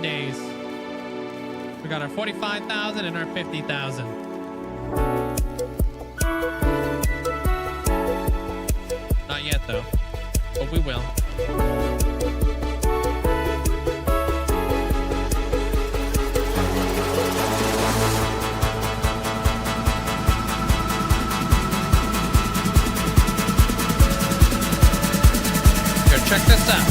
days. We got our 45,000 and our 50,000. Not yet though, but we will. Check this out.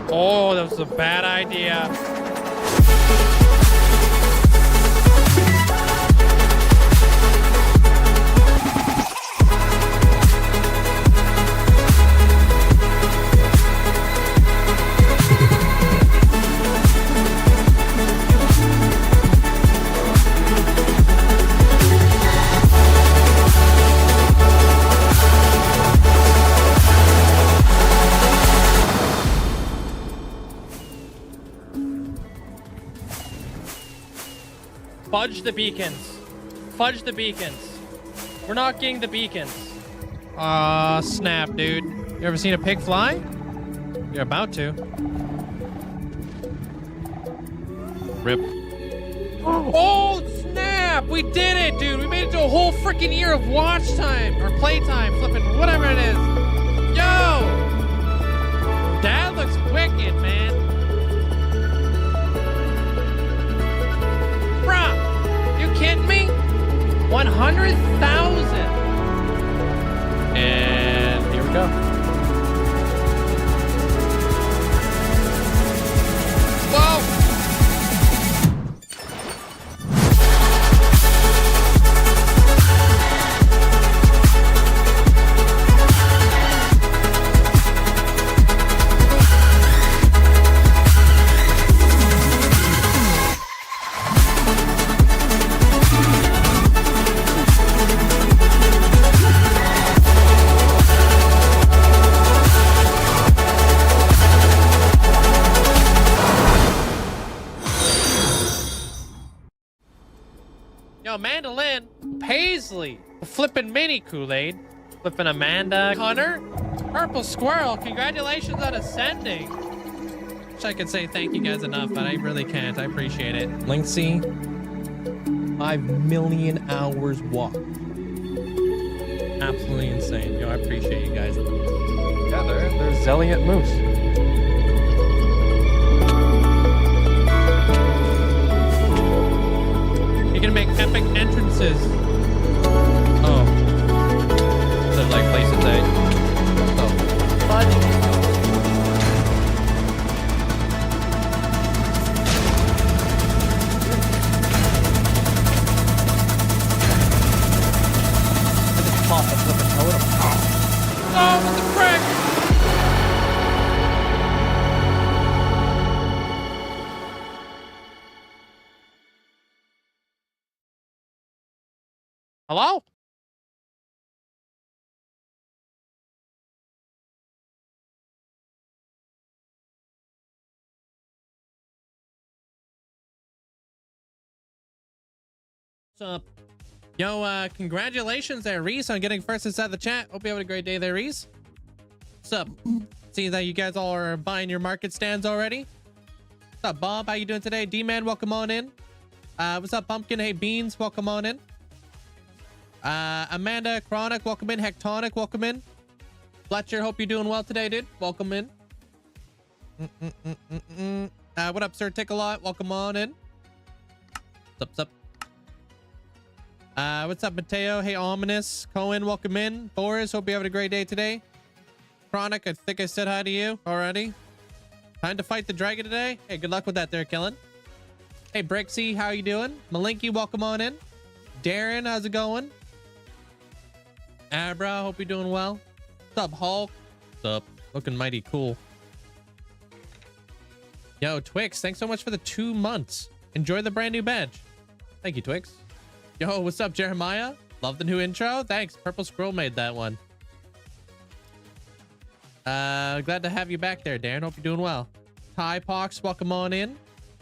Oh, that was a bad idea. Fudge the beacons. Fudge the beacons. We're not getting the beacons. Aw, snap, dude. You ever seen a pig fly? You're about to. Rip. Oh, snap! We did it, dude! We made it to a whole freaking year of watch time, or playtime, flipping, whatever it is. Yo! That looks wicked, man. Kidding me? 100,000. And here we go. Whoa. Yo, Mandolin, Paisley, flipping mini Kool-Aid, flipping Amanda, Hunter, Purple Squirrel, congratulations on ascending. Wish I could say thank you guys enough, but I really can't. I appreciate it. Linkzzey, 5 million hours walked. Absolutely insane. Yo, I appreciate you guys. Yeah, there's Zelliot Moose. You're gonna make epic entrances. Oh. They're like places A. Oh. Fudge. Oh, what the frick? Hello? What's up? Yo, congratulations there, Reese, on getting first inside the chat. Hope you have a great day there, Reese. What's up? See that you guys all are buying your market stands already. What's up, Bob? How you doing today? D-Man, welcome on in. What's up, Pumpkin? Hey, Beans, welcome on in. Amanda, Chronic, welcome in. Hectonic, welcome in. Fletcher, hope you're doing well today, dude. Welcome in. What up, Sir Tick-a-Lot? Welcome on in. What's up? What's up, Mateo? Hey, Ominous. Cohen, welcome in. Boris, hope you're having a great day today. Chronic, I think I said hi to you already. Time to fight the dragon today. Hey, good luck with that there, Kellen. Hey, Brixie, how you doing? Malinky, welcome on in. Darren, how's it going? Abra, hope you're doing well. What's up, Hulk? What's up? Looking mighty cool. Yo, Twix, thanks so much for the 2 months. Enjoy the brand new badge. Thank you, Twix. Yo, what's up, Jeremiah? Love the new intro. Thanks. Purple Scroll made that one. Glad to have you back there, Darren. Hope you're doing well. Ty Pox, welcome on in.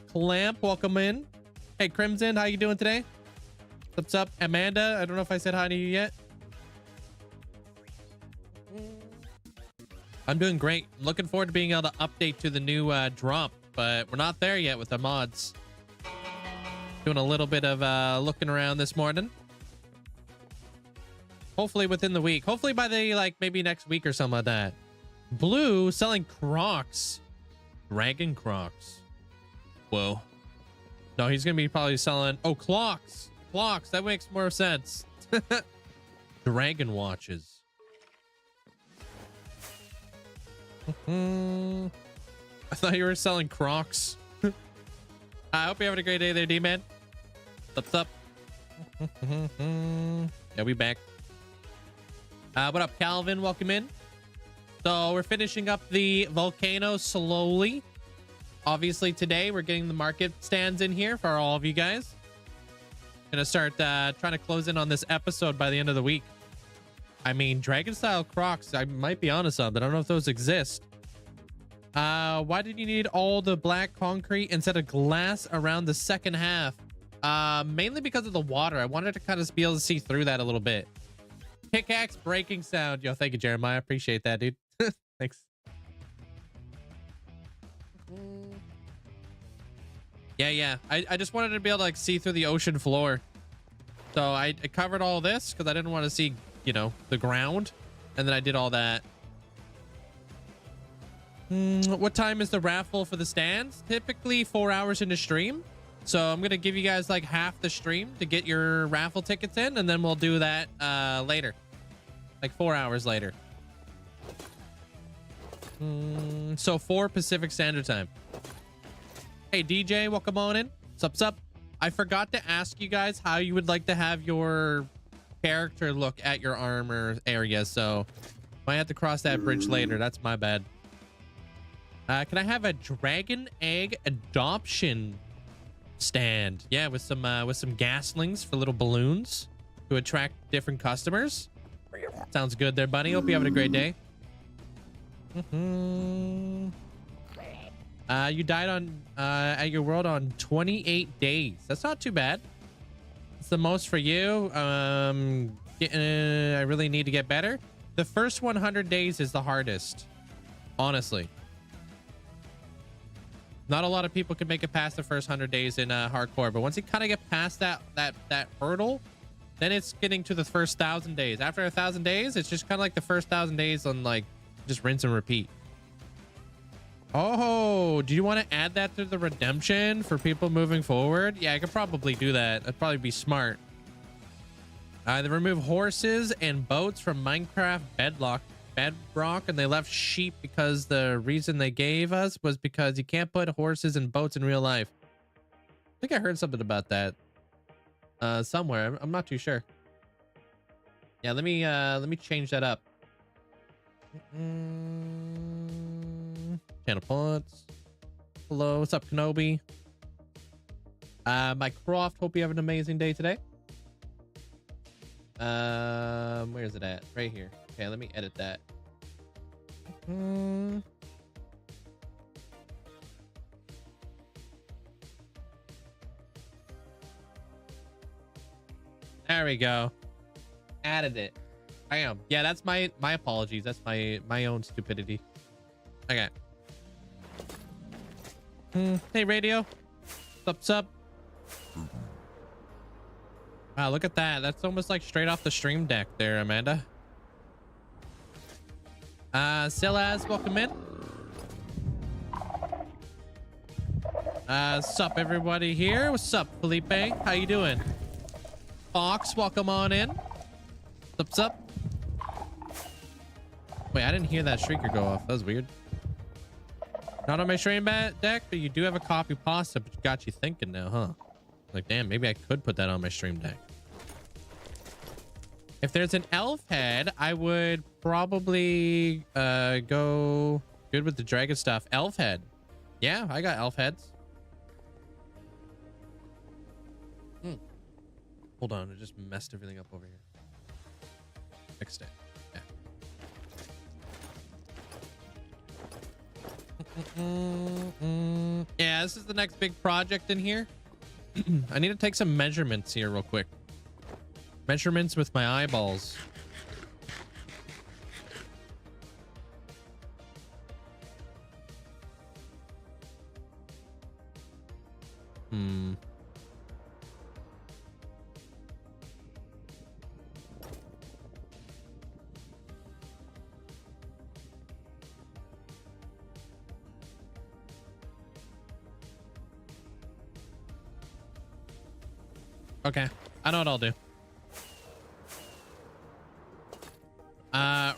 Clamp, welcome in. Hey, Crimson, how you doing today? What's up, Amanda? I don't know if I said hi to you yet. I'm doing great. Looking forward to being able to update to the new drop, but we're not there yet with the mods. Doing a little bit of looking around this morning. Hopefully within the week. Hopefully by the, like, maybe next week or something like that. Blue selling Crocs. Dragon Crocs. Whoa. No, he's going to be probably selling... Oh, clocks. Clocks. That makes more sense. Dragon watches. I thought you were selling Crocs. I hope you're having a great day there, D-Man. What's up? Yeah, we back. What up, Calvin? Welcome in. So we're finishing up the volcano slowly. Obviously, today we're getting the market stands in here for all of you guys. Gonna start trying to close in on this episode by the end of the week. I mean, Dragon style Crocs, I might be onto something. I don't know if those exist. Why did you need all the black concrete instead of glass around the second half? Mainly because of the water. I wanted to kind of be able to see through that a little bit. Pickaxe breaking sound. Yo, thank you, Jeremiah. I appreciate that, dude. Thanks. Yeah. I just wanted to be able to, like, see through the ocean floor. So I covered all this because I didn't want to see, you know, the ground. And then I did all that. What time is the raffle for the stands? Typically 4 hours into stream. So I'm going to give you guys like half the stream to get your raffle tickets in. And then we'll do that later. Like 4 hours later. So 4 Pacific Standard Time. Hey, DJ, welcome on in. What's up? I forgot to ask you guys how you would like to have your character look at your armor area. So might have to cross that bridge later. That's my bad. Can I have a dragon egg adoption stand? Yeah, with some gaslings for little balloons to attract different customers. Sounds good there, buddy. Hope you're having a great day. You died on at your world on 28 days. That's not too bad. It's the most for you. I really need to get better. The first 100 days is the hardest, honestly. Not a lot of people can make it past the first 100 days in hardcore, but once you kind of get past that hurdle, then it's getting to the first 1,000 days. After 1,000 days, it's just kind of like the first 1,000 days on, like, just rinse and repeat. Oh, do you want to add that to the redemption for people moving forward? Yeah, I could probably do that. That'd probably be smart. They remove horses and boats from Minecraft Bedrock, and they left sheep because the reason they gave us was because you can't put horses and boats in real life. I think I heard something about that somewhere. I'm not too sure. Yeah, let me change that up. Channel points. Hello, what's up, Kenobi? Mike Croft, hope you have an amazing day today. Where is it at? Right here. Okay, let me edit that. There we go. Added it. Bam. Yeah, that's my apologies. That's my own stupidity. Okay. Hey, radio. What's up? Wow, look at that. That's almost like straight off the stream deck there, Amanda. Silaz, welcome in. What's up, everybody here? What's up, Felipe? How you doing? Fox, welcome on in. What's up? Wait, I didn't hear that streaker go off. That was weird. Not on my stream deck, but you do have a copy pasta, but got you thinking now, huh? Like, damn, maybe I could put that on my stream deck. If there's an elf head, I would probably go good with the dragon stuff. Elf head. Yeah, I got elf heads. Hold on, I just messed everything up over here. Fixed it. Yeah. Yeah, this is the next big project in here. I need to take some measurements here real quick. Measurements with my eyeballs. Okay, I know what I'll do.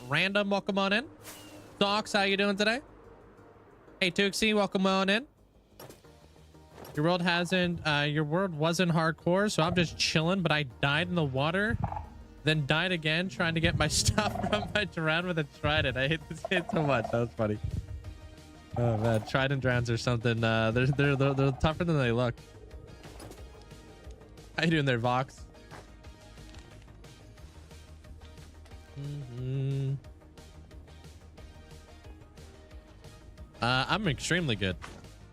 Random, welcome on in. Docs, how you doing today? Hey, Tuxie, welcome on in. Your world wasn't hardcore, so I'm just chilling, but I died in the water, then died again trying to get my stuff from my drown with a trident. I hate this game so much. That was funny. Oh man, trident drowns or something. They're tougher than they look. How you doing there, Vox? I'm extremely good.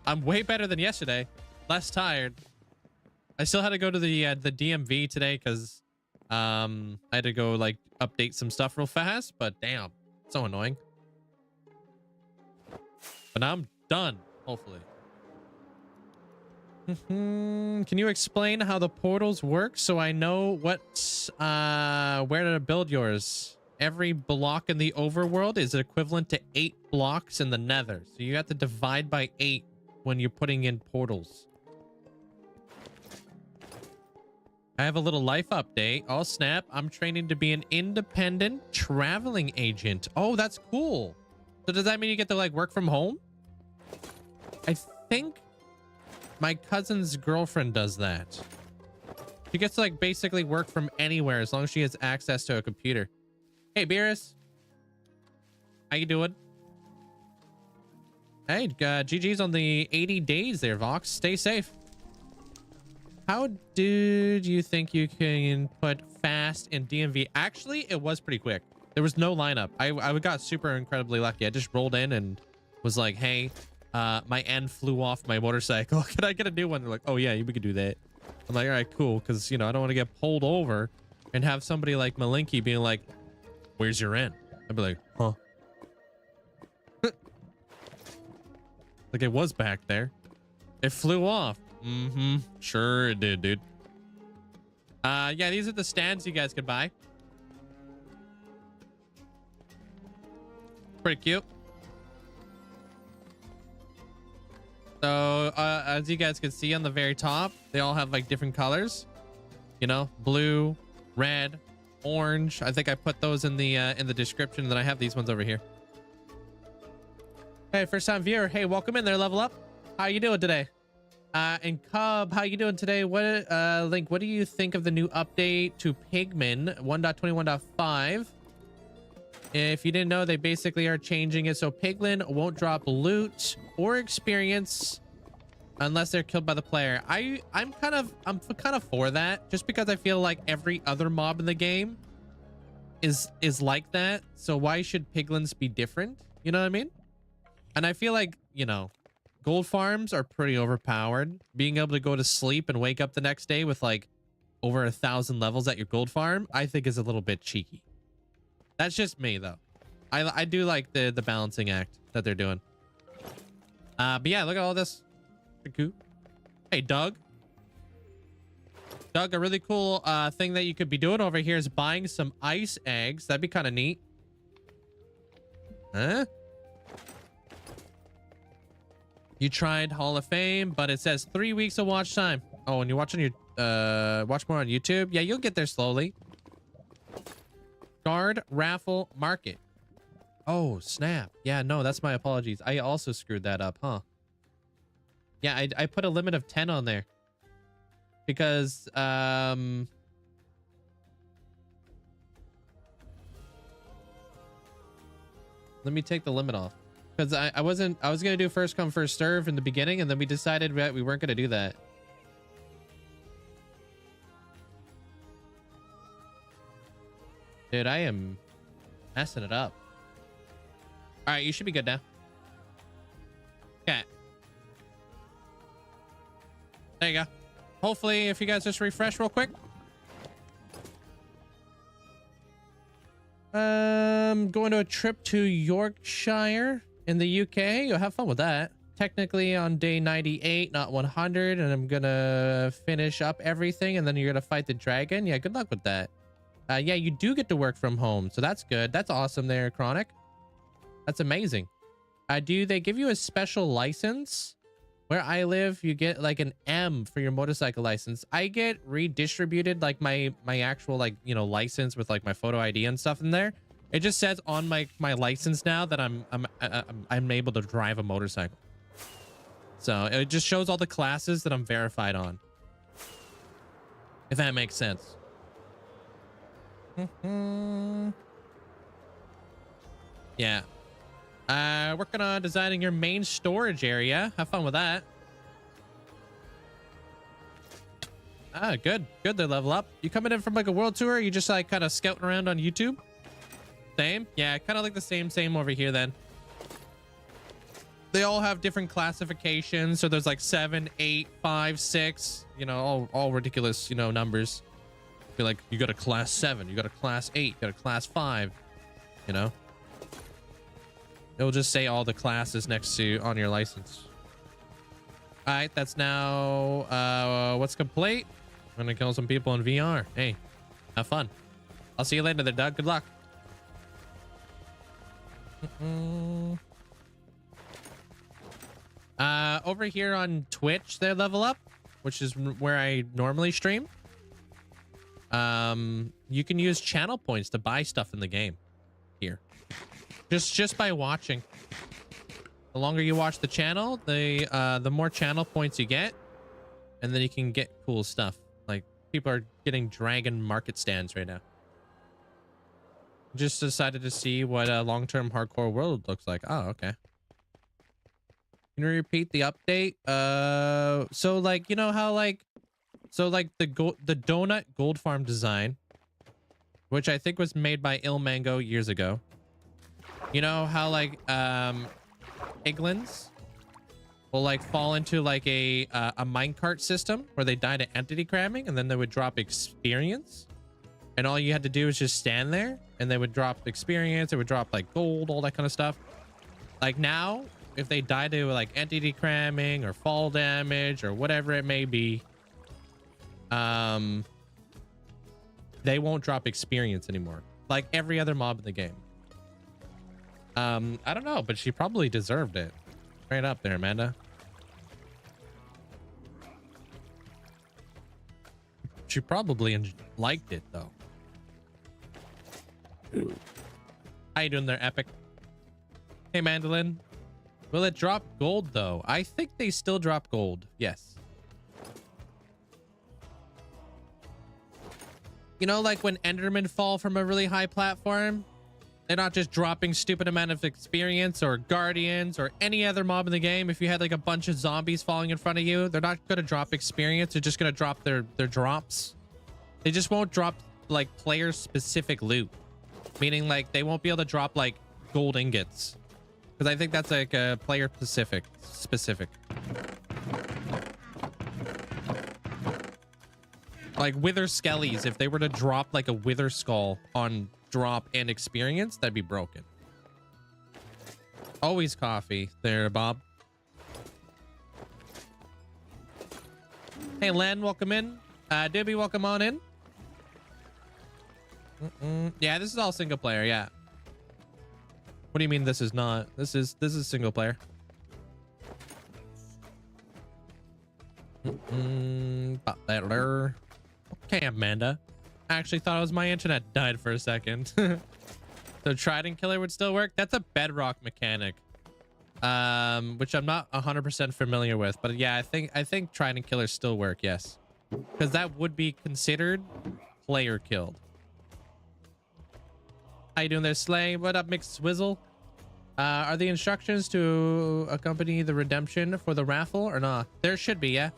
I'm way better than yesterday. Less tired. I still had to go to the DMV today because I had to go like update some stuff real fast. But damn, so annoying. But now I'm done. Hopefully. Can you explain how the portals work so I know where to build yours? Every block in the overworld is equivalent to 8 blocks in the nether. So you have to divide by 8 when you're putting in portals. I have a little life update. Oh, snap. I'm training to be an independent traveling agent. Oh, that's cool. So does that mean you get to like work from home? I think my cousin's girlfriend does that. She gets to like basically work from anywhere as long as she has access to a computer. Hey, Beerus. How you doing? Hey, GG's on the 80 days there, Vox. Stay safe. How did you think you can put fast in DMV? Actually, it was pretty quick. There was no lineup. I got super incredibly lucky. I just rolled in and was like, hey, my end flew off my motorcycle. Can I get a new one? They're like, oh yeah, we could do that. I'm like, all right, cool. Because, you know, I don't want to get pulled over and have somebody like Malinky being like, where's your end? I'd be like, huh? Like it was back there. It flew off. Mm-hmm. Sure it did, dude. Yeah, these are the stands you guys could buy. Pretty cute. So, as you guys can see on the very top, they all have like different colors. You know, blue, red, orange. I think I put those in the description. Then I have these ones over here. Hey, first time viewer. Hey, welcome in there. Level up. How you doing today? And Cub, how you doing today? What Link, what do you think of the new update to Pigman 1.21.5? If you didn't know, they basically are changing it so Piglin won't drop loot or experience unless they're killed by the player. I'm kind of for that, just because I feel like every other mob in the game is like that. So why should Piglins be different? You know what I mean? And I feel like, you know, gold farms are pretty overpowered. Being able to go to sleep and wake up the next day with like over 1,000 levels at your gold farm, I think is a little bit cheeky. That's just me though. I do like the balancing act that they're doing. But yeah, look at all this. Cool. Hey, Doug. Doug, a really cool thing that you could be doing over here is buying some ice eggs. That'd be kind of neat. Huh? You tried Hall of Fame, but it says 3 weeks of watch time. Oh, and you're watching your watch more on YouTube? Yeah, you'll get there slowly. Guard raffle market. Oh, snap. Yeah, no, that's my apologies. I also screwed that up, huh? Yeah, I put a limit of 10 on there. Because, let me take the limit off. Because I was gonna do first come first serve in the beginning, and then we decided that we weren't gonna do that. Dude, I am messing it up. All right, you should be good now. Okay. There you go. Hopefully, if you guys just refresh real quick. Going to a trip to Yorkshire in the UK. You'll have fun with that. Technically on day 98, not 100, and I'm gonna finish up everything, and then you're gonna fight the dragon. Yeah, good luck with that. Yeah, you do get to work from home, so that's good. That's awesome there, Chronic. That's amazing. Do they give you a special license? Where I live, you get like an M for your motorcycle license. I get redistributed like my actual like, you know, license with like my photo ID and stuff in there. It just says on my license now that I'm able to drive a motorcycle. So it just shows all the classes that I'm verified on. If that makes sense. Yeah. Working on designing your main storage area. Have fun with that. Ah, good. Good, they level up. You coming in from like a world tour? Or you just like kind of scouting around on YouTube? Same? Yeah, kind of like the same over here then. They all have different classifications. So there's like 7, 8, 5, 6, you know, all ridiculous, you know, numbers. Be like, you got a class 7, you got a class 8, you got a class 5, you know? It'll just say all the classes next to on your license. All right, that's now what's complete. I'm gonna kill some people in VR. Hey, have fun. I'll see you later there, Doug. Good luck. Over here on Twitch, they level up, which is where I normally stream. You can use channel points to buy stuff in the game here. Just by watching. The longer you watch the channel, the more channel points you get, and then you can get cool stuff. Like people are getting dragon market stands right now. Just decided to see what a long-term hardcore world looks like. Oh, okay. Can you repeat the update? So like, you know how like, so like the donut gold farm design, which I think was made by Il Mango years ago. You know how like piglins will like fall into like a minecart system where they die to entity cramming, and then they would drop experience, and all you had to do was just stand there and they would drop experience. It would drop like gold, all that kind of stuff. Like now, if they die to like entity cramming or fall damage or whatever it may be, they won't drop experience anymore, like every other mob in the game. I don't know, but she probably deserved it. Right up there, Amanda. She probably liked it though. How you doing there, Epic? Hey, Mandolin. Will it drop gold though? I think they still drop gold. Yes. You know, like when Endermen fall from a really high platform, they're not just dropping stupid amount of experience, or guardians or any other mob in the game. If you had like a bunch of zombies falling in front of you, they're not going to drop experience. They're just going to drop their drops. They just won't drop like player specific loot, meaning like they won't be able to drop like gold ingots, because I think that's like a player specific. Like wither skellies, if they were to drop like a wither skull on drop and experience, that'd be broken. Always coffee there, Bob. Hey, Len, welcome in. Dibby, welcome on in. Yeah, this is all single player. Yeah. What do you mean this is not? This is single player. Okay, Amanda. I actually thought it was my internet died for a second. The Trident Killer would still work. That's a bedrock mechanic, which I'm not 100% familiar with. But yeah, I think Trident Killers still work. Yes, because that would be considered player killed. How you doing there, Slay? What up, Mixed Swizzle? Are the instructions to accompany the redemption for the raffle or not? There should be, yeah.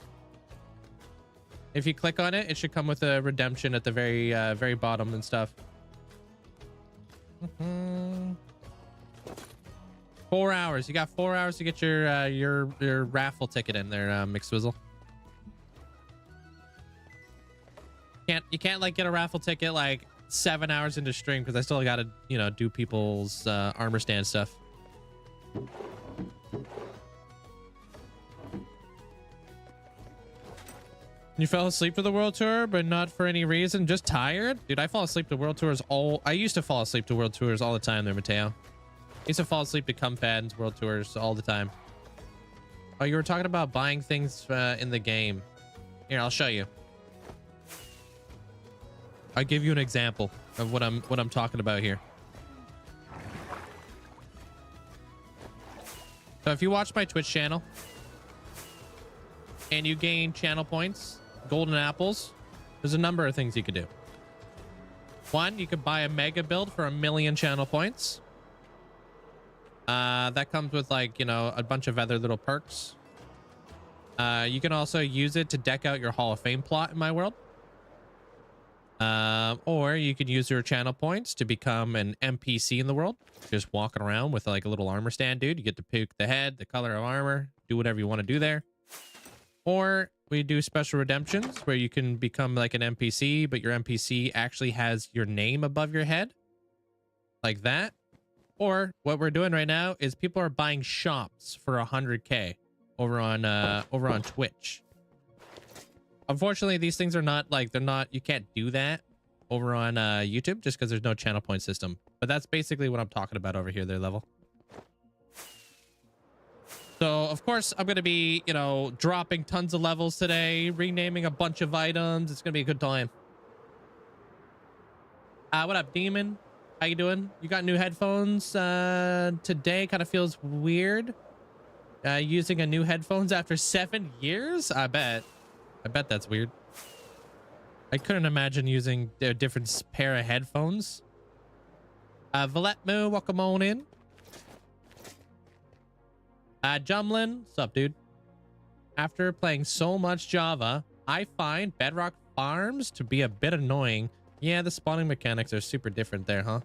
If you click on it, it should come with a redemption at the very bottom and stuff. 4 hours. You got 4 hours to get your raffle ticket in there, McSwizzle. You can't like get a raffle ticket like 7 hours into stream because I still gotta, you know, do people's armor stand stuff. You fell asleep to the world tour, but not for any reason, just tired? Dude, I fall asleep to world tours I used to fall asleep to world tours all the time there, Mateo. I used to fall asleep to Cumfad's world tours all the time. Oh, you were talking about buying things in the game. Here, I'll show you. I'll give you an example of what I'm talking about here. So if you watch my Twitch channel and you gain channel points, golden apples, there's a number of things you could do. One, you could buy a mega build for 1,000,000 channel points. That comes with, like, you know, a bunch of other little perks. You can also use it to deck out your Hall of Fame plot in my world. Or you could use your channel points to become an NPC in the world. Just walking around with like a little armor stand, dude. You get to pick the head, the color of armor, do whatever you want to do there. Or we do special redemptions where you can become like an NPC, but your NPC actually has your name above your head. Like that. Or what we're doing right now is people are buying shops for 100K over on Twitch. Unfortunately, these things are not like, you can't do that over on YouTube just because there's no channel point system. But that's basically what I'm talking about over here, their level. So, of course, I'm going to be, you know, dropping tons of levels today, renaming a bunch of items. It's going to be a good time. What up, Demon? How you doing? You got new headphones today? Kind of feels weird. Using a new headphones after 7 years? I bet that's weird. I couldn't imagine using a different pair of headphones. Valetmu, welcome on in. Jumlin, what's up, dude? After playing so much Java, I find Bedrock Farms to be a bit annoying. Yeah, the spawning mechanics are super different there, huh?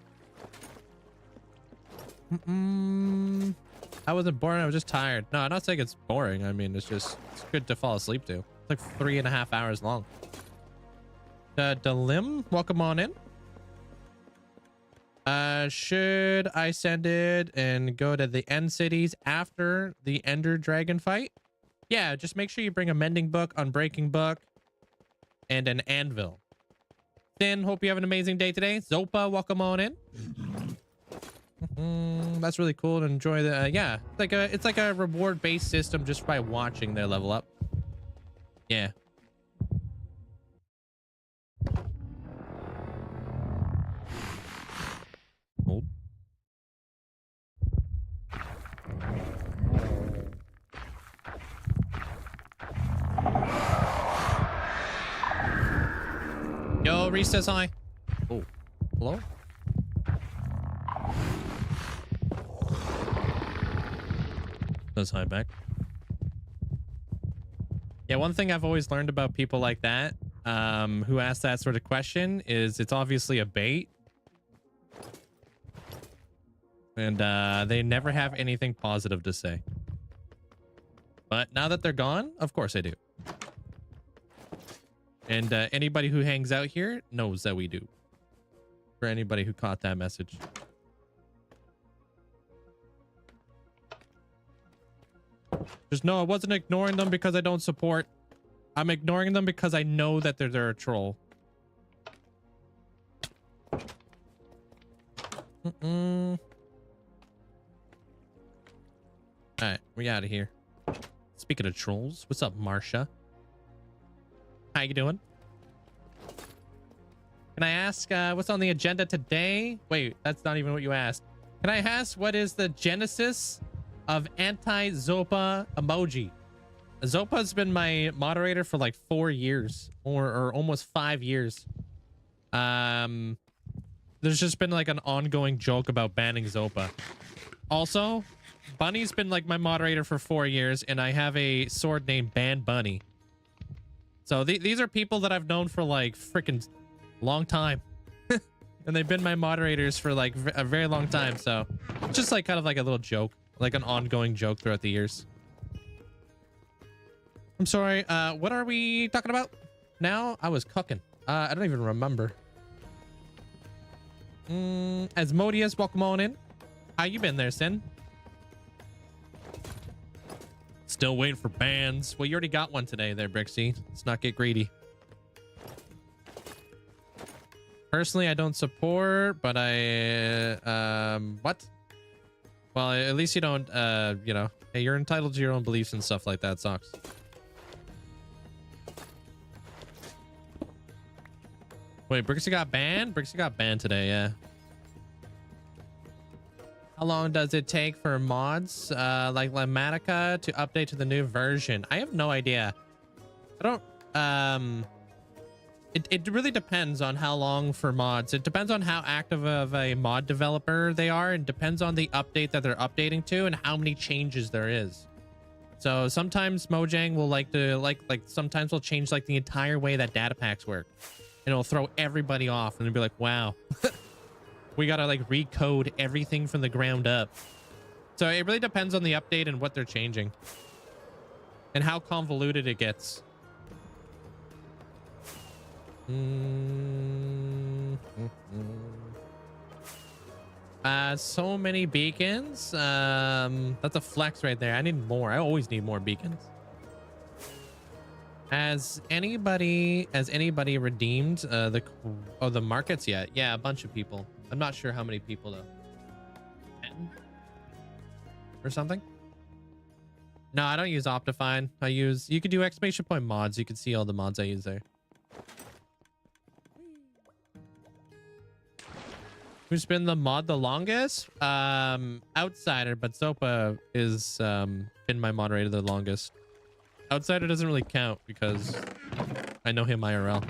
I wasn't boring, I was just tired. No, I'm not saying it's boring. I mean, it's good to fall asleep to. It's like 3.5 hours long. Dalim, welcome on in. Should I send it and go to the end cities after the Ender Dragon fight? Yeah, just make sure you bring a mending book, unbreaking book, and an anvil. Thin, hope you have an amazing day today. Zopa, welcome on in. That's really cool to enjoy the yeah, it's like a reward based system just by watching their level up. Yeah. Hold. Yo, Reese says hi. Oh, hello. Says hi back. Yeah, one thing I've always learned about people like that, who ask that sort of question, is it's obviously a bait. And they never have anything positive to say. But now that they're gone, of course I do. And anybody who hangs out here knows that we do. For anybody who caught that message. Just know I wasn't ignoring them because I don't support. I'm ignoring them because I know that they're a troll. All right, we out of here. Speaking of trolls, what's up, Marsha? How you doing? Can I ask what's on the agenda today? Wait, that's not even what you asked. Can I ask what is the genesis of anti-Zopa emoji? Zopa's been my moderator for like 4 years or almost 5 years. There's just been like an ongoing joke about banning Zopa. Also, Bunny's been like my moderator for 4 years, and I have a sword named Ban Bunny. So these are people that I've known for like freaking long time. And they've been my moderators for like a very long time. So it's just like kind of like a little joke, like an ongoing joke throughout the years. I'm sorry. What are we talking about now? I was cooking. I don't even remember. Asmodeus, welcome on in. How you been there, Sin? Still waiting for bans. Well, you already got one today there, Brixie. Let's not get greedy. Personally, I don't support, but I, what? Well, at least you don't, you know, hey, you're entitled to your own beliefs and stuff like that. Sucks. Wait, Brixie got banned? Brixie got banned today, yeah. How long does it take for mods like Linkzzey to update to the new version? I have no idea. I don't, it really depends on how long for mods. It depends on how active of a mod developer they are, and depends on the update that they're updating to and how many changes there is. So sometimes Mojang will like to sometimes we'll change like the entire way that data packs work, and it'll throw everybody off, and it'll be like, wow. We gotta like recode everything from the ground up. So it really depends on the update and what they're changing and how convoluted it gets. So many beacons. That's a flex right there. I need more. I always need more beacons. Has anybody redeemed the markets yet? Yeah, a bunch of people. I'm not sure how many people though. 10 or something. No, I don't use Optifine. You could do exclamation point mods. You can see all the mods I use there. Who's been the mod the longest? Outsider, but Zopa is been my moderator the longest. Outsider doesn't really count because I know him IRL.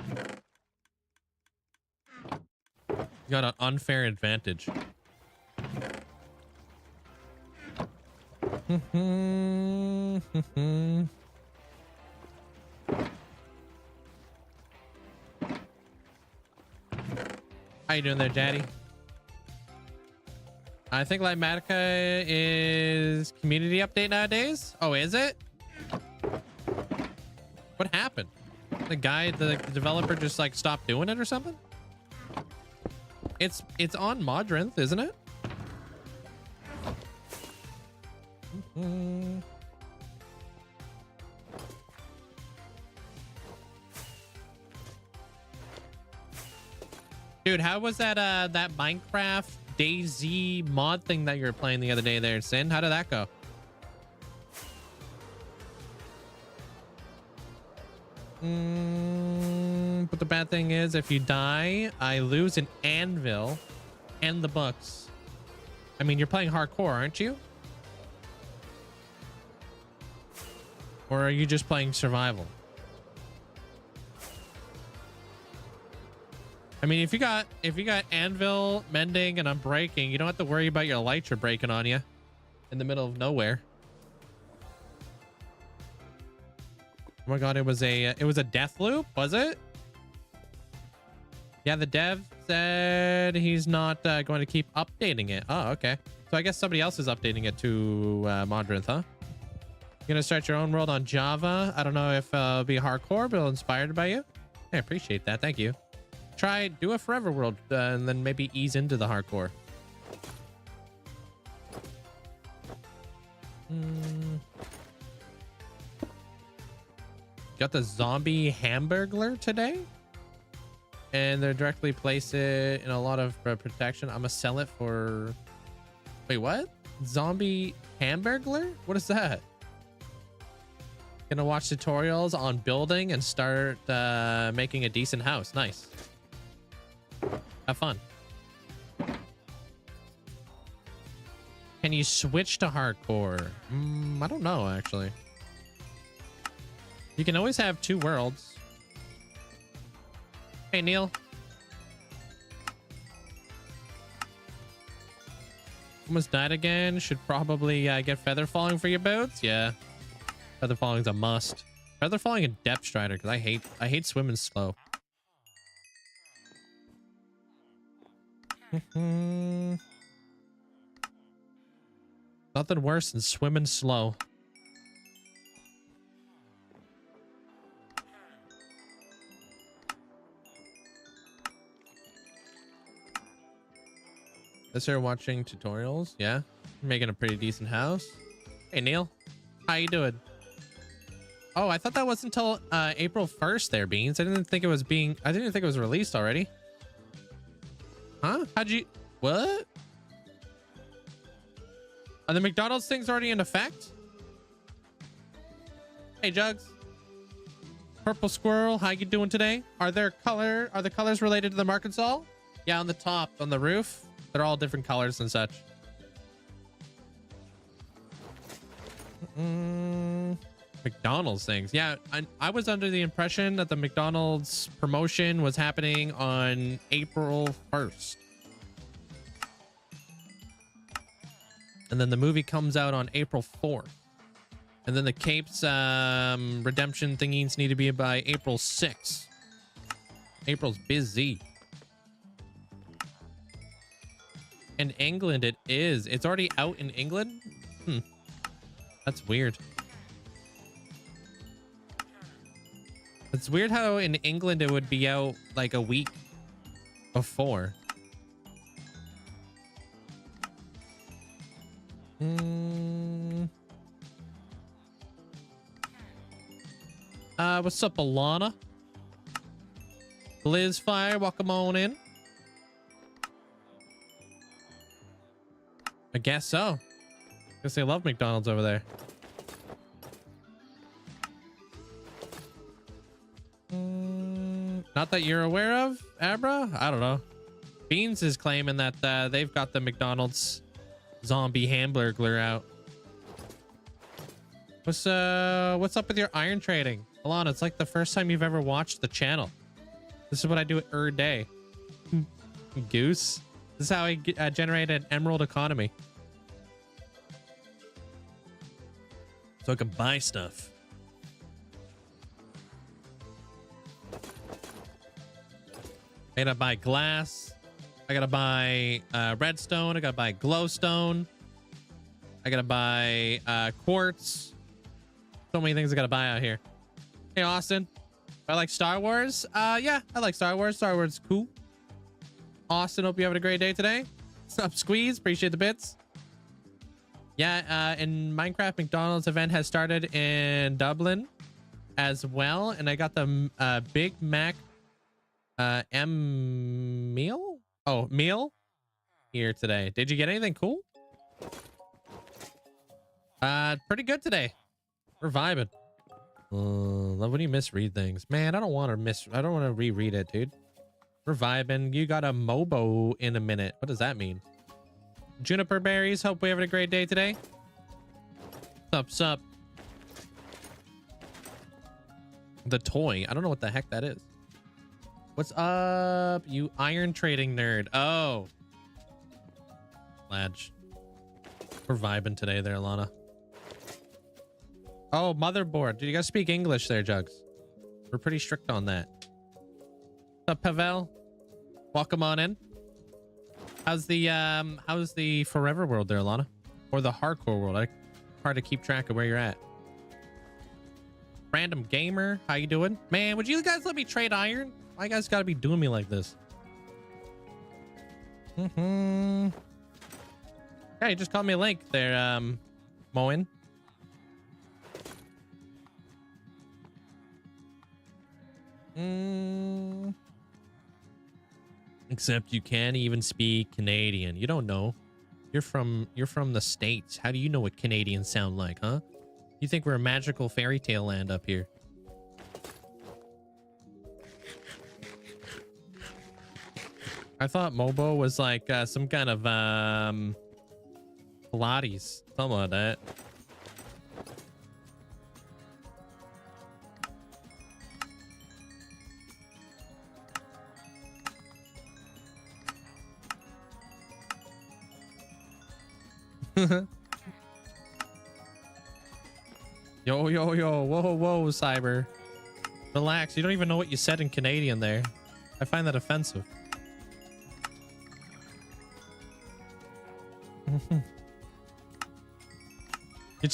You got an unfair advantage. How you doing there, Daddy? I think Linkzzey is community update nowadays. Oh, is it? What happened? The developer just like stopped doing it or something? It's on Modrinth, isn't it? Dude, how was that that Minecraft DayZ mod thing that you were playing the other day there, Sin? How did that go? But the bad thing is, if you die, I lose an anvil and the books. I mean, you're playing hardcore, aren't you? Or are you just playing survival? I mean, if you got anvil, mending, and unbreaking, you don't have to worry about your elytra breaking on you in the middle of nowhere. Oh my god, it was a death loop, was it? Yeah, the dev said he's not going to keep updating it. Oh, okay. So I guess somebody else is updating it to Modrinth, huh? You're gonna start your own world on Java. I don't know if it'll be hardcore, but inspired by you. I appreciate that. Thank you. Do a forever world and then maybe ease into the hardcore. Got the zombie hamburglar today, and they're directly place it in a lot of protection. I'm gonna sell it for, wait, what? Zombie hamburglar? What is that? Gonna watch tutorials on building and start making a decent house. Nice. Have fun. Can you switch to hardcore? I don't know, actually. You can always have two worlds. Hey, Neil. Almost died again. Should probably get feather falling for your boots. Yeah, feather falling's a must. Feather falling and depth strider because I hate swimming slow. Nothing worse than swimming slow. This here watching tutorials. Yeah, making a pretty decent house. Hey Neil, how you doing? Oh, I thought that was until April 1st there, Beans. I didn't think it was released already. Huh? How'd you... What? Are the McDonald's things already in effect? Hey, Jugs. Purple Squirrel, how you doing today? Are the colors related to the market stall? Yeah, on the top, on the roof. They're all different colors and such. McDonald's things. Yeah, I was under the impression that the McDonald's promotion was happening on April 1st. And then the movie comes out on April 4th. And then the Capes redemption thingies need to be by April 6th. April's busy. In England, it is. It's already out in England? That's weird. It's weird how in England it would be out like a week before. What's up, Alana? Liz Fire, welcome on in. I guess so. Guess they love McDonald's over there. Not that you're aware of, Abra? I don't know. Beans is claiming that they've got the McDonald's zombie hamburglar out. What's up with your iron trading? Alana, it's like the first time you've ever watched the channel. This is what I do every day. Goose. This is how I generate an emerald economy. So I can buy stuff. I gotta buy glass. I gotta buy redstone. I gotta buy glowstone. I gotta buy quartz. So many things I gotta buy out here. Hey, Austin. I like Star Wars. Yeah, I like Star Wars. Star Wars is cool. Austin, hope you're having a great day today. What's up, Squeeze? Appreciate the bits. Yeah, and Minecraft McDonald's event has started in Dublin as well. And I got the Big Mac meal? Oh, meal here today. Did you get anything cool? Pretty good today. We're vibing. Love when you misread things. Man, I don't want to reread it, dude. We're vibing. You got a Mobo in a minute. What does that mean? Juniper berries. Hope we having a great day today. Sup. The toy. I don't know what the heck that is. What's up, you iron trading nerd? Oh. Ladge. We're vibing today there, Lana. Oh, motherboard. Did you guys speak English there, Jugs? We're pretty strict on that. What's up, Pavel? Welcome on in. How's the forever world there, Lana? Or the hardcore world? Hard to keep track of where you're at. Random gamer, how you doing? Man, would you guys let me trade iron? Why you guys gotta be doing me like this? Yeah, you just called me a link there, Moen. Except you can't even speak Canadian. You don't know. You're from the States. How do you know what Canadians sound like, huh? You think we're a magical fairy tale land up here? I thought Mobo was like some kind of Pilates, something like that. Yo, yo, yo. Whoa, whoa, Cyber. Relax. You don't even know what you said in Canadian there. I find that offensive.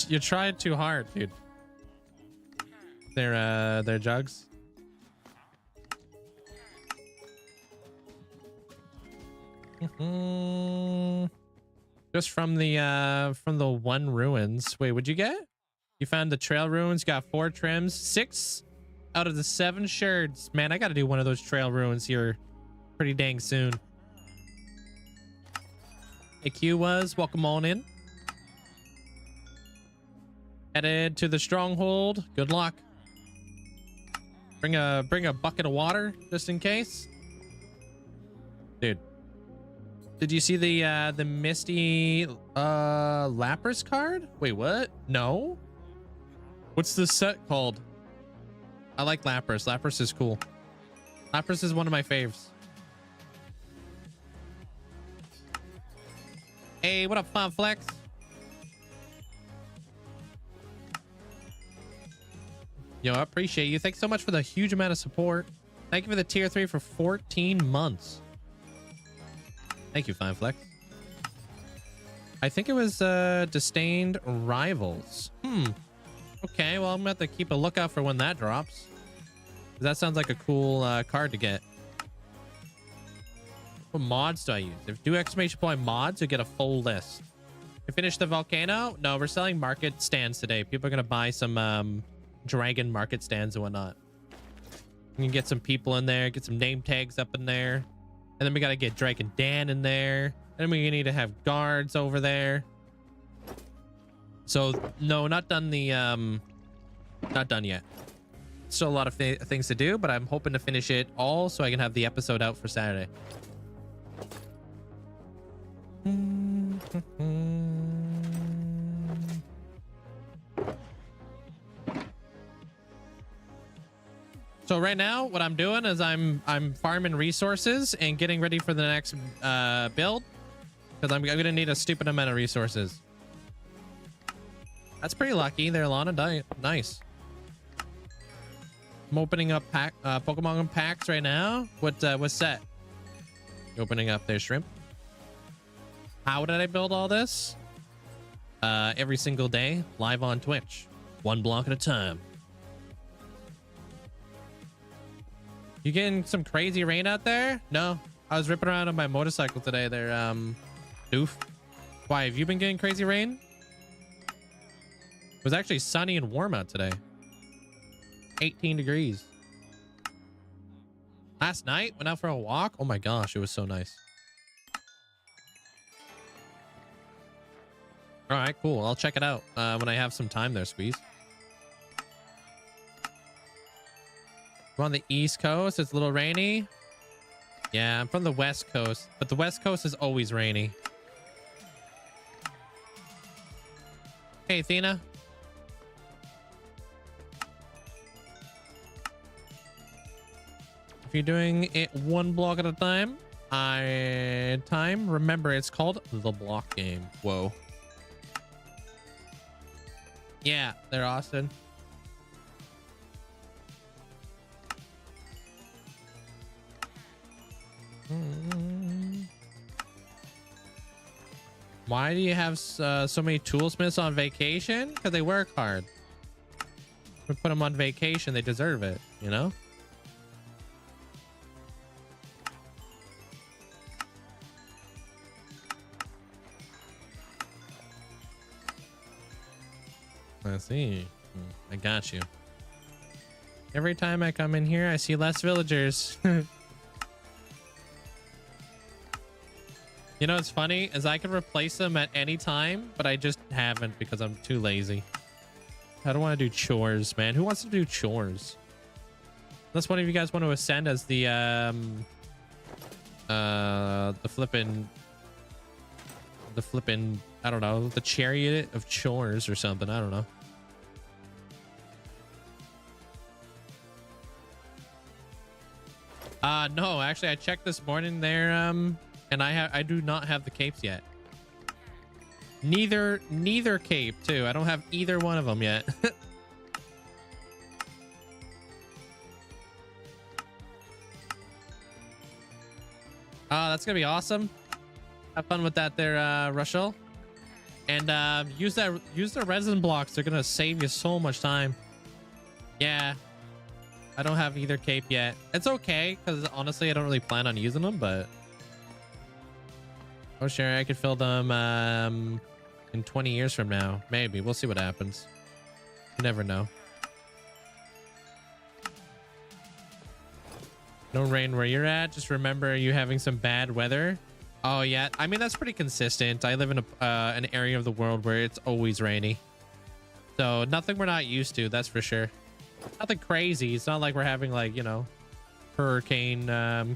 You tried too hard, dude. They're jugs. Just from the one ruins. Wait, what'd you get? You found the trail ruins, got 4 trims, 6 out of the 7 shards. Man, I gotta do one of those trail ruins here pretty dang soon. Hey, Q was, welcome on in. Headed to the stronghold. Good luck. Bring a bucket of water just in case. Dude. Did you see the Misty Lapras card? Wait, what? No. What's this set called? I like Lapras. Lapras is cool. Lapras is one of my faves. Hey, what up, Fun Flex? Yo, I appreciate you. Thanks so much for the huge amount of support. Thank you for the tier 3 for 14 months. Thank you, Fine Flex. I think it was Disdained Rivals. Okay, well, I'm gonna have to keep a lookout for when that drops. That sounds like a cool card to get. What mods do I use? If do exclamation point mods, you get a full list. You finished the volcano? No, we're selling market stands today. People are gonna buy some dragon market stands and whatnot. You can get some people in there, get some name tags up in there. And then we got to get Dragon Dan in there. And then we need to have guards over there. So, no, not done the, not done yet. Still a lot of things to do, but I'm hoping to finish it all so I can have the episode out for Saturday. So right now, what I'm doing is I'm farming resources and getting ready for the next build, because I'm gonna need a stupid amount of resources. That's pretty lucky. They're a lot of nice. I'm opening up Pokemon packs right now. What set? Opening up their shrimp. How did I build all this? Every single day, live on Twitch, 1 block at a time. You getting some crazy rain out there? No, I was ripping around on my motorcycle today. They're doof. Why, have you been getting crazy rain? It was actually sunny and warm out today. 18 degrees. Last night, went out for a walk. Oh my gosh, it was so nice. All right, cool. I'll check it out when I have some time there, Squeeze. We're on the East Coast. It's a little rainy. Yeah, I'm from the West Coast, but the West Coast is always rainy. Hey, Athena. If you're doing it 1 block at a time, remember it's called the block game. Whoa. Yeah, they're Austin. Why do you have so many toolsmiths on vacation? Because they work hard. We put them on vacation. They deserve it, you know? I see. I got you. Every time I come in here, I see less villagers. You know what's funny is I can replace them at any time, but I just haven't because I'm too lazy. I don't want to do chores, man. Who wants to do chores? Unless one of you guys want to ascend as the flippin', I don't know, the chariot of chores or something. I don't know. No, actually I checked this morning there, and I do not have the capes yet. Neither cape too. I don't have either one of them yet. Oh, that's gonna be awesome. Have fun with that there, Rushel. And use the resin blocks. They're gonna save you so much time. Yeah. I don't have either cape yet. It's okay, because honestly, I don't really plan on using them, but... Oh, sure, I could fill them in 20 years from now. Maybe. We'll see what happens. You never know. No rain where you're at. Just remember you having some bad weather. Oh, yeah. I mean, that's pretty consistent. I live in an area of the world where it's always rainy. So nothing we're not used to, that's for sure. Nothing crazy. It's not like we're having, like, you know, hurricane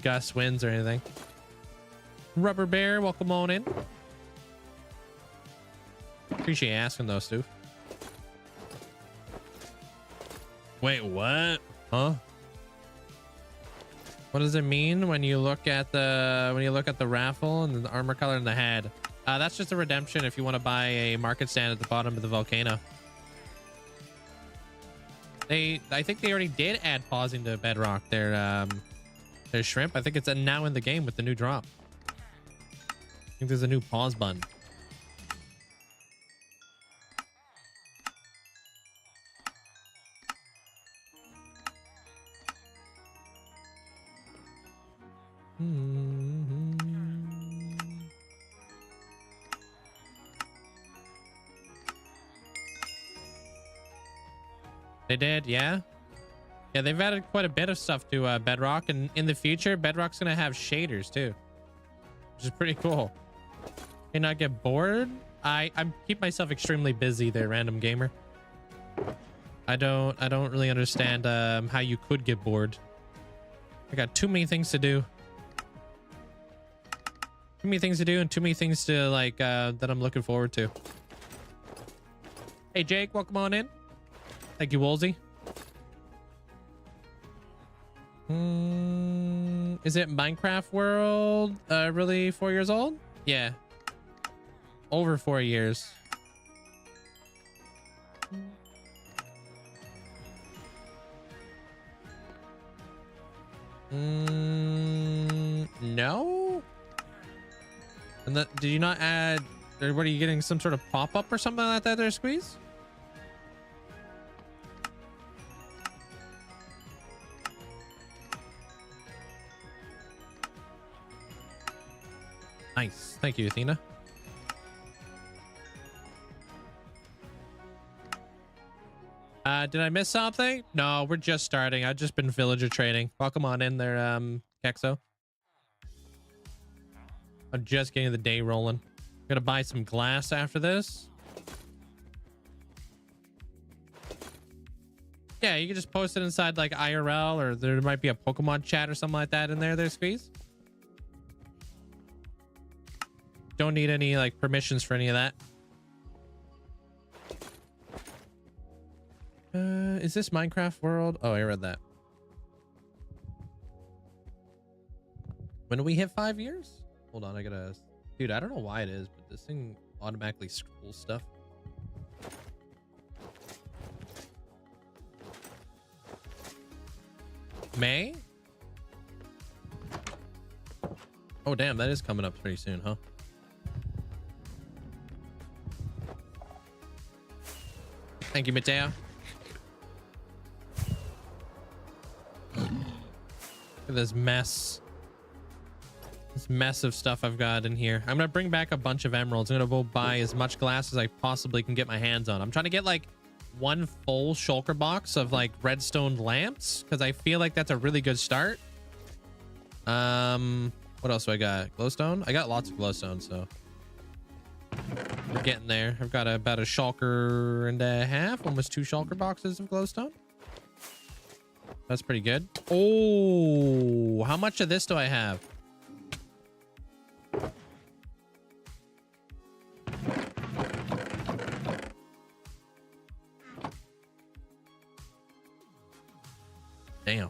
gust winds or anything. Rubber Bear, welcome on in. Appreciate you asking though, Stu. Wait, what? Huh? What does it mean when you look at the raffle and the armor color in the head? That's just a redemption if you want to buy a market stand at the bottom of the volcano. I think they already did add pausing to Bedrock. Their shrimp. I think it's now in the game with the new drop. I think there's a new pause button. They did, yeah. Yeah, they've added quite a bit of stuff to Bedrock, and in the future, Bedrock's gonna have shaders too, which is pretty cool. Can I get bored? I keep myself extremely busy there, random gamer. I don't really understand how you could get bored. I got too many things to do. Too many things to do and too many things to like that I'm looking forward to. Hey Jake, welcome on in. Thank you, Woolsey. Is it Minecraft World really 4 years old? Yeah. Over 4 years. No. And that, did you not add, or what, are you getting some sort of pop-up or something like that there, Squeeze? Nice. Thank you, Athena. Did I miss something? No, we're just starting. I've just been villager trading. Welcome on in there, Kexo. I'm just getting the day rolling. I'm gonna buy some glass after this. Yeah, you can just post it inside like IRL, or there might be a Pokemon chat or something like that in there, Squeeze. Don't need any like permissions for any of that. Is this Minecraft World? Oh, I read that. When do we hit 5 years? Hold on, I gotta... Dude, I don't know why it is, but this thing automatically scrolls stuff. May? Oh, damn, that is coming up pretty soon, huh? Thank you, Mateo. Look at this mess. This mess of stuff I've got in here. I'm gonna bring back a bunch of emeralds. I'm gonna go buy as much glass as I possibly can get my hands on. I'm trying to get like one full shulker box of like redstone lamps, because I feel like that's a really good start. What else do I got? Glowstone? I got lots of glowstone, so we're getting there. I've got about a shulker and a half, almost 2 shulker boxes of glowstone. That's pretty good. Oh, how much of this do I have? Damn.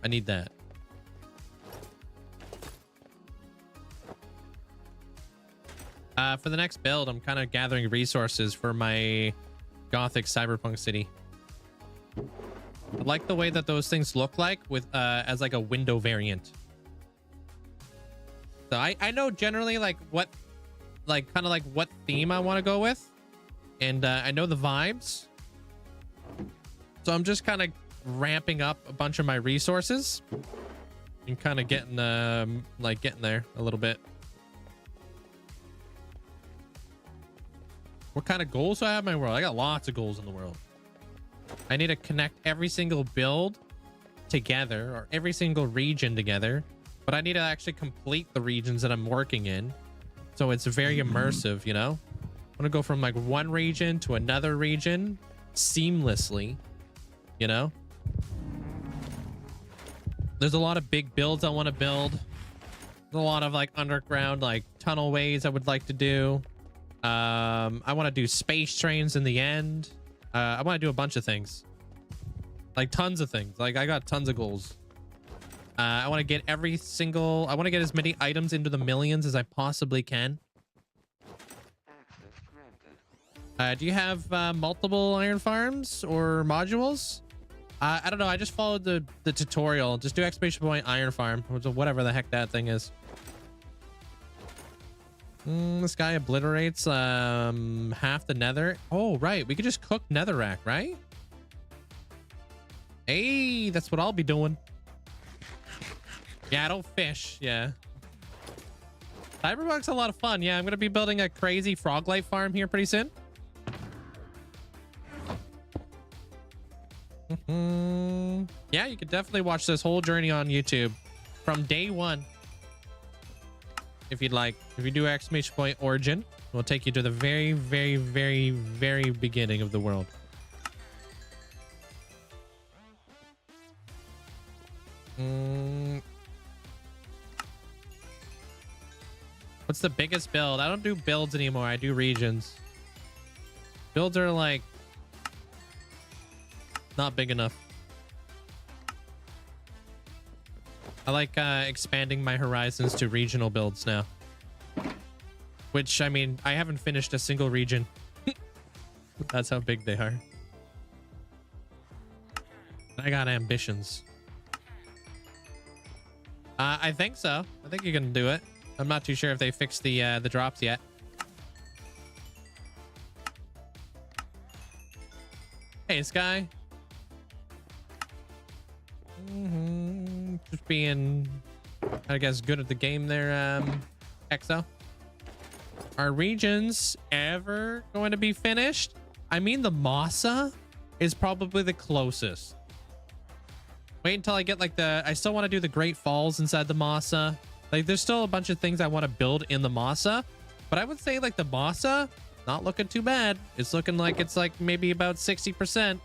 I need that. For the next build, I'm kind of gathering resources for my Gothic cyberpunk city. I like the way that those things look like with as like a window variant. So I know generally like what, like kind of like what theme I want to go with, and I know the vibes. So I'm just kind of ramping up a bunch of my resources and kind of getting like getting there a little bit. What kind of goals do I have in my world? I got lots of goals in the world. I need to connect every single build together, or every single region together, but I need to actually complete the regions that I'm working in, so it's very immersive, you know? I want to go from like one region to another region seamlessly, you know? There's a lot of big builds I want to build. There's a lot of like underground like tunnel ways I would like to do. I want to do space trains in the end. I want to do a bunch of things, like tons of things. Like I got tons of goals. I want to get I want to get as many items into the millions as I possibly can. Do you have multiple iron farms or modules? I don't know. I just followed the tutorial. Just do exclamation point iron farm, whatever the heck that thing is. This guy obliterates half the nether. Oh, right. We could just cook netherrack, right? Hey, that's what I'll be doing. Yeah, I don't fish. Yeah. Cyberpunk's a lot of fun. Yeah, I'm going to be building a crazy froglight farm here pretty soon. Yeah, you could definitely watch this whole journey on YouTube from day one. If you'd like, if you do exclamation point origin, we'll take you to the very, very, very, very beginning of the world. What's the biggest build? I don't do builds anymore. I do regions. Builds are like not big enough. I like expanding my horizons to regional builds now. Which, I mean, I haven't finished a single region. That's how big they are. I got ambitions. I think so. I think you can do it. I'm not too sure if they fixed the drops yet. Hey, Sky. Just being, I guess, good at the game there, Exo. Are regions ever going to be finished? I mean, the Masa is probably the closest. Wait until I get like I still want to do the Great Falls inside the Masa. Like, there's still a bunch of things I want to build in the Masa, but I would say like the Masa, not looking too bad. It's looking like it's like maybe about 60%.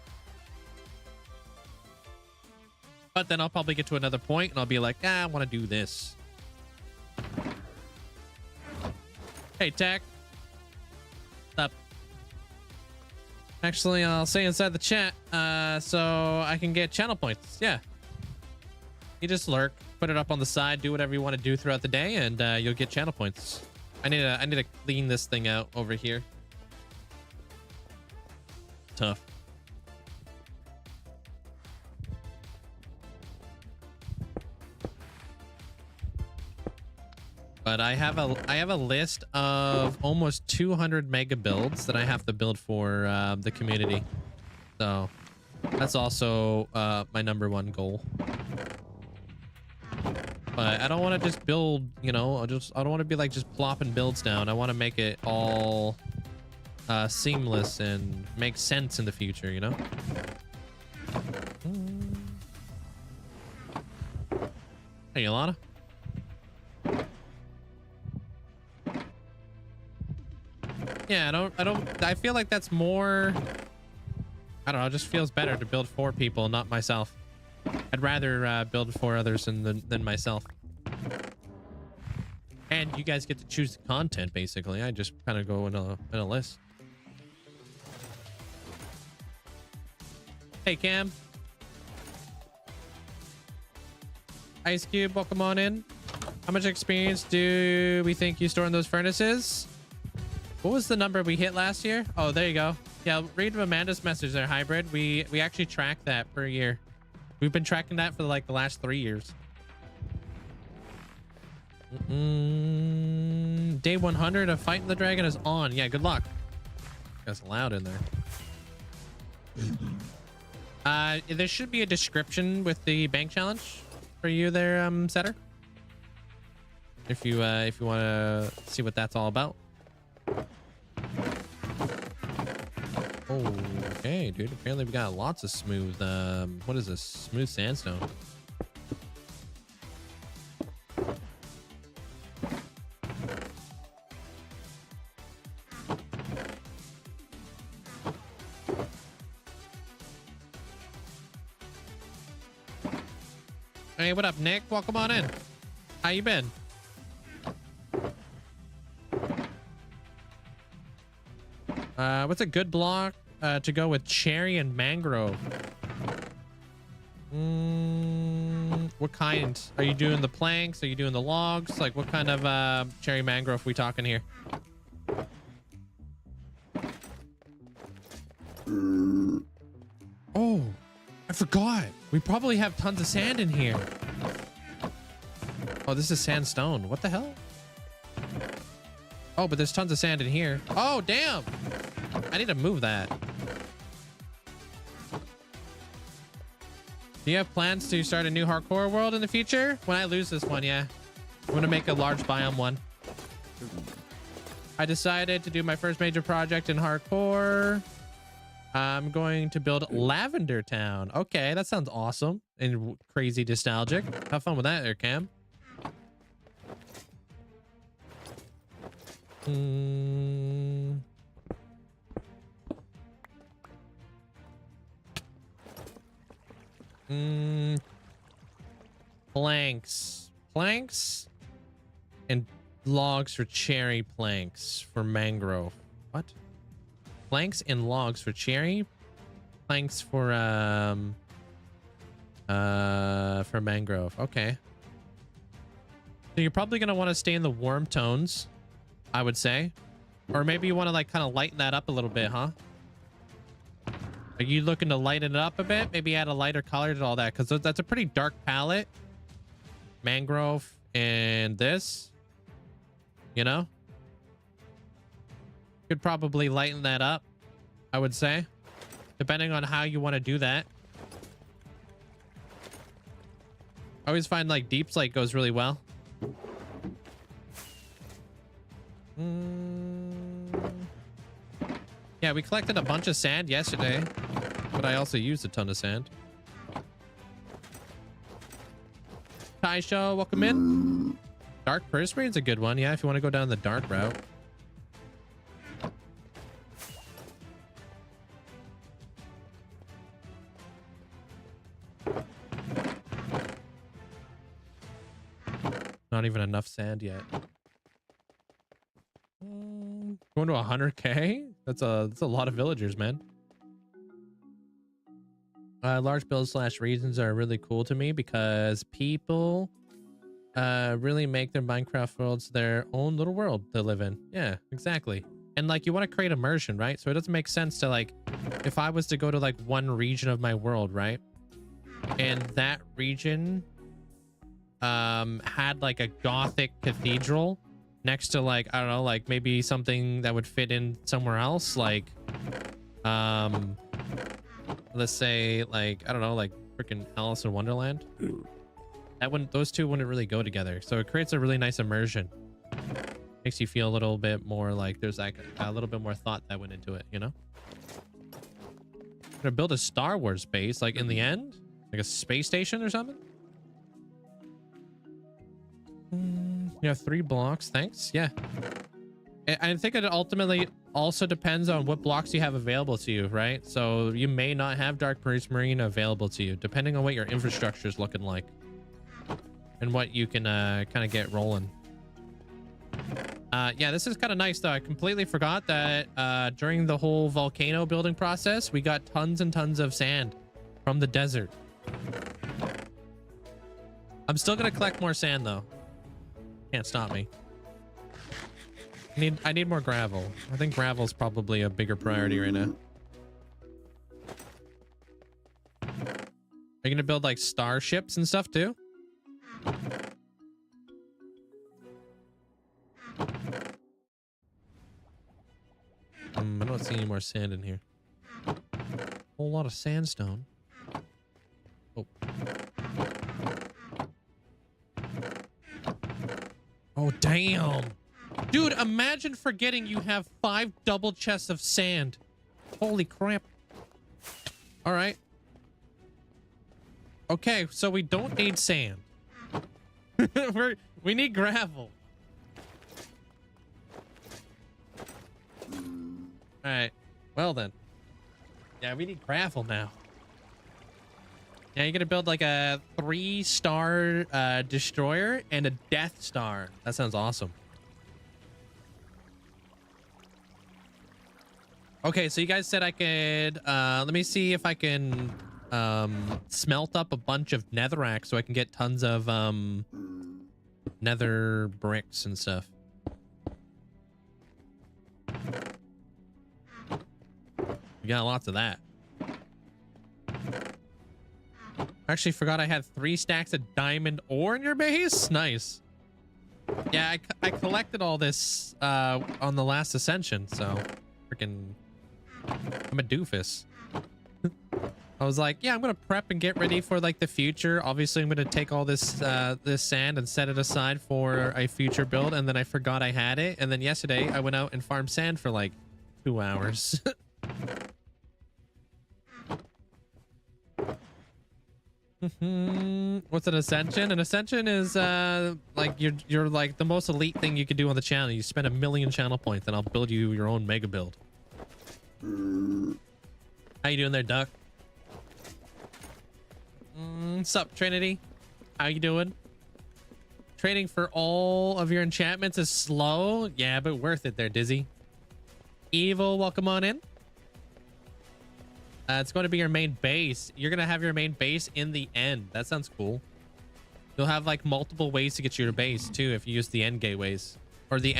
But then I'll probably get to another point and I'll be like, I want to do this. Hey, Tech. What's up? Actually, I'll say inside the chat so I can get channel points. Yeah. You just lurk, put it up on the side, do whatever you want to do throughout the day, and you'll get channel points. I need to clean this thing out over here. Tough. But I have a list of almost 200 mega builds that I have to build for the community. So that's also my #1 goal. But I don't want to just build, you know, I don't want to be like just plopping builds down. I want to make it all seamless and make sense in the future, you know? Hey, Alana. Yeah, I feel like that's more, I don't know, it just feels better to build for people, not myself. I'd rather build for others than myself. And you guys get to choose the content, basically. I just kind of go in a list. Hey, Cam. Ice Cube, welcome on in. How much experience do we think you store in those furnaces? What was the number we hit last year? Oh, there you go. Yeah, read Amanda's message there, Hybrid. We actually track that per year. We've been tracking that for like the last 3 years. Day 100 of Fighting the Dragon is on. Yeah, good luck. That's loud in there. There should be a description with the bank challenge for you there, Setter. If you want to see what that's all about. Okay, dude. Apparently we got lots of smooth. What is this? Smooth sandstone. Hey, what up, Nick? Welcome on in. How you been? What's a good block to go with cherry and mangrove? What kind? Are you doing the planks? Are you doing the logs? Like, what kind of cherry mangrove are we talking here? Oh, I forgot. We probably have tons of sand in here. Oh, this is sandstone. What the hell? Oh, but there's tons of sand in here. Oh, damn. I need to move that. Do you have plans to start a new hardcore world in the future? When I lose this one, yeah. I'm going to make a large biome one. I decided to do my first major project in hardcore. I'm going to build Lavender Town. Okay, that sounds awesome and crazy nostalgic. Have fun with that there, Cam. Planks and logs for cherry, planks for mangrove. What? Planks and logs for cherry, planks for mangrove. Okay. So you're probably gonna want to stay in the warm tones, I would say, or maybe you want to like kind of lighten that up a little bit, huh? Are you looking to lighten it up a bit? Maybe add a lighter color to all that, because that's a pretty dark palette. Mangrove and this, you know, could probably lighten that up, I would say, depending on how you want to do that. I always find like deep slate goes really well. Yeah, we collected a bunch of sand yesterday, but I also used a ton of sand. Hi, Show, welcome in. Dark Perspirate's a good one. Yeah, if you want to go down the dark route. Not even enough sand yet. Going to 100k? That's a lot of villagers, man. Large builds / regions are really cool to me because people really make their Minecraft worlds their own little world to live in. Yeah, exactly. And like, you want to create immersion, right? So it doesn't make sense to like, if I was to go to like one region of my world, right? And that region had like a Gothic cathedral next to like, I don't know, like maybe something that would fit in somewhere else, like let's say like, I don't know, like freaking Alice in Wonderland. That wouldn't, those two wouldn't really go together. So it creates a really nice immersion. Makes you feel a little bit more like there's like a little bit more thought that went into it, you know? Gonna build a Star Wars base, like in the end, like a space station or something. You have 3 blocks, thanks. Yeah, I think it ultimately also depends on what blocks you have available to you, right? So you may not have Dark Marine available to you, depending on what your infrastructure is looking like and what you can kind of get rolling. Yeah, this is kind of nice though. I completely forgot that during the whole volcano building process, we got tons and tons of sand from the desert. I'm still gonna collect more sand though. Can't stop me. I need more gravel. I think gravel's probably a bigger priority right now. Are you gonna build like starships and stuff too? I don't see any more sand in here. Whole lot of sandstone. Oh. Oh, damn. Dude, imagine forgetting you have 5 double chests of sand. Holy crap. All right. Okay, so we don't need sand. We need gravel. All right. Well then. Yeah, we need gravel now. Yeah, you're gonna build like a 3-star destroyer and a Death Star. That sounds awesome. Okay, so you guys said I could let me see if I can smelt up a bunch of netherrack so I can get tons of nether bricks and stuff. We got lots of that. Actually forgot I had 3 stacks of diamond ore in your base. Nice. Yeah, I collected all this on the last ascension, so freaking I'm a doofus. I was like, yeah, I'm gonna prep and get ready for like the future. Obviously I'm gonna take all this this sand and set it aside for a future build, and then I forgot I had it, and then yesterday I went out and farmed sand for like 2 hours. What's an ascension? An ascension is like you're like the most elite thing you could do on the channel. You spend 1 million channel points and I'll build you your own mega build. How you doing there, Duck? Sup, Trinity? How you doing? Trading for all of your enchantments is slow. Yeah, but worth it there, Dizzy. Evil, welcome on in. It's going to be your main base. You're going to have your main base in the end. That sounds cool. You'll have like multiple ways to get to your base too if you use the end gateways or the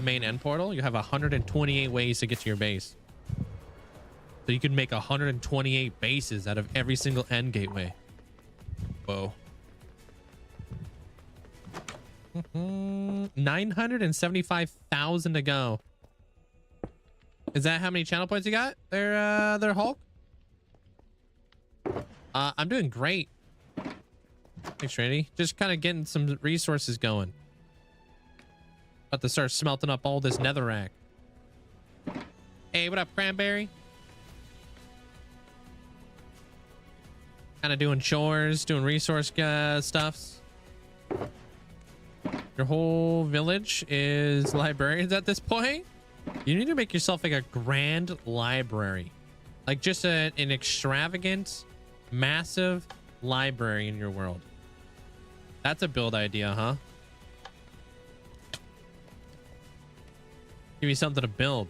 main end portal. You have 128 ways to get to your base. So you can make 128 bases out of every single end gateway. Whoa. 975,000 to go. Is that how many channel points you got there, Hulk? I'm doing great. Thanks, Trinity. Just kind of getting some resources going. About to start smelting up all this netherrack. Hey, what up, Cranberry? Kind of doing chores, doing resource stuffs. Your whole village is librarians at this point. You need to make yourself like a grand library, like just an extravagant, massive library in your world. That's a build idea, huh? Give me something to build.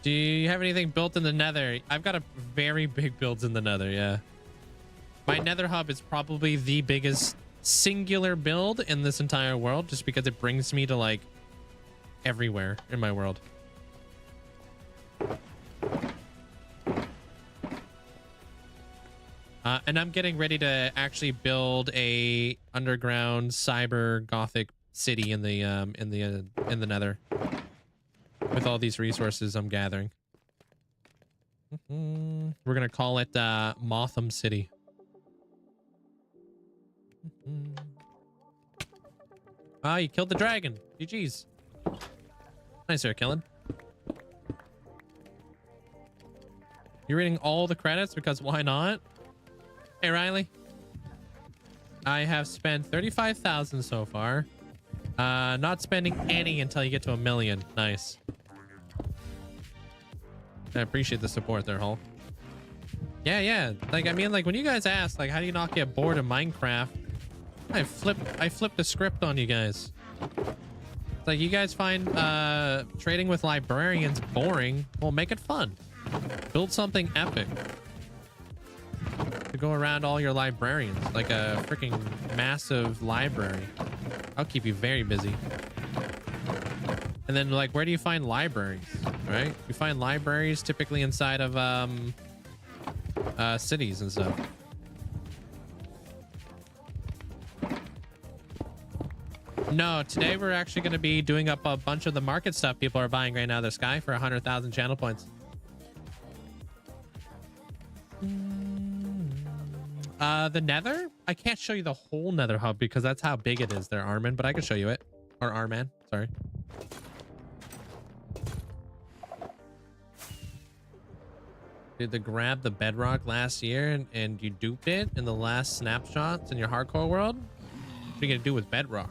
Do you have anything built in the nether? I've got a very big builds in the nether, yeah. My nether hub is probably the biggest singular build in this entire world just because it brings me to like everywhere in my world. And I'm getting ready to actually build a underground cyber gothic city in the nether with all these resources I'm gathering. We're gonna call it Motham City. Ah, you killed the dragon. GG's. Nice there, Kellen. You're reading all the credits because why not? Hey, Riley. I have spent 35,000 so far. Not spending any until you get to 1 million. Nice. I appreciate the support there, Hulk. Yeah. Like, I mean, like when you guys ask, like, how do you not get bored of Minecraft? I flipped the script on you guys. It's like you guys find trading with librarians boring. Well, make it fun. Build something epic. to go around all your librarians, like a freaking massive library. I'll keep you very busy. And then, like, where do you find libraries, right? You find libraries typically inside of cities and stuff. No, today we're actually going to be doing up a bunch of the market stuff people are buying right now. The Sky for 100,000 channel points. The Nether? I can't show you the whole Nether hub because that's how big it is there, Armin, but I can show you it. Or Arman, sorry. Did the grab the bedrock last year and you duped it in the last snapshots in your hardcore world? What are you gonna do with bedrock?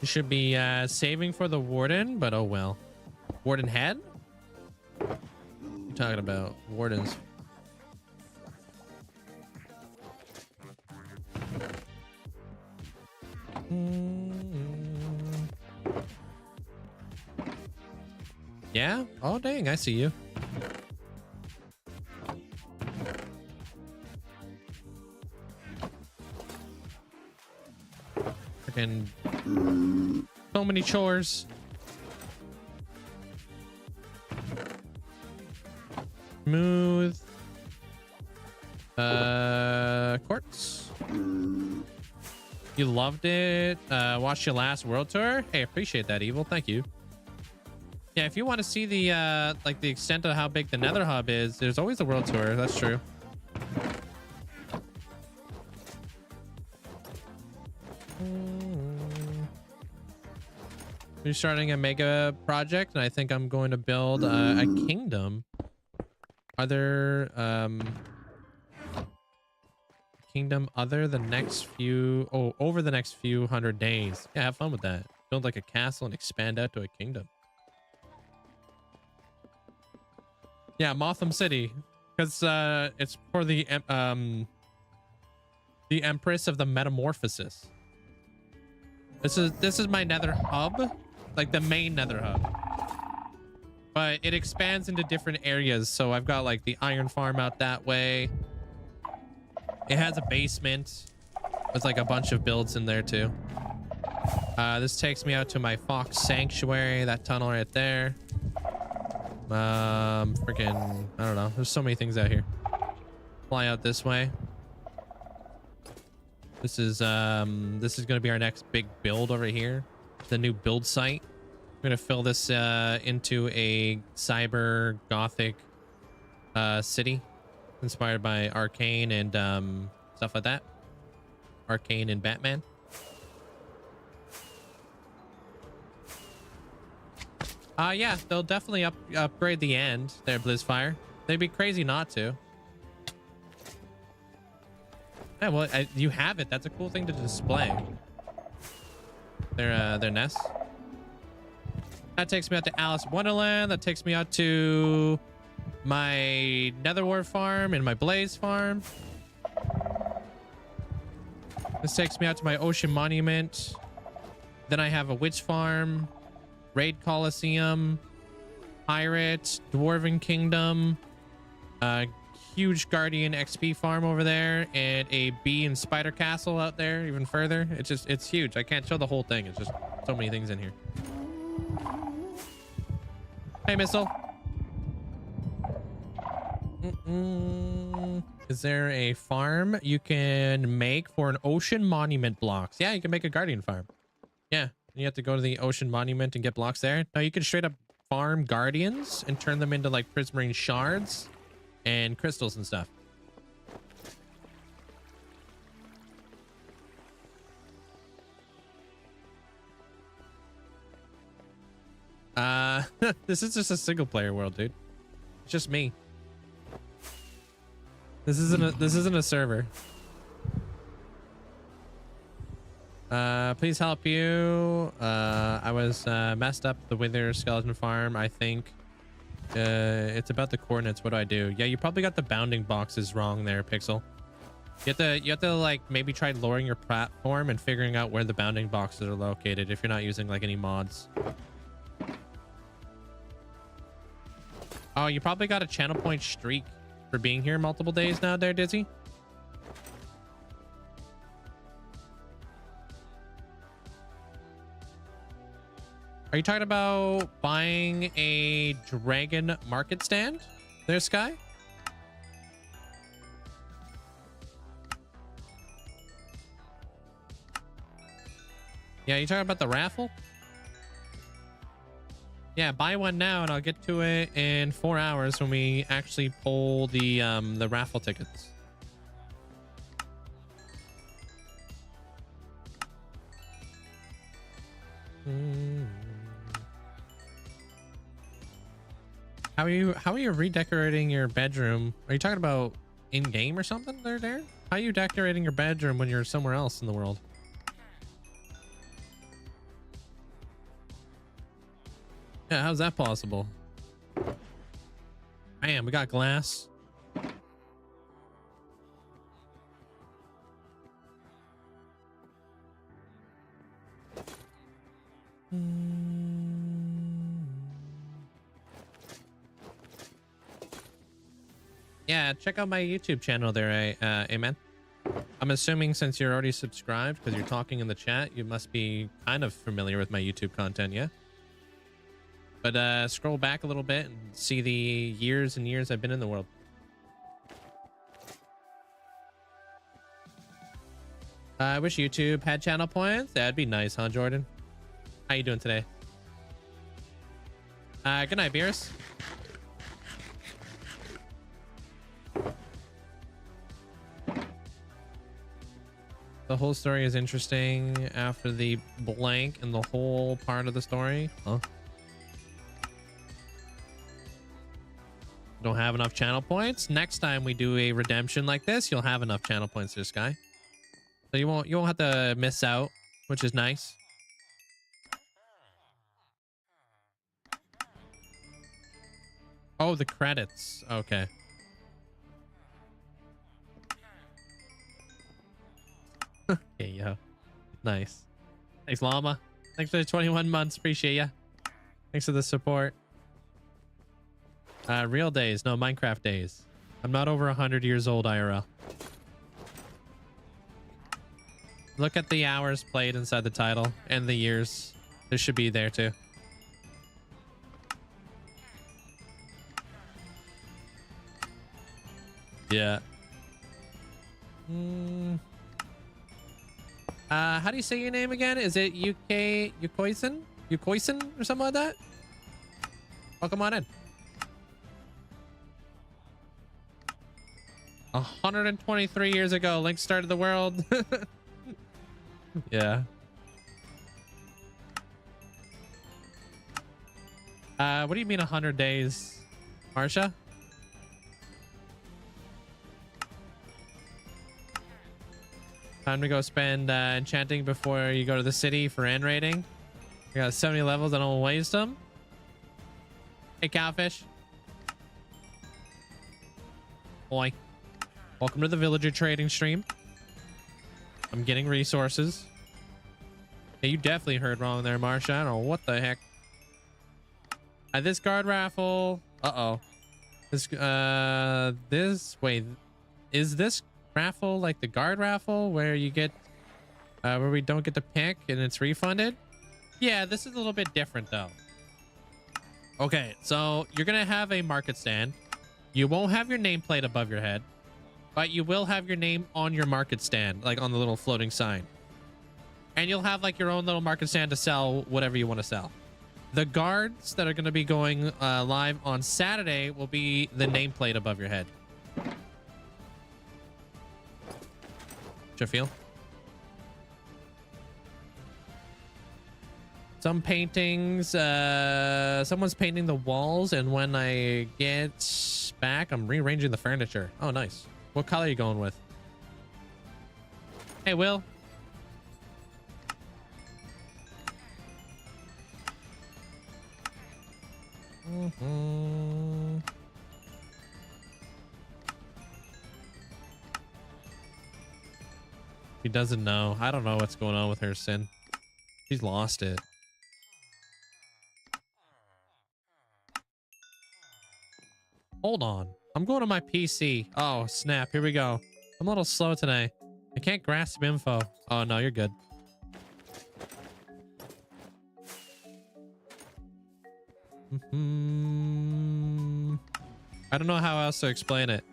You should be saving for the warden, but oh well. Warden head? What are you talking about? Wardens. Yeah? Oh, dang. I see you. Freaking so many chores. Smooth. Quartz. You loved it. Watched your last world tour. Hey, appreciate that, Evil. Thank you. Yeah, if you want to see the like the extent of how big the Nether hub is, there's always a world tour. That's true. We're starting a mega project, and I think I'm going to build a kingdom. Are there kingdom other the next few over the next few 100 days? Yeah, have fun with that. Build like a castle and expand out to a kingdom. Yeah, Motham City, because it's for the Empress of the Metamorphosis. This is my Nether hub, like the main Nether hub, but it expands into different areas. So I've got like the iron farm out that way. It has a basement with like a bunch of builds in there too. This takes me out to my Fox Sanctuary, that tunnel right there. Freaking, I don't know. There's so many things out here. Fly out this way. This is gonna be our next big build over here. The new build site. I'm gonna fill this into a cyber gothic city inspired by Arcane and stuff like that. Arcane and Batman. Yeah, they'll definitely upgrade the end there, Blizzfire. They'd be crazy not to. Yeah, well, you have it. That's a cool thing to display. Their nest. That takes me out to Alice Wonderland. That takes me out to my Netherwar farm and my Blaze farm. This takes me out to my Ocean Monument. Then I have a Witch farm. Raid Coliseum, Pirate, Dwarven Kingdom, huge Guardian XP farm over there, and a bee and spider castle out there even further. It's huge. I can't show the whole thing. It's just so many things in here. Hey, Missile. Is there a farm you can make for an Ocean Monument blocks? Yeah, you can make a Guardian farm. Yeah. You have to go to the Ocean Monument and get blocks there. No, you can straight up farm Guardians and turn them into like prismarine shards and crystals and stuff. This is just a single player world, dude. It's just me. This isn't a server. Please help you. I was messed up the Wither skeleton farm. I think it's about the coordinates. What do I do? Yeah, you probably got the bounding boxes wrong there, Pixel. You have to like maybe try lowering your platform and figuring out where the bounding boxes are located if you're not using like any mods. Oh, you probably got a channel point streak for being here multiple days now there, Dizzy. Are you talking about buying a dragon market stand there, Sky? Yeah, you talking about the raffle? Yeah, buy one now and I'll get to it in 4 hours when we actually pull the raffle tickets. How are you redecorating your bedroom? Are you talking about in game or something there? How are you decorating your bedroom when you're somewhere else in the world? Yeah, how's that possible? Man, we got glass. Yeah, check out my YouTube channel there, Amen. I'm assuming since you're already subscribed because you're talking in the chat, you must be kind of familiar with my YouTube content, yeah? But scroll back a little bit and see the years and years I've been in the world. I wish YouTube had channel points. That'd be nice, huh, Jordan? How you doing today? Good night, Beerus. The whole story is interesting after the blank and the whole part of the story. Huh? Don't have enough channel points. Next time we do a redemption like this, you'll have enough channel points, this guy. So you won't have to miss out, which is nice. Oh, the credits. Okay. Okay, yo. Nice. Thanks, Llama. Thanks for the 21 months. Appreciate ya. Thanks for the support. Real days, no Minecraft days. I'm not over 100 years old, IRL. Look at the hours played inside the title and the years. This should be there too. Yeah. How do you say your name again? Is it Yukoisen or something like that? Welcome on in. 123 years ago, Link started the world. Yeah. What do you mean 100 days, Marsha? Time to go spend enchanting before you go to the city for end raiding. We got 70 levels. I don't waste them. Hey, Cowfish. Boy. Welcome to the villager trading stream. I'm getting resources. Yeah, you definitely heard wrong there, Marsha. I don't know what the heck. This guard raffle. Uh-oh. Wait, is this raffle like the guard raffle where you get, where we don't get to pick and it's refunded? Yeah, this is a little bit different though. Okay, so you're gonna have a market stand. You won't have your nameplate above your head, but you will have your name on your market stand, like on the little floating sign. And you'll have like your own little market stand to sell whatever you want to sell. The guards that are going to be going live on Saturday will be the nameplate above your head. What's your feel? Some paintings, someone's painting the walls, and when I get back, I'm rearranging the furniture. Oh, nice. What color are you going with? Hey, Will. He doesn't know. I don't know what's going on with her, Sin. She's lost it. Hold on. I'm going to my PC. Oh, snap. Here we go. I'm a little slow today. I can't grasp info. Oh, no, you're good. I don't know how else to explain it,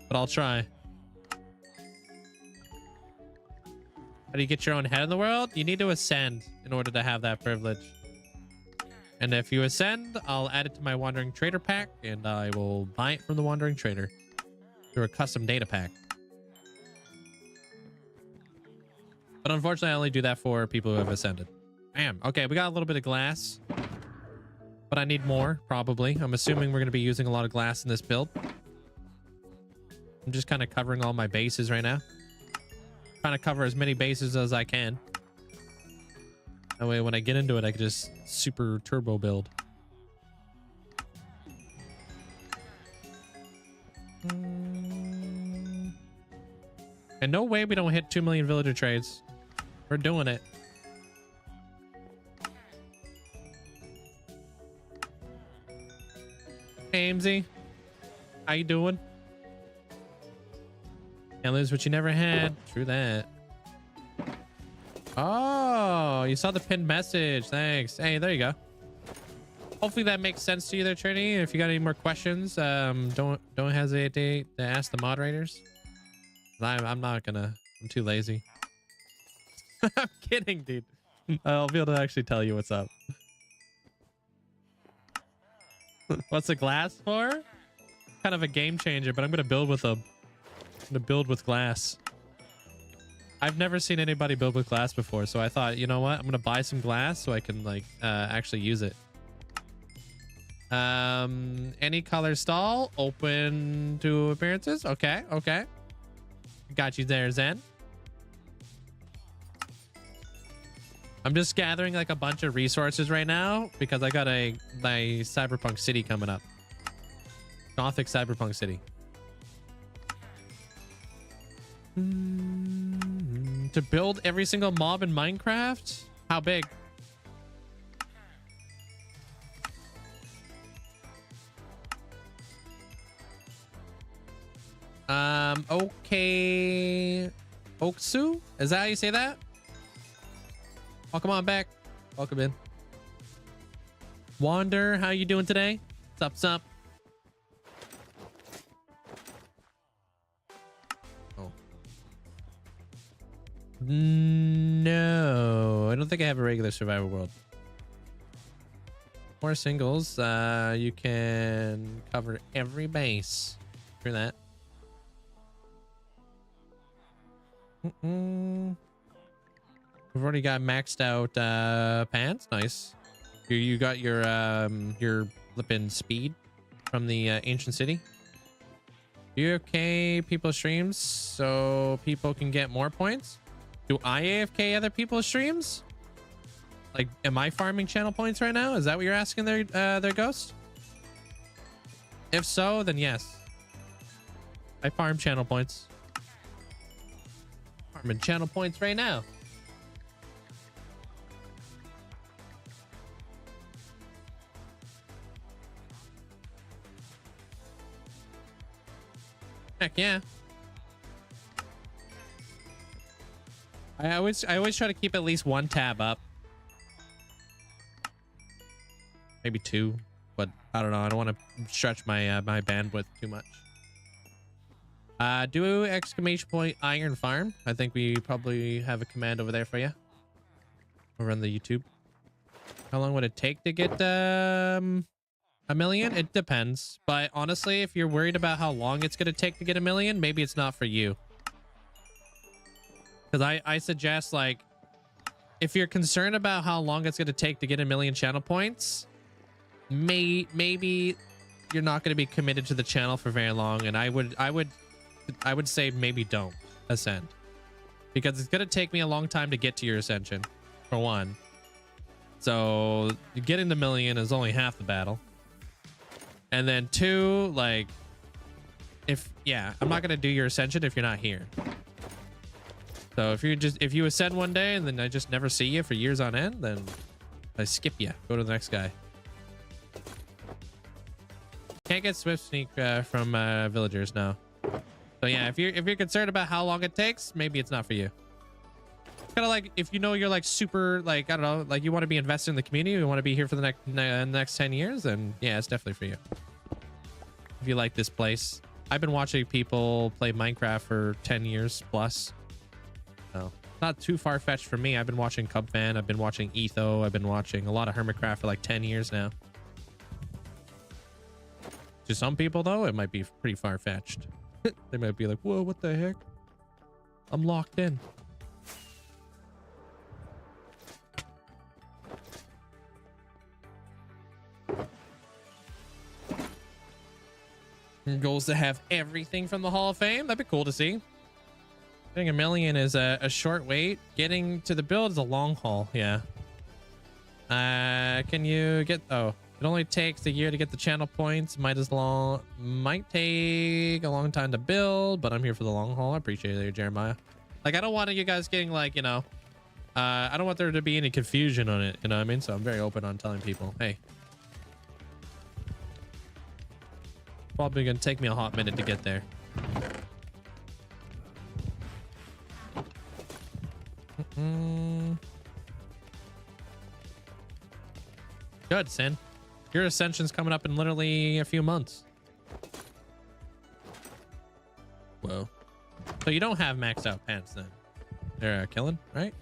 but I'll try. How do you get your own head in the world? You need to ascend in order to have that privilege. And if you ascend, I'll add it to my Wandering Trader pack, and I will buy it from the Wandering Trader through a custom data pack. But unfortunately, I only do that for people who have ascended. Bam. Okay, we got a little bit of glass, but I need more, probably. I'm assuming we're going to be using a lot of glass in this build. I'm just kind of covering all my bases right now. Trying to cover as many bases as I can. That way, when I get into it, I can just super turbo build. And no way we don't hit 2 million villager trades. We're doing it. Hey, Amesy. How you doing? Can't lose what you never had. True that. Oh, you saw the pinned message. Thanks. Hey, there you go. Hopefully that makes sense to you there, Trinity. If you got any more questions, don't hesitate to ask the moderators. I'm not gonna. I'm too lazy. I'm kidding, dude. I'll be able to actually tell you what's up. What's the glass for? Kind of a game changer, but I'm gonna build with them. I'm gonna build with glass. I've never seen anybody build with glass before, so I thought, you know what? I'm gonna buy some glass so I can like actually use it. Any color stall open to appearances. Okay, okay. Got you there, Zen. I'm just gathering like a bunch of resources right now because I got my cyberpunk city coming up. Gothic cyberpunk city. To build every single mob in Minecraft? How big? Okay. Oksu? Is that how you say that? Welcome on back. Welcome in. Wander, how you doing today? What's up? Oh. No, I don't think I have a regular survival world. More singles. You can cover every base. Through that. We've already got maxed out pants. Nice. You got your flipping speed from the ancient city. You okay? People streams so people can get more points. Do I AFK other people's streams? Like, am I farming channel points right now? Is that what you're asking there, Ghost? If so, then yes. I farm channel points. Farming channel points right now. Heck yeah. I always try to keep at least one tab up. Maybe two, but I don't know. I don't want to stretch my my bandwidth too much. Do exclamation point iron farm. I think we probably have a command over there for you. Over on the YouTube. How long would it take to get a million? It depends. But honestly, if you're worried about how long it's going to take to get a million, maybe it's not for you. Because I suggest, like, if you're concerned about how long it's going to take to get a million channel points, maybe you're not going to be committed to the channel for very long. And I would say maybe don't ascend. Because it's going to take me a long time to get to your ascension, for one. So getting the million is only half the battle. And then two, like, I'm not going to do your ascension if you're not here. So if you ascend one day and then I just never see you for years on end, then I skip you. Go to the next guy. Can't get swift sneak from villagers now. So yeah, if you're concerned about how long it takes, maybe it's not for you. Kind of like if you know you're like super like, I don't know, like you want to be invested in the community, you want to be here for the next 10 years, then yeah, it's definitely for you. If you like this place. I've been watching people play Minecraft for 10 years plus. So not too far-fetched for me. I've been watching Cubfan, I've been watching Etho, I've been watching a lot of Hermitcraft for like 10 years now. To some people though, it might be pretty far-fetched. They might be like, whoa, what the heck? I'm locked in. Goals to have everything from the Hall of Fame. That'd be cool to see. Getting 1 million is a short wait. Getting to the build is a long haul. Yeah. Can you get... Oh, it only takes a year to get the channel points. Might take a long time to build, but I'm here for the long haul. I appreciate it, Jeremiah. Like, I don't want you guys getting like, you know... I don't want there to be any confusion on it. You know what I mean? So I'm very open on telling people, hey... Probably gonna take me a hot minute to get there. Good, Sin. Your ascension's coming up in literally a few months. Whoa. So you don't have maxed out pants then? They're killing, right?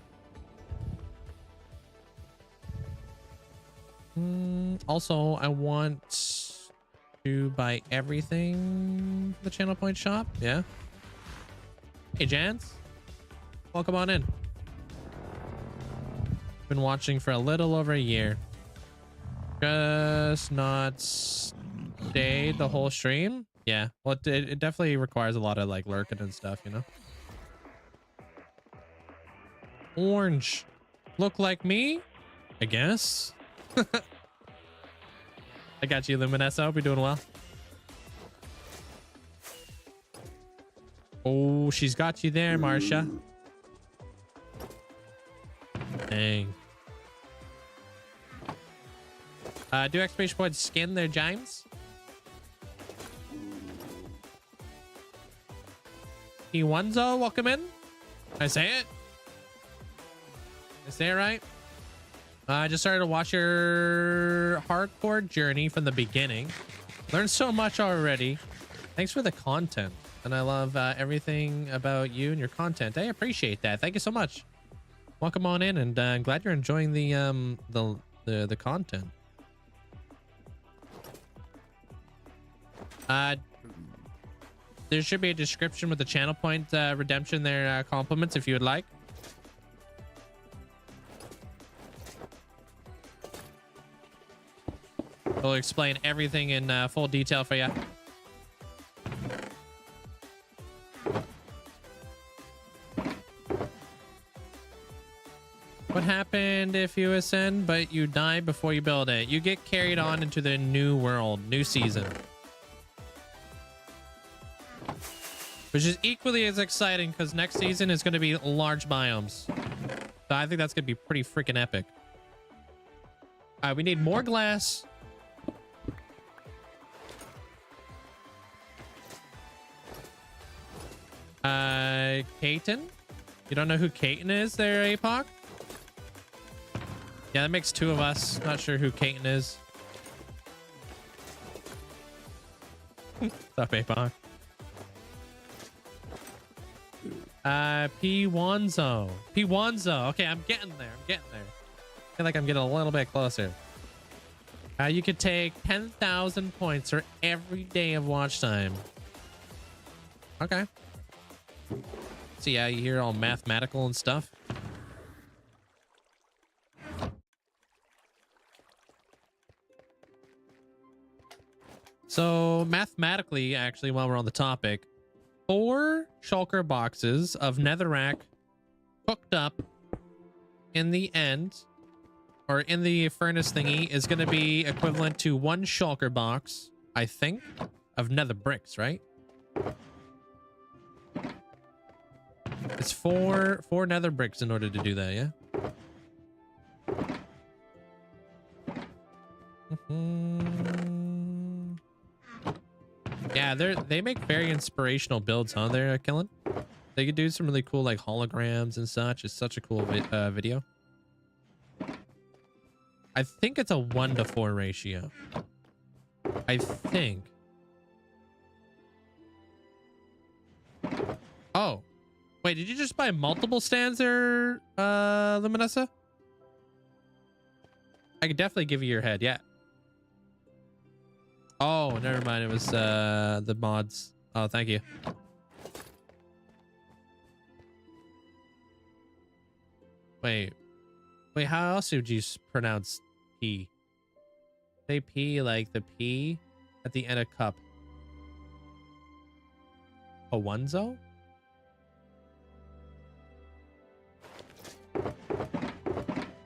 Also, I want to buy everything for the channel point shop. Yeah. Hey, Jans. Welcome on in. Been watching for a little over a year. Just not stayed the whole stream. Yeah. Well, it definitely requires a lot of like lurking and stuff, you know? Orange. Look like me? I guess. I got you, Luminessa. I hope you're doing well. Oh, she's got you there, Marsha. Dang. Do exclamation point skin there, James? P1zo, welcome in. Did I say it? Did I say it right? I just started to watch your hardcore journey from the beginning. Learned so much already. Thanks for the content. And I love everything about you and your content. I appreciate that. Thank you so much. Welcome on in, and I'm glad you're enjoying the content. There should be a description with the channel point redemption there, compliments if you would like. We'll explain everything in full detail for you. What happened if you ascend but you die before you build it? You get carried on into the new world, new season. Which is equally as exciting because next season is going to be large biomes. So I think that's going to be pretty freaking epic. All right, we need more glass. Kaiten? You don't know who Kaiten is there, Apoc? Yeah, that makes two of us. Not sure who Kaiten is. What's up, Apoc? P1zo. P1zo. Okay, I'm getting there. I'm getting there. I feel like I'm getting a little bit closer. You could take 10,000 points for every day of watch time. Okay. See how you hear all mathematical and stuff? So mathematically, actually, while we're on the topic, 4 shulker boxes of netherrack cooked up in the end, or in the furnace thingy, is going to be equivalent to 1 shulker box, I think, of nether bricks, right? It's four nether bricks in order to do that, yeah? Yeah, they make very inspirational builds, huh? They're killing. They could do some really cool like holograms and such. It's such a cool video. I think it's a 1-to-4 ratio. I think. Oh, wait, did you just buy multiple stands there, Luminessa? I could definitely give you your head, yeah. Oh, never mind. It was the mods. Oh, thank you. Wait, how else would you pronounce P? Say P like the P at the end of cup. Owenzo?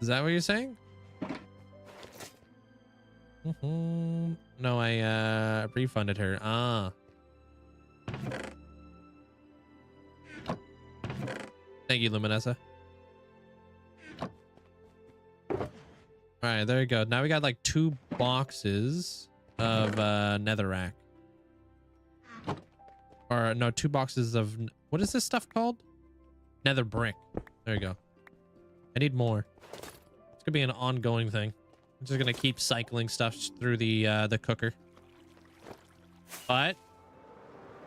Is that what you're saying? No, I refunded her. Ah. Thank you, Luminessa. All right, there you go. Now we got like 2 boxes of netherrack. Or no, 2 boxes of, what is this stuff called? Nether brick. There you go. I need more. It's gonna be an ongoing thing. I'm just gonna keep cycling stuff through the cooker. But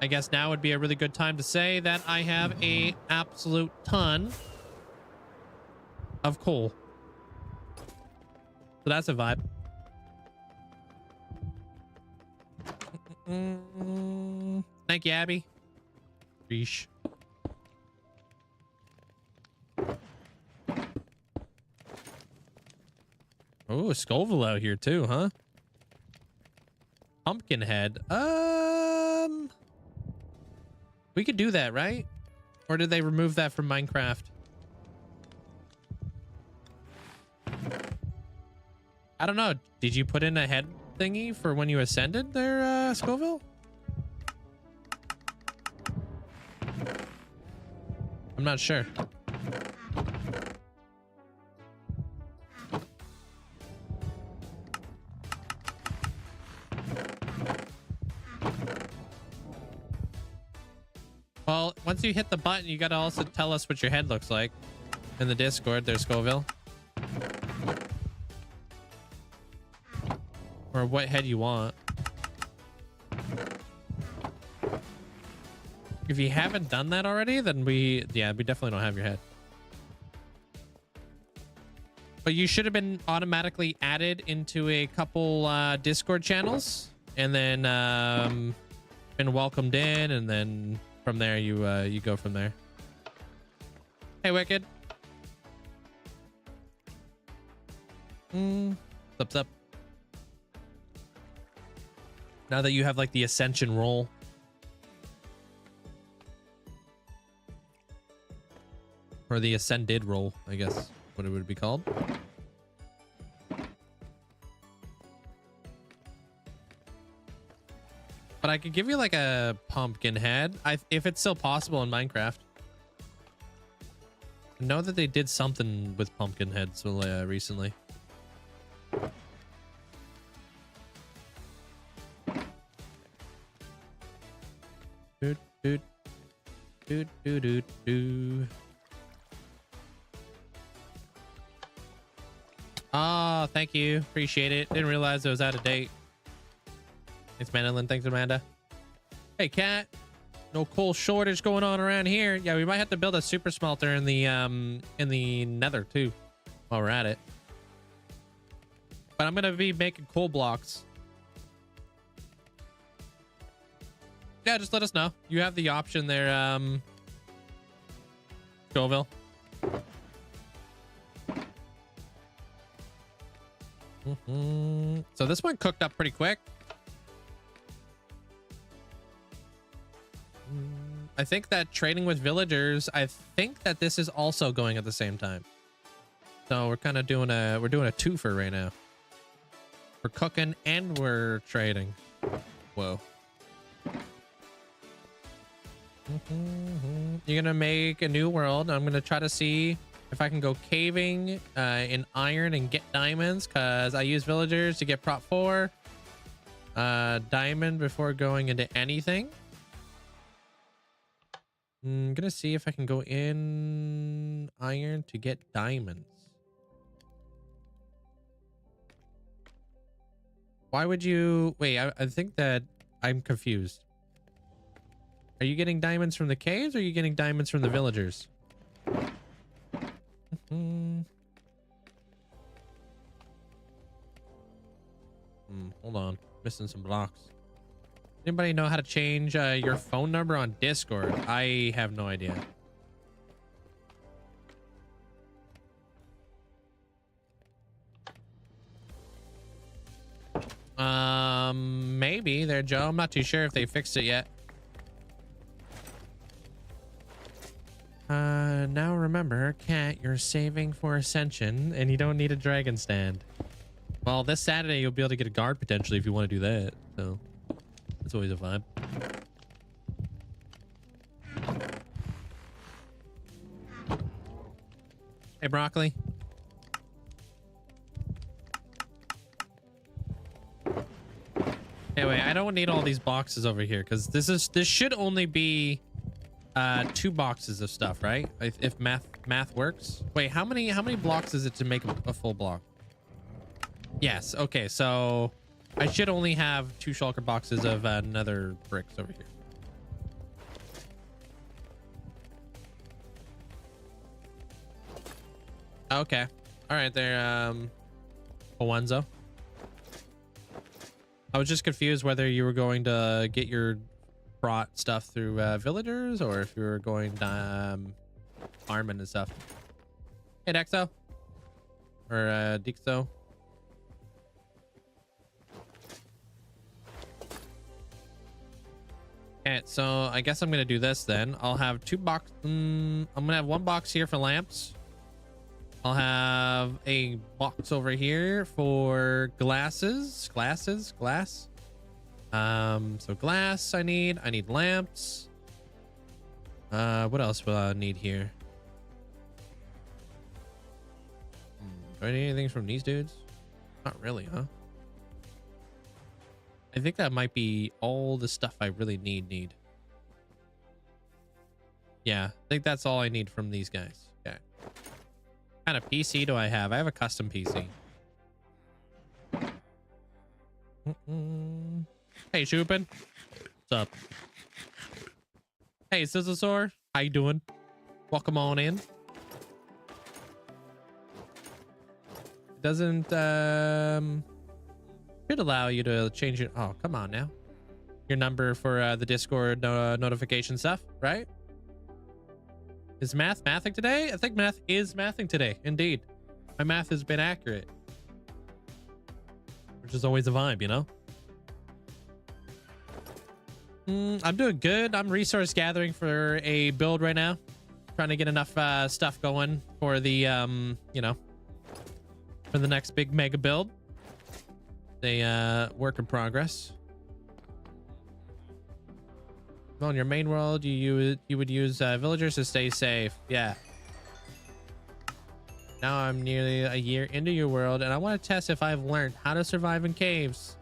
I guess now would be a really good time to say that I have a absolute ton of coal. So that's a vibe. Thank you, Abby. Reesh. Oh, Scoville out here too, huh? Pumpkinhead. We could do that, right? Or did they remove that from Minecraft? I don't know. Did you put in a head thingy for when you ascended there, Scoville? I'm not sure. Well, once you hit the button, you gotta also tell us what your head looks like in the Discord there, Scoville. Or what head you want. If you haven't done that already, then we definitely don't have your head. But you should have been automatically added into a couple Discord channels and then been welcomed in, and then from there you go from there. Hey, Wicked. What's up? Now that you have like the Ascension role. Or the Ascended role, I guess what it would be called. But I could give you like a pumpkin head if it's still possible in Minecraft. I know that they did something with pumpkin heads recently. Do do do do do do. Oh, thank you. Appreciate it. Didn't realize it was out of date. Thanks, Manolin. Thanks, Amanda. Hey, Cat. No coal shortage going on around here. Yeah, we might have to build a super smelter in the nether too while we're at it. But I'm gonna be making coal blocks. Yeah, just let us know. You have the option there, Scoville. So this one cooked up pretty quick. I think that trading with villagers, I think that this is also going at the same time. So we're kind of doing a twofer right now. We're cooking and we're trading. Whoa. You're gonna make a new world. I'm gonna try to see if I can go caving in iron and get diamonds, because I use villagers to get prop 4. Diamond before going into anything. I'm gonna see if I can go in iron to get diamonds. Why would you wait? I think that I'm confused. Are you getting diamonds from the caves or are you getting diamonds from the villagers? Hold on, missing some blocks. Anybody know how to change your phone number on Discord? I have no idea. Maybe there, Joe. I'm not too sure if they fixed it yet. Now remember, Cat, you're saving for Ascension and you don't need a dragon stand. Well, this Saturday you'll be able to get a guard potentially if you want to do that. So that's always a vibe. Hey, Broccoli. Anyway, I don't need all these boxes over here because this should only be 2 boxes of stuff, right? If math works. Wait, how many blocks is it to make a full block? Yes. Okay, so I should only have 2 shulker boxes of nether bricks over here. Okay. All right, there, Owenzo. I was just confused whether you were going to get your brought stuff through villagers or if you were going farming and stuff. Hey, Dexo. Or Dixo. Okay, so I guess I'm gonna do this then. I'll have 2 box. I'm gonna have 1 box here for lamps. I'll have a box over here for glasses. Glass. So glass I need lamps. What else will I need here? Do I need anything from these dudes? Not really, huh? I think that might be all the stuff I really need. Yeah, I think that's all I need from these guys. Okay. What kind of PC do I have? I have a custom PC. Hey, Shupin. What's up? Hey, Scissorsaur. How you doing? Welcome on in. Doesn't should allow you to change it. Oh, come on now. Your number for the Discord notification stuff, right? Is math mathing today? I think math is mathing today. Indeed. My math has been accurate. Which is always a vibe, you know? I'm doing good. I'm resource gathering for a build right now. Trying to get enough stuff going for the, you know, for the next big mega build. A work in progress. On your main world, you would use villagers to stay safe. Yeah. Now I'm nearly a year into your world, and I want to test if I've learned how to survive in caves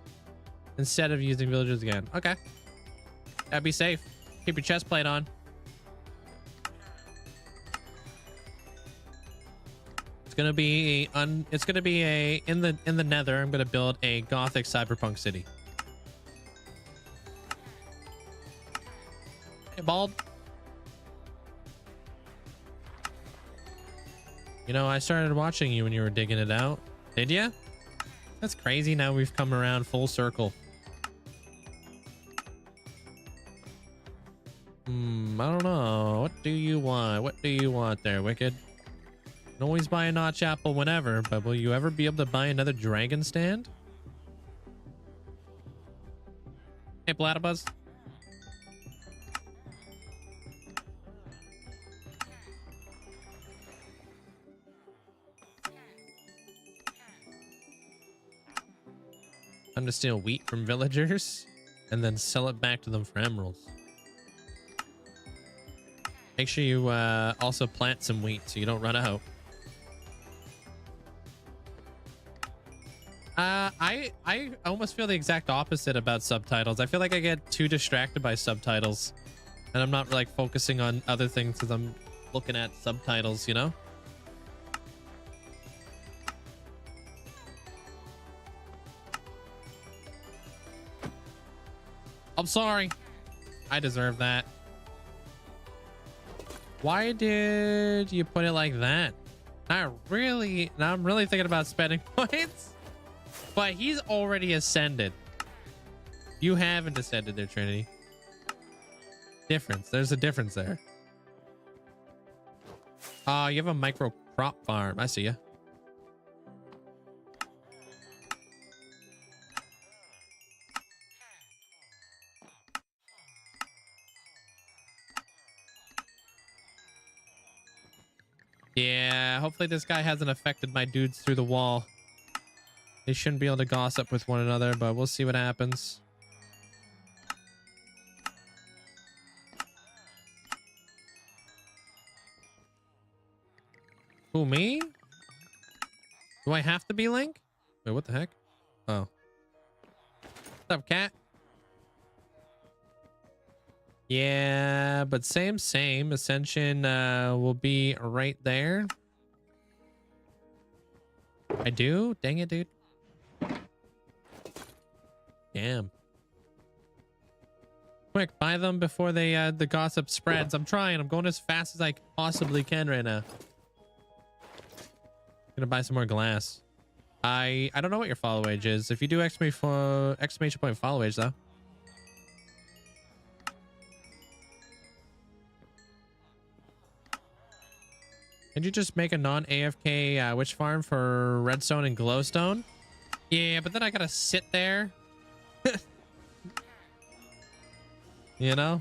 instead of using villagers again. Okay. Gotta be safe. Keep your chest plate on. It's gonna be in the Nether. I'm gonna build a gothic cyberpunk city. Hey, Bald. You know, I started watching you when you were digging it out. Did ya? That's crazy. Now we've come around full circle. I don't know. What do you want? What do you want there, Wicked? You can always buy a notch apple whenever, but will you ever be able to buy another dragon stand? Hey, Platypus. Time to steal wheat from villagers and then sell it back to them for emeralds. Make sure you also plant some wheat so you don't run out. I almost feel the exact opposite about subtitles. I feel like I get too distracted by subtitles, and I'm not like focusing on other things as I'm looking at subtitles, you know? I'm sorry. I deserve that. Why did you put it like that? Now I'm really thinking about spending points. But he's already ascended. You haven't ascended there, Trinity. Difference. There's a difference there. Oh, you have a micro crop farm. I see ya. Yeah, hopefully this guy hasn't affected my dudes through the wall. They shouldn't be able to gossip with one another, but we'll see what happens. Who, me? Do I have to be Link? Wait, what the heck? Oh. What's up, cat? Yeah, but same. Ascension will be right there. I do? Dang it, dude. Damn. Quick, buy them before they the gossip spreads. I'm trying. I'm going as fast as I possibly can right now. Gonna buy some more glass. I don't know what your follow age is. If you do exclamation point follow age though. Did you just make a non-AFK witch farm for redstone and glowstone? Yeah, but then I gotta sit there. You know?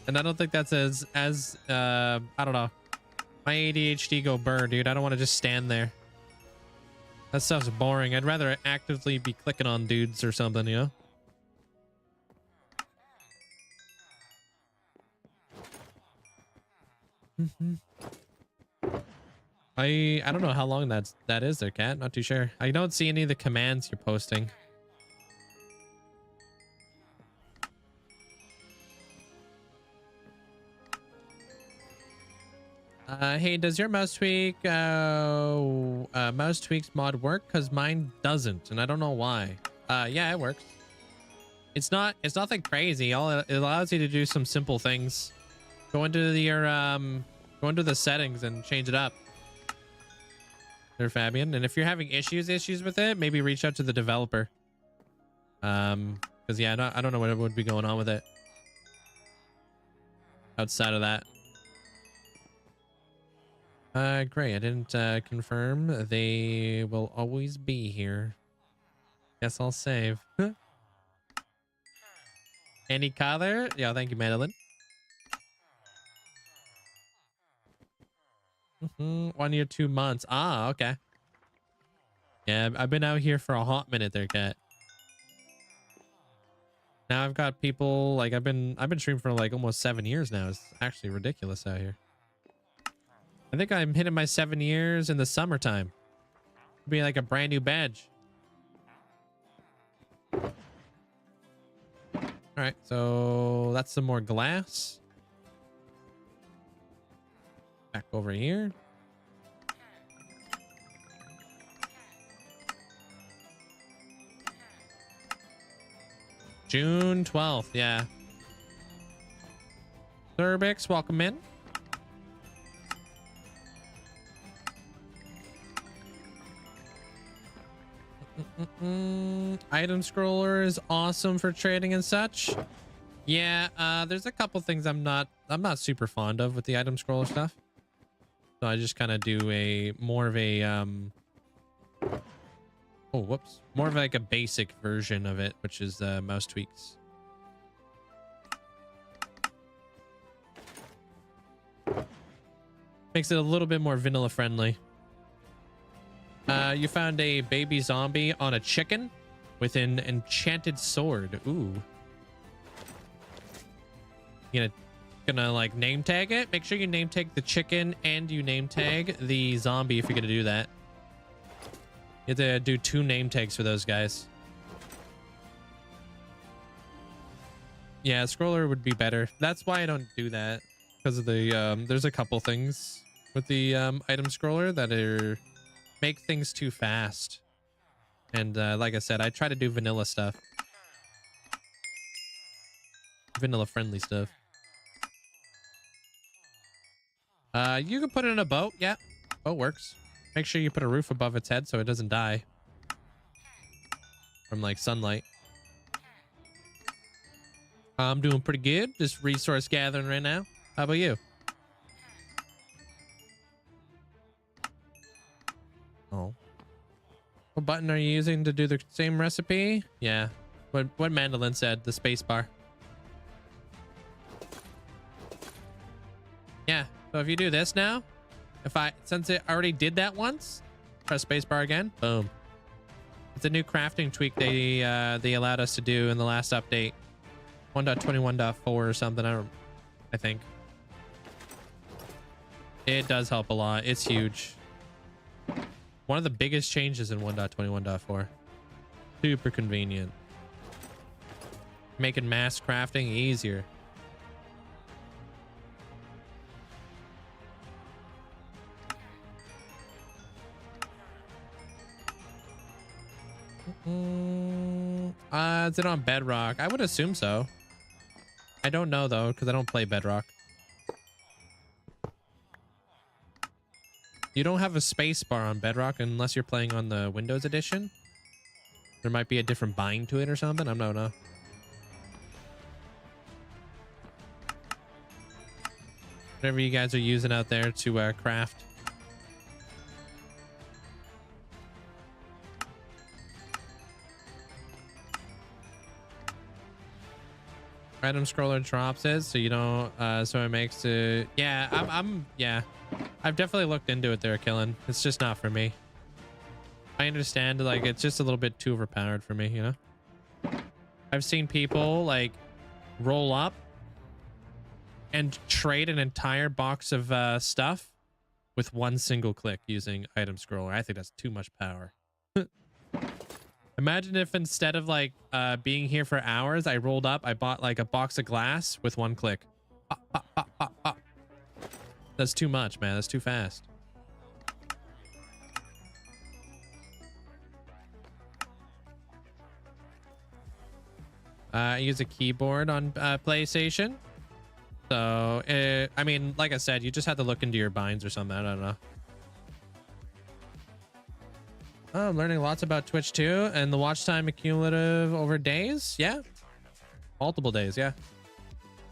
And I don't think that's as I don't know. My ADHD go burr, dude. I don't want to just stand there. That stuff's boring. I'd rather actively be clicking on dudes or something, you know? I don't know how long that is there, cat. Not too sure. I don't see any of the commands you're posting. Hey, does your mouse tweaks mod work? Because mine doesn't, and I don't know why. Yeah, it works. It's nothing crazy. It allows you to do some simple things. Go into the settings and change it up. There, Fabian. And if you're having issues with it, maybe reach out to the developer. Because yeah, I don't know what would be going on with it outside of that. Great. I didn't confirm. They will always be here. Guess I'll save. Any color? Yeah, thank you, Madeline. 1 year, 2 months. Ah, okay. Yeah, I've been out here for a hot minute there, cat. Now I've got people like I've been streaming for like almost 7 years now. It's actually ridiculous out here. I think I'm hitting my 7 years in the summertime. It'll be like a brand new badge. All right, so that's some more glass. Back over here. June 12th, yeah. Thurbix, welcome in. Item scroller is awesome for trading and such. Yeah, there's a couple things I'm not super fond of with the item scroller stuff. So I just kind of do more of like a basic version of it, which is mouse tweaks. Makes it a little bit more vanilla friendly. You found a baby zombie on a chicken with an enchanted sword. Ooh. You gonna like name tag it? Make sure you name tag the chicken and you name tag the zombie if you're gonna do that. You have to do 2 name tags for those guys. Yeah, scroller would be better. That's why I don't do that. Because of the, there's a couple things with the item scroller that make things too fast. And like I said, I try to do vanilla stuff. Vanilla friendly stuff. You can put it in a boat. Yeah, boat works. Make sure you put a roof above its head so it doesn't die from like sunlight. I'm doing pretty good. Just resource gathering right now. How about you? Oh. What button are you using to do the same recipe? Yeah. What Mandolin said, the space bar. Yeah. So if you do this now, since it already did that once, press space bar again. Boom. It's a new crafting tweak they allowed us to do in the last update. 1.21.4 or something. I think. It does help a lot. It's huge. One of the biggest changes in 1.21.4. Super convenient. Making mass crafting easier. Is it on Bedrock? I would assume so. I don't know though, because I don't play Bedrock. You don't have a space bar on Bedrock unless you're playing on the Windows edition. There might be a different bind to it or something. I don't know. Whatever you guys are using out there to craft. Item scroller drops it, so you don't, so it makes it, yeah, yeah, I've definitely looked into it there, Killen. It's just not for me. I understand, like, it's just a little bit too overpowered for me, you know? I've seen people, like, roll up and trade an entire box of stuff with one single click using item scroller. I think that's too much power. Imagine if instead of like being here for hours, I rolled up, I bought like a box of glass with one click. Pop, pop, pop, pop, pop. That's too much, man. That's too fast. I use a keyboard on PlayStation. So, I mean, like I said, you just have to look into your binds or something. I don't know. Oh, I'm learning lots about Twitch too, and the watch time accumulative over days. Yeah, multiple days. Yeah.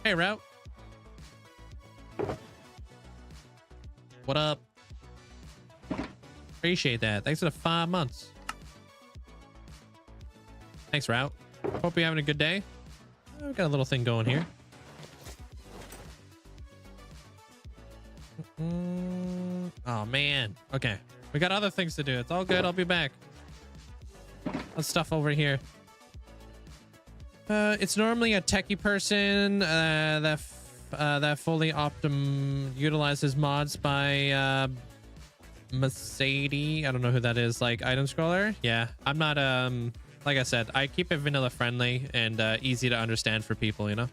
Hey, Route. What up? Appreciate that. Thanks for the 5 months. Thanks, Route. Hope you're having a good day. We've got a little thing going here. Oh man. Okay. We got other things to do. It's all good. I'll be back. Let's stuff over here. It's normally a techie person that fully utilizes mods by Mercedes. I don't know who that is. Like item scroller. Yeah, I'm not. Like I said, I keep it vanilla friendly and easy to understand for people. You know.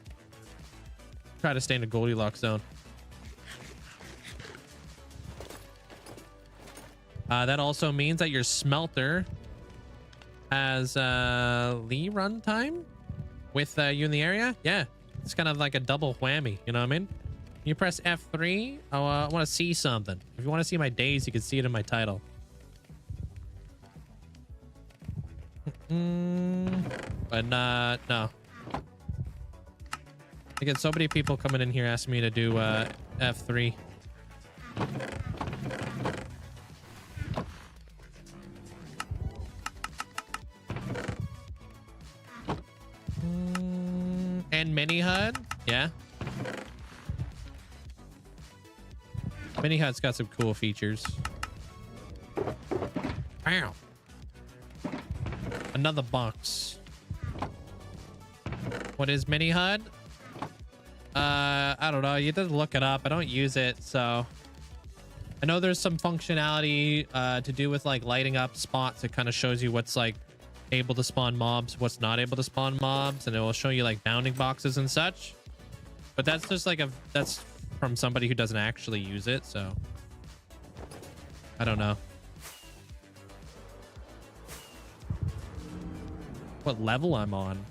Try to stay in a Goldilocks zone. That also means that your smelter has Lee run time with you in the area. Yeah, it's kind of like a double whammy. You know what I mean? You press F3. I want to see something. If you want to see my days, you can see it in my title. But no. I get so many people coming in here asking me to do F3. And mini HUD, yeah. Mini HUD's got some cool features. Wow. Another box. What is mini HUD? I don't know. You have to look it up. I don't use it, so I know there's some functionality to do with like lighting up spots. It kind of shows you what's like able to spawn mobs, what's not able to spawn mobs, and it will show you like bounding boxes and such. But that's just like that's from somebody who doesn't actually use it, so I don't know what level I'm on.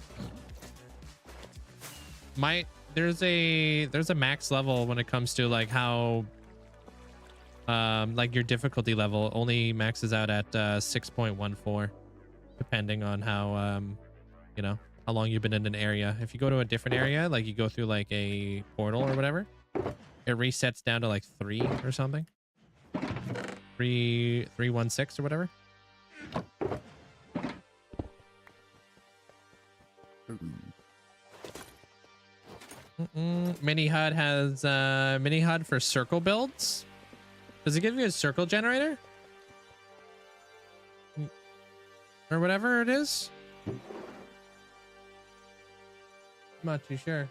There's a max level when it comes to like how like your difficulty level only maxes out at 6.14, depending on how you know, how long you've been in an area. If you go to a different area, like you go through like a portal or whatever, it resets down to like 3 or something. 316 or whatever. Mini HUD has mini HUD for circle builds. Does it give you a circle generator? Or whatever it is? I'm not too sure.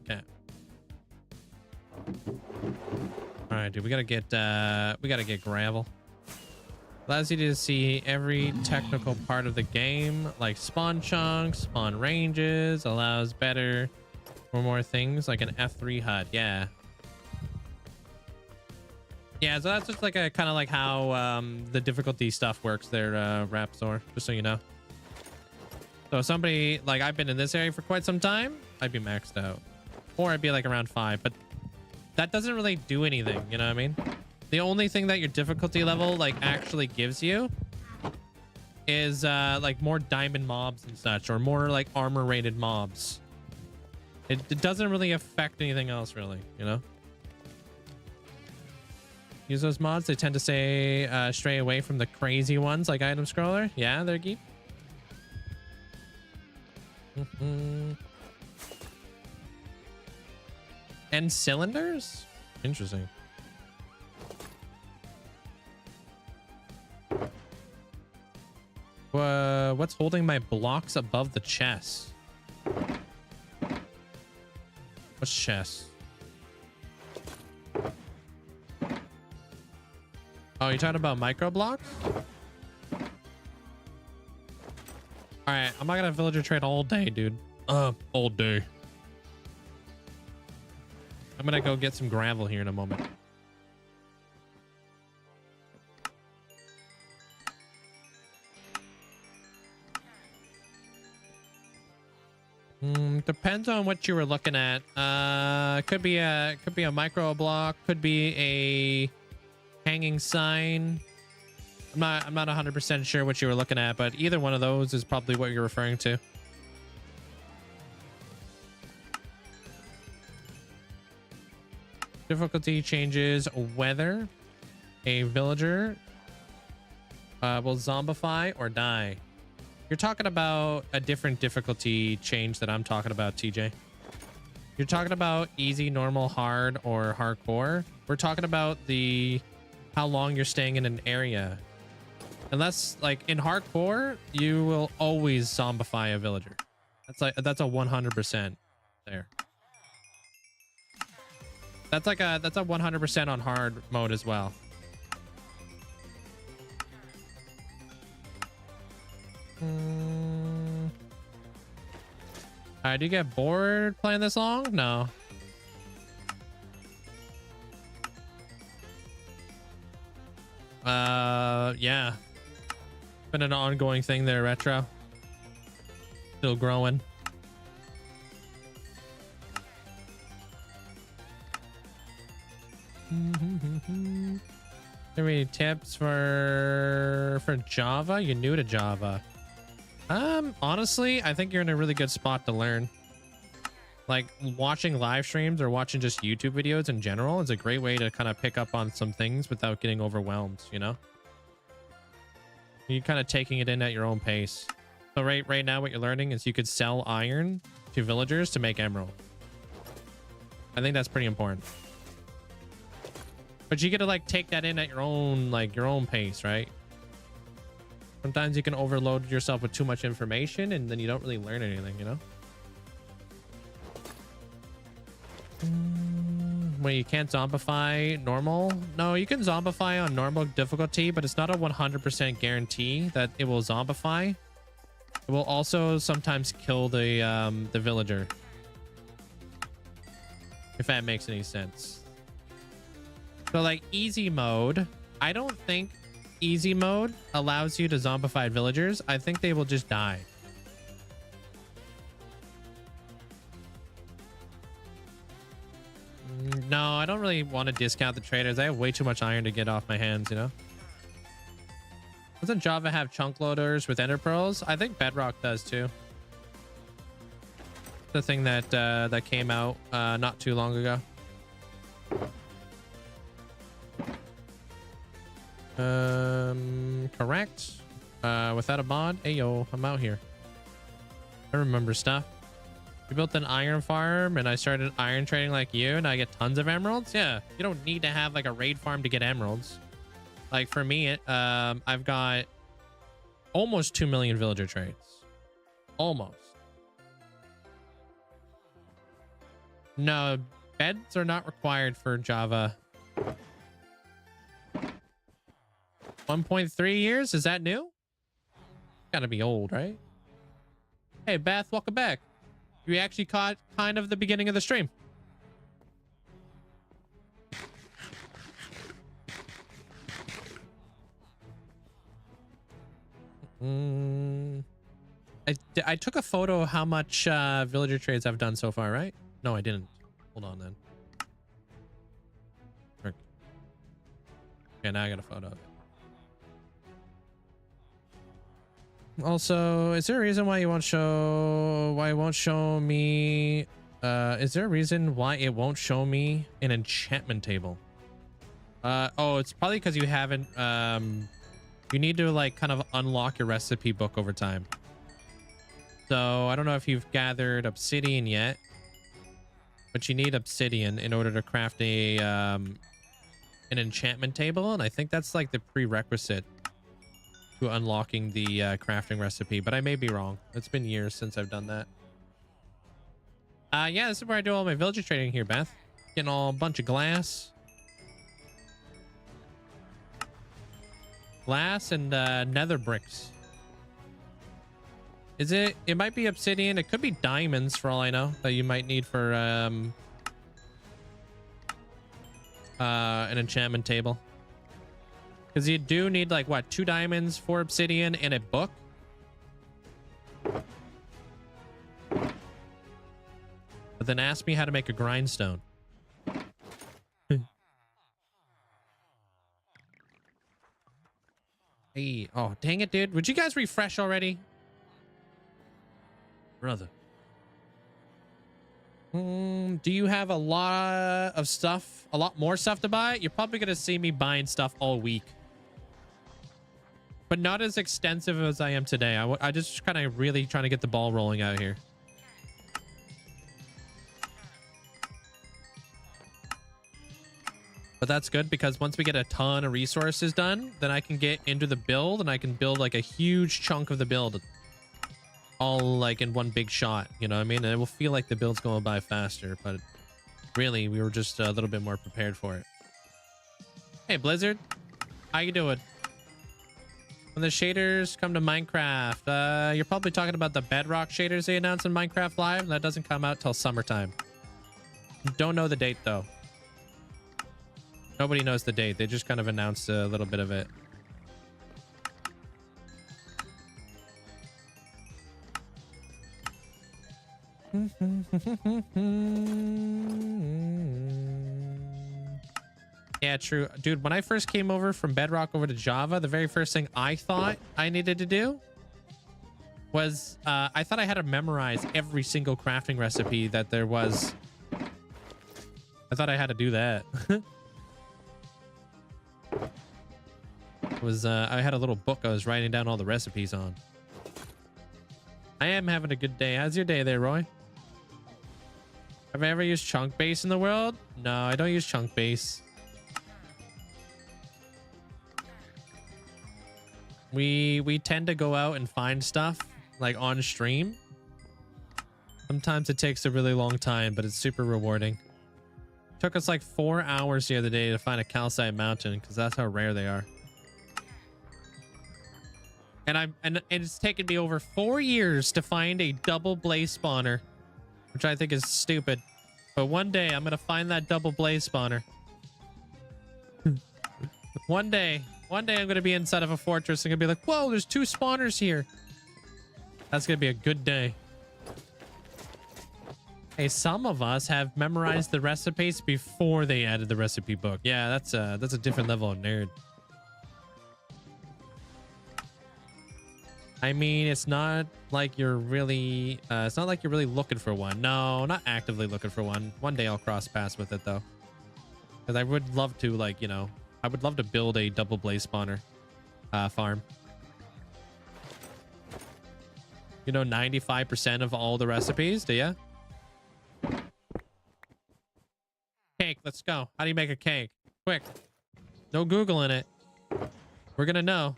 Okay. Alright, dude, we gotta get gravel. Allows you to see every technical part of the game, like spawn chunks, spawn ranges, allows better or more things like an F3 HUD. Yeah. Yeah, so that's just like a kind of like how the difficulty stuff works there, Rapsor, just so you know. So somebody like I've been in this area for quite some time, I'd be maxed out. Or I'd be like around 5, but that doesn't really do anything, you know what I mean? The only thing that your difficulty level like actually gives you is like more diamond mobs and such, or more like armor rated mobs. It doesn't really affect anything else really, you know? Use those mods. They tend to stray away from the crazy ones like item scroller. Yeah, they're geek. And cylinders? Interesting. What's holding my blocks above the chest? What's chest? Oh, you're talking about micro blocks? All right, I'm not gonna villager trade all day, dude. All day. I'm gonna go get some gravel here in a moment. Depends on what you were looking at. Could be a micro block, could be a hanging sign. I'm not 100% sure what you were looking at, but either one of those is probably what you're referring to. Difficulty changes whether a villager will zombify or die. You're talking about a different difficulty change that I'm talking about, TJ. You're talking about easy, normal, hard, or hardcore. We're talking about how long you're staying in an area. Unless, like, in hardcore, you will always zombify a villager. That's a 100% there. That's a 100% on hard mode as well. Alright, do you get bored playing this long? No. Yeah. Been an ongoing thing there, Retro. Still growing. Any tips for Java? You're new to Java. Honestly, I think you're in a really good spot to learn. Like, watching live streams or watching just YouTube videos in general is a great way to kind of pick up on some things without getting overwhelmed, you know? You're kind of taking it in at your own pace. So right now what you're learning is you could sell iron to villagers to make emerald. I think that's pretty important. But you get to like take that in at your own pace, right? Sometimes you can overload yourself with too much information and then you don't really learn anything, you know? Wait, you can't zombify normal? No, you can zombify on normal difficulty, but it's not a 100% guarantee that it will zombify. It will also sometimes kill the villager. If that makes any sense. So like easy mode, I don't think easy mode allows you to zombify villagers. I think they will just die. No, I don't really want to discount the traders. I have way too much iron to get off my hands, you know? Doesn't Java have chunk loaders with ender pearls? I think Bedrock does too. The thing that that came out not too long ago. Correct. Without a mod. Hey yo, I'm out here. I remember stuff. You built an iron farm and I started iron trading like you and I get tons of emeralds. Yeah, you don't need to have like a raid farm to get emeralds. Like for me, I've got almost 2 million villager trades. Almost. No, beds are not required for Java. 1.3 years? Is that new? Gotta be old, right? Hey, Beth, welcome back. You actually caught kind of the beginning of the stream. I took a photo of how much villager trades I've done so far, right? No, I didn't. Hold on then. Okay, now I got a photo of it. Also, is there a reason why it won't show me is there a reason why it won't show me an enchantment table? Oh, it's probably because you haven't you need to like kind of unlock your recipe book over time. So I don't know if you've gathered obsidian yet, but you need obsidian in order to craft a an enchantment table, and I think that's like the prerequisite to unlocking the crafting recipe, but I may be wrong. It's been years since I've done that. Yeah, this is where I do all my villager trading here, Beth. Getting all a bunch of glass. Glass and nether bricks. Is it? It might be obsidian. It could be diamonds for all I know that you might need for an enchantment table. Because you do need like what, 2 diamonds, 4 obsidian, and a book. But then ask me how to make a grindstone. Hey, oh dang it, dude! Would you guys refresh already, brother? Do you have a lot of stuff, a lot more stuff to buy? You're probably gonna see me buying stuff all week. But not as extensive as I am today. I just kind of really trying to get the ball rolling out here. But that's good because once we get a ton of resources done, then I can get into the build and I can build like a huge chunk of the build all like in one big shot. You know what I mean? And it will feel like the build's going by faster, but really we were just a little bit more prepared for it. Hey, Blizzard. How you doing? When the shaders come to Minecraft, you're probably talking about the Bedrock shaders they announced in Minecraft Live. That doesn't come out till summertime. Don't know the date though. Nobody knows the date. They just kind of announced a little bit of it. Yeah, true. Dude, when I first came over from Bedrock over to Java, the very first thing I thought I needed to do was I thought I had to memorize every single crafting recipe that there was. I thought I had to do that. I had a little book I was writing down all the recipes on. I am having a good day. How's your day there, Roy? Have I ever used chunk base in the world? No, I don't use chunk base. We tend to go out and find stuff like on stream. Sometimes it takes a really long time, but it's super rewarding. Took us like 4 hours the other day to find a calcite mountain because that's how rare they are. And it's taken me over 4 years to find a double blaze spawner, which I think is stupid. But one day I'm gonna find that double blaze spawner. One day I'm gonna be inside of a fortress and gonna be like, whoa, there's 2 spawners here. That's gonna be a good day. Hey, some of us have memorized the recipes before they added the recipe book. Yeah, that's a different level of nerd. I mean, it's not like you're really looking for one. No, not actively looking for one. One day I'll cross paths with it though. Because I would love to, like, you know, I would love to build a double blaze spawner farm. You know, 95% of all the recipes, do ya? Cake, let's go. How do you make a cake? Quick. No Googling it. We're gonna know.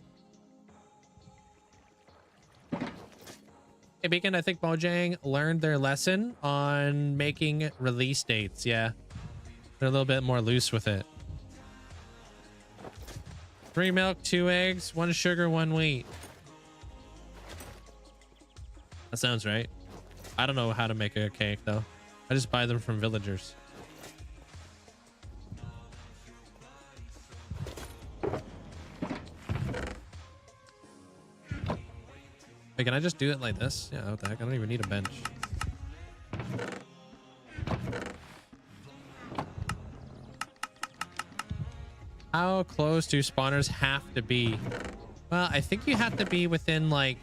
Hey, Beacon, I think Mojang learned their lesson on making release dates. Yeah. They're a little bit more loose with it. 3 milk, 2 eggs, 1 sugar, 1 wheat. That sounds right. I don't know how to make a cake, though. I just buy them from villagers. Wait, can I just do it like this? Yeah, what the heck? I don't even need a bench. How close do spawners have to be? Well, I think you have to be within like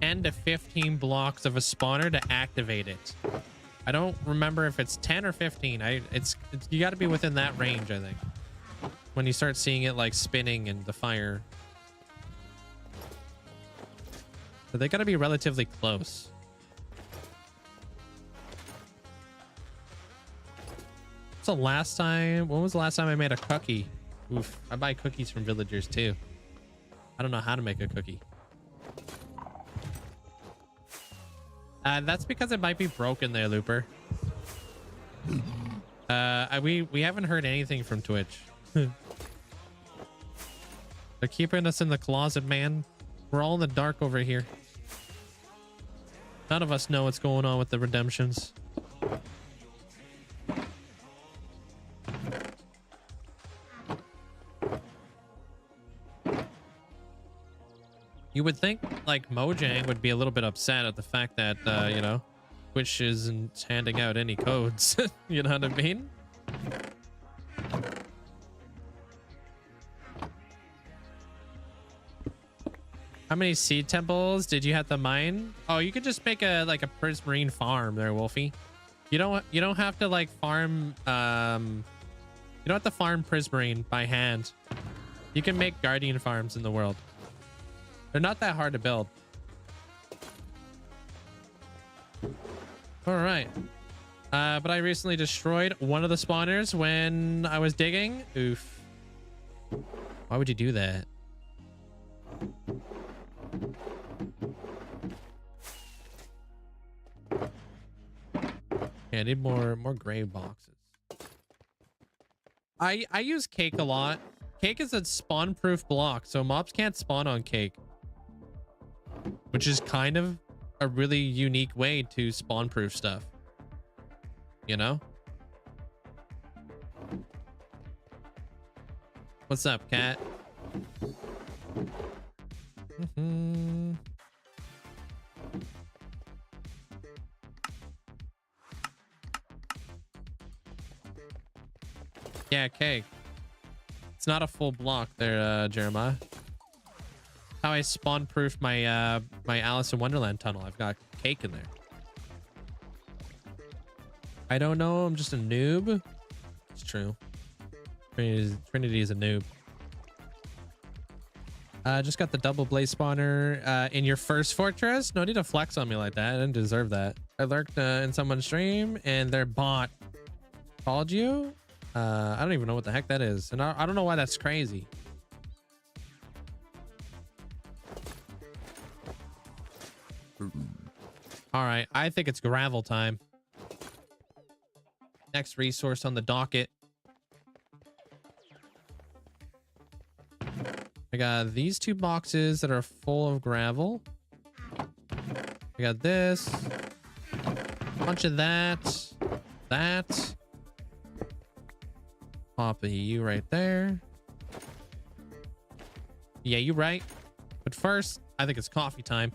10 to 15 blocks of a spawner to activate it. I don't remember if it's 10 or 15. It's you got to be within that range, I think. When you start seeing it like spinning and the fire. So they got to be relatively close. What's the last time? When was the last time I made a cookie? Oof, I buy cookies from villagers too. I don't know how to make a cookie. That's because it might be broken there, Looper. We haven't heard anything from Twitch. They're keeping us in the closet, man. We're all in the dark over here. None of us know what's going on with the redemptions. You would think like Mojang would be a little bit upset at the fact that, you know, Twitch isn't handing out any codes. You know what I mean? How many seed temples did you have to mine? Oh, you could just make a like a prismarine farm there, Wolfie. You don't have to like farm you don't have to farm prismarine by hand. You can make guardian farms in the world. They're not that hard to build. All right. But I recently destroyed one of the spawners when I was digging. Oof. Why would you do that? Yeah, I need more grave boxes. I use cake a lot. Cake is a spawn-proof block, so mobs can't spawn on cake. Which is kind of a really unique way to spawn-proof stuff. You know? What's up, cat? Yeah, cake. It's not a full block there, Jeremiah. How I spawn-proof my my Alice in Wonderland tunnel. I've got cake in there. I don't know. I'm just a noob. It's true. Trinity is a noob. Just got the double blaze spawner in your first fortress. No need to flex on me like that. I didn't deserve that. I lurked in someone's stream and their bot called you. I don't even know what the heck that is, and I don't know why that's crazy. All right, I think it's gravel time. Next resource on the docket. I got these 2 boxes that are full of gravel. I got this. Bunch of that. That. Pop you right there. Yeah, you right. But first, I think it's coffee time.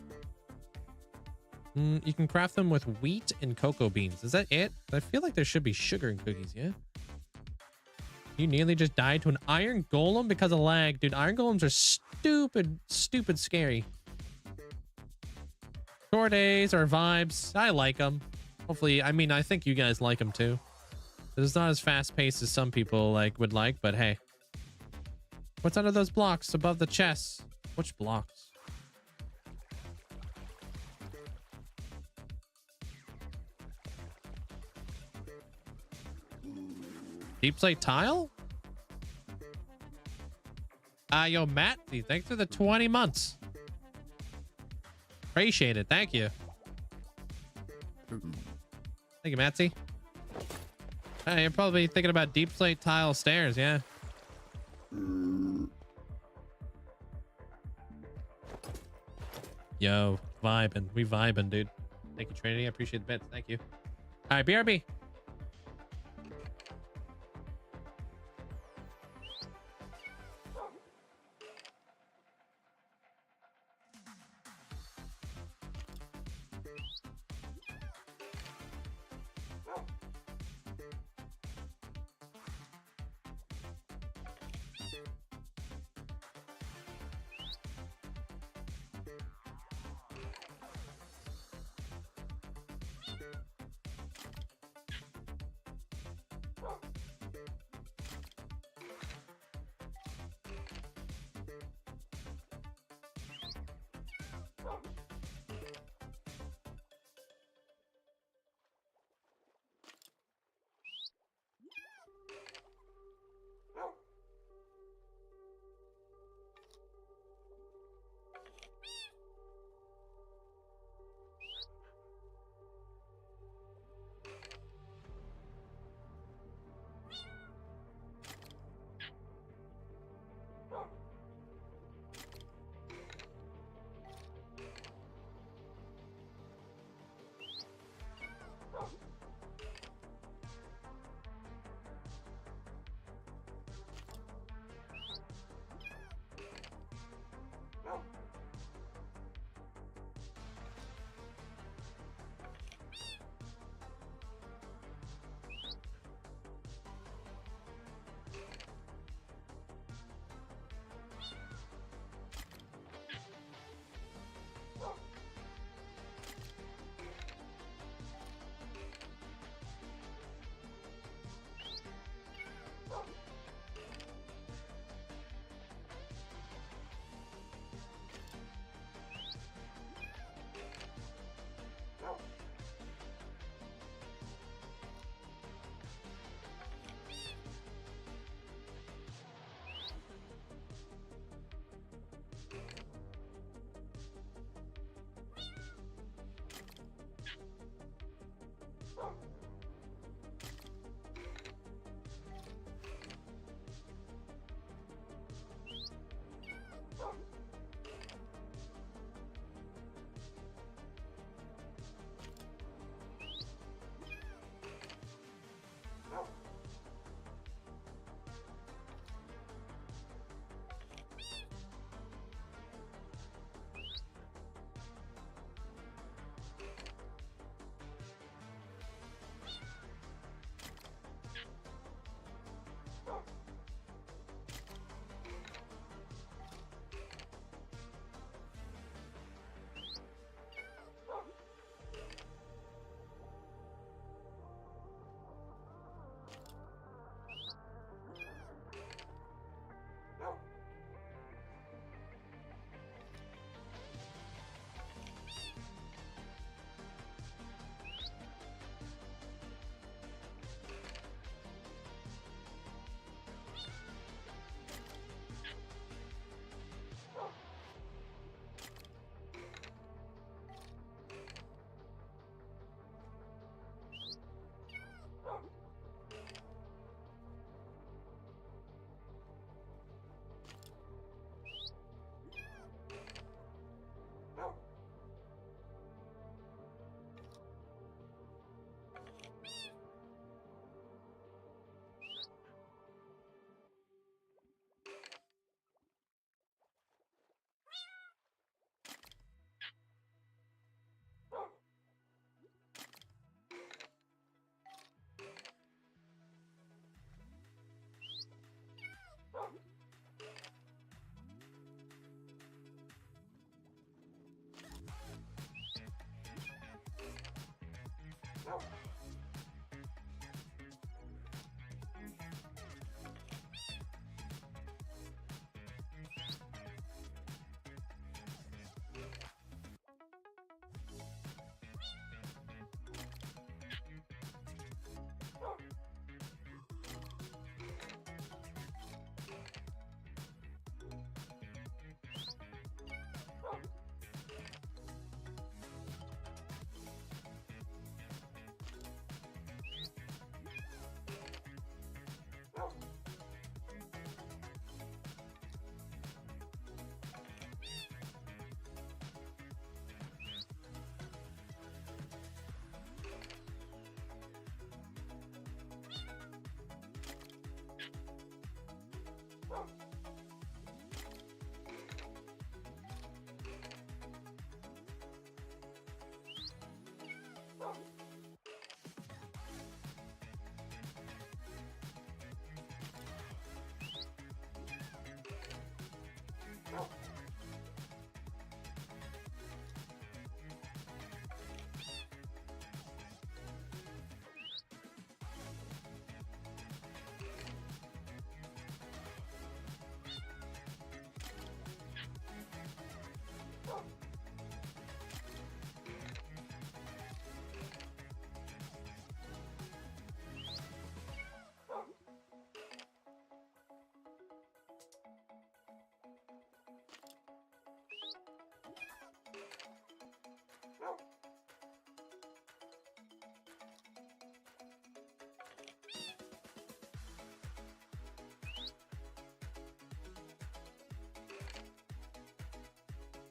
You can craft them with wheat and cocoa beans. Is that it? I feel like there should be sugar in cookies, yeah? You nearly just died to an iron golem because of lag. Dude, iron golems are stupid scary. Short days or vibes. I like them. Hopefully, I mean, I think you guys like them too. It's not as fast paced as some people would like, but hey. What's under those blocks above the chests? Which blocks? Deep slate tile? Yo, Matt, thanks for the 20 months. Appreciate it. Thank you. Thank you, Matsy. You're probably thinking about deep slate tile stairs, yeah. Yo, vibing. We vibing, dude. Thank you, Trinity. I appreciate the bits. Thank you. All right, BRB.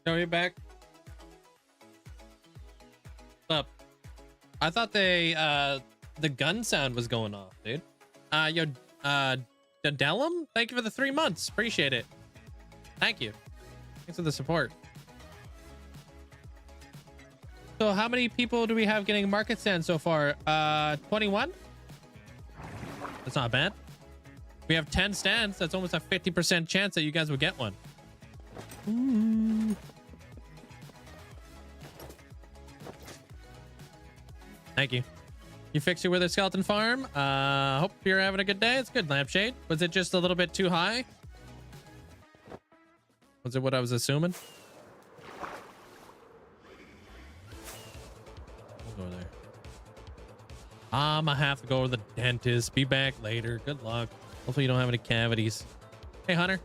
Are you back? What's up? I thought the gun sound was going off, dude. Yo, Dedelum, thank you for the 3 months. Appreciate it. Thank you. Thanks for the support. So how many people do we have getting market stands so far? 21? That's not bad. We have 10 stands. That's almost a 50% chance that you guys will get one. Ooh. Thank you. You fix your wither skeleton farm. Hope you're having a good day. It's good, Lampshade. Was it just a little bit too high? Was it what I was assuming? We'll go there. I'ma have to go to the dentist. Be back later. Good luck. Hopefully you don't have any cavities. Hey, Hunter.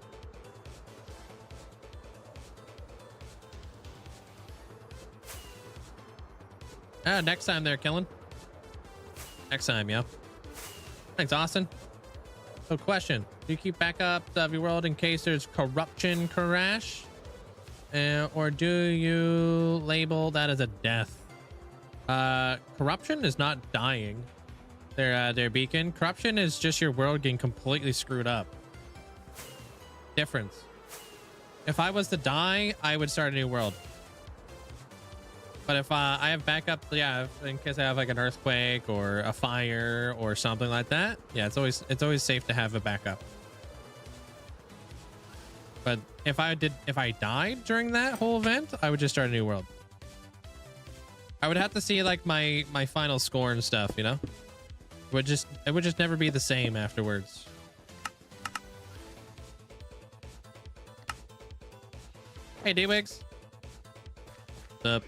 Next time there, Killing. Next time, yo. Thanks, Austin. So, question: do you keep backups of your world in case there's corruption crash, or do you label that as a death? Corruption is not dying. Their beacon. Corruption is just your world getting completely screwed up. Difference. If I was to die, I would start a new world. But if I have backup, yeah, in case I have like an earthquake or a fire or something like that, yeah, it's always safe to have a backup. But if I died during that whole event, I would just start a new world. I would have to see like my final score and stuff, you know. It would just never be the same afterwards. Hey, D-Wigs. What's up?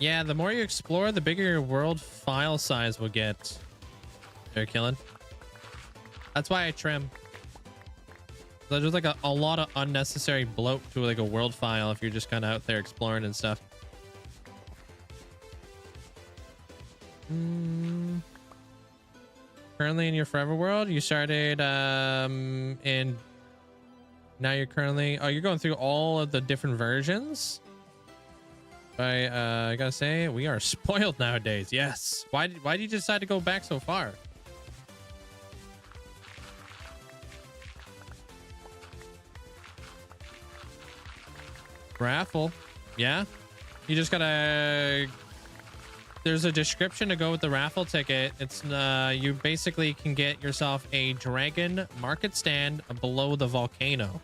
Yeah, the more you explore, the bigger your world file size will get. They're killing. That's why I trim. There's just like a lot of unnecessary bloat to like a world file if you're just kind of out there exploring and stuff. Currently in your forever world, you started in. Now you're currently. Oh, you're going through all of the different versions. I gotta say, we are spoiled nowadays. Yes. Why did you decide to go back so far? Raffle. Yeah. You just gotta. There's a description to go with the raffle ticket. It's you basically can get yourself a dragon market stand below the volcano.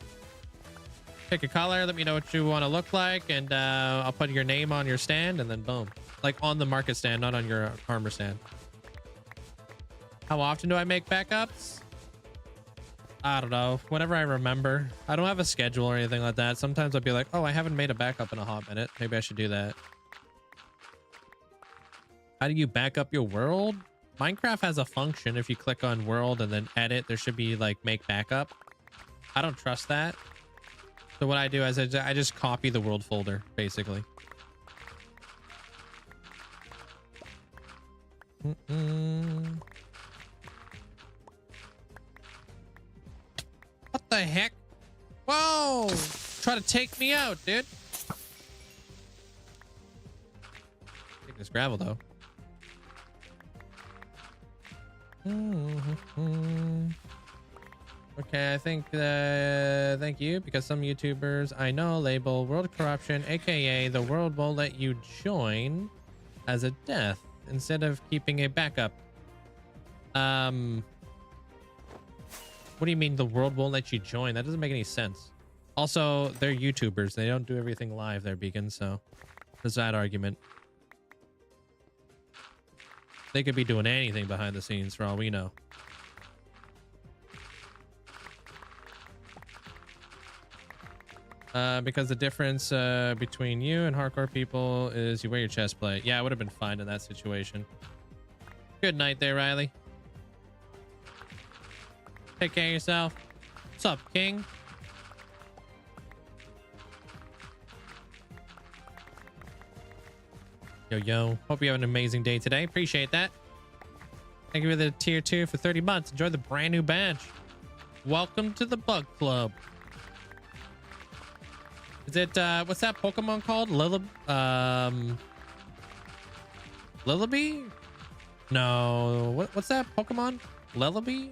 Pick a color, let me know what you want to look like, and I'll put your name on your stand, and then boom. Like on the market stand, not on your armor stand. How often do I make backups? I don't know. Whenever I remember. I don't have a schedule or anything like that. Sometimes I'll be like, oh, I haven't made a backup in a hot minute. Maybe I should do that. How do you back up your world? Minecraft has a function. If you click on world and then edit, there should be like make backup. I don't trust that. So what I do is I just copy the world folder, basically. What the heck? Whoa! Try to take me out, dude. Take this gravel, though. Okay, I think thank you, because some YouTubers I know label world corruption, aka the world won't let you join, as a death instead of keeping a backup. What do you mean the world won't let you join? That doesn't make any sense. Also, they're YouTubers. They don't do everything live, their Beacon, so there's that argument. They could be doing anything behind the scenes for all we know. Because the difference between you and hardcore people is you wear your chest plate. Yeah, I would have been fine in that situation. Good night there, Riley. Take care of yourself. What's up, King? Yo. Hope you have an amazing day today. Appreciate that. Thank you for the tier 2 for 30 months. Enjoy the brand new badge. Welcome to the Bug Club. Is it what's that Pokemon called? Lillaby? No, what's that Pokemon? Lillaby?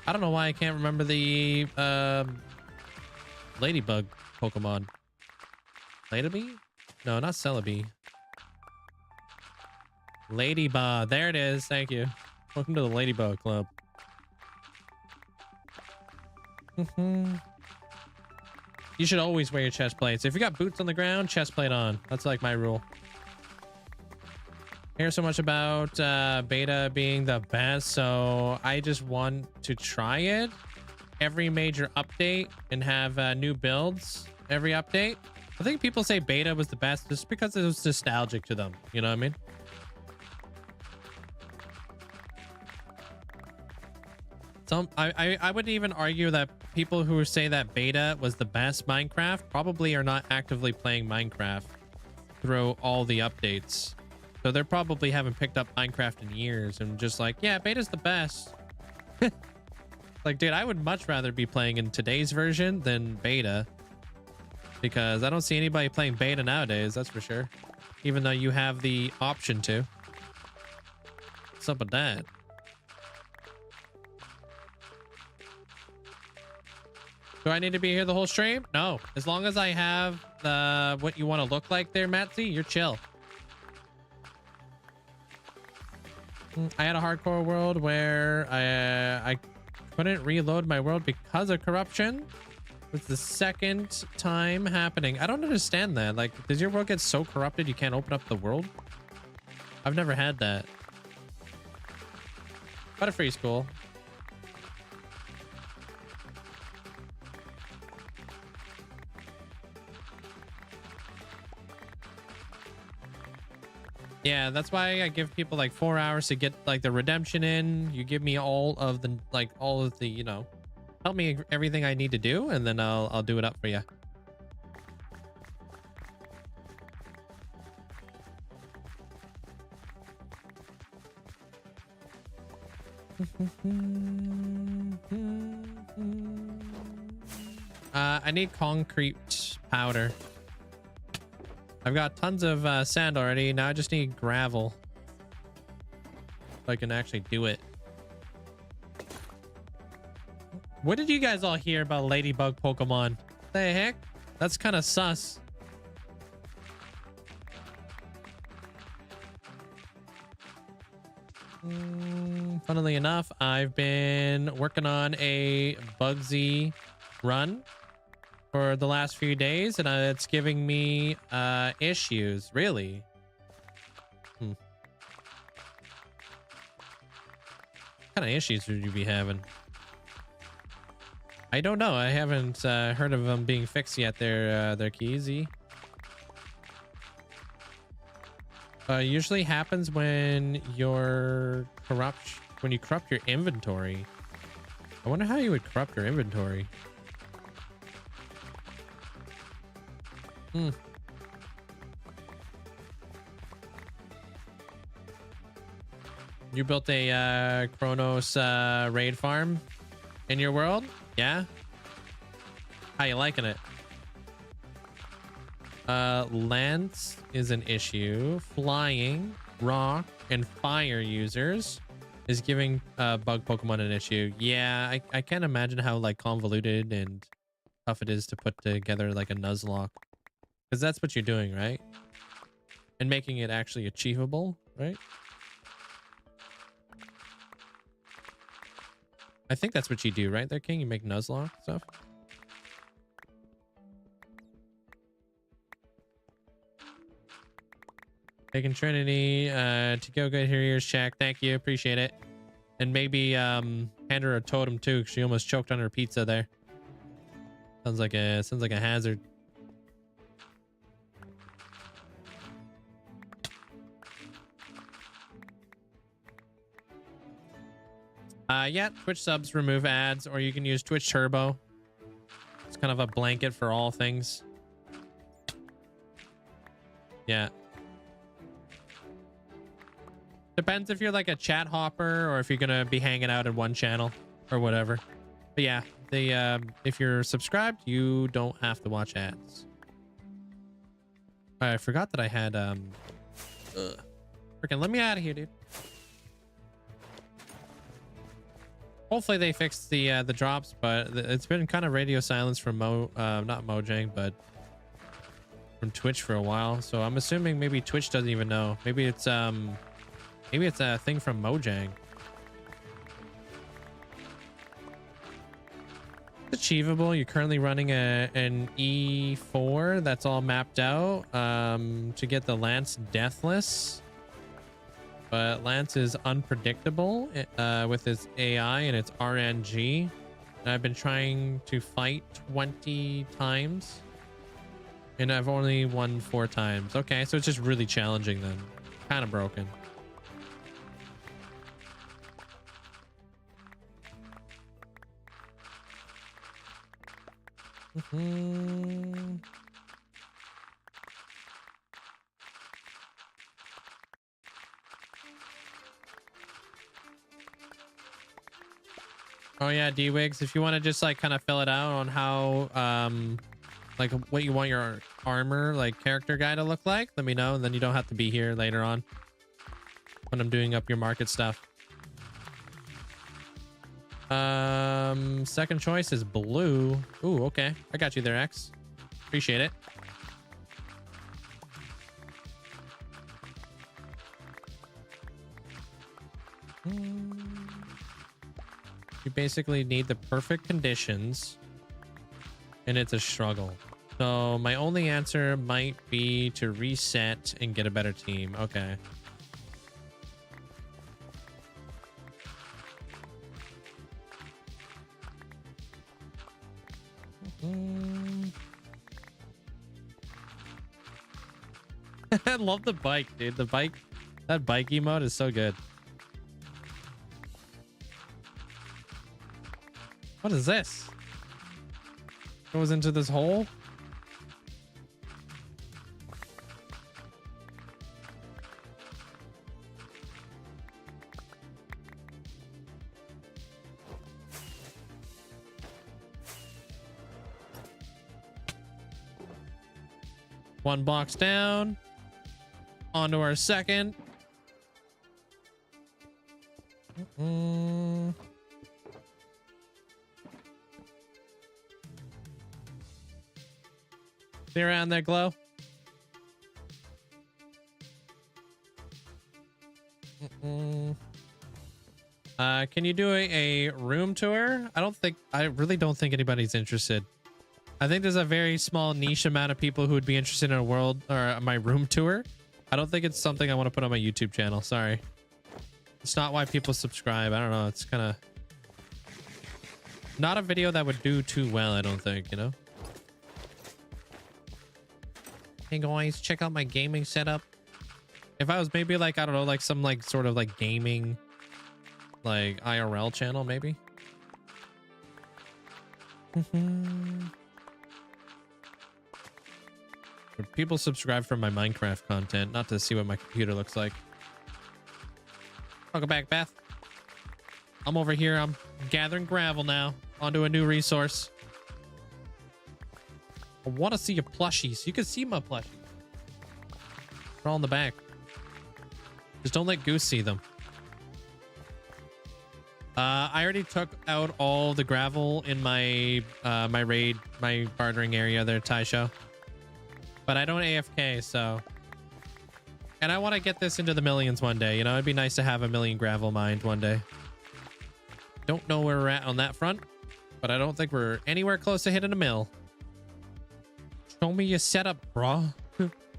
I don't know why I can't remember the ladybug Pokemon. Ladybug? No, not Celebi. Ladybug. There it is. Thank you. Welcome to the Ladybug Club. You should always wear your chest plates. If you got boots on the ground, chest plate on. That's like my rule. I hear so much about beta being the best, so I just want to try it every major update and have new builds every update. I think people say beta was the best just because it was nostalgic to them. You know what I mean? I would even argue that people who say that beta was the best Minecraft probably are not actively playing Minecraft through all the updates. So they probably haven't picked up Minecraft in years and just like, yeah, beta's the best. Like, dude, I would much rather be playing in today's version than beta, because I don't see anybody playing beta nowadays, that's for sure. Even though you have the option to. What's up with that? Do I need to be here the whole stream? No. As long as I have what you want to look like there, Matsy, you're chill. I had a hardcore world where I couldn't reload my world because of corruption. It's the second time happening. I don't understand that. Like, does your world get so corrupted you can't open up the world? I've never had that. Butterfree's cool. Yeah, that's why I give people like 4 hours to get like the redemption in. You give me all of the you know, help me everything I need to do, and then I'll do it up for you. I need concrete powder. I've got tons of sand already. Now I just need gravel so I can actually do it. What did you guys all hear about ladybug Pokemon? The heck? That's kind of sus. Funnily enough, I've been working on a Bugsy run for the last few days, and it's giving me issues. Really? What kind of issues would you be having? I don't know. I haven't heard of them being fixed yet. They're Keezy. Usually happens when you corrupt your inventory. I wonder how you would corrupt your inventory. You built a Kronos raid farm in your world? Yeah? How you liking it? Lance is an issue. Flying, rock, and fire users is giving bug Pokemon an issue. Yeah, I can't imagine how like convoluted and tough it is to put together like a Nuzlocke. Because that's what you're doing, right? And making it actually achievable, right? I think that's what you do, right there, King? You make Nuzlocke stuff? Taking Trinity to go good here, ears check. Thank you, appreciate it. And maybe hand her a totem too, because she almost choked on her pizza there. Sounds like a hazard. Yeah, Twitch subs remove ads, or you can use Twitch Turbo. It's kind of a blanket for all things. Yeah. Depends if you're like a chat hopper or if you're gonna be hanging out in one channel or whatever. But yeah, if you're subscribed, you don't have to watch ads. I forgot that I had freaking let me out of here, dude. Hopefully they fixed the drops, but it's been kind of radio silence from not Mojang, but from Twitch for a while. So I'm assuming maybe Twitch doesn't even know. Maybe it's a thing from Mojang. It's achievable. You're currently running an E4 that's all mapped out to get the Lance Deathless. But Lance is unpredictable with its AI and its RNG. And I've been trying to fight 20 times. And I've only won 4 times. Okay, so it's just really challenging then. Kind of broken. Oh yeah, D-Wigs, if you want to just like kind of fill it out on how like what you want your armor like character guy to look like, let me know, and then you don't have to be here later on when I'm doing up your market stuff. Second choice is blue. Ooh, okay, I got you there, X. Appreciate it. You basically need the perfect conditions, and it's a struggle. So my only answer might be to reset and get a better team. Okay. I love the bike, dude. The bike, that bike emote is so good. What is this? Goes into this hole? One box down. On to our second. See around there, Glow? Can you do a room tour? I really don't think anybody's interested. I think there's a very small niche amount of people who would be interested in a world or my room tour. I don't think it's something I want to put on my YouTube channel. Sorry. It's not why people subscribe. I don't know. It's kind of not a video that would do too well, I don't think, you know? Hey guys, check out my gaming setup. If I was maybe like, I don't know, like some like sort of like gaming, like IRL channel, maybe. But people subscribe for my Minecraft content, not to see what my computer looks like. Welcome back, Beth. I'm over here. I'm gathering gravel now onto a new resource. I want to see your plushies. You can see my plushies. They're all in the back. Just don't let Goose see them. I already took out all the gravel in my my bartering area there, Taisho. But I don't AFK, so. And I want to get this into the millions one day. You know, it'd be nice to have a million gravel mined one day. Don't know where we're at on that front, but I don't think we're anywhere close to hitting a mill. Show me your setup, bro.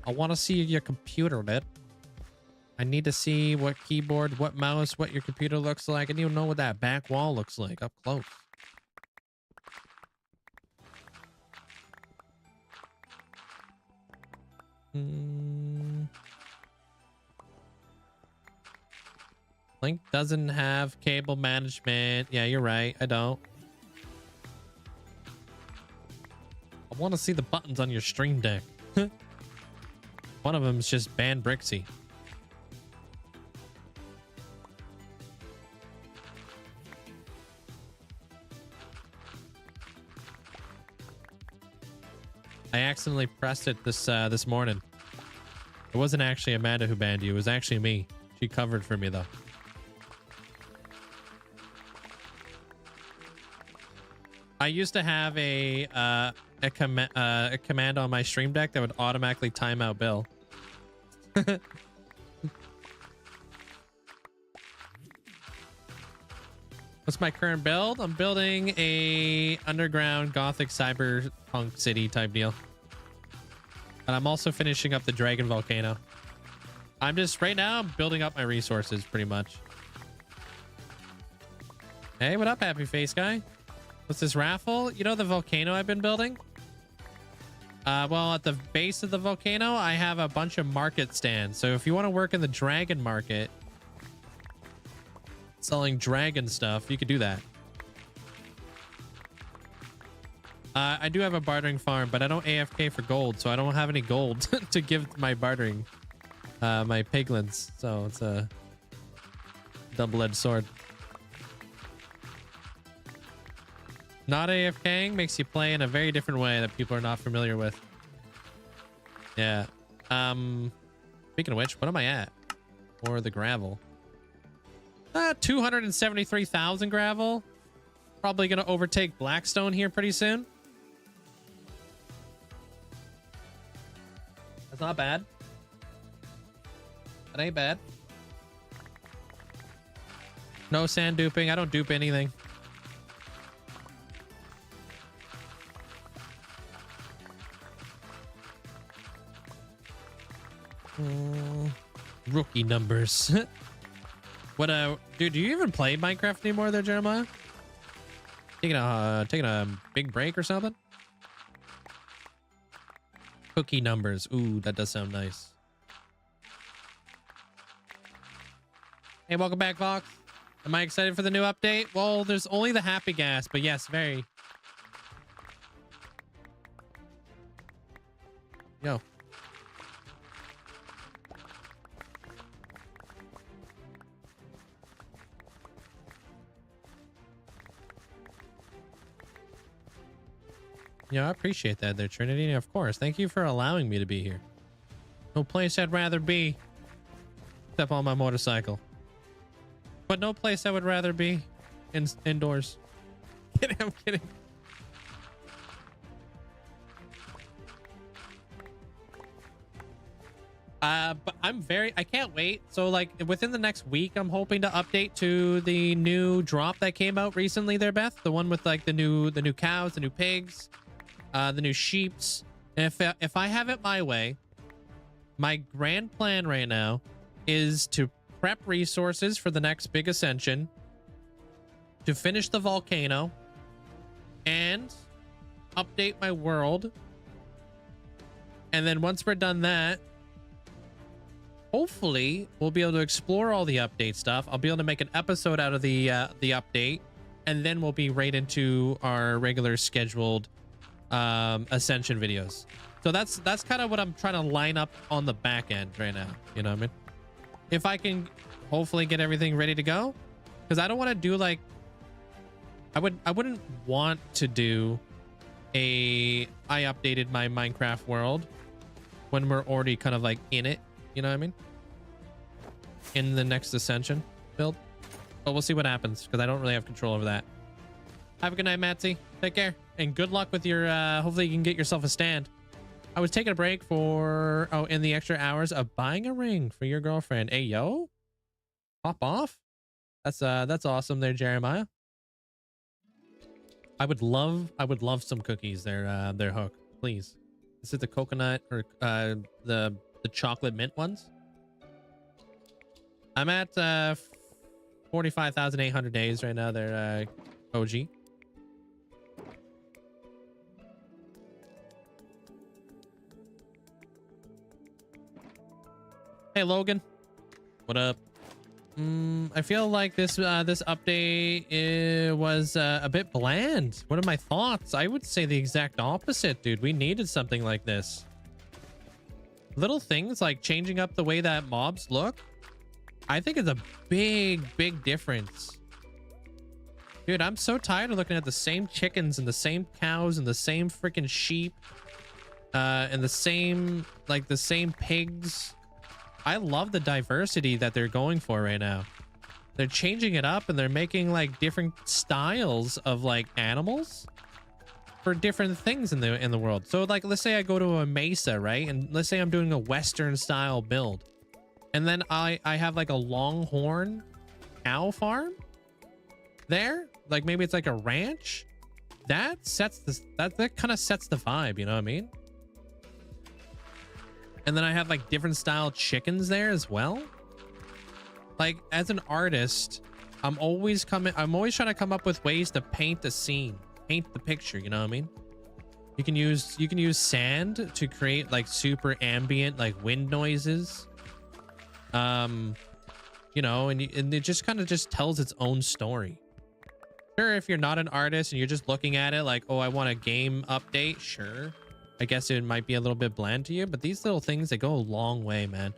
I want to see your computer, man. I need to see what keyboard, what mouse, what your computer looks like. I need to know what that back wall looks like up close. Link doesn't have cable management. Yeah, you're right. I don't. I want to see the buttons on your stream deck. One of them is just ban Brixie. I accidentally pressed it this morning. It wasn't actually Amanda who banned you. It was actually me. She covered for me though. I used to have a command on my stream deck that would automatically time out Bill. What's my current build? I'm building a underground gothic cyberpunk city type deal. And I'm also finishing up the dragon volcano. I'm just right now building up my resources pretty much. Hey, what up, happy face guy? What's this raffle? You know the volcano I've been building? Well, at the base of the volcano, I have a bunch of market stands. So if you want to work in the dragon market, selling dragon stuff, you could do that. I do have a bartering farm, but I don't AFK for gold, so I don't have any gold to give my bartering, my piglins. So it's a double-edged sword. Not AFKing makes you play in a very different way that people are not familiar with. Yeah. Speaking of which, what am I at? Or the gravel? 273,000 gravel. Probably gonna overtake Blackstone here pretty soon. That's not bad. That ain't bad. No sand duping. I don't dupe anything. Rookie numbers. What dude, do you even play Minecraft anymore there, Jeremiah? Taking a big break or something? Cookie numbers. Ooh, that does sound nice. Hey, welcome back, Vox. Am I excited for the new update? Well, there's only the happy gas, but yes, very. Yo. Yeah, I appreciate that there, Trinity. Of course. Thank you for allowing me to be here. No place I'd rather be except on my motorcycle. But no place I would rather be indoors. Kidding, I'm kidding. But I can't wait. So like within the next week, I'm hoping to update to the new drop that came out recently there, Beth. The one with like the new cows, the new pigs. The new sheeps. And if I have it my way, my grand plan right now is to prep resources for the next big ascension, to finish the volcano, and update my world. And then once we're done that, hopefully we'll be able to explore all the update stuff. I'll be able to make an episode out of the update, and then we'll be right into our regular scheduled ascension videos. So that's kind of what I'm trying to line up on the back end right now, you know what I mean? If I can hopefully get everything ready to go, because I don't want to do like I wouldn't want to do I updated my Minecraft world when we're already kind of like in it, you know what I mean, in the next ascension build. But we'll see what happens, because I don't really have control over that. Have a good night, Matsy. Take care. And good luck with your, hopefully you can get yourself a stand. I was taking a break for, in the extra hours of buying a ring for your girlfriend. Hey, yo. Pop off. That's awesome there, Jeremiah. I would love some cookies there, Hook. Please. Is it the coconut or, the chocolate mint ones? I'm at, 45,800 days right now there, OG. Hey Logan, what up? I feel like this update was a bit bland. What are my thoughts? I would say the exact opposite, dude. We needed something like this. Little things like changing up the way that mobs look, I think it's a big difference. Dude, I'm so tired of looking at the same chickens and the same cows and the same freaking sheep, and the same pigs I love the diversity that they're going for right now. They're changing it up and they're making like different styles of like animals for different things in the world. So like, let's say I go to a mesa, right? And let's say I'm doing a Western style build. And then I have like a longhorn cow farm there. Like maybe it's like a ranch. That sets this, that kind of sets the vibe, you know what I mean? And then I have like different style chickens there as well. Like as an artist, I'm always trying to come up with ways to paint the scene, paint the picture, you know what I mean? You can use sand to create like super ambient like wind noises. You know, and it just kind of just tells its own story. Sure, if you're not an artist and you're just looking at it like, oh, I want a game update, sure. I guess it might be a little bit bland to you, but these little things, they go a long way, man.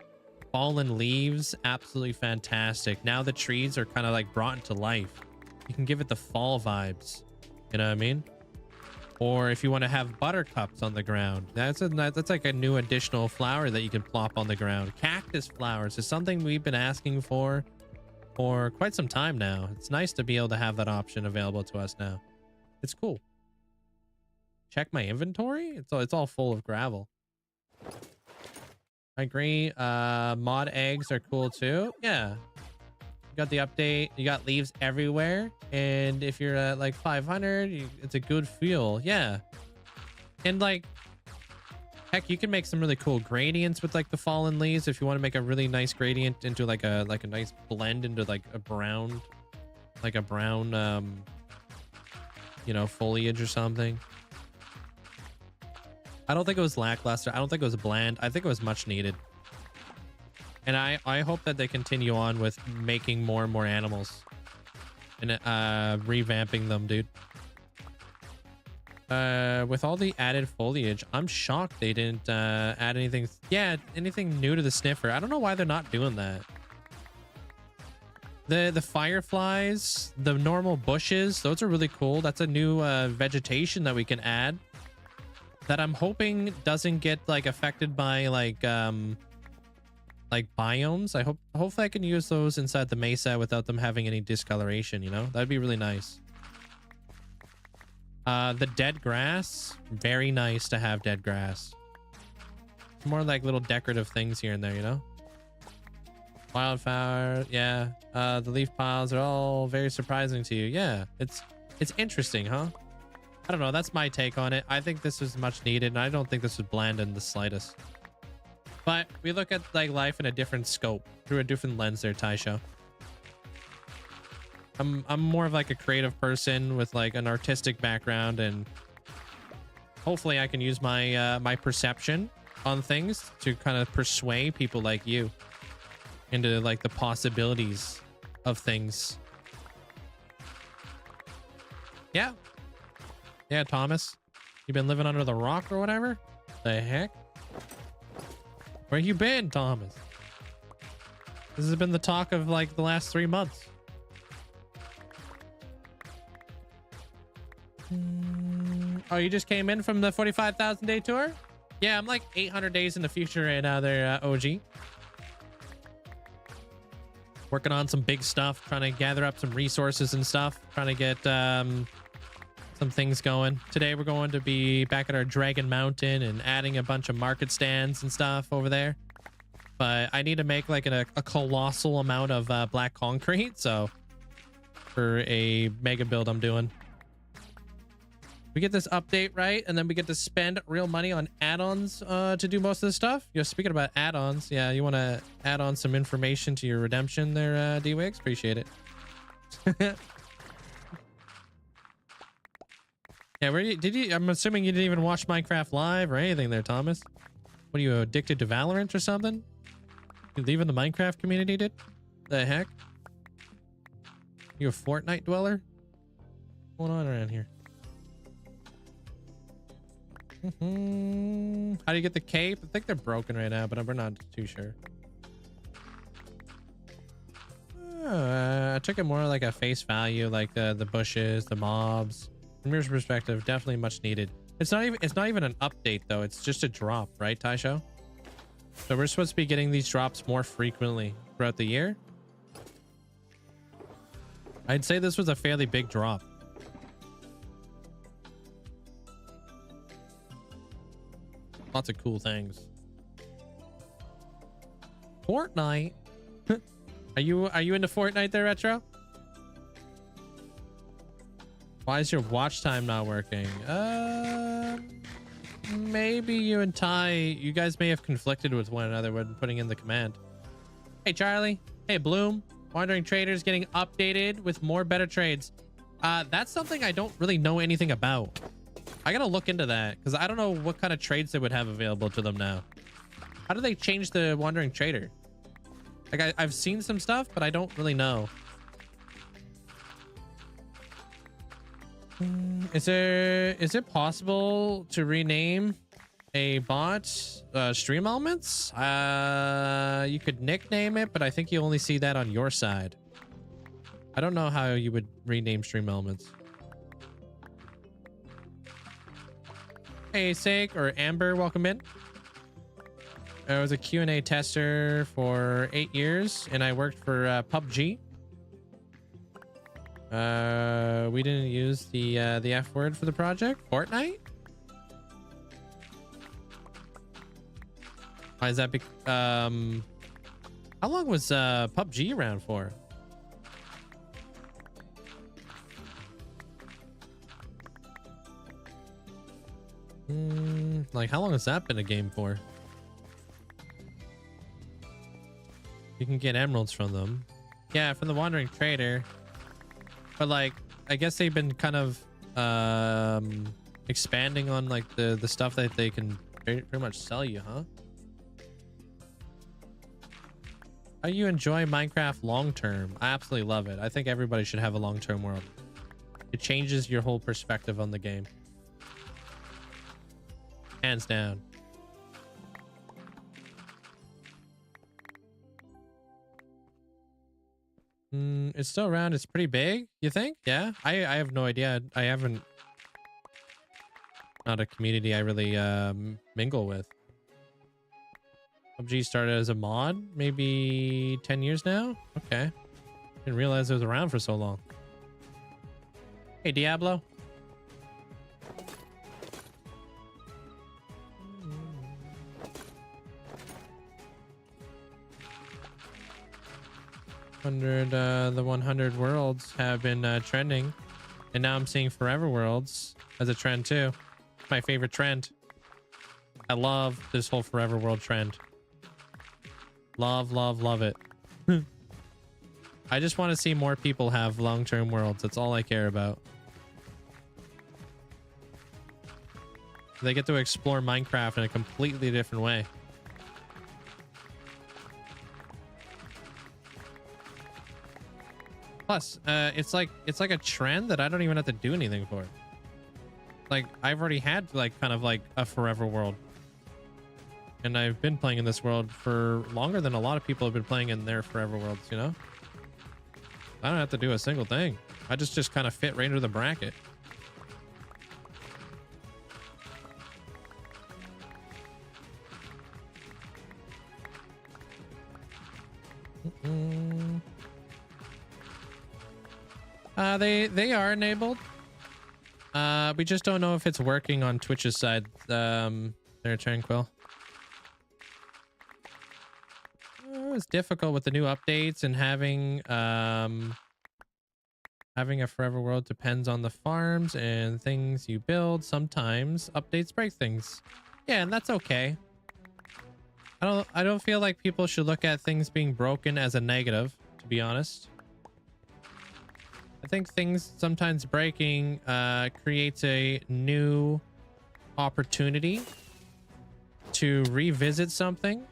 Fallen leaves, absolutely fantastic. Now the trees are kind of like brought into life. You can give it the fall vibes. You know what I mean? Or if you want to have buttercups on the ground, that's like a new additional flower that you can plop on the ground. Cactus flowers is something we've been asking for quite some time now. It's nice to be able to have that option available to us now. It's cool. Check my inventory. It's all full of gravel. I agree. Mod eggs are cool too. Yeah. You got the update. You got leaves everywhere. And if you're at like 500, it's a good feel. Yeah. And like, heck, you can make some really cool gradients with like the fallen leaves if you want to make a really nice gradient into like a nice blend into like a brown, you know, foliage or something. I don't think it was lackluster. I don't think it was bland. I think it was much needed. And I hope that they continue on with making more and more animals and revamping them, dude. With all the added foliage, I'm shocked they didn't add anything. Yeah, anything new to the sniffer. I don't know why they're not doing that. The fireflies, the normal bushes, those are really cool. That's a new vegetation that we can add that I'm hoping doesn't get like affected by like biomes. Hopefully I can use those inside the mesa without them having any discoloration, you know? That'd be really nice. The dead grass, very nice to have dead grass. More like little decorative things here and there, you know? Wildflower, yeah. The leaf piles are all very surprising to you. Yeah, it's interesting, huh? I don't know. That's my take on it. I think this is much needed, and I don't think this is bland in the slightest. But we look at like life in a different scope, through a different lens there, Taisho. I'm more of like a creative person with like an artistic background, and hopefully I can use my my perception on things to kind of persuade people like you into like the possibilities of things. Yeah. Yeah, Thomas. You been living under the rock or whatever? The heck? Where you been, Thomas? This has been the talk of like the last 3 months. Oh, you just came in from the 45,000 day tour? Yeah, I'm like 800 days in the future right now there, OG. Working on some big stuff, trying to gather up some resources and stuff, trying to get some things going. Today we're going to be back at our Dragon Mountain and adding a bunch of market stands and stuff over there. But I need to make like a colossal amount of black concrete, so for a mega build I'm doing. We get this update, right? And then we get to spend real money on add-ons to do most of the stuff. You're speaking about add-ons. Yeah, you want to add on some information to your redemption there, D-Wigs? Appreciate it. Yeah, I'm assuming you didn't even watch Minecraft Live or anything there, Thomas. What are you, addicted to Valorant or something? You leaving the Minecraft community, dude? The heck? You a Fortnite dweller? What's going on around here? How do you get the cape? I think they're broken right now, but we're not too sure. I took it more like a face value, like the bushes, the mobs. From your perspective, definitely much needed. It's not even an update though. It's just a drop, right, Taisho? So we're supposed to be getting these drops more frequently throughout the year. I'd say this was a fairly big drop. Lots of cool things. Fortnite. Are you into Fortnite there, Retro? Why is your watch time not working? Maybe you and Ty, you guys may have conflicted with one another when putting in the command. Hey, Charlie. Hey, Bloom. Wandering Traders getting updated with more better trades. That's something I don't really know anything about. I gotta look into that because I don't know what kind of trades they would have available to them now. How do they change the Wandering Trader? Like I've seen some stuff, but I don't really know. Is it possible to rename a bot Stream Elements? You could nickname it, but I think you only see that on your side. I don't know how you would rename Stream Elements. Hey, Sake or Amber, welcome in. I was a Q&A tester for 8 years, and I worked for PUBG. We didn't use the F word for the project. Fortnite? Why is that? How long was PUBG around for? Like, how long has that been a game for? You can get emeralds from them. Yeah, from the Wandering Trader. But like, I guess they've been kind of expanding on like the stuff that they can pretty much sell you, huh? How you enjoy Minecraft long term? I absolutely love it. I think everybody should have a long-term world. It changes your whole perspective on the game. Hands down. It's still around. It's pretty big, you think? Yeah, I have no idea. I haven't, not a community I really mingle with. PUBG started as a mod maybe 10 years now. Okay, didn't realize it was around for so long. Hey, Diablo. The 100 worlds have been trending, and now I'm seeing forever worlds as a trend too. My favorite trend. I love this whole forever world trend. Love it. I just want to see more people have long-term worlds. That's all I care about. They get to explore Minecraft in a completely different way. Plus, it's like a trend that I don't even have to do anything for. Like, I've already had like kind of like a forever world, and I've been playing in this world for longer than a lot of people have been playing in their forever worlds. You know, I don't have to do a single thing. I just kind of fit right into the bracket. They are enabled. We just don't know if it's working on Twitch's side. There, Tranquil. It's difficult with the new updates, and having a forever world depends on the farms and things you build. Sometimes updates break things. Yeah, and that's okay. I don't feel like people should look at things being broken as a negative, to be honest. I think things sometimes breaking creates a new opportunity to revisit something,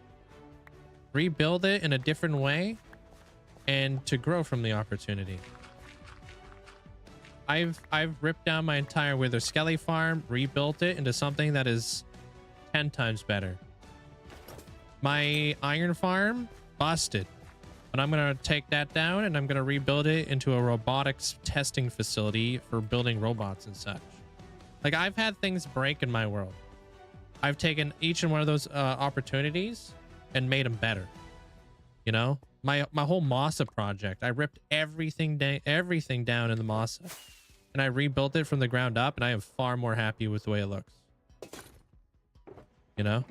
rebuild it in a different way, and to grow from the opportunity. I've ripped down my entire Wither Skelly farm, rebuilt it into something that is 10 times better. My iron farm busted. But I'm going to take that down, and I'm going to rebuild it into a robotics testing facility for building robots and such. Like, I've had things break in my world. I've taken each and one of those opportunities and made them better. You know, my whole Masa project, I ripped everything down in the Masa, and I rebuilt it from the ground up, and I am far more happy with the way it looks. You know,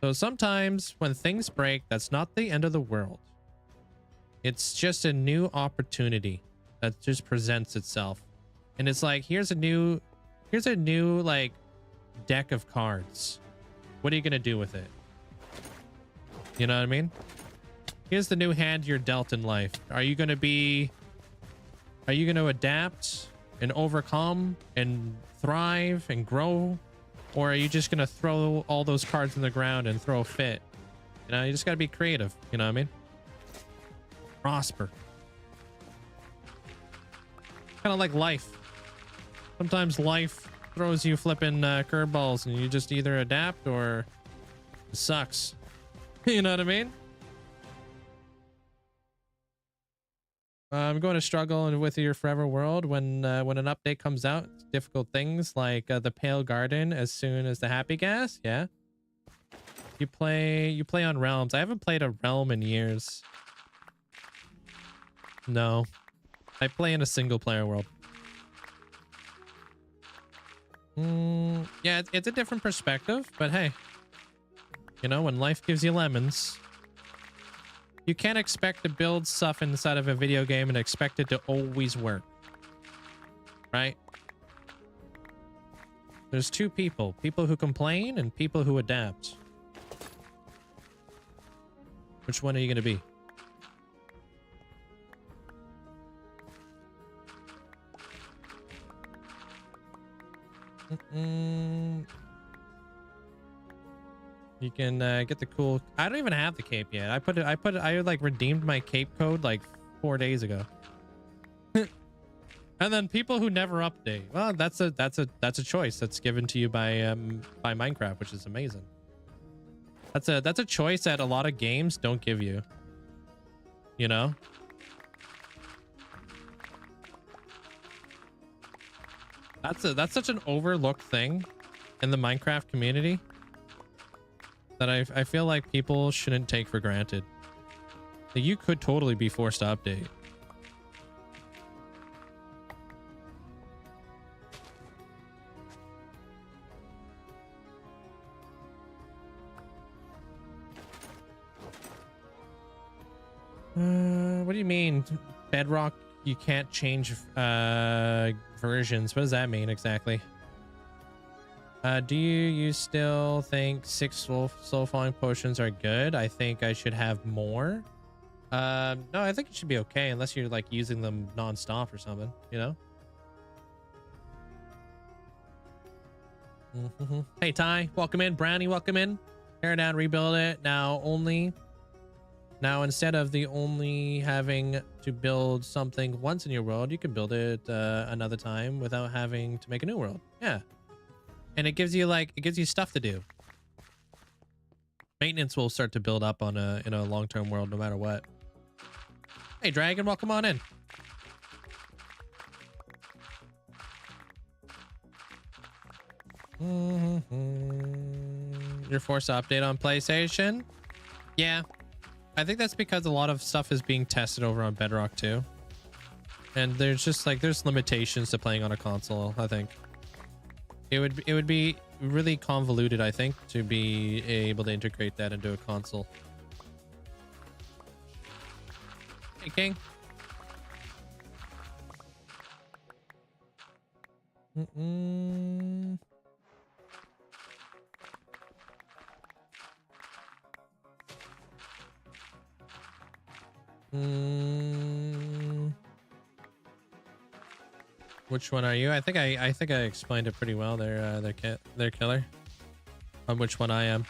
so sometimes when things break, that's not the end of the world. It's just a new opportunity that just presents itself, and it's like, here's a new like deck of cards. What are you gonna do with it? You know what I mean? Here's the new hand you're dealt in life. Are you gonna adapt and overcome and thrive and grow? Or are you just gonna throw all those cards in the ground and throw a fit? You know, you just gotta be creative. You know what I mean? Prosper. Kind of like life. Sometimes life throws you flipping curveballs, and you just either adapt or it sucks. You know what I mean? I'm going to struggle with your forever world when an update comes out. Difficult things like the pale garden as soon as the happy gas. Yeah. You play on realms. I haven't played a realm in years. No. I play in a single player world. Yeah, it's a different perspective, but hey, you know, when life gives you lemons, you can't expect to build stuff inside of a video game and expect it to always work, right? There's two people who complain and people who adapt. Which one are you going to be? You can get the cool. I don't even have the cape yet. I like redeemed my cape code like 4 days ago. And then people who never update. Well, that's a choice that's given to you by Minecraft, which is amazing. That's a choice that a lot of games don't give you. You know? That's such an overlooked thing in the Minecraft community that I feel like people shouldn't take for granted. Like, you could totally be forced to update. What do you mean, Bedrock? You can't change versions. What does that mean exactly? Do you still think 6 soul falling potions are good? I think I should have more. No, I think it should be okay unless you're like using them non-stop or something, you know? Hey Ty, welcome in. Brownie, welcome in. Tear it down, rebuild it. Now instead of only having to build something once in your world, you can build it another time without having to make a new world. Yeah. And it gives you stuff to do. Maintenance will start to build up in a long-term world no matter what. Hey Dragon, welcome on in. You're forced to update on PlayStation? Yeah. I think that's because a lot of stuff is being tested over on Bedrock too. And there's limitations to playing on a console, I think. It would be really convoluted, I think, to be able to integrate that into a console. Hey King. Which one are you? I think I explained it pretty well there, their killer, on which one I am.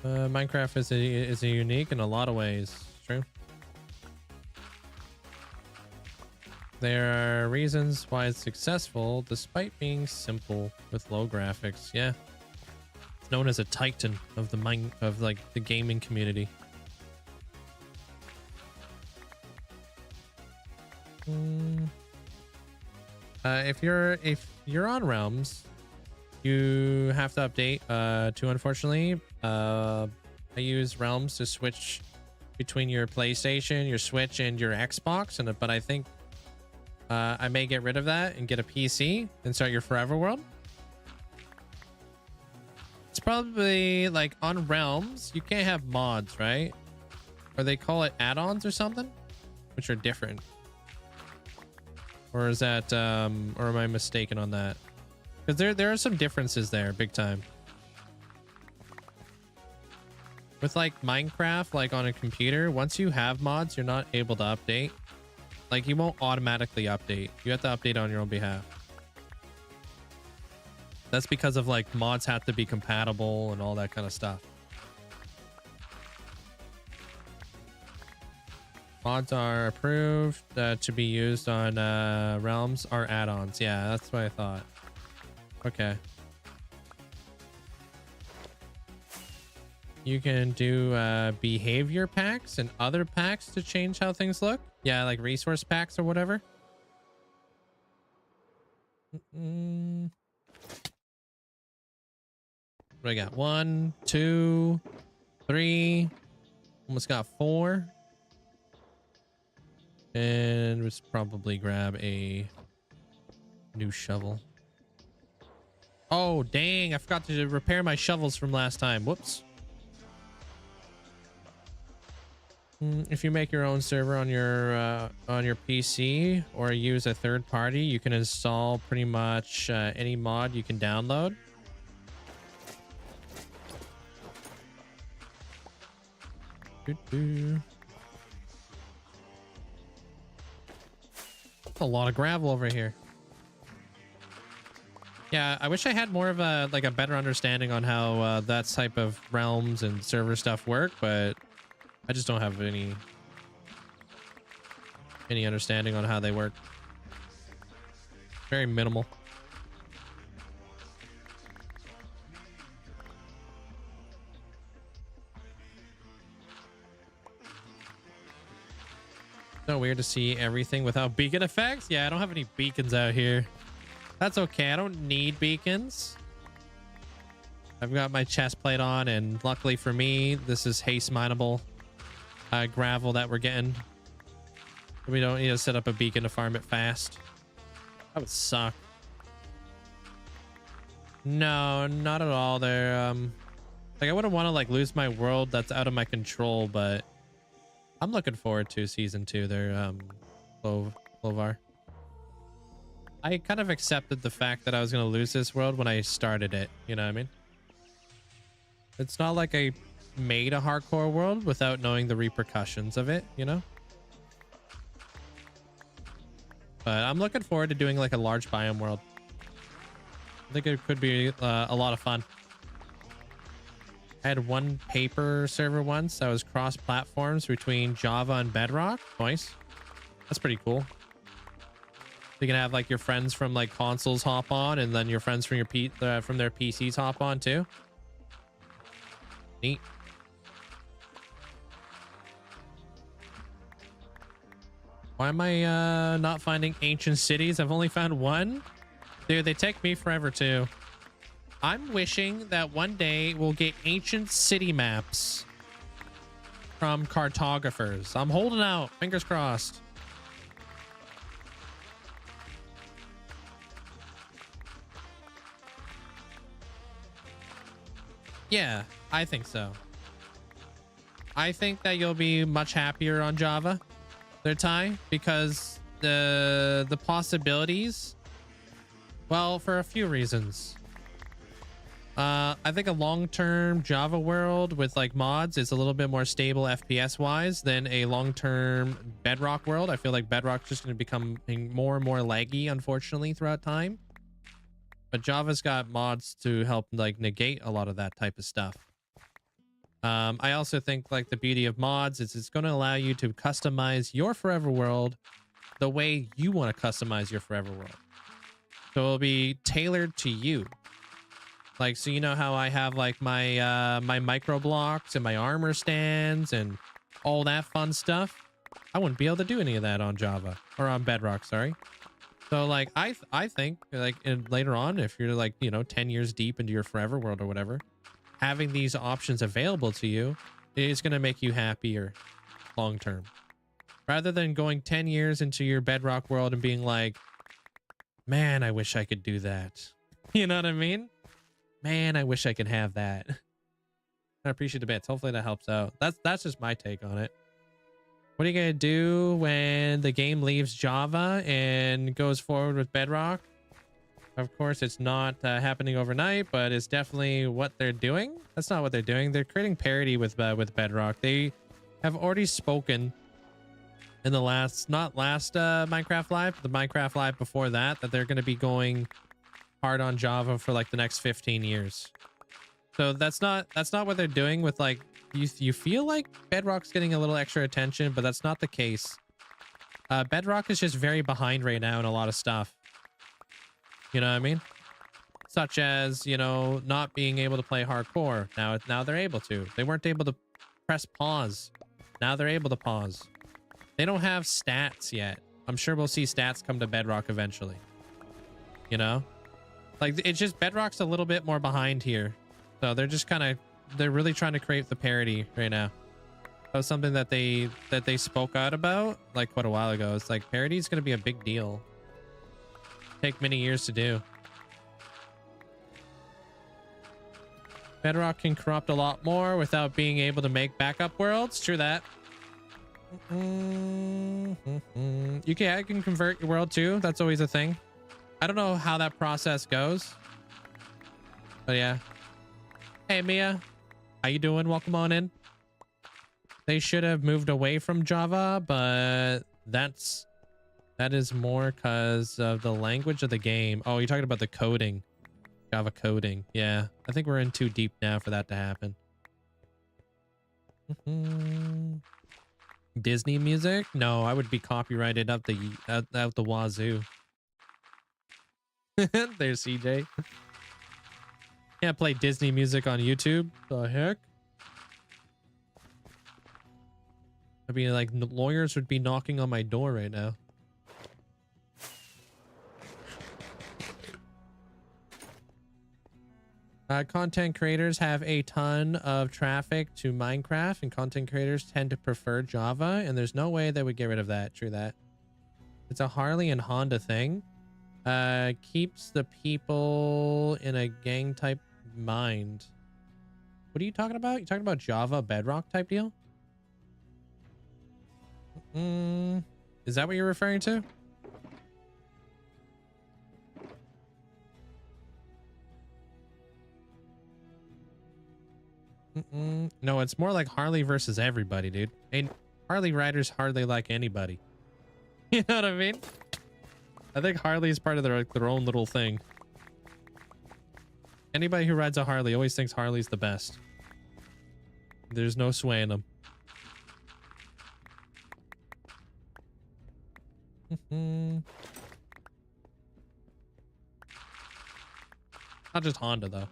Minecraft is a unique in a lot of ways. True. There are reasons why it's successful despite being simple with low graphics. Yeah. It's known as a titan of the gaming community. If you're on Realms, You have to update to, unfortunately. I use Realms to switch between your PlayStation, your Switch, and your Xbox, but I think I may get rid of that and get a PC and start your Forever World. It's probably like on Realms, you can't have mods, right? Or they call it add-ons or something, which are different. Or is that, or am I mistaken on that? Because there are some differences there, big time. With like Minecraft, like on a computer, once you have mods, you're not able to update. Like you won't automatically update. You have to update on your own behalf. That's because of like mods have to be compatible and all that kind of stuff. Mods are approved to be used on Realms are add-ons. Yeah, that's what I thought. Okay. You can do behavior packs and other packs to change how things look. Yeah, like resource packs or whatever. What do I got? 1, 2, 3. Almost got 4. And let's probably grab a new shovel. Oh, dang. I forgot to repair my shovels from last time. Whoops. If you make your own server on your PC or use a third party, you can install pretty much any mod you can download. A lot of gravel over here. Yeah, I wish I had more of a like a better understanding on how that type of realms and server stuff work, but I just don't have any understanding on how they work. Very minimal. So weird to see everything without beacon effects. Yeah, I don't have any beacons out here. That's okay. I don't need beacons. I've got my chest plate on, and luckily for me, this is haste mineable gravel that we're getting. We don't need to set up a beacon to farm it fast. That would suck. No, not at all. They're like I wouldn't want to like lose my world that's out of my control, but I'm looking forward to season 2. They're Clovar. I kind of accepted the fact that I was going to lose this world when I started it. You know what I mean? It's not like I made a hardcore world without knowing the repercussions of it, you know? But I'm looking forward to doing like a large biome world. I think it could be a lot of fun. I had one paper server once that was cross platforms between Java and Bedrock. Nice. That's pretty cool. You can have like your friends from like consoles hop on, and then your friends from your from their PCs hop on too. Neat. Why am I not finding ancient cities? I've only found one. Dude, they take me forever too. I'm wishing that one day we'll get ancient city maps from cartographers. I'm holding out. Fingers crossed. Yeah, I think so. I think that you'll be much happier on Java, there, Ty, because the possibilities, well, for a few reasons. I think a long-term Java world with like mods is a little bit more stable FPS wise than a long-term Bedrock world. I feel like Bedrock's just going to become more and more laggy, unfortunately, throughout time. But Java's got mods to help like negate a lot of that type of stuff. I also think like the beauty of mods is it's going to allow you to customize your forever world the way you want to customize your forever world. So it'll be tailored to you. Like, so you know how I have like my my micro blocks and my armor stands and all that fun stuff? I wouldn't be able to do any of that on Java or on Bedrock, sorry. So like I think like later on, if you're like, you know, 10 years deep into your forever world or whatever, having these options available to you is going to make you happier long term, rather than going 10 years into your bedrock world and being like, man, I wish I could do that. You know what I mean? Man, I wish I could have that. I appreciate the bits. Hopefully that helps out. That's just my take on it. What are you gonna do when the game leaves Java and goes forward with Bedrock? Of course, it's not happening overnight, but it's definitely what they're doing. That's not what they're doing. They're creating parity with Bedrock. They have already spoken in the last, not last Minecraft Live, but the Minecraft Live before that, that they're going to be going hard on Java for like the next 15 years. So that's not what they're doing with like, you feel like Bedrock's getting a little extra attention, but that's not the case. Bedrock is just very behind right now in a lot of stuff. You know what I mean? Such as, you know, not being able to play hardcore. Now they're able to. They weren't able to press pause. Now they're able to pause. They don't have stats yet. I'm sure we'll see stats come to Bedrock eventually. You know? Like, it's just Bedrock's a little bit more behind here. So they're just kind of, they're really trying to create the parity right now. That was something that they spoke out about like quite a while ago. It's like parity is going to be a big deal. Take many years to do. Bedrock can corrupt a lot more without being able to make backup worlds. True that. You can convert your world too. That's always a thing. I don't know how that process goes, but yeah. Hey Mia, how you doing? Welcome on in. They should have moved away from Java, but that is more because of the language of the game. Oh, you're talking about the coding. Java coding. Yeah, I think we're in too deep now for that to happen. Disney music? No, I would be copyrighted out the wazoo. There's CJ. Can't play Disney music on YouTube. The heck? I mean, like, lawyers would be knocking on my door right now. Content creators have a ton of traffic to Minecraft, and content creators tend to prefer Java, and there's no way they would get rid of that. True that. It's a Harley and Honda thing. Keeps the people in a gang type mind. What are you talking about? You talking about Java Bedrock type deal? Is that what you're referring to? No, it's more like Harley versus everybody, dude. And Harley riders hardly like anybody. You know what I mean? I think Harley is part of their own little thing. Anybody who rides a Harley always thinks Harley's the best. There's no swaying them. Not just Honda though.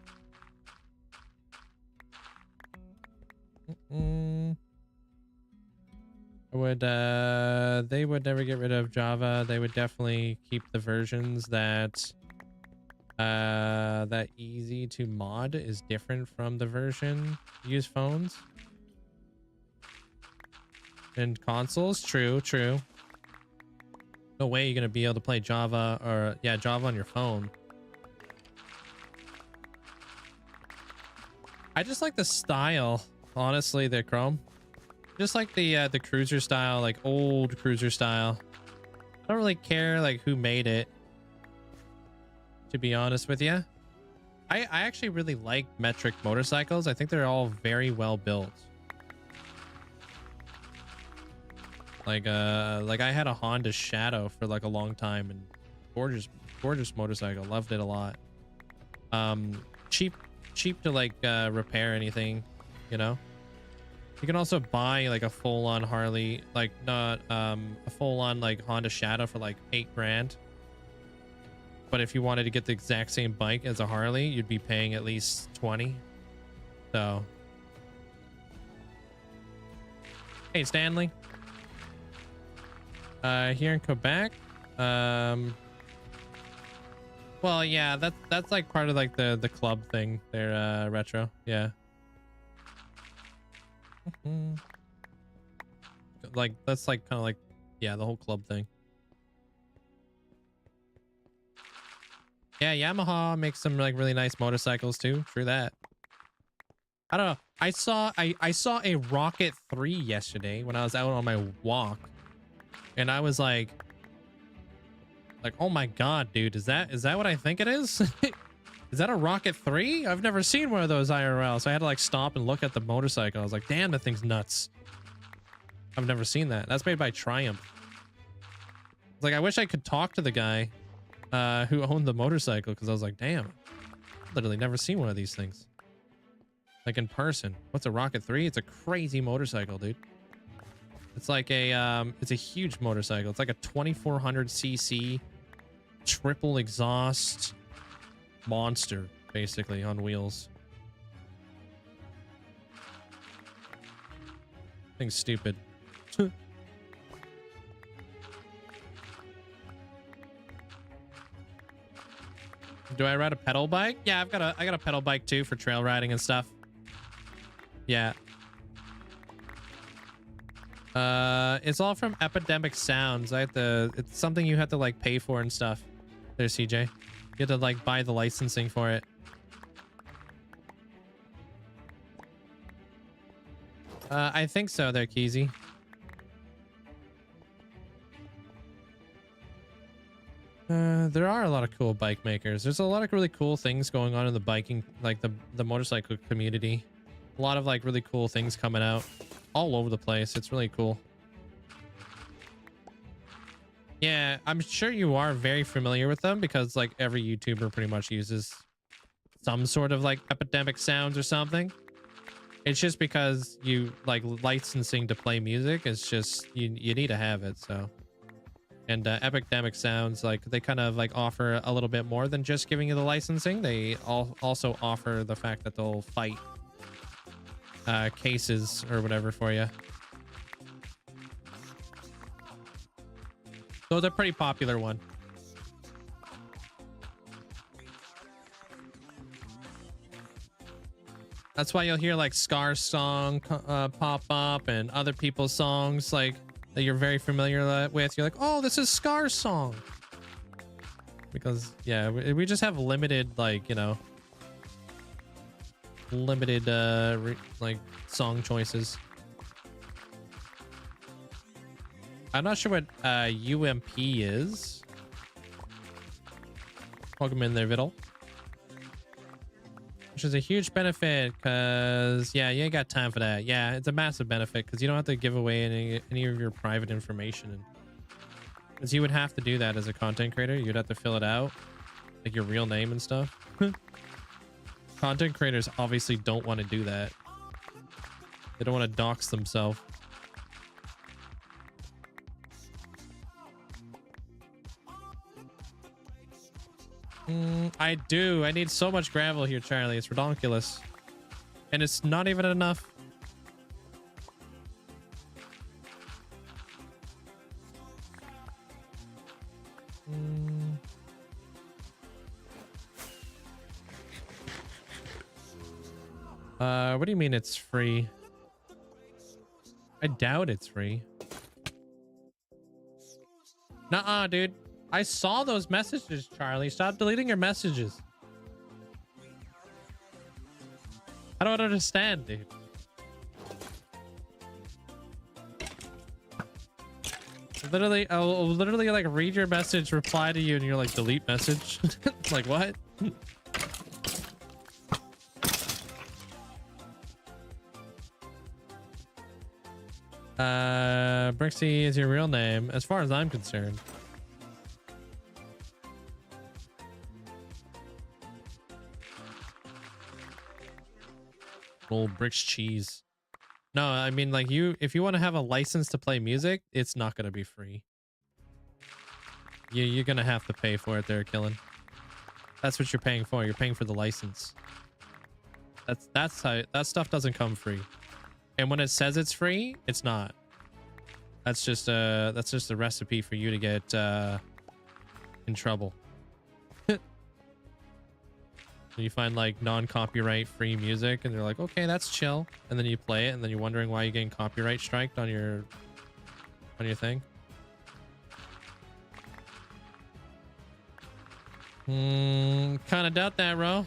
They would never get rid of Java. They would definitely keep the versions that easy to mod is different from the version use phones and consoles. True. No way you're gonna be able to play Java or Java on your phone. I just like the style, honestly, the Chrome. Just like the cruiser style, like old cruiser style. I don't really care like who made it, to be honest with you. I actually really like metric motorcycles. I think they're all very well built. Like I had a Honda Shadow for like a long time, and gorgeous motorcycle. Loved it a lot. Cheap to like repair anything, you know. You can also buy like a full-on Harley, like not a full-on like Honda Shadow for like $8 grand. But if you wanted to get the exact same bike as a Harley, you'd be paying at least 20. So, hey Stanley. Here in Quebec, Well, yeah, that's like part of like the club thing there, retro. Yeah. Like that's like kind of like, yeah, the whole club thing. Yeah, Yamaha makes some like really nice motorcycles too. True that. I don't know. I saw a Rocket 3 yesterday when I was out on my walk, and I was like, oh my god, dude, is that what I think it is? Is that a Rocket 3? I've never seen one of those IRL, so I had to like stop and look at the motorcycle. I was like, damn, that thing's nuts. I've never seen that. That's made by Triumph. It's like, I wish I could talk to the guy who owned the motorcycle, because I was like, damn, literally never seen one of these things like in person. What's a Rocket 3? It's a crazy motorcycle, dude. It's like a it's a huge motorcycle. It's like a 2400 cc triple exhaust monster, basically, on wheels. Thing's stupid. Do I ride a pedal bike? Yeah, I got a pedal bike too for trail riding and stuff. Yeah. It's all from Epidemic Sounds. It's something you have to like pay for and stuff. There's CJ. You have to like buy the licensing for it. I think so there, Keezy. There are a lot of cool bike makers. There's a lot of really cool things going on in the biking, like the motorcycle community. A lot of like really cool things coming out all over the place. It's really cool. Yeah, I'm sure you are very familiar with them because like every YouTuber pretty much uses some sort of like Epidemic Sounds or something. It's just because you like licensing to play music. It's just you need to have it. So, and Epidemic Sounds, like they kind of like offer a little bit more than just giving you the licensing. They also offer the fact that they'll fight cases or whatever for you. So it's a pretty popular one. That's why you'll hear like Scar's song pop up and other people's songs like that you're very familiar with. You're like, oh, this is Scar's song. Because yeah, we just have limited, like, you know, limited like song choices. I'm not sure what UMP is. Welcome in there, Viddle. Which is a huge benefit because, yeah, you ain't got time for that. Yeah, it's a massive benefit because you don't have to give away any of your private information. Because you would have to do that as a content creator. You'd have to fill it out, like your real name and stuff. Content creators obviously don't want to do that. They don't want to dox themselves. I do. I need so much gravel here, Charlie. It's ridiculous. And it's not even enough. What do you mean it's free? I doubt it's free. Nuh-uh, dude. I saw those messages, Charlie. Stop deleting your messages. I don't understand, dude. I'll literally like read your message, reply to you, and you're like, delete message. Like, what? Brixie is your real name, as far as I'm concerned. Old Bricks cheese. No, I mean, like, if you want to have a license to play music, it's not going to be free. You're going to have to pay for it there, Killing. That's what you're paying for. You're paying for the license. That's how that stuff doesn't come free. And when it says it's free, it's not. That's just a recipe for you to get in trouble. You find like non-copyright free music and you're like, okay, that's chill. And then you play it and then you're wondering why you're getting copyright striked on your thing. Kind of doubt that, bro.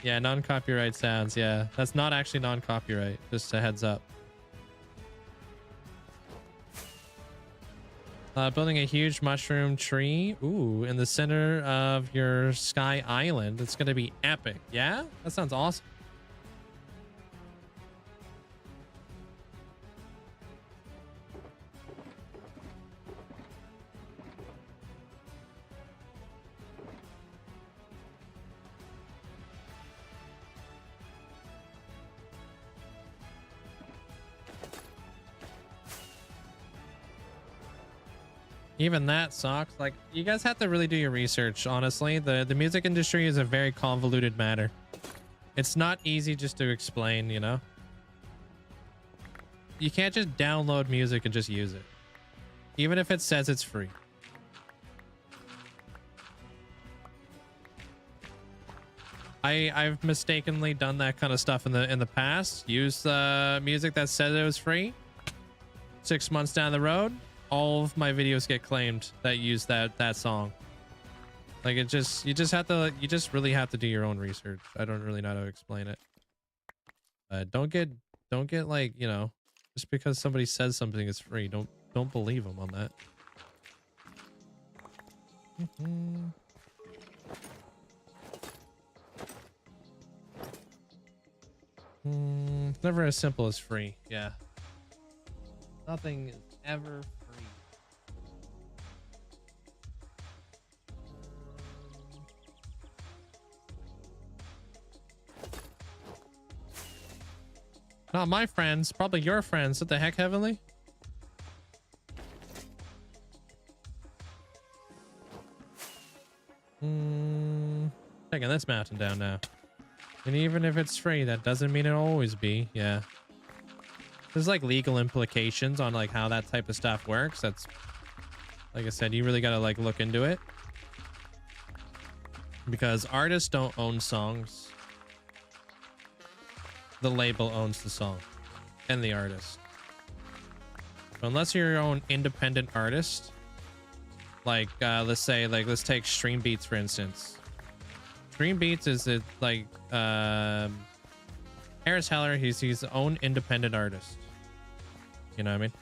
Yeah, non-copyright sounds. Yeah, that's not actually non-copyright. Just a heads up. Building a huge mushroom tree. Ooh, in the center of your sky island. It's going to be epic. Yeah, that sounds awesome. Even that sucks. Like, you guys have to really do your research, honestly. The music industry is a very convoluted matter. It's not easy just to explain, you know? You can't just download music and just use it. Even if it says it's free. I've mistakenly done that kind of stuff in the past. Used music that said it was free. 6 months down the road, all of my videos get claimed that use that song. Like, you just really have to do your own research. I don't really know how to explain it. Don't get like, you know, just because somebody says something is free, don't believe them on that. It's never as simple as free. Yeah. Nothing is ever free. Not my friends, probably your friends. What the heck, Heavenly? Taking this mountain down now. And even if it's free, that doesn't mean it'll always be. Yeah. There's like legal implications on like how that type of stuff works. That's, like I said, you really gotta like look into it. Because artists don't own songs. The label owns the song and the artist. So unless you're your own independent artist, like let's say, like, let's take Stream Beats for instance. Stream Beats is it like Harris Heller, he's his own independent artist. You know what I mean?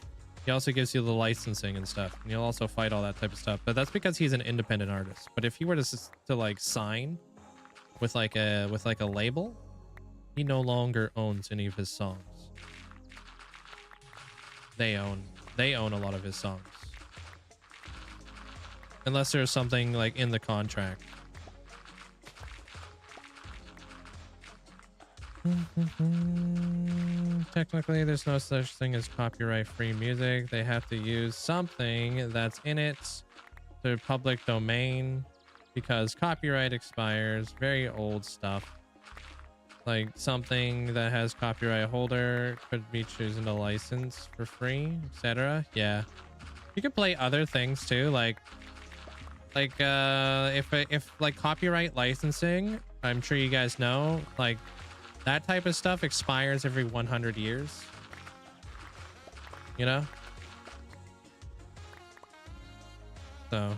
He also gives you the licensing and stuff, and he'll also fight all that type of stuff. But that's because he's an independent artist. But if he were to like sign with like a label, he no longer owns any of his songs. They own a lot of his songs. Unless there's something like in the contract. Technically, there's no such thing as copyright-free music. They have to use something that's in it to public domain because copyright expires. Very old stuff. Like something that has copyright holder could be choosing a license for free, etc. Yeah, you could play other things too, like if like copyright licensing, I'm sure you guys know, like that type of stuff expires every 100 years, you know? So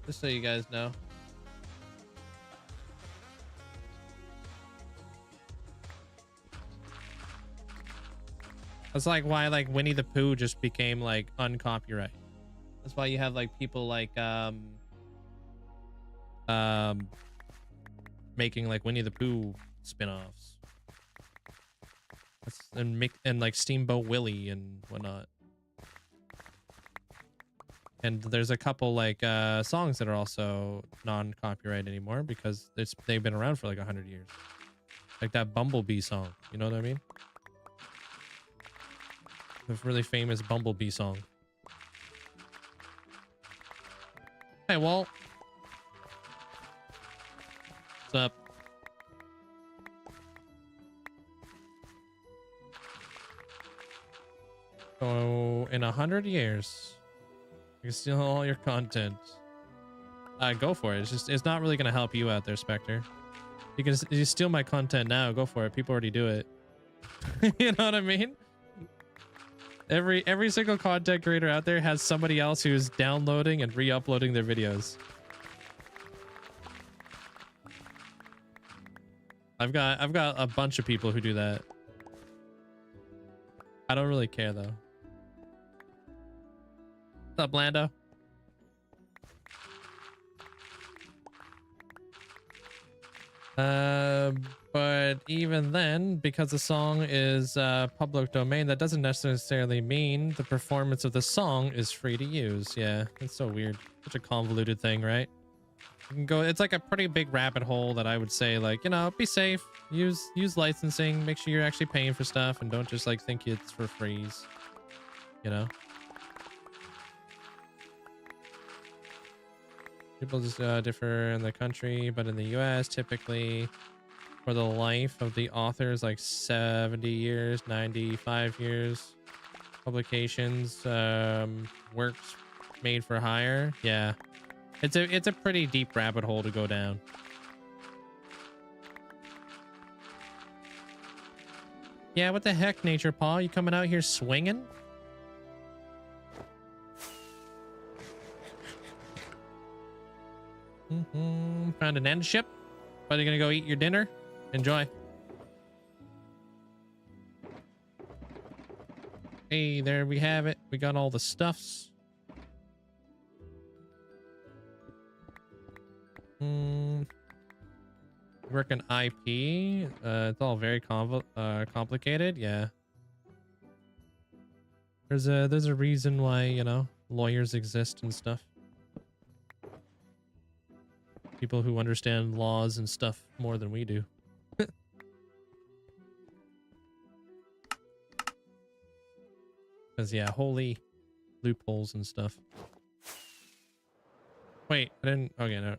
just so you guys know. That's like why like Winnie the Pooh just became like uncopyright. That's why you have like people like making like Winnie the Pooh spin-offs. And like Steamboat Willie and whatnot. And there's a couple like songs that are also non-copyright anymore because they've been around for like 100 years. Like that Bumblebee song, you know what I mean? The really famous Bumblebee song. Hey, Walt. What's up? So in 100 years, you can steal all your content. Go for it. It's not really gonna help you out there, Spectre. You steal my content now. Go for it. People already do it. You know what I mean? Every single content creator out there has somebody else who's downloading and re-uploading their videos. I've got a bunch of people who do that. I don't really care though. What's up, Lando? But even then, because the song is public domain, that doesn't necessarily mean the performance of the song is free to use. Yeah, it's so weird. Such a convoluted thing, right? You can go, it's like a pretty big rabbit hole that I would say, like, you know, be safe, use licensing, make sure you're actually paying for stuff, and don't just like think it's for freeze, you know? People just differ in the country, but in the US, typically for the life of the author is like 70 years, 95 years. Publications, works made for hire. Yeah, it's a pretty deep rabbit hole to go down. Yeah, what the heck, Nature Paw? You coming out here swinging? Found an end ship. But you're gonna go eat your dinner. Enjoy. Hey, there we have it. We got all the stuffs. Work an IP. It's all very complicated. Yeah. There's a reason why, you know, lawyers exist and stuff. People who understand laws and stuff more than we do. Because, yeah, holy loopholes and stuff. Wait, I didn't... Okay, no.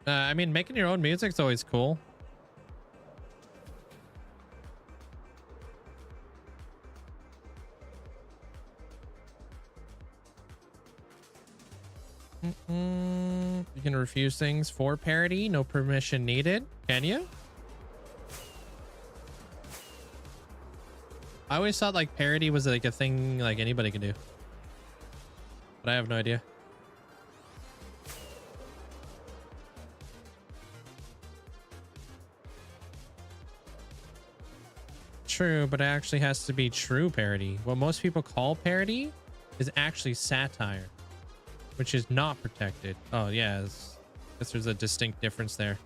I mean, making your own music's always cool. You can refuse things for parody, no permission needed. Can you? I always thought like parody was like a thing like anybody can do, but I have no idea. True, but it actually has to be true parody. What most people call parody is actually satire, which is not protected. Oh yeah, I guess there's a distinct difference there.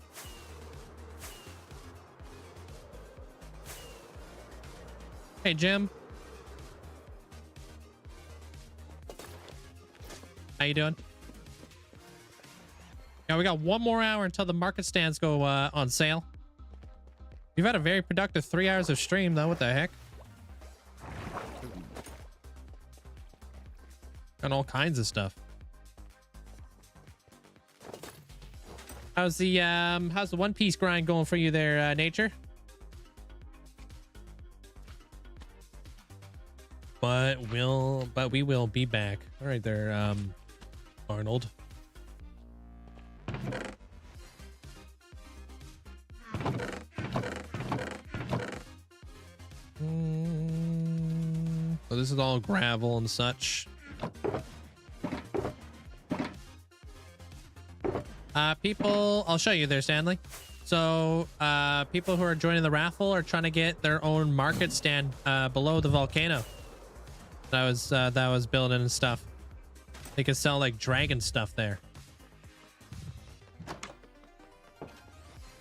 Hey Jim, how you doing? Yeah, we got one more hour until the market stands go on sale. You've had a very productive 3 hours of stream though. What the heck? And all kinds of stuff. How's the One Piece grind going for you there, Nature? But we will be back. All right there, Arnold. So this is all gravel and such. People, I'll show you there, Stanley. So people who are joining the raffle are trying to get their own market stand below the volcano that was building and stuff. They could sell like dragon stuff there.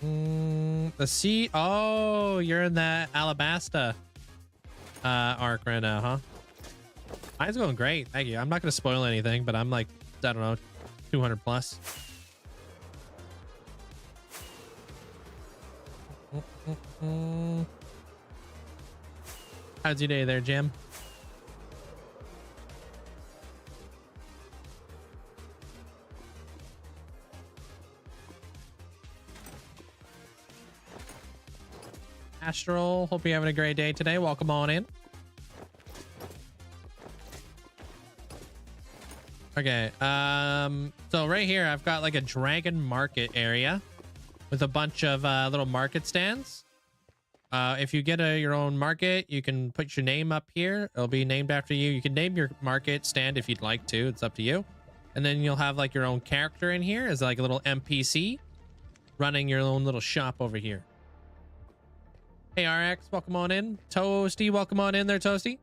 The sea. Oh, you're in that Alabasta arc right now, huh? Mine's going great. Thank you. I'm not going to spoil anything, but I'm like, I don't know, 200 plus. How's your day there, Jim? Astral, hope you're having a great day today. Welcome on in. Okay, so right here I've got like a dragon market area with a bunch of little market stands. If you get your own market, you can put your name up here. It'll be named after you. You can name your market stand if you'd like to. It's up to you. And then you'll have like your own character in here as like a little NPC running your own little shop over here. Hey RX, welcome on in. Toasty, welcome on in there, Toasty.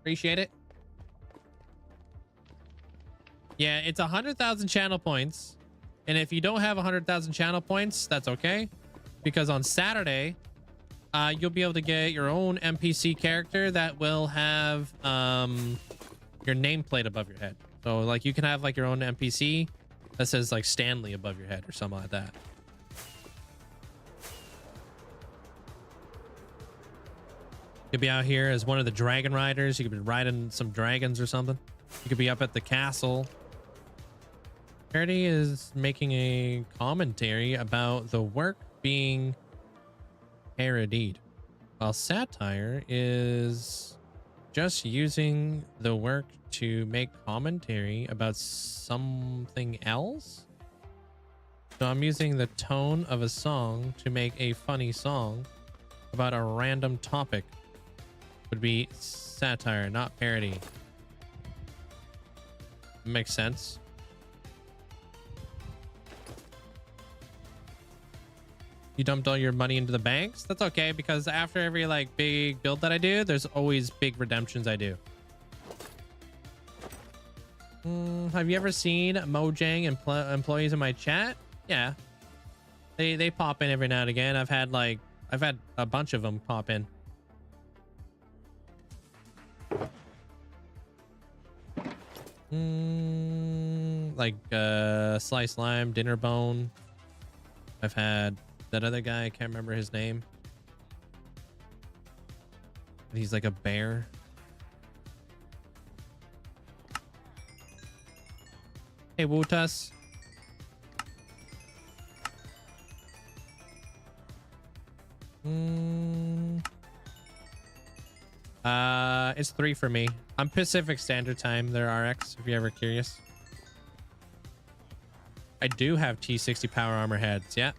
Appreciate it. Yeah, it's 100,000 channel points. And if you don't have 100,000 channel points, that's okay. Because on Saturday, you'll be able to get your own NPC character that will have your nameplate above your head. So like you can have like your own NPC that says like Stanley above your head or something like that. You could be out here as one of the dragon riders. You could be riding some dragons or something. You could be up at the castle. Parody is making a commentary about the work being parodied, while satire is just using the work to make commentary about something else. So I'm using the tone of a song to make a funny song about a random topic. Would be satire, not parody. Makes sense. You dumped all your money into the banks? That's okay, because after every like big build that I do, there's always big redemptions I do. Have you ever seen Mojang employees in my chat? Yeah, they pop in every now and again. I've had a bunch of them pop in. Like Slice Lime, Dinner Bone. I've had that other guy, I can't remember his name. He's like a bear. Hey, Wutas. It's 3 for me. I'm Pacific Standard Time. They're RX, if you're ever curious. I do have T60 power armor heads, yeah.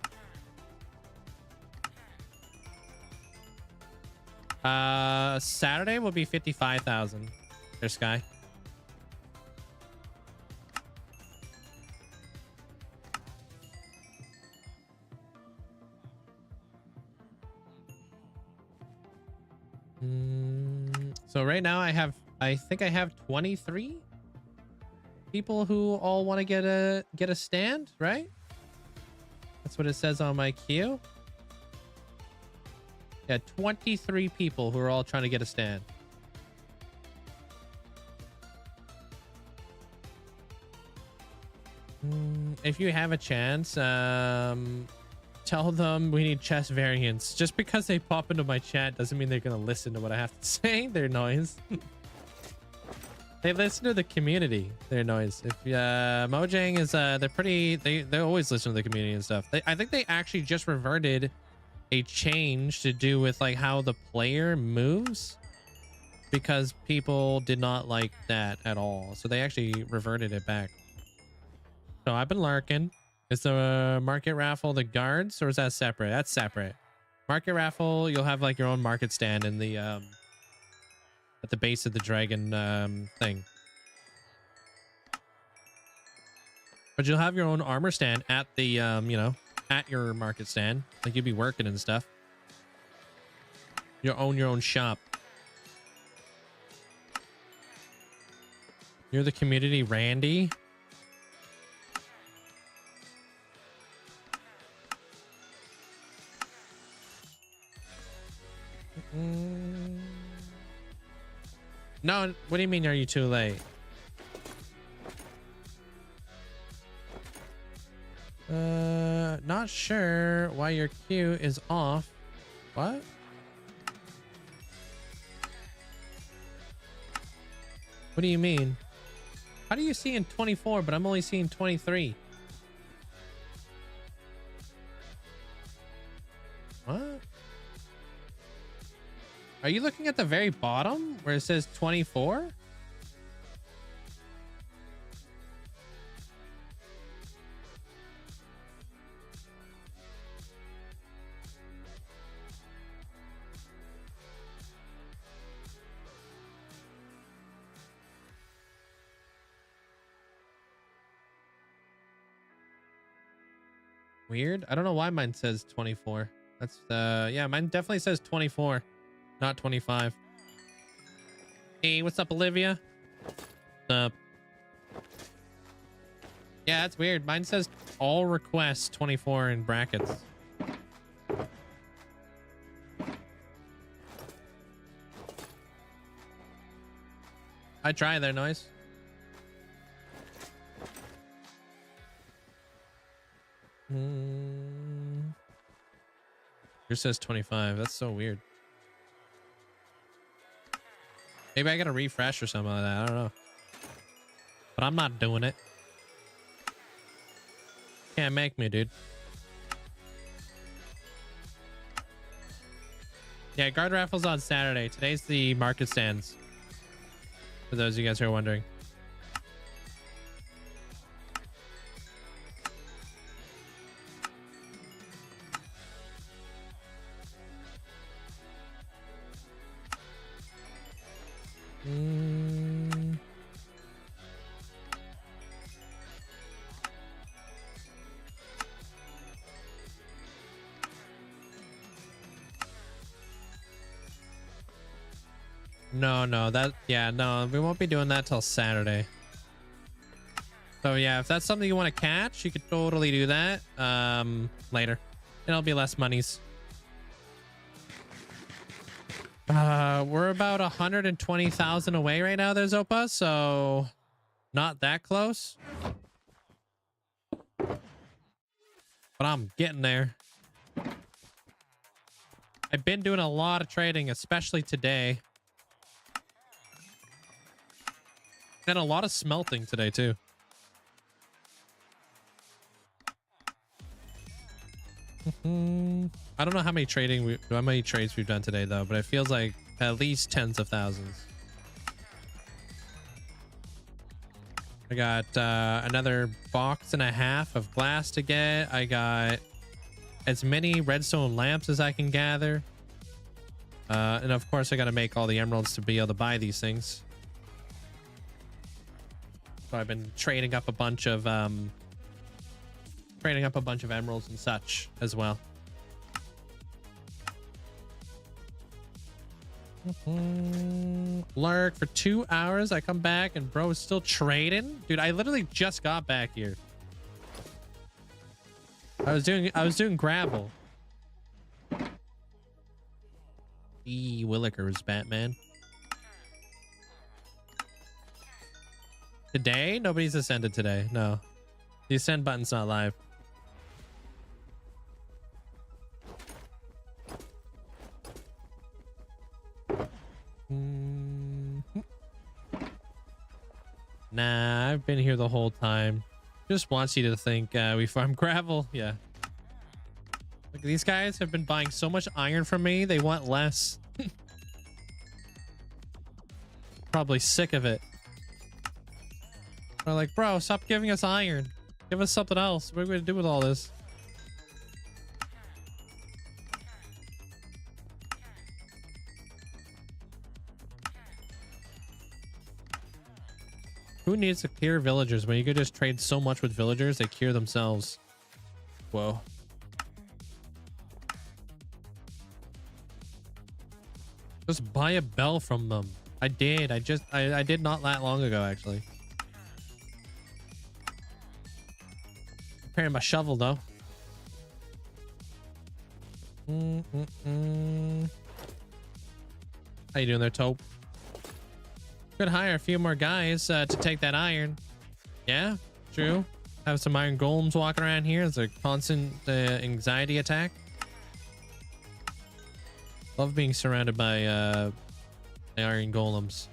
Saturday will be 55,000. There's Sky. So right now I think I have 23 people who all want to get a stand, right? That's what it says on my queue. Yeah, 23 people who are all trying to get a stand. If you have a chance, tell them we need chest variants. Just because they pop into my chat doesn't mean they're gonna listen to what I have to say. Their noise. They listen to the community. Their noise. If Mojang is they're pretty. They always listen to the community and stuff. I think they actually just reverted a change to do with like how the player moves, because people did not like that at all. So they actually reverted it back. So I've been lurking. Is the market raffle the guards, or is that separate? That's separate. Market raffle, you'll have like your own market stand in the at the base of the dragon thing. But you'll have your own armor stand at the you know, at your market stand. Like you'll be working and stuff. You'll own your own shop. You're the community Randy. No, what do you mean, are you too late? Not sure why your queue is off. What? What do you mean? How do you see in 24, but I'm only seeing 23? What? Are you looking at the very bottom where it says 24? Weird. I don't know why mine says 24. That's yeah, mine definitely says 24, not 25. Hey, what's up, Olivia? What's up? Yeah, that's weird. Mine says all requests 24 in brackets. I try there, noise. Yours says 25. That's so weird. Maybe I gotta refresh or something like that. I don't know. But I'm not doing it. Can't make me, dude. Yeah, guard raffles on Saturday. Today's the market stands. For those of you guys who are wondering. No, no, we won't be doing that till Saturday. So yeah, if that's something you want to catch, you could totally do that later. It'll be less monies. We're about 120,000 away right now there, Zopa, so not that close. But I'm getting there. I've been doing a lot of trading, especially today. And a lot of smelting today too. I don't know how many trades we've done today though, but it feels like at least tens of thousands. I got another box and a half of glass to get. I got as many redstone lamps as I can gather. And of course I got to make all the emeralds to be able to buy these things. So I've been trading up a bunch of emeralds and such as well. Lurk for 2 hours. I come back and bro is still trading. Dude, I literally just got back here. I was doing gravel. Willikers, Batman. Today? Nobody's ascended today. No. The ascend button's not live. Nah, I've been here the whole time. Just wants you to think we farm gravel. Yeah. Look, these guys have been buying so much iron from me. They want less. Probably sick of it. They're like, bro, stop giving us iron. Give us something else. What are we going to do with all this? Who needs to cure villagers when you could just trade so much with villagers? They cure themselves. Whoa. Just buy a bell from them. I did. I did not that long ago, actually. Preparing my shovel, though. How you doing there, Taupe? Could hire a few more guys to take that iron. Yeah, true. Have some iron golems walking around here. It's a constant anxiety attack. Love being surrounded by iron golems.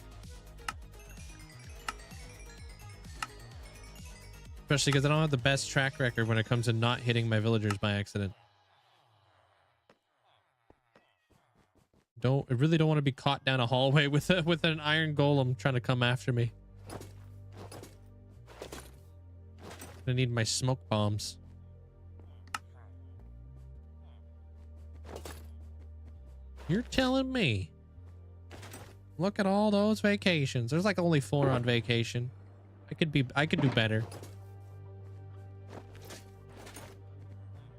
Especially because I don't have the best track record when it comes to not hitting my villagers by accident. I really don't want to be caught down a hallway with an iron golem trying to come after me. I need my smoke bombs. You're telling me. Look at all those vacations. There's like only 4 on vacation. I could do better.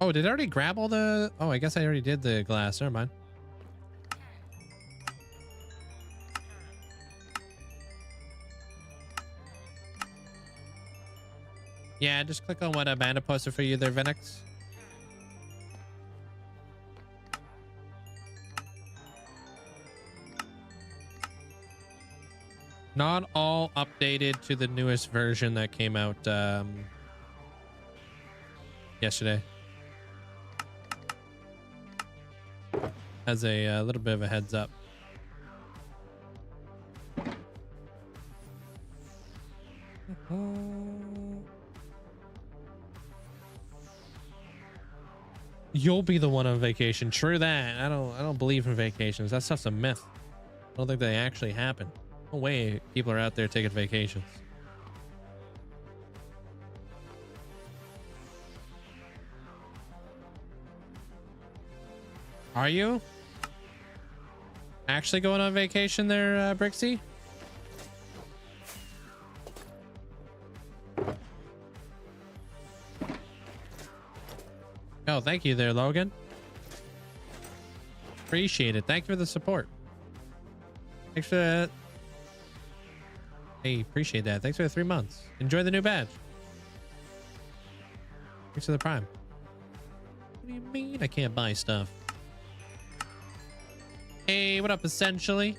Oh, did I already grab all the... Oh, I guess I already did the glass. Never mind. Yeah, just click on what Amanda posted for you there, Venix. Not all updated to the newest version that came out yesterday. As a little bit of a heads up. You'll be the one on vacation. True that. I don't believe in vacations. That stuff's a myth. I don't think they actually happen. No way people are out there taking vacations. Are you actually going on vacation there, Brixie? Oh, thank you there, Logan. Appreciate it. Thank you for the support. Thanks for that. Hey, appreciate that. Thanks for the 3 months. Enjoy the new badge. Thanks for the prime. What do you mean I can't buy stuff? Hey, what up, Essentially?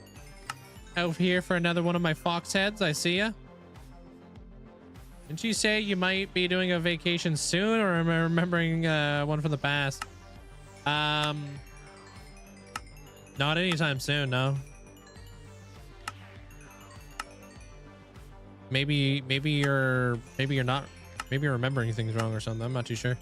Out here for another one of my fox heads. I see ya. Didn't you say you might be doing a vacation soon, or am I remembering one from the past? Not anytime soon, no. Maybe you're not, maybe you're remembering things wrong or something. I'm not too sure.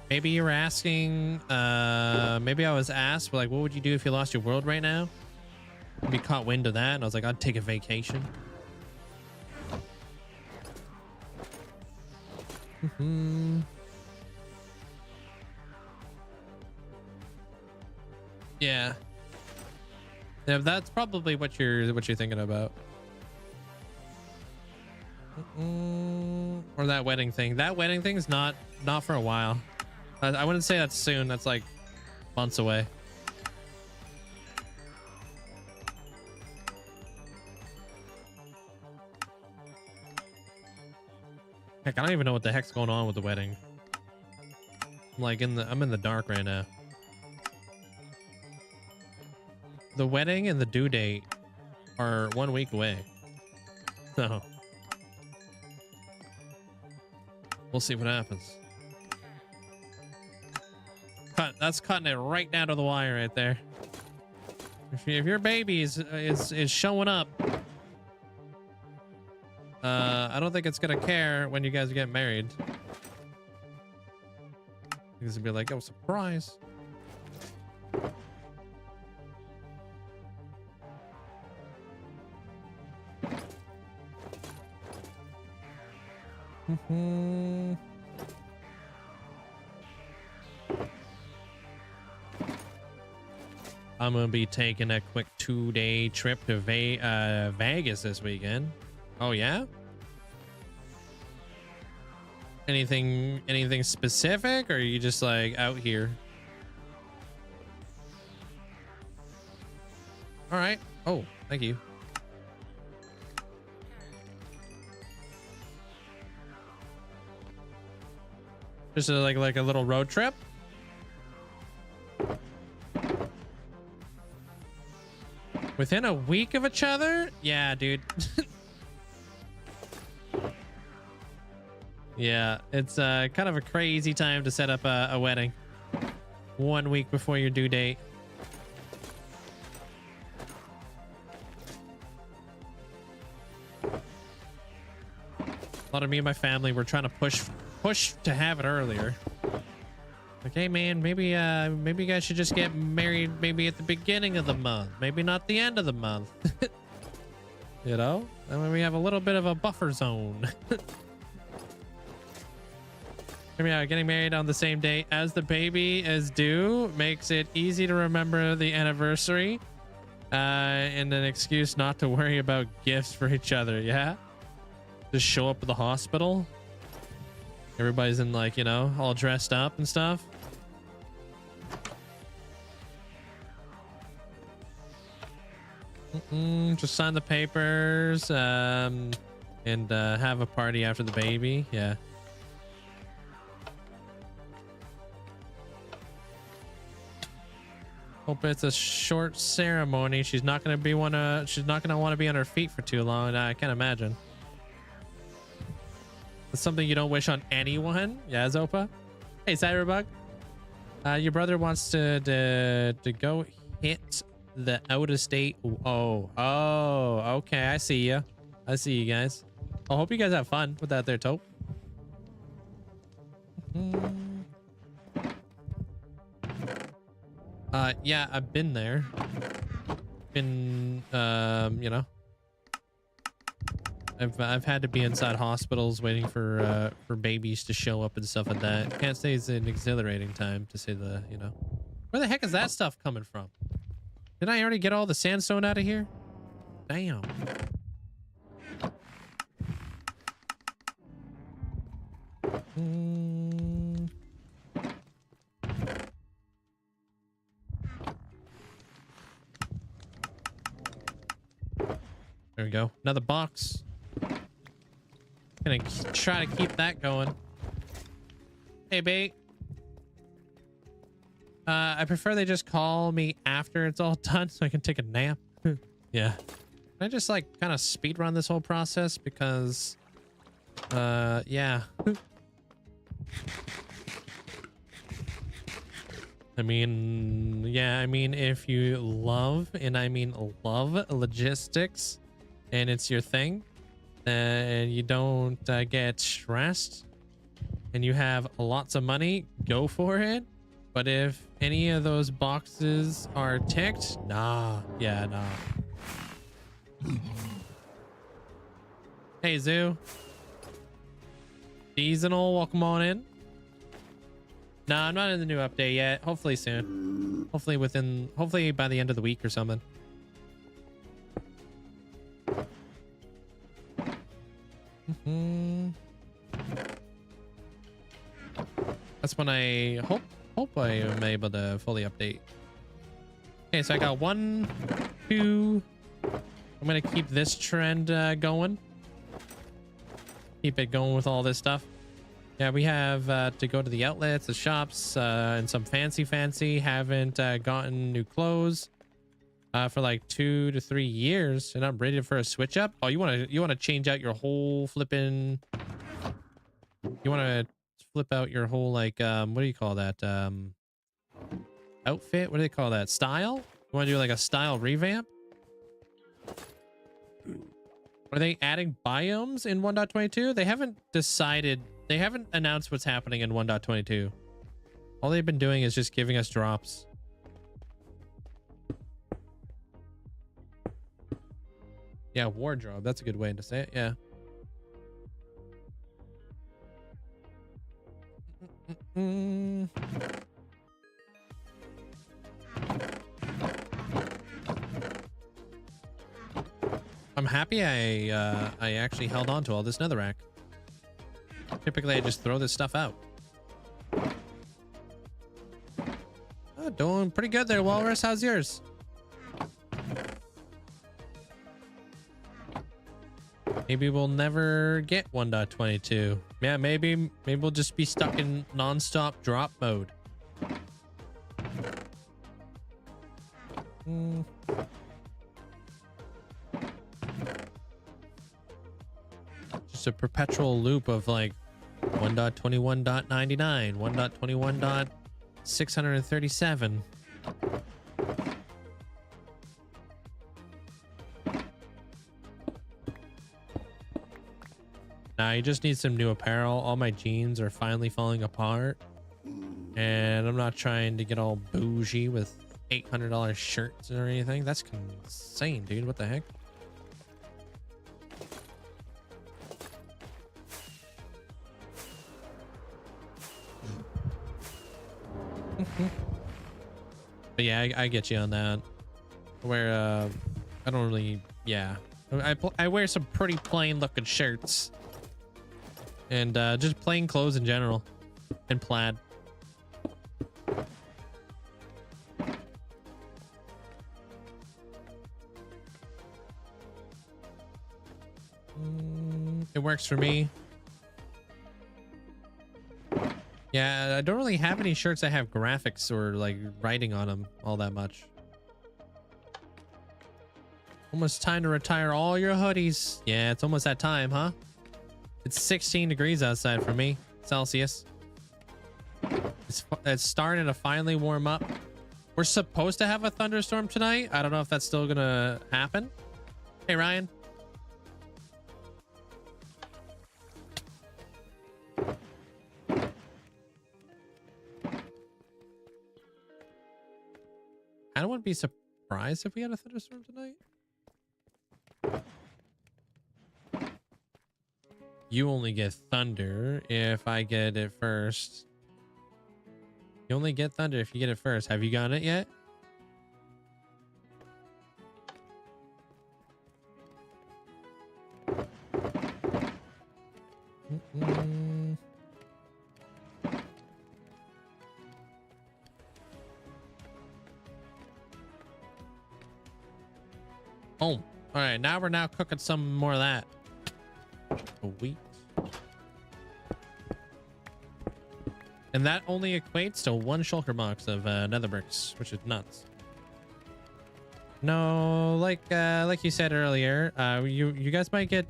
Maybe you were asking, maybe I was asked, like, what would you do if you lost your world right now? Maybe caught wind of that, and I was like, I'd take a vacation. Yeah. Yeah, that's probably what you're thinking about. Or that wedding thing. That wedding thing is not for a while. I wouldn't say that's soon. That's like months away. Heck, I don't even know what the heck's going on with the wedding. I'm like I'm in the dark right now. The wedding and the due date are 1 week away. So we'll see what happens. That's cutting it right down to the wire right there. If your baby is showing up, I don't think it's gonna care when you guys get married. It's gonna be like, oh, surprise. I'm gonna be taking a quick 2-day trip to Vegas this weekend. Oh yeah? Anything specific, or are you just like out here? All right. Oh, thank you. Just like a little road trip. Within a week of each other? Yeah, dude. Yeah, it's kind of a crazy time to set up a wedding. 1 week before your due date. A lot of me and my family were trying to push to have it earlier. Like, hey man, maybe maybe you guys should just get married maybe at the beginning of the month, maybe not the end of the month. You know, and when we have a little bit of a buffer zone. Yeah, getting married on the same day as the baby is due makes it easy to remember the anniversary, and an excuse not to worry about gifts for each other. Yeah, just show up at the hospital. Everybody's in, like, you know, all dressed up and stuff. Just sign the papers, and have a party after the baby. Yeah. Hope it's a short ceremony. She's not gonna want to be on her feet for too long. I can't imagine. It's something you don't wish on anyone. Yeah, Zopa. Hey, Cyberbug. Your brother wants to go hit the out of state. Oh, okay. I see you. I see you guys. I hope you guys have fun with that there, Taupe. Yeah, I've been there. Been, you know, I've had to be inside hospitals waiting for babies to show up and stuff like that. Can't say it's an exhilarating time, to say the, you know. Where the heck is that stuff coming from? Did I already get all the sandstone out of here? Damn. There we go. Another box. Gonna try to keep that going. Hey, bait. I prefer they just call me after it's all done so I can take a nap. Yeah. Can I just, like, kind of speed run this whole process? Because, yeah. I mean, yeah, I mean, if you love, and I mean love, logistics, and it's your thing, and you don't get stressed, and you have lots of money, go for it. But if any of those boxes are ticked, nah. Yeah, nah. Hey, Zoo. Seasonal, welcome on in. Nah, I'm not in the new update yet. Hopefully soon. Hopefully by the end of the week or something. That's when I hope I am able to fully update. Okay, so I got 1, 2. I'm gonna keep this trend going. Keep it going with all this stuff. Yeah, we have to go to the outlets, the shops, and some fancy. Haven't gotten new clothes for like 2 to 3 years, and I'm ready for a switch up. Oh, you wanna change out your whole flipping? You wanna flip out your whole, like, what do you call that? Outfit? What do they call that? Style? You want to do like a style revamp? Are they adding biomes in 1.22? They haven't decided. They haven't announced what's happening in 1.22. All they've been doing is just giving us drops. Yeah, wardrobe. That's a good way to say it. Yeah. I'm happy I actually held on to all this netherrack. Typically I just throw this stuff out. Oh, doing pretty good there, Walrus. How's yours? Maybe we'll never get 1.22. Yeah, maybe we'll just be stuck in non-stop drop mode. Just a perpetual loop of like 1.21.99, 1.21.637. Nah, you just need some new apparel. All my jeans are finally falling apart. And I'm not trying to get all bougie with $800 shirts or anything. That's insane, dude. What the heck? But yeah, I get you on that. Where I don't really, yeah. I wear some pretty plain looking shirts. And just plain clothes in general. And plaid. It works for me. Yeah, I don't really have any shirts that have graphics or like writing on them all that much. Almost time to retire all your hoodies. Yeah, it's almost that time, huh? It's 16 degrees outside for me, Celsius. It's starting to finally warm up. We're supposed to have a thunderstorm tonight. I don't know if that's still gonna happen. Hey, Ryan. I wouldn't be surprised if we had a thunderstorm tonight. You only get thunder if I get it first. You only get thunder if you get it first. Have you gotten it yet? Boom. All right, now we're cooking some more of that. A wheat. And that only equates to 1 shulker box of nether bricks, which is nuts. No, like you said earlier, you guys might get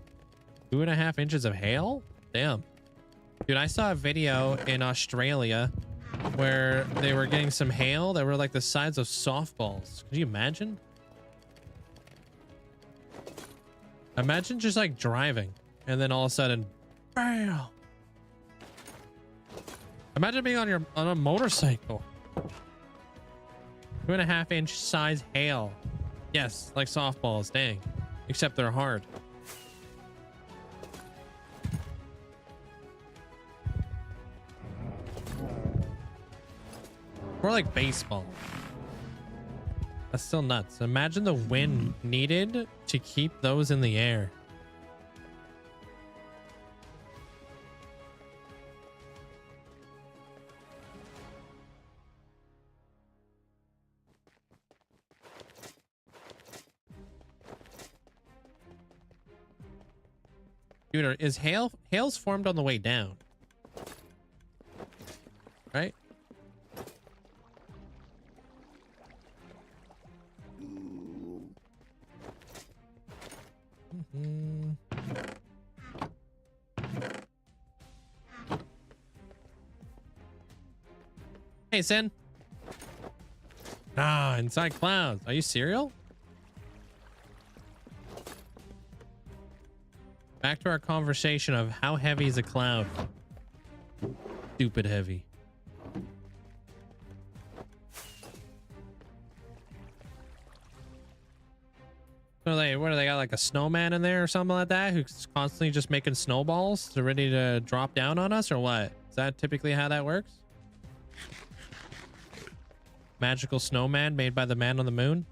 2.5 inches of hail. Damn, dude, I saw a video in Australia where they were getting some hail that were like the size of softballs. Could you imagine? Imagine just like driving and then all of a sudden, bam. Imagine being on a motorcycle. 2.5 inch size hail. Yes, like softballs, dang. Except they're hard. More like baseball. That's still nuts. Imagine the wind needed to keep those in the air. Dude, is hail's formed on the way down? Right? Hey, Sin. Ah, inside clouds. Are you cereal? Back to our conversation of how heavy is a cloud. Stupid heavy. So what do they got, like a snowman in there or something like that who's constantly just making snowballs to ready to drop down on us, or what? Is that typically how that works? Magical snowman made by the man on the moon?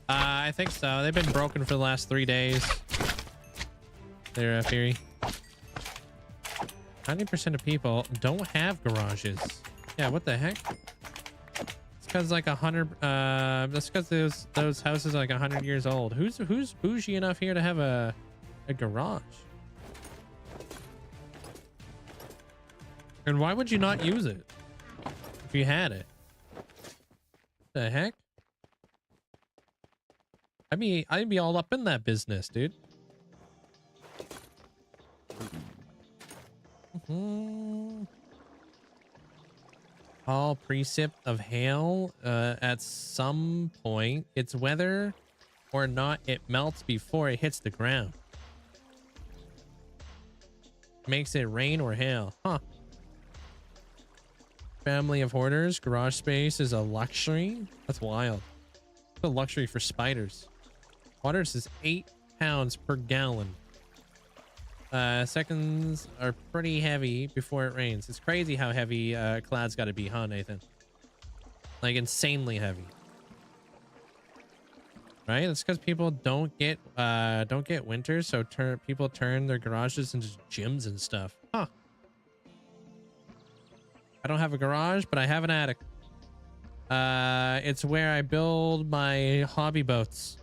I think so. They've been broken for the last 3 days. They're Fury. 90% of people don't have garages. Yeah, what the heck? It's because like 100. That's because those houses are like 100 years old. Who's bougie enough here to have a garage? And why would you not use it if you had it? The heck? I'd be all up in that business, dude. All precip of hail at some point. It's whether or not it melts before it hits the ground. Makes it rain or hail. Huh. Family of hoarders. Garage space is a luxury. That's wild. It's a luxury for spiders. Water is 8 pounds per gallon. Seconds are pretty heavy before it rains. It's crazy how heavy clouds got to be, huh, Nathan? Like insanely heavy. Right? That's because people don't get winters, so people turn their garages into gyms and stuff. Huh. I don't have a garage, but I have an attic. It's where I build my hobby boats.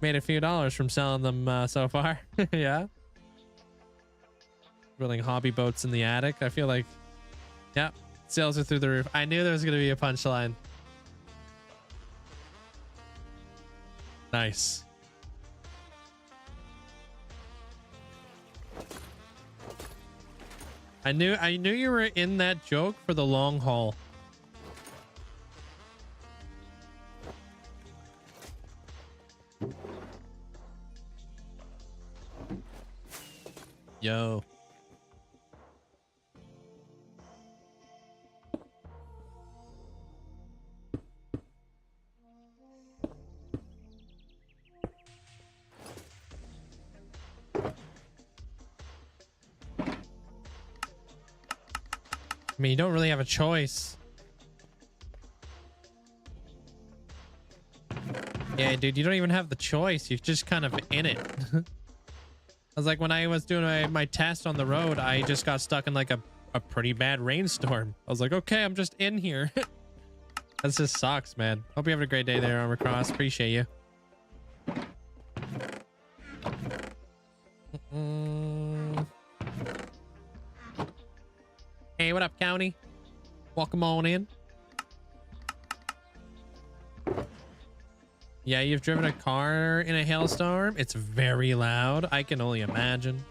Made a few dollars from selling them so far. Yeah. Building hobby boats in the attic. I feel like, yeah, sales are through the roof. I knew there was going to be a punchline. Nice. I knew you were in that joke for the long haul. Yo. I mean, you don't really have a choice. Yeah, dude, you don't even have the choice. You're just kind of in it. I was like, when I was doing my test on the road, I just got stuck in like a pretty bad rainstorm. I was like, okay, I'm just in here. That just sucks, man. Hope you have a great day there, Armor Cross. Appreciate you. Hey, what up, County? Welcome on in. Yeah, you've driven a car in a hailstorm. It's very loud. I can only imagine.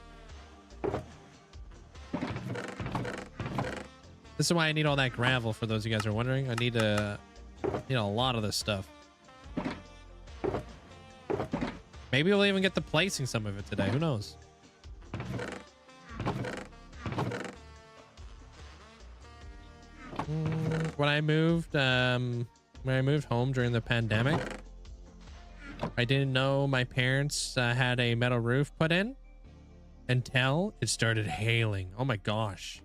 This is why I need all that gravel, for those of you guys who are wondering. I need a lot of this stuff. Maybe we'll even get to placing some of it today. Who knows? When I moved home during the pandemic, I didn't know my parents had a metal roof put in until it started hailing. Oh my gosh.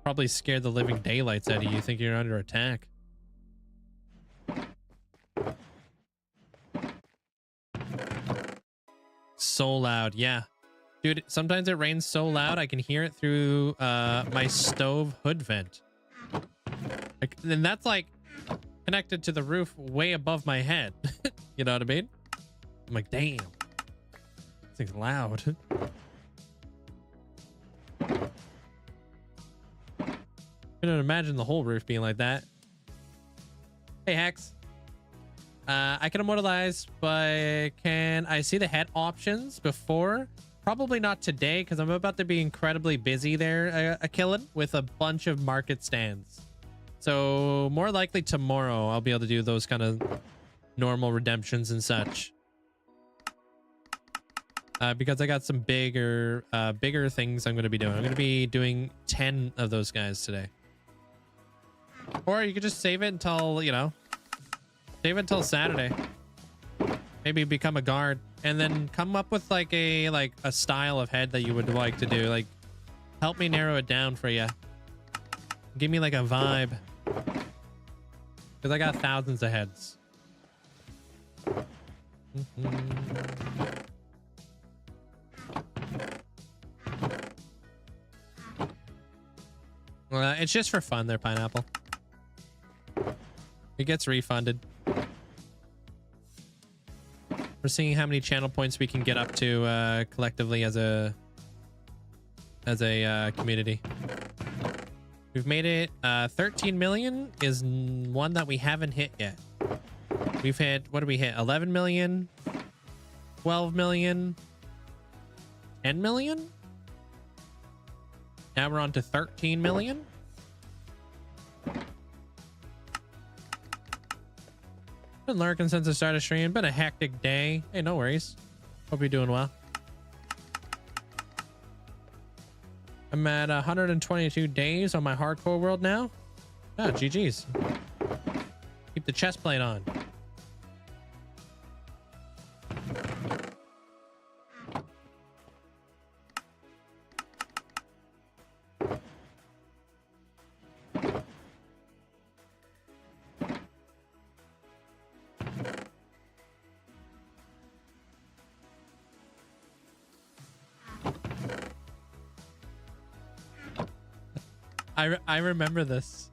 Probably scared the living daylights out of you. Think you're under attack. So loud. Yeah. Dude, sometimes it rains so loud I can hear it through my stove hood vent. Like, and that's like connected to the roof way above my head. You know what I mean? I'm like, damn. This thing's loud. I couldn't imagine the whole roof being like that. Hey, Hex. I can immortalize, but can I see the head options before? Probably not today, because I'm about to be incredibly busy there, killing with a bunch of market stands. So more likely tomorrow I'll be able to do those kind of normal redemptions and such. Because I got some bigger things I'm going to be doing. I'm going to be doing 10 of those guys today. Or you could just save it until, you know, save it until Saturday. Maybe become a guard and then come up with like a style of head that you would like to do. Like, help me narrow it down for you. Give me like a vibe. Because I got thousands of heads. It's just for fun there, Pineapple. It gets refunded. We're seeing how many channel points we can get up to collectively as a community. We've made it 13 million is one that we haven't hit yet. We've hit, what did we hit? 11 million, 12 million, 10 million. Now we're on to 13 million. Been lurking since the start of stream. Been a hectic day. Hey, no worries. Hope you're doing well. I'm at 122 days on my hardcore world now. Ah, GG's. Keep the chest plate on. I remember this.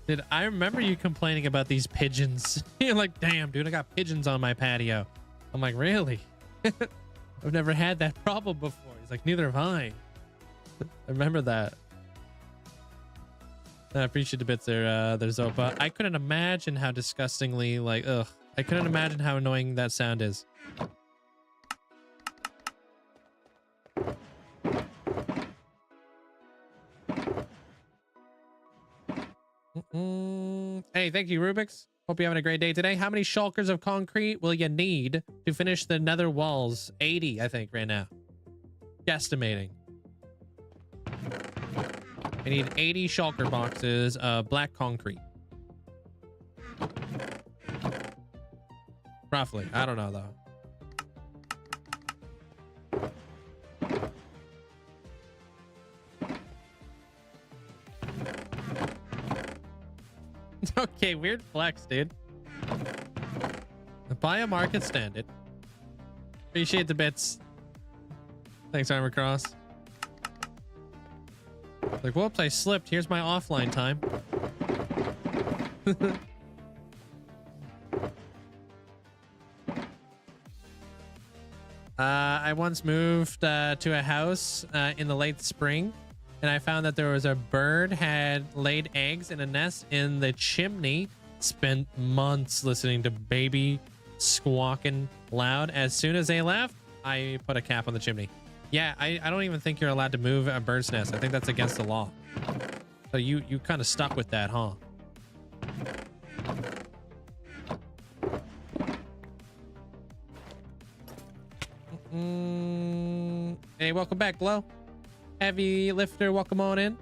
Dude, I remember you complaining about these pigeons. You're like, damn, dude, I got pigeons on my patio. I'm like, really? I've never had that problem before. He's like, neither have I. I remember that. I appreciate the bits there, Zopa. I couldn't imagine how disgustingly, like, ugh. I couldn't imagine how annoying that sound is. Hey, thank you, Rubik's. Hope you're having a great day today. How many shulkers of concrete will you need to finish the nether walls? 80, I think, right now. Guesstimating. I need 80 shulker boxes of black concrete. Roughly. I don't know, though. Okay, weird flex, dude. Buy a market standard. Appreciate the bits. Thanks, Armor Cross. Like, whoops, I slipped. Here's my offline time. I once moved to a house in the late spring, and I found that there was a bird had laid eggs in a nest in the chimney. Spent months listening to baby squawking loud. As soon as they left, I put a cap on the chimney. Yeah, I don't even think you're allowed to move a bird's nest. I think that's against the law. So you kind of stuck with that, huh? Hey, welcome back, Glow. Heavy Lifter, welcome on in.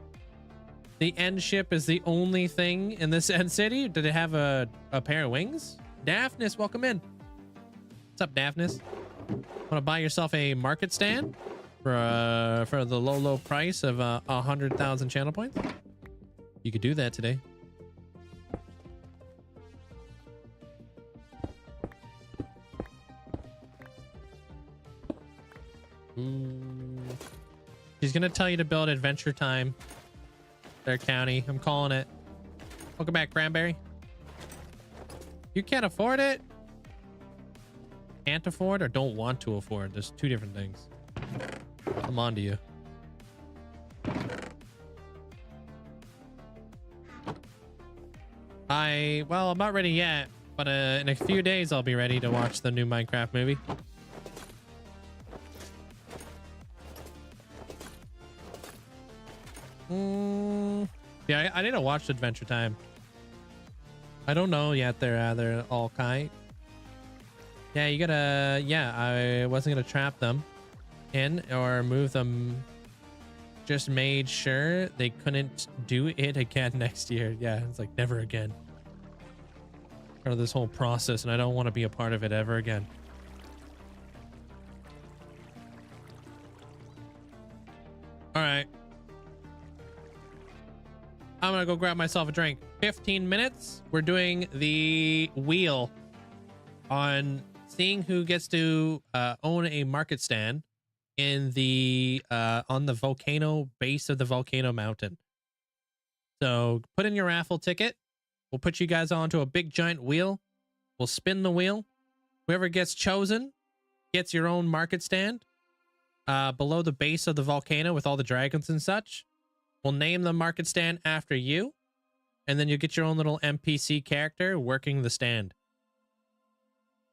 The end ship is the only thing in this end city. Did it have a pair of wings? Daphnis, welcome in. What's up, Daphnis? Want to buy yourself a market stand for the low price of 100,000 channel points? You could do that today. She's gonna tell you to build Adventure Time. Their county. I'm calling it. Welcome back, Cranberry. You can't afford it? Can't afford or don't want to afford? There's two different things. I'm on to you. Well, I'm not ready yet, but in a few days I'll be ready to watch the new Minecraft movie. Yeah, I need to watch Adventure Time. I don't know yet. They're all kind. Yeah, you gotta. Yeah, I wasn't gonna trap them in or move them. Just made sure they couldn't do it again next year. Yeah, it's like never again. Part of this whole process, and I don't want to be a part of it ever again. All right. I'm gonna go grab myself a drink. 15 minutes. We're doing the wheel on seeing who gets to own a market stand in the on the volcano base of the volcano mountain. So put in your raffle ticket. We'll put you guys onto a big giant wheel. We'll spin the wheel. Whoever gets chosen gets your own market stand below the base of the volcano with all the dragons and such. We'll name the market stand after you. and then you get your own little NPC character working the stand.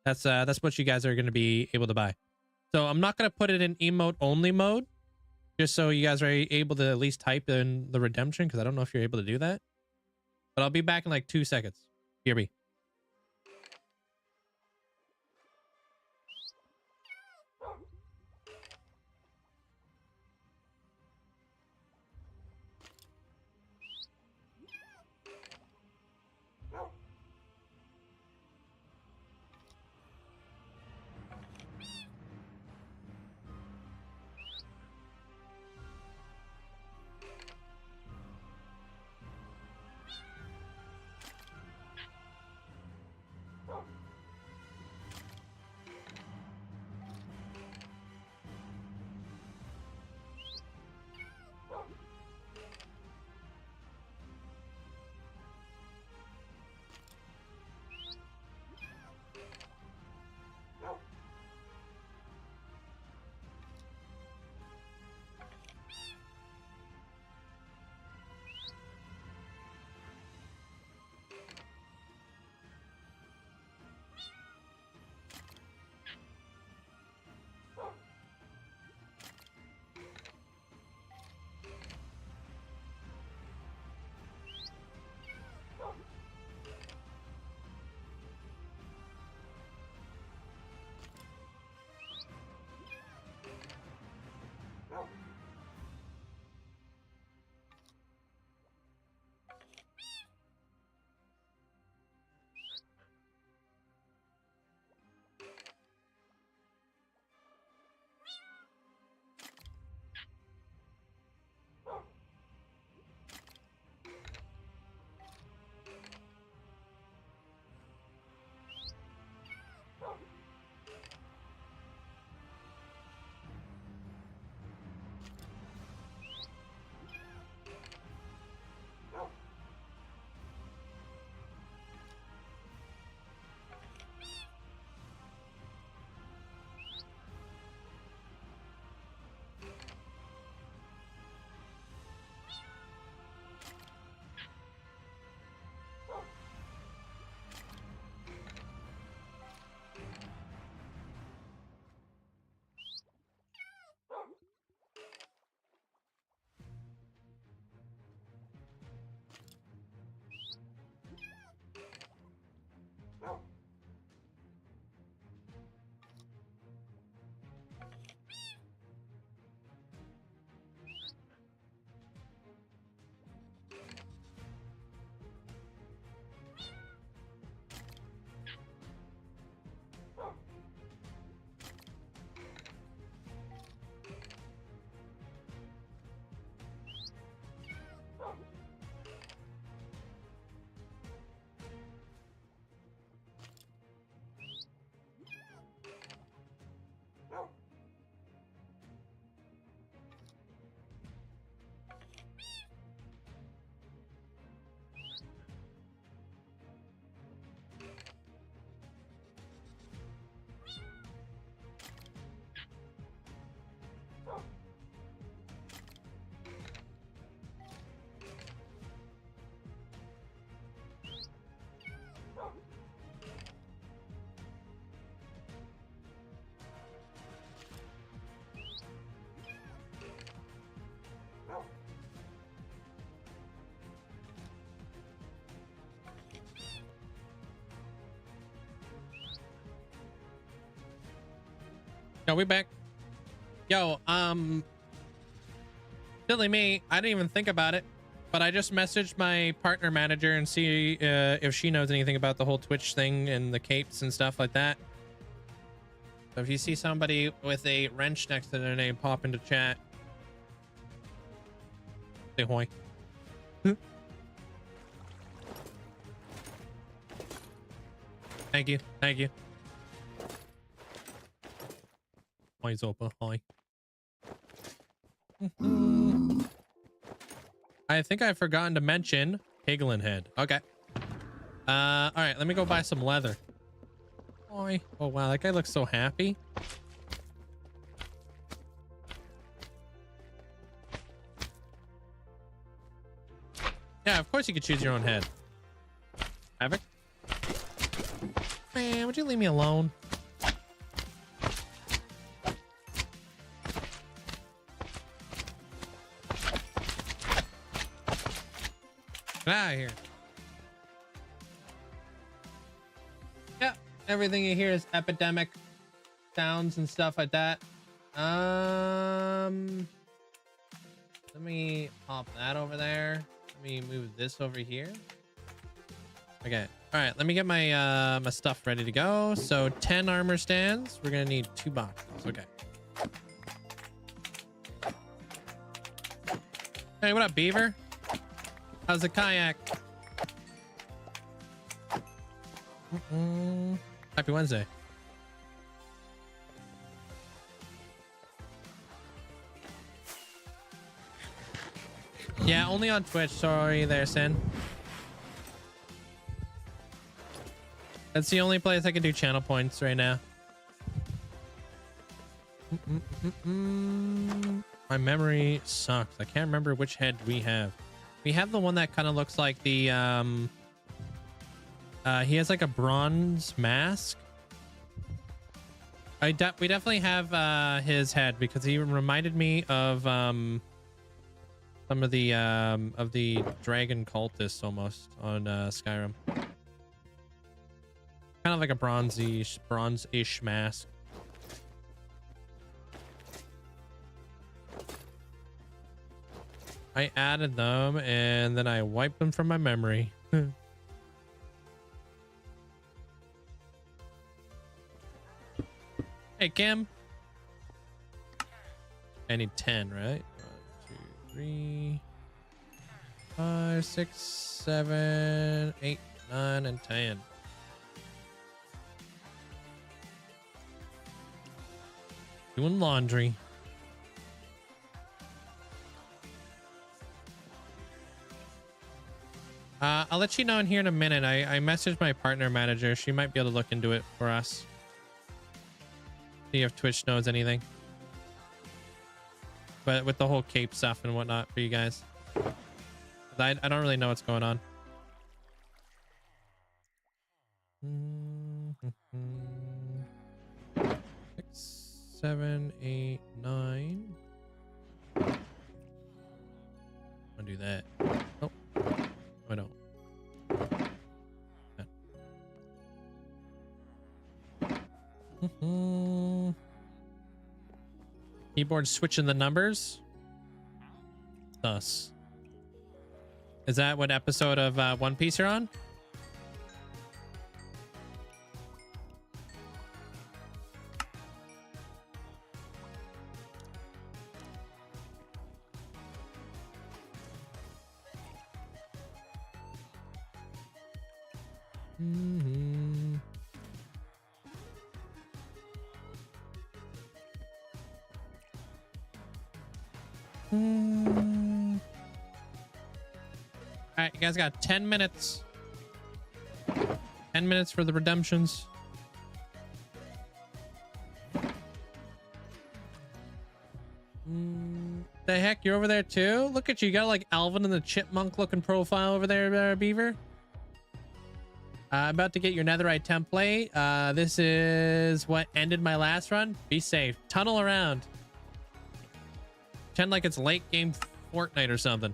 That's what you guys are going to be able to buy. So I'm not going to put it in emote only mode, just so you guys are able to at least type in the redemption, because I don't know if you're able to do that. But I'll be back in like 2 seconds. Here be. Yo, we back. Yo, silly me, I didn't even think about it, but I just messaged my partner manager and see if she knows anything about the whole Twitch thing and the capes and stuff like that. So if you see somebody with a wrench next to their name, pop into chat. Say hoy. Thank you. Thank you. Eyes open. Hi. I think I've forgotten to mention Piglin head. Okay. All right. Let me go buy some leather. Hi. Oh, wow. That guy looks so happy. Yeah, of course you could choose your own head. Havoc? Man, would you leave me alone? Get out of here. Yep, everything you hear is epidemic sounds and stuff like that. Let me pop that over there. Let me move this over here. Okay. All right. Let me get my my stuff ready to go. So 10 armor stands. We're gonna need 2 boxes. Okay. Hey, what up, Beaver? How's the kayak? Happy Wednesday. Yeah, only on Twitch. Sorry there, Sin. That's the only place I can do channel points right now. My memory sucks. I can't remember which head we have. We have the one that kind of looks like the he has like a bronze mask. We definitely have his head because he reminded me of some of the dragon cultists almost on Skyrim. Kind of like a bronze-ish mask. I added them and then I wiped them from my memory. Hey, Kim. I need 10, right? 1, 2, 3, 5, 6, 7, 8, 9, and 10. Doing laundry. I'll let you know in here in a minute. I messaged my partner manager. She might be able to look into it for us. See if Twitch knows anything. But with the whole cape stuff and whatnot for you guys. I don't really know what's going on. 6, 7, 8, 9. I'll do that. Oh, I don't. Keyboard switching the numbers. Thus. Is that what episode of One Piece you're on? All right, you guys got 10 minutes. 10 minutes for the redemptions. The heck, you're over there too? Look at you, you got like Alvin and the Chipmunk looking profile over there, Beaver. About to get your netherite template. This is what ended my last run. Be safe. Tunnel around. Pretend like it's late game Fortnite or something.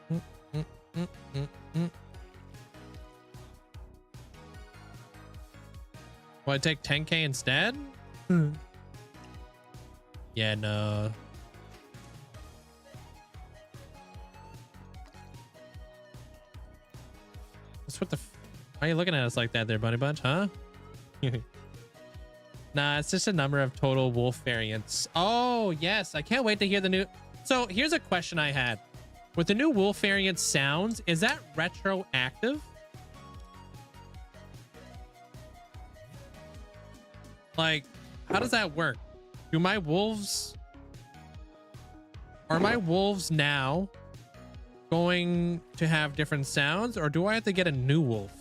Will I take 10k instead? Yeah, no. That's what the why are you looking at us like that there, Bunny Bunch, huh? Nah, it's just a number of total wolf variants. Oh, yes. I can't wait to hear the new... So here's a question I had. With the new wolf variant sounds, is that retroactive? Like, how does that work? Do my wolves... Are my wolves now going to have different sounds, or do I have to get a new wolf?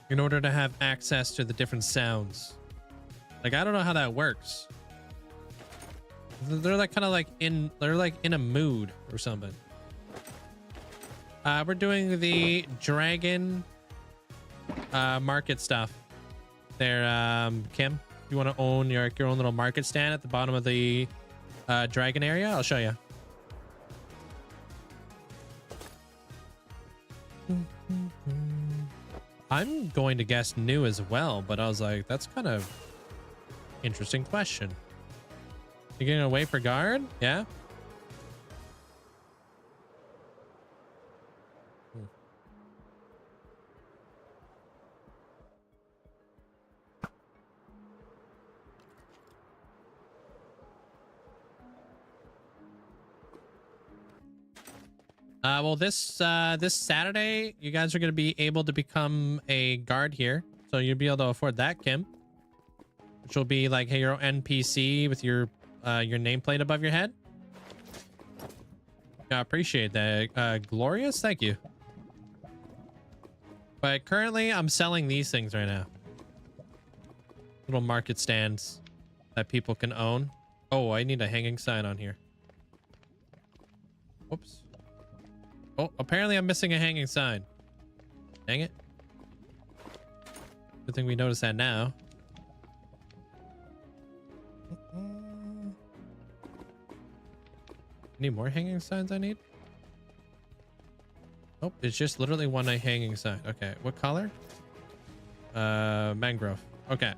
in order to have access to the different sounds. Like, I don't know how that works. They're like kind of like they're like in a mood or something. We're doing the dragon market stuff there. Kim, you want to own your own little market stand at the bottom of the dragon area? I'll show you. I'm going to guess new as well, but I was like, that's kind of interesting question. You getting away for guard? Yeah. Well, this Saturday, you guys are going to be able to become a guard here. So you'll be able to afford that, Kim. Which will be like, hey, your NPC with your nameplate above your head. I appreciate that. Glorious, thank you. But currently, I'm selling these things right now. Little market stands that people can own. Oh, I need a hanging sign on here. Whoops. Oh, apparently I'm missing a hanging sign. Dang it. Good thing we noticed that now. Any more hanging signs I need? Oh, it's just literally one hanging sign. Okay, what color? Mangrove. Okay.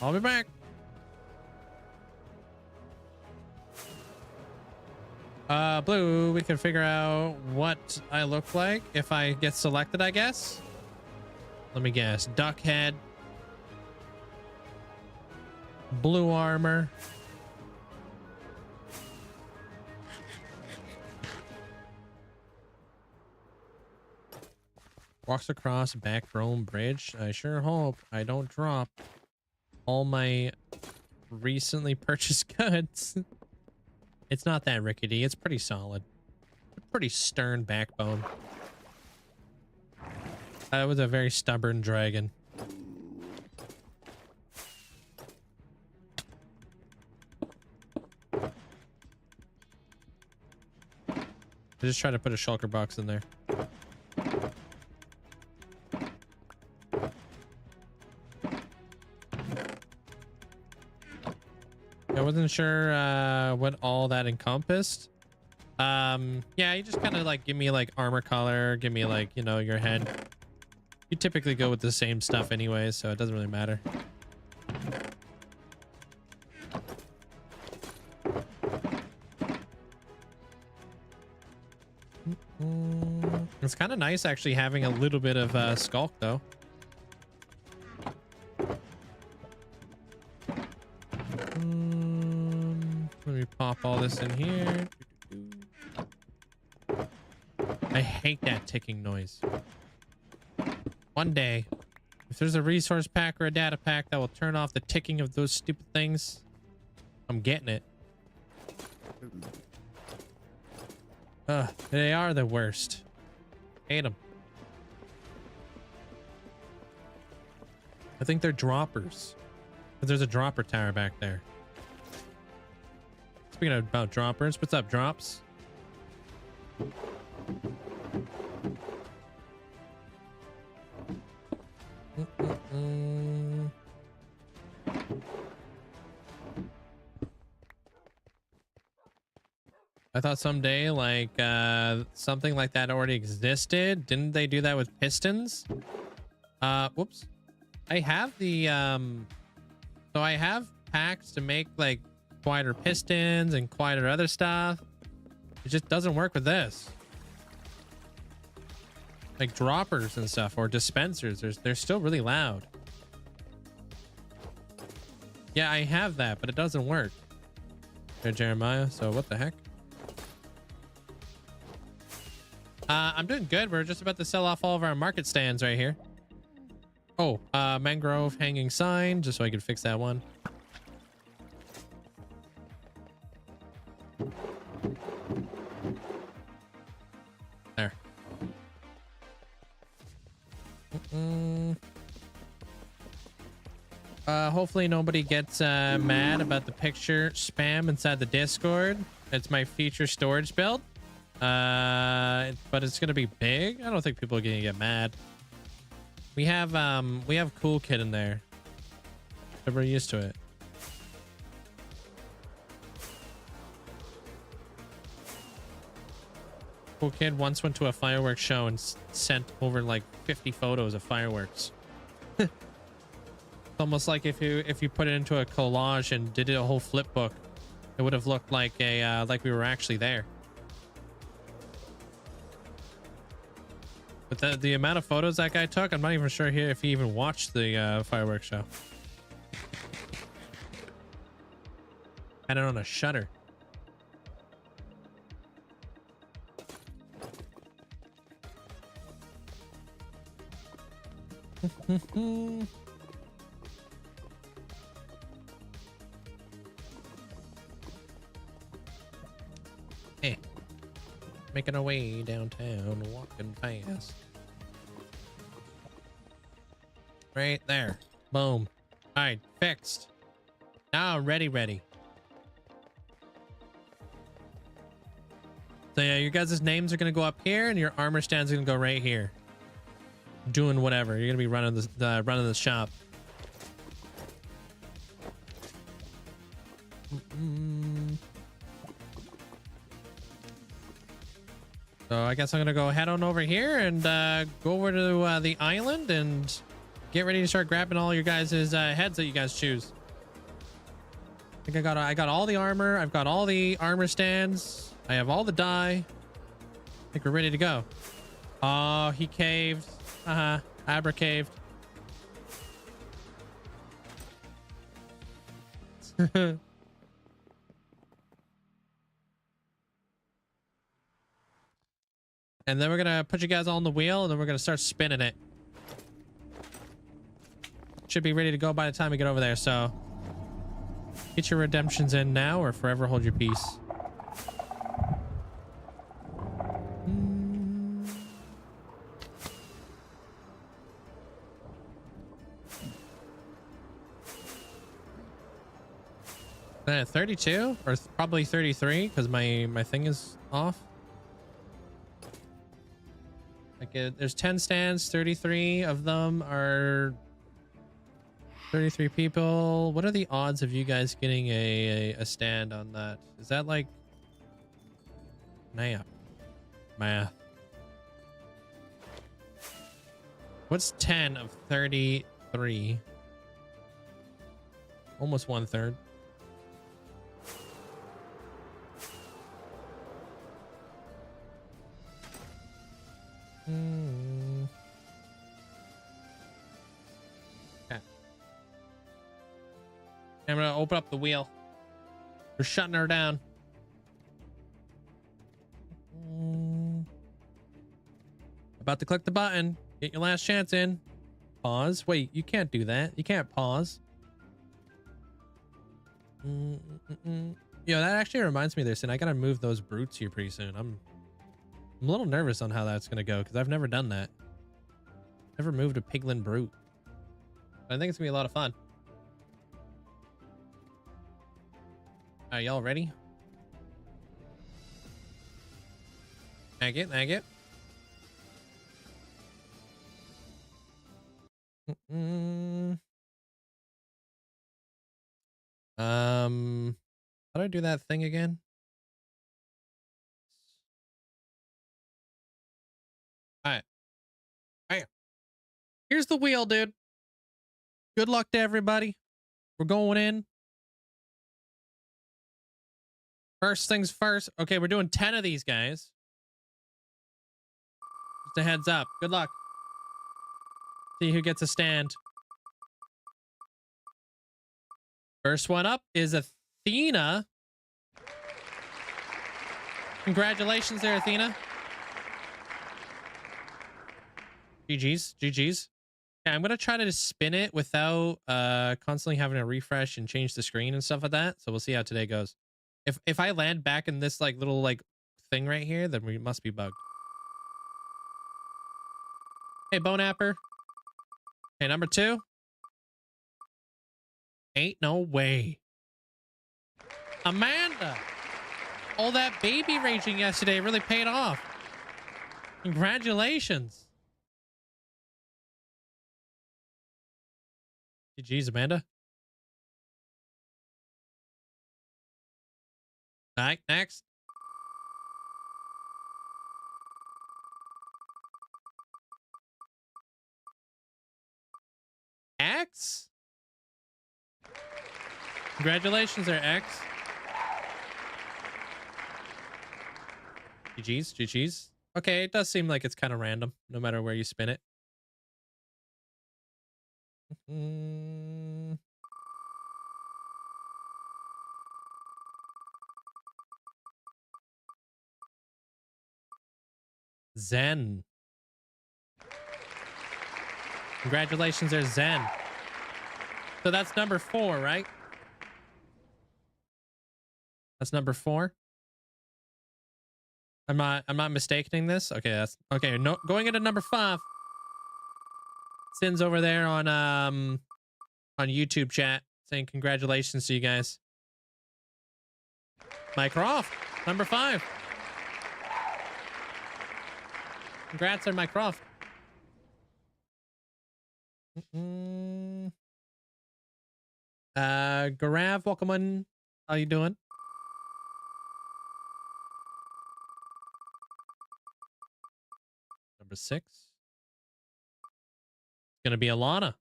I'll be back. Blue, we can figure out what I look like if I get selected, I guess. Let me guess. Duck head. Blue armor. Walks across back Rome Bridge. I sure hope I don't drop all my recently purchased goods. It's not that rickety. It's pretty solid. Pretty stern backbone. That was a very stubborn dragon. I just tried to put a shulker box in there. I wasn't sure what all that encompassed. Yeah, you just kind of like give me like armor color, give me like, you know, your head. You typically go with the same stuff anyway, so it doesn't really matter. It's kind of nice actually having a little bit of skulk though. Let me pop all this in here. I hate that ticking noise. One day, if there's a resource pack or a data pack that will turn off the ticking of those stupid things, I'm getting it. They are the worst. Hate them. I think they're droppers. But there's a dropper tower back there. Speaking about droppers, what's up, drops? I thought someday like something like that already existed. Didn't they do that with pistons? Whoops. I have the so I have packs to make like quieter pistons and quieter other stuff. It just doesn't work with this. Like droppers and stuff or dispensers, they're still really loud. Yeah, I have that, but it doesn't work. There, Jeremiah. So what the heck? I'm doing good. We're just about to sell off all of our market stands right here. Oh, mangrove hanging sign, just so I could fix that one. There. Hopefully nobody gets mad about the picture spam inside the Discord. It's my future storage build. But it's gonna be big. I don't think people are gonna get mad. We have Cool Kid in there. So we're used to it. Cool Kid once went to a fireworks show and sent over like 50 photos of fireworks. It's almost like if you put it into a collage and did it a whole flip book, it would have looked like a like we were actually there. But the amount of photos that guy took, I'm not even sure here if he even watched the fireworks show. Had it on a shutter. Hey, making our way downtown, walking fast. Right there. Boom. All right, fixed. Now ready. So yeah, your guys' names are gonna go up here, and your armor stand's gonna go right here. Doing whatever. You're gonna be running the shop. So I guess I'm gonna go head on over here and go over to the island and get ready to start grabbing all your guys' heads that you guys choose. I think I got all the armor. I've got all the armor stands. I have all the dye. I think we're ready to go. Oh, he caved. Abra caved. And then we're gonna put you guys all on the wheel, and then we're gonna start spinning it. Should be ready to go by the time we get over there, so get your redemptions in now or forever hold your peace. 32 or probably 33 because my thing is off. Like there's 10 stands, 33 of them are 33 people. What are the odds of you guys getting a stand on that? Is that like math? What's 10 of 33? Almost 1/3. Okay. I'm gonna open up the wheel. We're shutting her down. About to click the button. Get your last chance in. Pause. Wait, you can't do that. You can't pause. Yo, that actually reminds me of this, and I gotta move those brutes here pretty soon. I'm a little nervous on how that's gonna go because I've never done that. Never moved a piglin brute. But I think it's gonna be a lot of fun. Are y'all ready? Mag it. How do I do that thing again? All right. Here's the wheel, dude. Good luck to everybody. We're going in. First things first. Okay, we're doing 10 of these guys. Just a heads up. Good luck. See who gets a stand. First one up is Athena. Congratulations there, Athena. GG's. Yeah, I'm gonna try to just spin it without constantly having to refresh and change the screen and stuff like that. So we'll see how today goes. If I land back in this like little like thing right here, then we must be bugged. Hey, Bone Apper. Okay, number 2. Ain't no way. Amanda. All that baby raging yesterday really paid off. Congratulations. GG's, Amanda. All right, next. X? Congratulations there, X. GG's, GG's. Okay, it does seem like it's kind of random, no matter where you spin it. Zen. Congratulations there, Zen. So that's number 4, right? That's number 4. I'm not mistaking this. Okay, that's okay. No, going into number 5. Sin's over there on YouTube chat saying congratulations to you guys. Mike Croft, number 5. Congrats on Mike Croft. Garav, welcome on. How you doing? Number 6. It's gonna be Alana.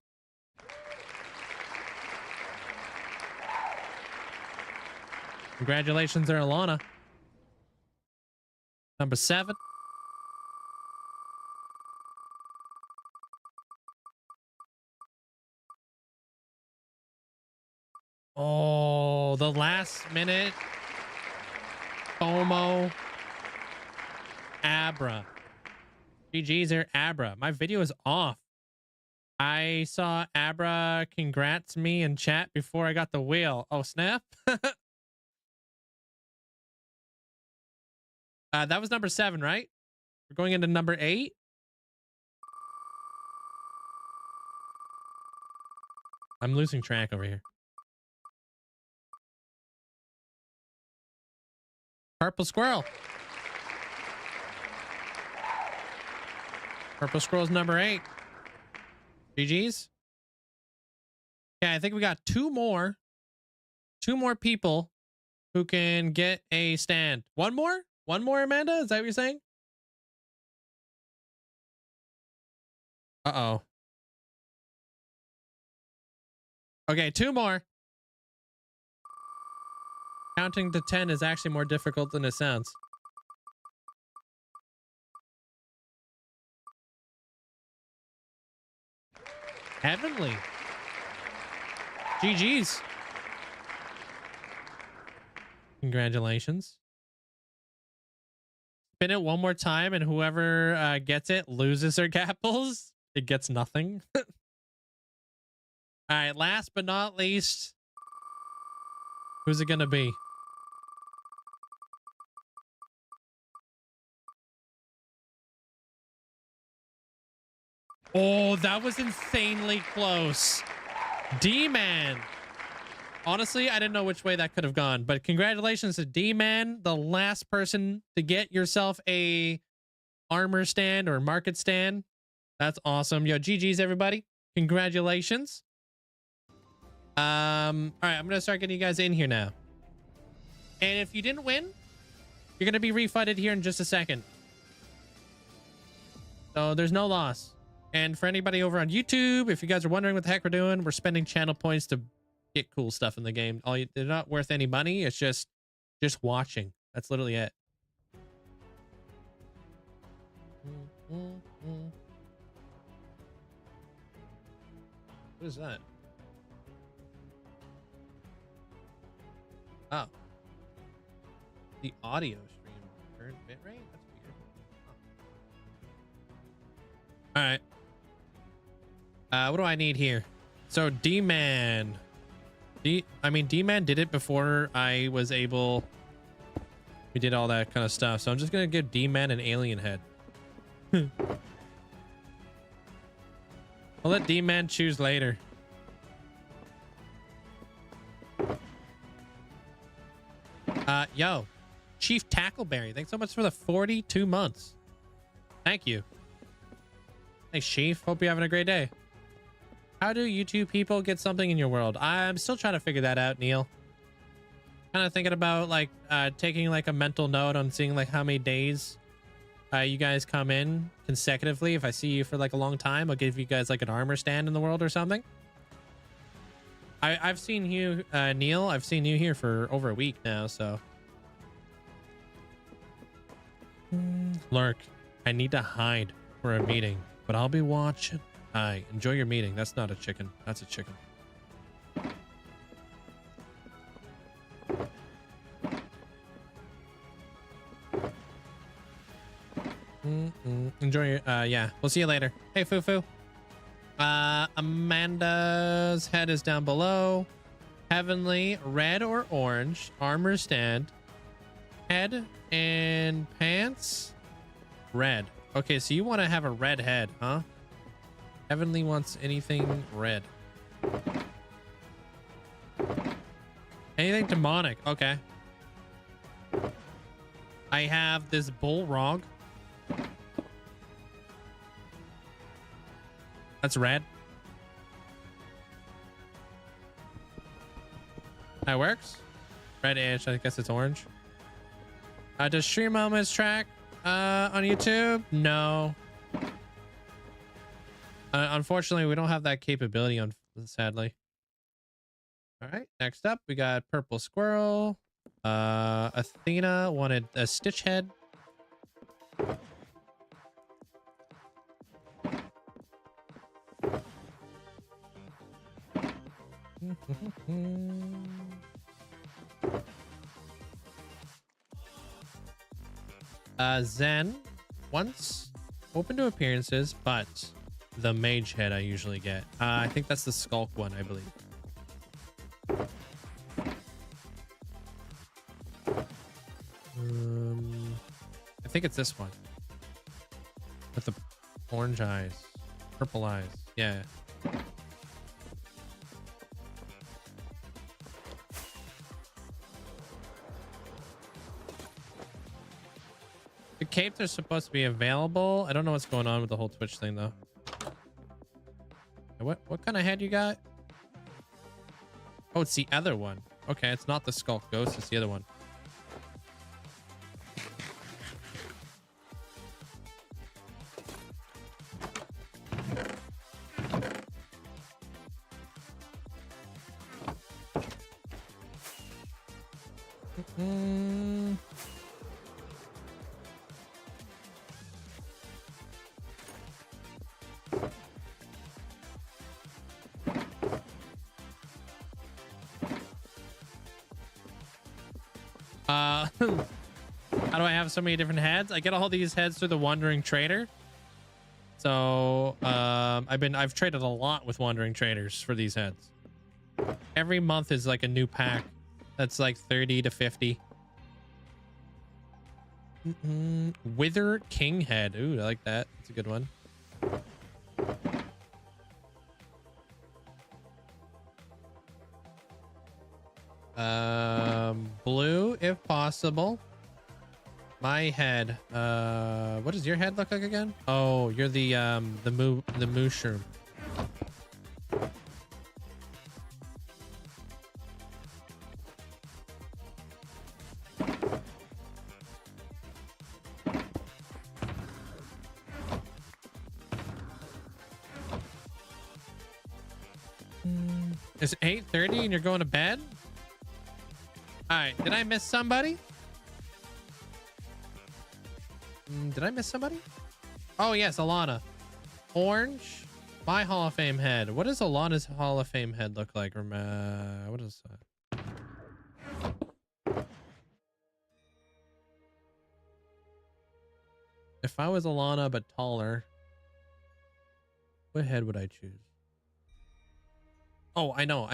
Congratulations there, Alana. Number 7. Oh, the last minute. FOMO. Abra. GG's there, Abra. My video is off. I saw Abra congrats me in chat before I got the wheel. Oh, snap. That was number 7, right? We're going into number 8. I'm losing track over here. Purple squirrel. Purple squirrel's number 8. GG's. Yeah, I think we got 2 more people who can get a stand. One more, Amanda? Is that what you're saying? Uh-oh. Okay, 2 more. Counting to 10 is actually more difficult than it sounds. Heavenly. GG's. Congratulations. Spin it one more time and whoever gets it loses their gapples. It gets nothing. All right, last but not least. Who's it gonna be? Oh, that was insanely close. D-Man. Honestly, I didn't know which way that could have gone, but congratulations to D-Man, the last person to get yourself a armor stand or market stand. That's awesome. Yo, GG's everybody. Congratulations. All right, I'm gonna start getting you guys in here now. And if you didn't win, you're gonna be refunded here in just a second. So there's no loss. And for anybody over on YouTube, if you guys are wondering what the heck we're doing, we're spending channel points to get cool stuff in the game. They're not worth any money. It's just watching. That's literally it. What is that? Oh. The audio stream. Current bitrate? That's weird. Huh. All right. What do I need here? So D-Man. D-Man did it before I was able... We did all that kind of stuff. So I'm just going to give D-Man an alien head. I'll let D-Man choose later. Yo, Chief Tackleberry, thanks so much for the 42 months. Thank you. Thanks, Chief. Hope you're having a great day. How do you two people get something in your world? I'm still trying to figure that out, Neil. Kind of thinking about like taking like a mental note on seeing like how many days you guys come in consecutively. If I see you for like a long time, I'll give you guys like an armor stand in the world or something. I've seen you, Neil. I've seen you here for over a week now, so. Lurk, I need to hide for a meeting, but I'll be watching. Hi, enjoy your meeting. That's not a chicken. That's a chicken. Enjoy your, yeah. We'll see you later. Hey, Fufu. Amanda's head is down below. Heavenly, red or orange, armor stand, head and pants, red. Okay, so you want to have a red head, huh? Heavenly wants anything red. Anything demonic. Okay. I have this bullrog. That's red. That works. Red-ish. I guess it's orange. Does Stream Moments track on YouTube? No. Unfortunately, we don't have that capability on, sadly. All right. Next up, we got Purple Squirrel. Athena wanted a Stitch head. Zen once open to appearances, but the mage head I usually get. I think that's the Skulk one, I believe. I think it's this one with the orange eyes, purple eyes. Yeah. The capes are supposed to be available. I don't know what's going on with the whole Twitch thing though. What kind of head you got? Oh, it's the other one. Okay, it's not the Skulk Ghost, it's the other one. How do I have so many different heads? I get all these heads through the Wandering Trader. So I've traded a lot with Wandering Traders for these heads. Every month is like a new pack that's like 30 to 50. Wither King head. Ooh, I like that. That's a good one. Blue if possible. My head. What does your head look like again? Oh, you're the mushroom. It's 8:30 and you're going to bed? All right, did I miss somebody? Did I miss somebody? Oh, yes, Alana. Orange. My Hall of Fame head. What does Alana's Hall of Fame head look like? What is that? If I was Alana but taller, what head would I choose? Oh, I know.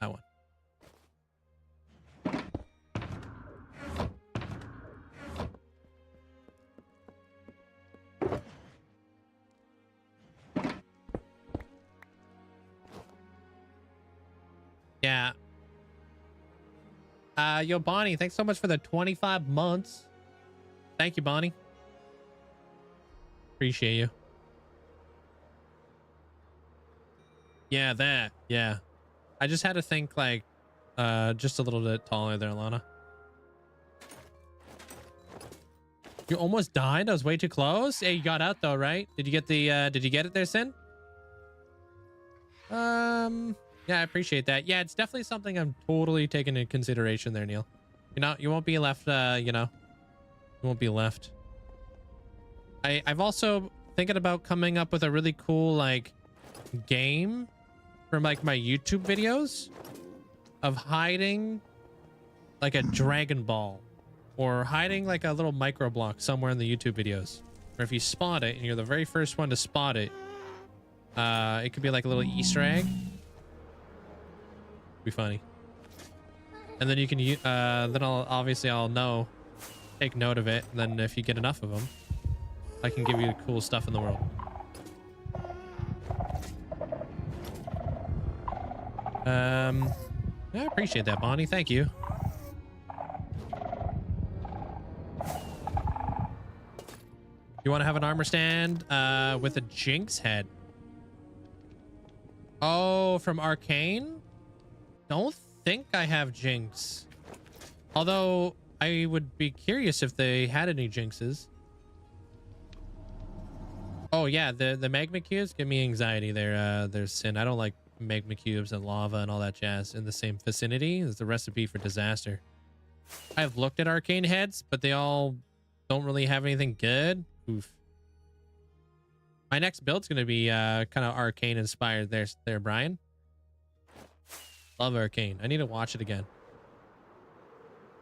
That one. Yeah. Yo, Bonnie, thanks so much for the 25 months. Thank you, Bonnie. Appreciate you. Yeah, that. Yeah. I just had to think like just a little bit taller there, Lana. You almost died? That was way too close. Hey, you got out though, right? Did you get the did you get it there, Sin? Yeah, I appreciate that. Yeah, it's definitely something I'm totally taking into consideration there, Neil. You won't be left you know. You won't be left. I've also thinking about coming up with a really cool like game from like my YouTube videos of hiding like a Dragon Ball or hiding like a little micro block somewhere in the YouTube videos. Or if you spot it and you're the very first one to spot it, it could be like a little Easter egg. Be funny. And then you can then I'll know, take note of it, and then if you get enough of them, I can give you the cool stuff in the world. Yeah, I appreciate that, Bonnie. Thank you. You want to have an armor stand with a Jinx head? Oh, from Arcane? Don't think I have Jinx. Although I would be curious if they had any Jinxes. Oh yeah, the magma cubes give me anxiety. They're sin. I don't like magma cubes and lava and all that jazz in the same vicinity. It's the recipe for disaster. I've looked at arcane heads, but they all don't really have anything good. Oof. My next build's gonna be kind of arcane inspired. There, Brian. Love Arcane. I need to watch it again.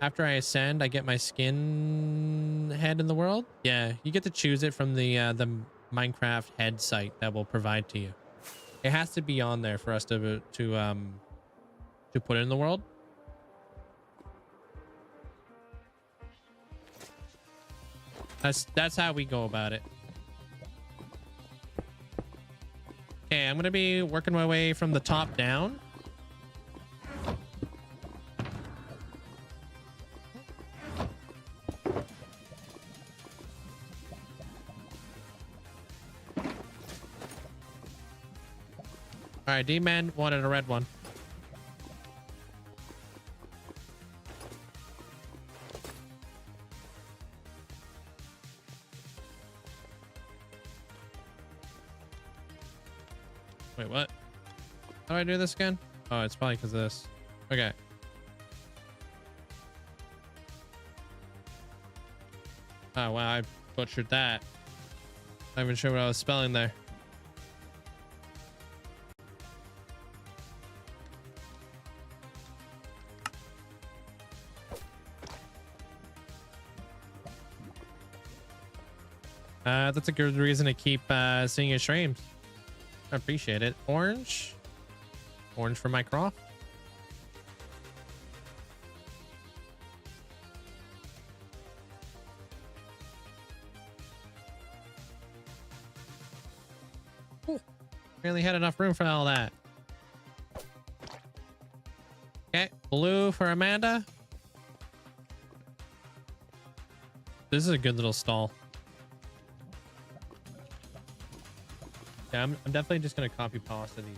After I ascend, I get my skin head in the world. Yeah, you get to choose it from the Minecraft head site that will provide to you. It has to be on there for us to put it in the world. That's how we go about it. Okay, I'm gonna be working my way from the top down. All right, D-Man wanted a red one. Wait, what? How do I do this again? Oh, it's probably because of this. Okay. Oh, wow, I butchered that. Not even sure what I was spelling there. That's a good reason to keep seeing your streams. I appreciate it. Orange for my croft. Cool. Really had enough room for all that. Okay, blue for Amanda. This is a good little stall. Yeah, I'm definitely just gonna copy pasta these.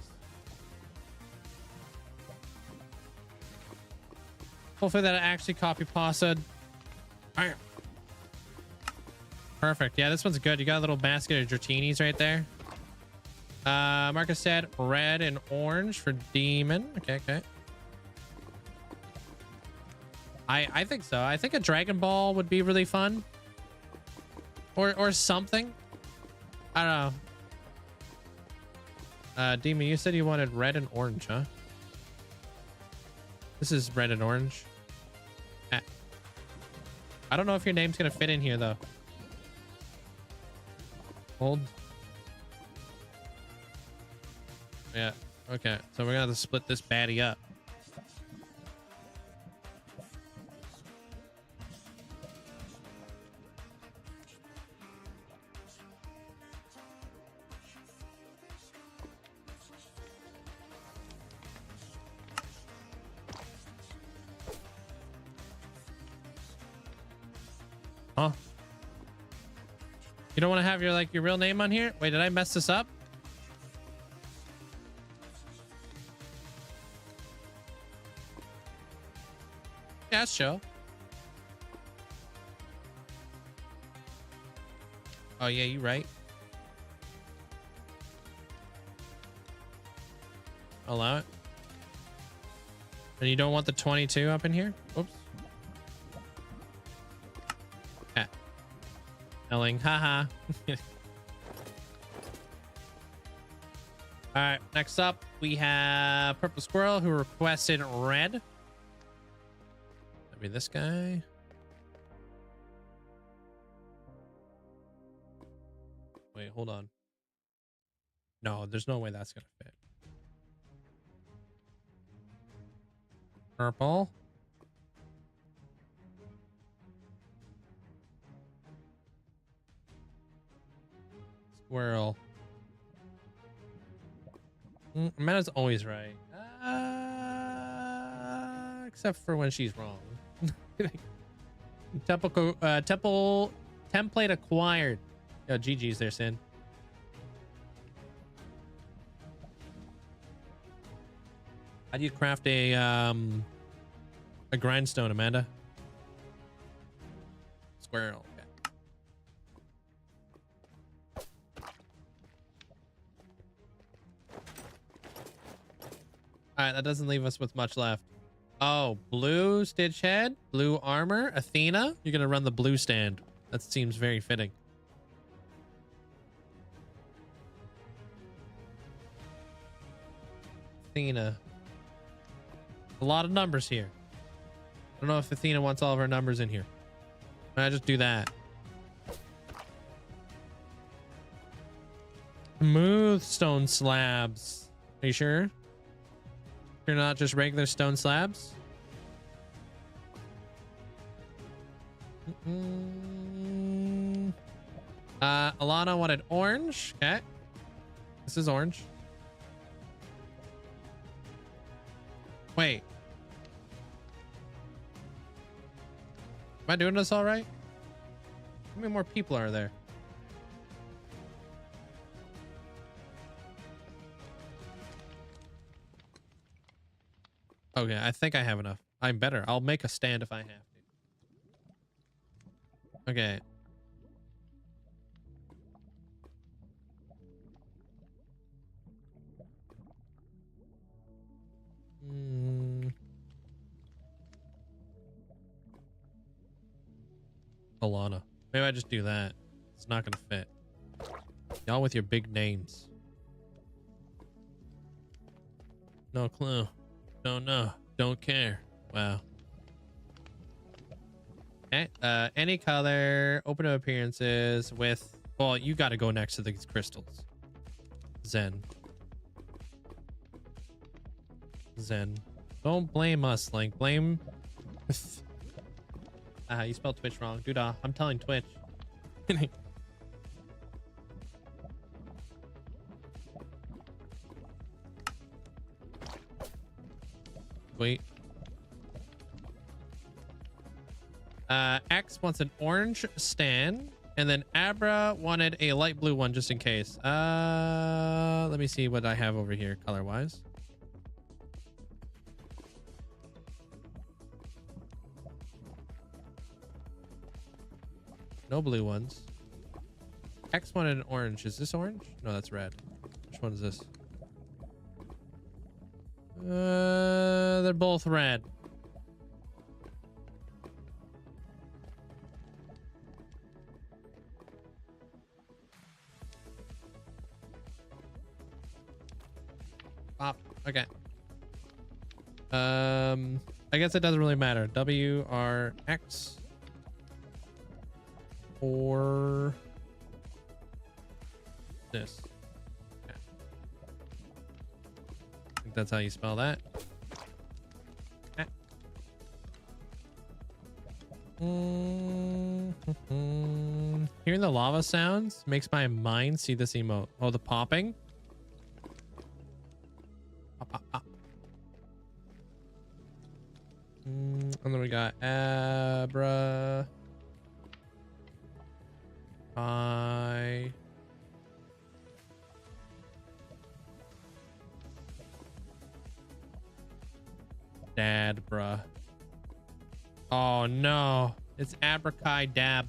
Hopefully that actually copy pasta. All right. Perfect. Yeah, this one's good. You got a little basket of Dratinis right there. Marcus said red and orange for demon. Okay, okay. I think so. I think a Dragon Ball would be really fun. Or something. I don't know. Demon, you said you wanted red and orange, huh? This is red and orange. I don't know if your name's gonna fit in here though. Hold. Yeah. Okay. So we're gonna have to split this baddie up. Huh? You don't want to have your real name on here? Wait, did I mess this up? Yeah, show. Oh yeah, you right. Allow it. And you don't want the 22 up in here? Whoops. Ah. Elling, haha. All right, next up we have Purple Squirrel who requested red. That'd be this guy. Wait, hold on. No, there's no way that's gonna fit. Purple. Squirrel. Amanda's always right. Except for when she's wrong. Template acquired. Yo, GG's there, Sin. How do you craft a grindstone, Amanda? Squirrel. Okay. All right, that doesn't leave us with much left. Oh, blue stitch head, blue armor, Athena. You're gonna run the blue stand. That seems very fitting. Athena. A lot of numbers here. I don't know if Athena wants all of her numbers in here. I just do that. Smooth stone slabs. Are you sure? You're not just regular stone slabs? Alana wanted orange. Okay. This is orange. Wait. Am I doing this all right? How many more people are there? Okay, I think I have enough. I'm better. I'll make a stand if I have to. Okay. Alana. Maybe I just do that. It's not gonna fit. Y'all with your big names. No clue. Don't know. Don't care. Wow. Okay. Any color, open to appearances with... Well, you got to go next to these crystals. Zen. Zen. Don't blame us, Link. Blame... you spelled Twitch wrong. Doodah. I'm telling Twitch. Wait. X wants an orange stand, and then Abra wanted a light blue one just in case. Let me see what I have over here color-wise. No blue ones. X wanted an orange. Is this orange? No, that's red. Which one is this? They're both red. Pop. Okay. I guess it doesn't really matter. WRX or this. Okay. think that's how you spell that. Ah. Hearing the lava sounds makes my mind see this emote. Oh, the popping. Pop, pop, pop. And then we got Abra. Hi. Dad, bruh. Oh no, it's Abrakai Dab.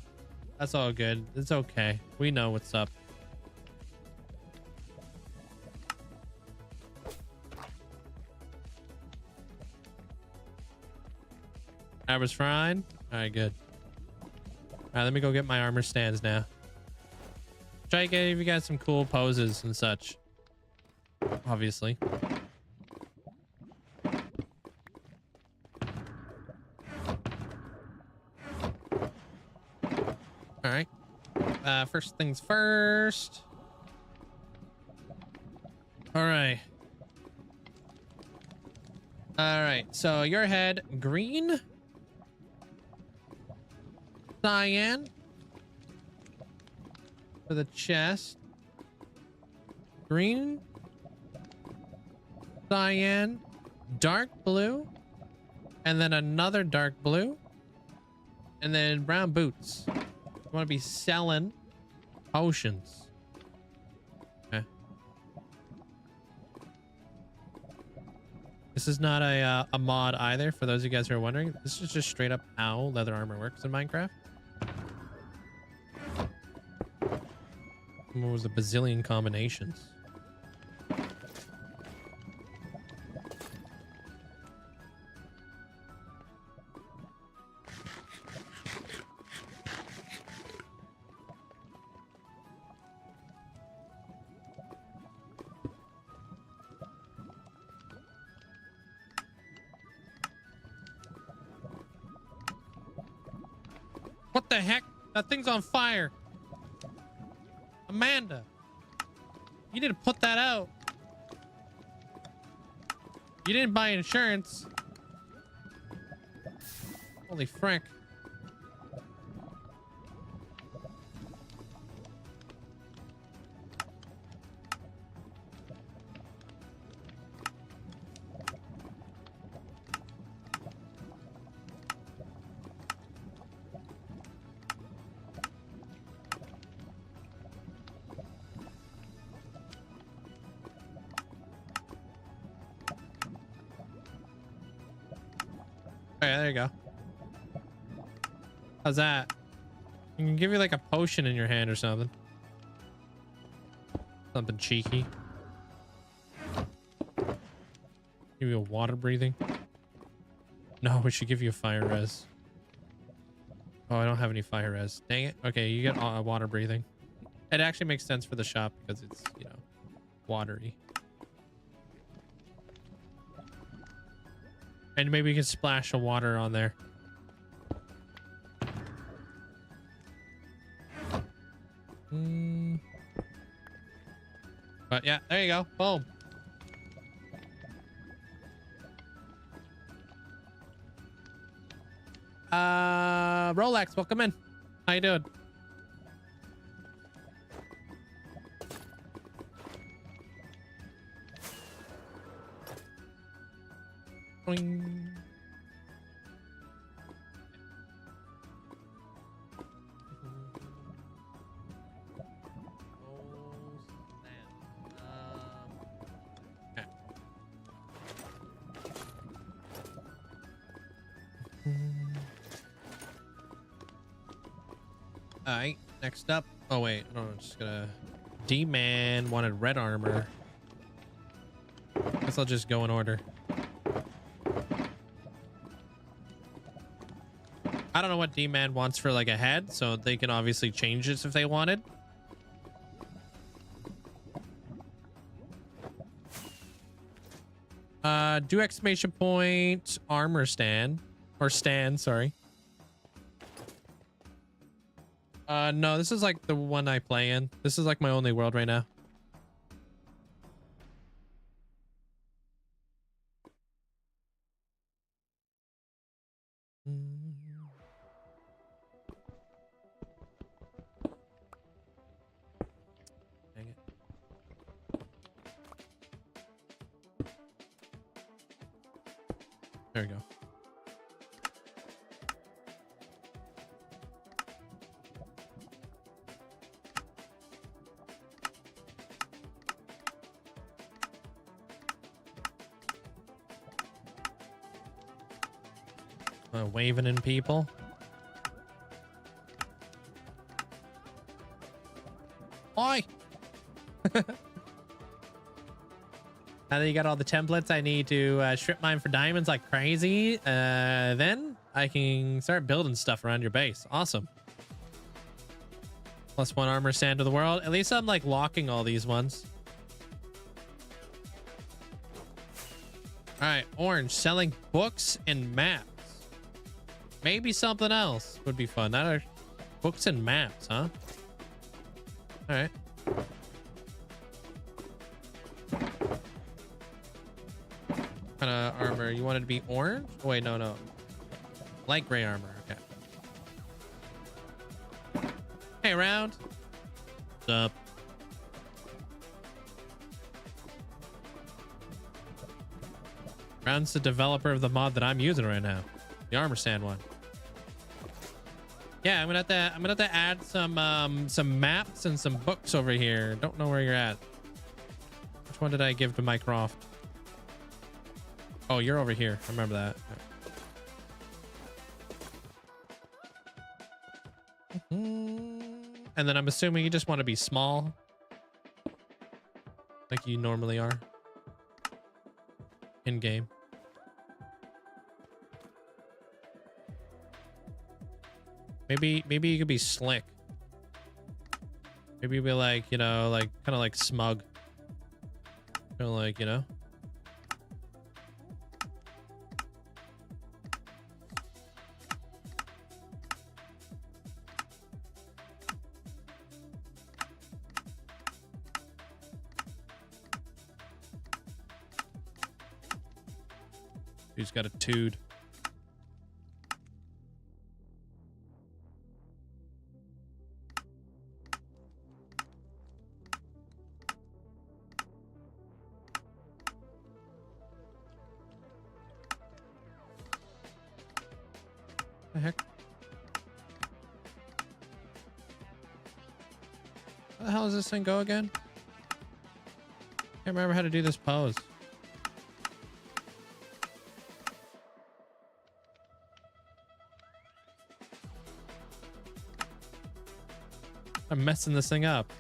That's all good. It's okay. We know what's up. Abra's fine. All right, good. All right, let me go get my armor stands now. Try to give you guys some cool poses and such. Obviously. All right. First things first. All right. All right. So your head, green, cyan for the chest, green, cyan, dark blue, and then another dark blue, and then brown boots. You want to be selling potions. Okay. This is not a mod either, for those of you guys who are wondering. This is just straight up how leather armor works in Minecraft. What was the bazillion combinations? What the heck? That thing's on fire. Amanda, you need to put that out. You didn't buy insurance. Holy frick. Okay, there you go. How's that? I can give you like a potion in your hand or something. Something cheeky. Give you a water breathing. No, we should give you a fire res. Oh, I don't have any fire res. Dang it. Okay, you get water breathing. It actually makes sense for the shop because it's, you know, watery. And maybe we can splash a water on there. But yeah, there you go. Boom. Rolex, welcome in. How you doing? Boing. Okay. All right, next up. Oh wait, I don't know. Just gonna. D-Man wanted red armor. Guess I'll just go in order. I don't know what D-Man wants for like a head, so they can obviously change this if they wanted. Do exclamation point armor stand or stand, sorry. No, this is like the one I play in. This is like my only world right now. There we go. Waving in people. Oi! Now that you got all the templates, I need to strip mine for diamonds like crazy. Then I can start building stuff around your base. Awesome. +1 armor stand to the world. At least I'm like locking all these ones. All right, orange, selling books and maps. Maybe something else would be fun. That are books and maps, huh? All right. What kind of armor? You wanted to be orange? Oh, wait, no. Light gray armor. Okay. Hey, round. What's up? Round's the developer of the mod that I'm using right now. The armor stand one. Yeah, I'm gonna have to add some maps and some books over here. Don't know where you're at. Which one did I give to Mycroft? Oh, you're over here. I remember that. And then I'm assuming you just want to be small, like you normally are in game. Maybe you could be slick. Maybe be like, you know, like kind of like smug. Kind of like, you know. He's got a tood. The heck? How the hell does this thing go again? Can't remember how to do this pose. I'm messing this thing up.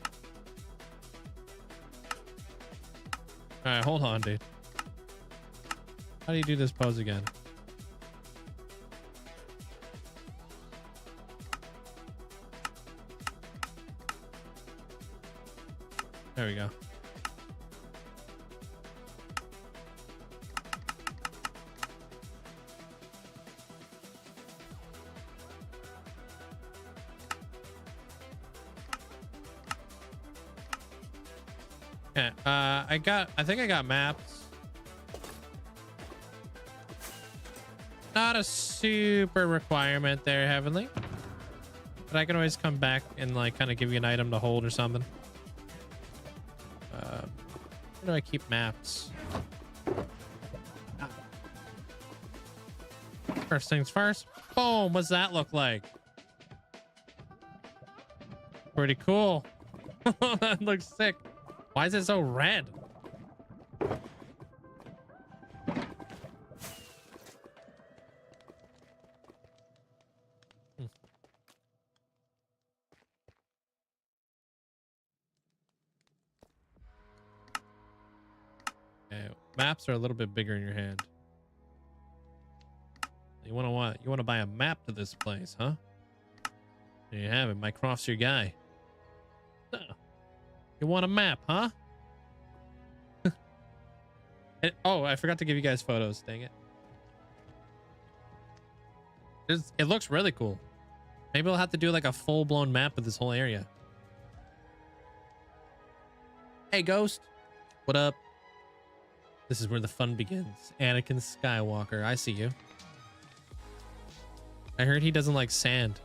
All right, hold on, dude. How do you do this pose again? There we go. Yeah, I think I got maps. Not a super requirement there, Heavenly. But I can always come back and like kind of give you an item to hold or something. Where do I keep maps? First things first. Boom! What's that look like? Pretty cool. That looks sick. Why is it so red? Okay, maps are a little bit bigger in your hand. You want to buy a map to this place, huh? There you have it. Mycroft's your guy. You want a map, huh? Oh, I forgot to give you guys photos. Dang it. It looks really cool. Maybe we'll have to do like a full-blown map of this whole area. Hey, Ghost. What up? This is where the fun begins. Anakin Skywalker. I see you. I heard he doesn't like sand.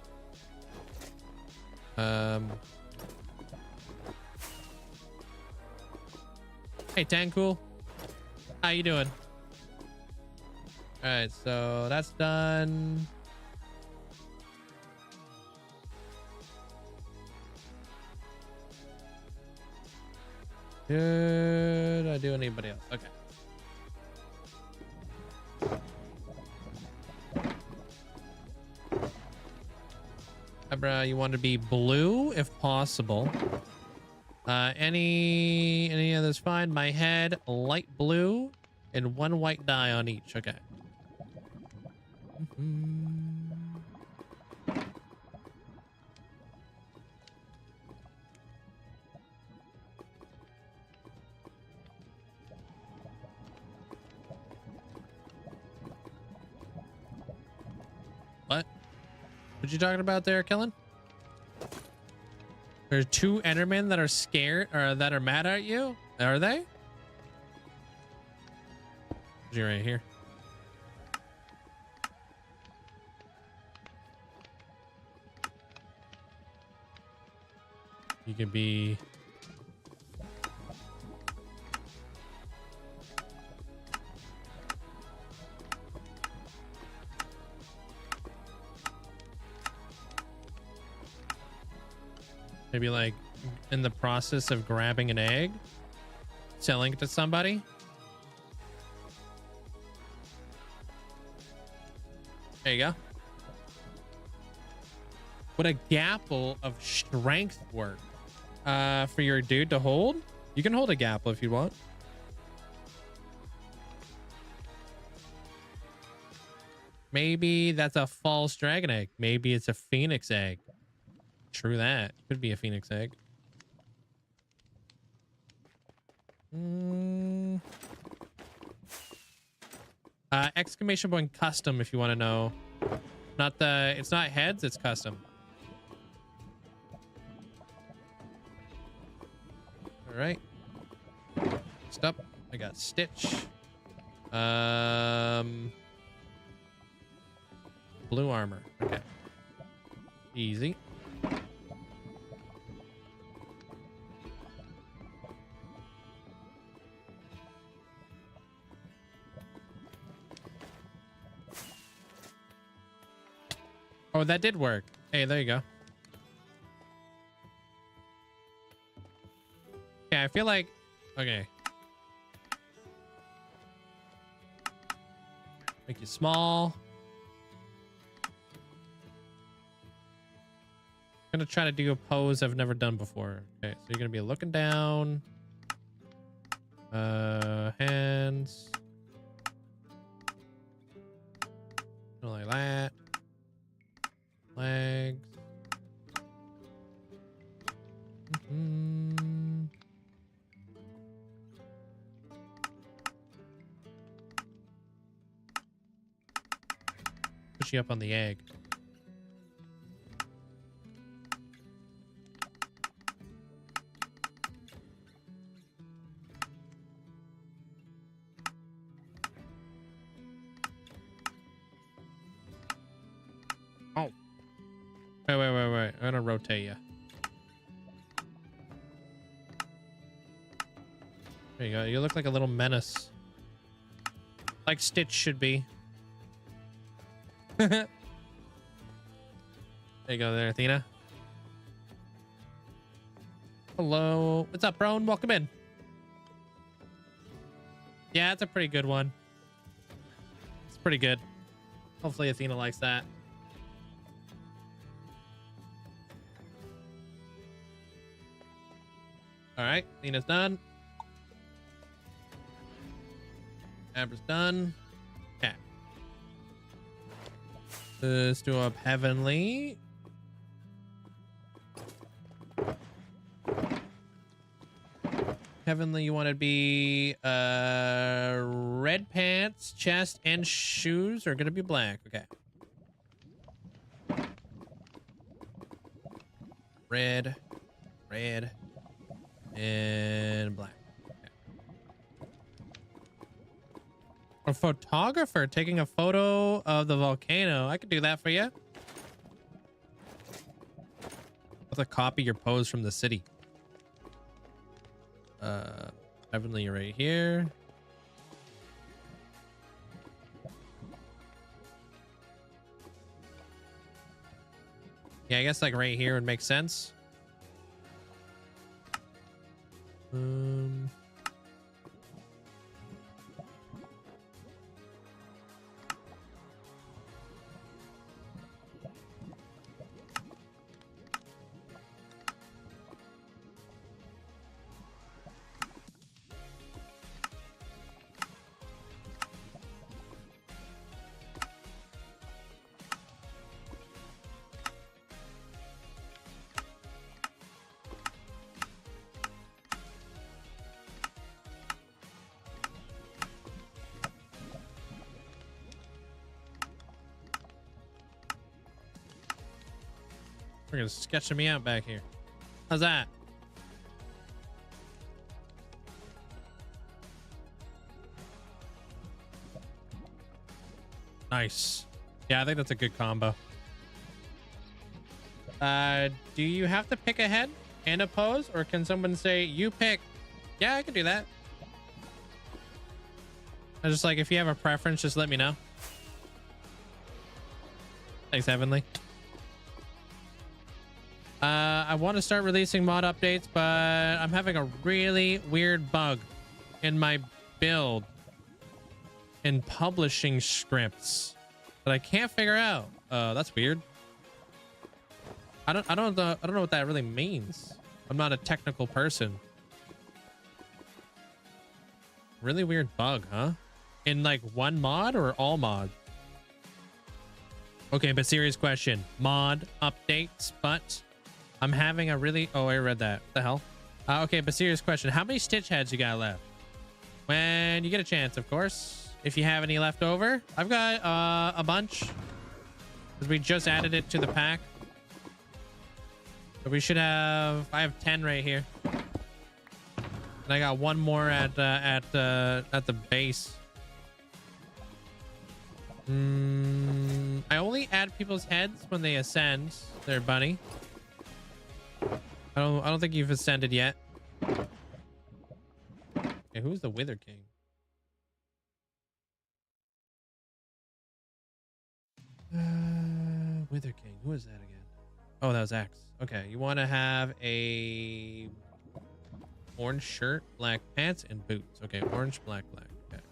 Hey, Tancool. How you doing? All right, so that's done. Did I do anybody else? Okay. Abra, you want to be blue if possible. Any others fine. My head, light blue, and 1 white dye on each. Okay. What? What you talking about there, Kellen? There's 2 Endermen that are scared or that are mad at you? Are they? You're right here. You can be... maybe like in the process of grabbing an egg, selling it to somebody. There you go. Would a gapple of strength work for your dude to hold? You can hold a gapple if you want. Maybe that's a false dragon egg. Maybe it's a phoenix egg. True that. Could be a phoenix egg. Exclamation point custom if you want to know. Not the... it's not heads, it's custom. All right. Next up, I got Stitch. Blue armor. Okay. Easy. Oh, that did work. Hey, there you go. Yeah, I feel like... okay. Make you small. I'm gonna try to do a pose I've never done before. Okay, so you're gonna be looking down. Hands. Something like that. Legs. Push you up on the egg. Oh. Wait. I'm gonna rotate you. There you go. You look like a little menace. Like Stitch should be. There you go there, Athena. Hello. What's up, bro? Welcome in. Yeah, it's a pretty good one. It's pretty good. Hopefully Athena likes that. All right, Athena's done. Abra's done. Okay. Let's do up Heavenly. Heavenly, you want to be red pants, chest, and shoes are gonna be black. Okay. Red, and black. Okay. A photographer taking a photo of the volcano. I could do that for you. Let's copy your pose from the city. Heavenly right here. Yeah, I guess like right here would make sense. Freaking sketching me out back here. How's that? Nice. Yeah, I think that's a good combo. Do you have to pick a head and a pose, or can someone say you pick? Yeah, I can do that. I just like, if you have a preference, just let me know. Thanks, Heavenly. I want to start releasing mod updates, but I'm having a really weird bug in my build in publishing scripts that I can't figure out. That's weird. I don't know what that really means. I'm not a technical person. Really weird bug, huh? In like one mod or all mods? Okay, but serious question. Mod updates, but I'm having a really... Oh, I read that. What the hell? Okay, but serious question. How many stitch heads you got left? When you get a chance, of course. If you have any left over. I've got a bunch. Because we just added it to the pack. So we should have... I have 10 right here. And I got one more at the base. I only add people's heads when they ascend. There, bunny. I don't think you've ascended yet. Okay, who's the Wither King? Wither King. Who is that again? Oh, that was X. Okay, you want to have a orange shirt, black pants, and boots. Okay, orange, black, black. Okay.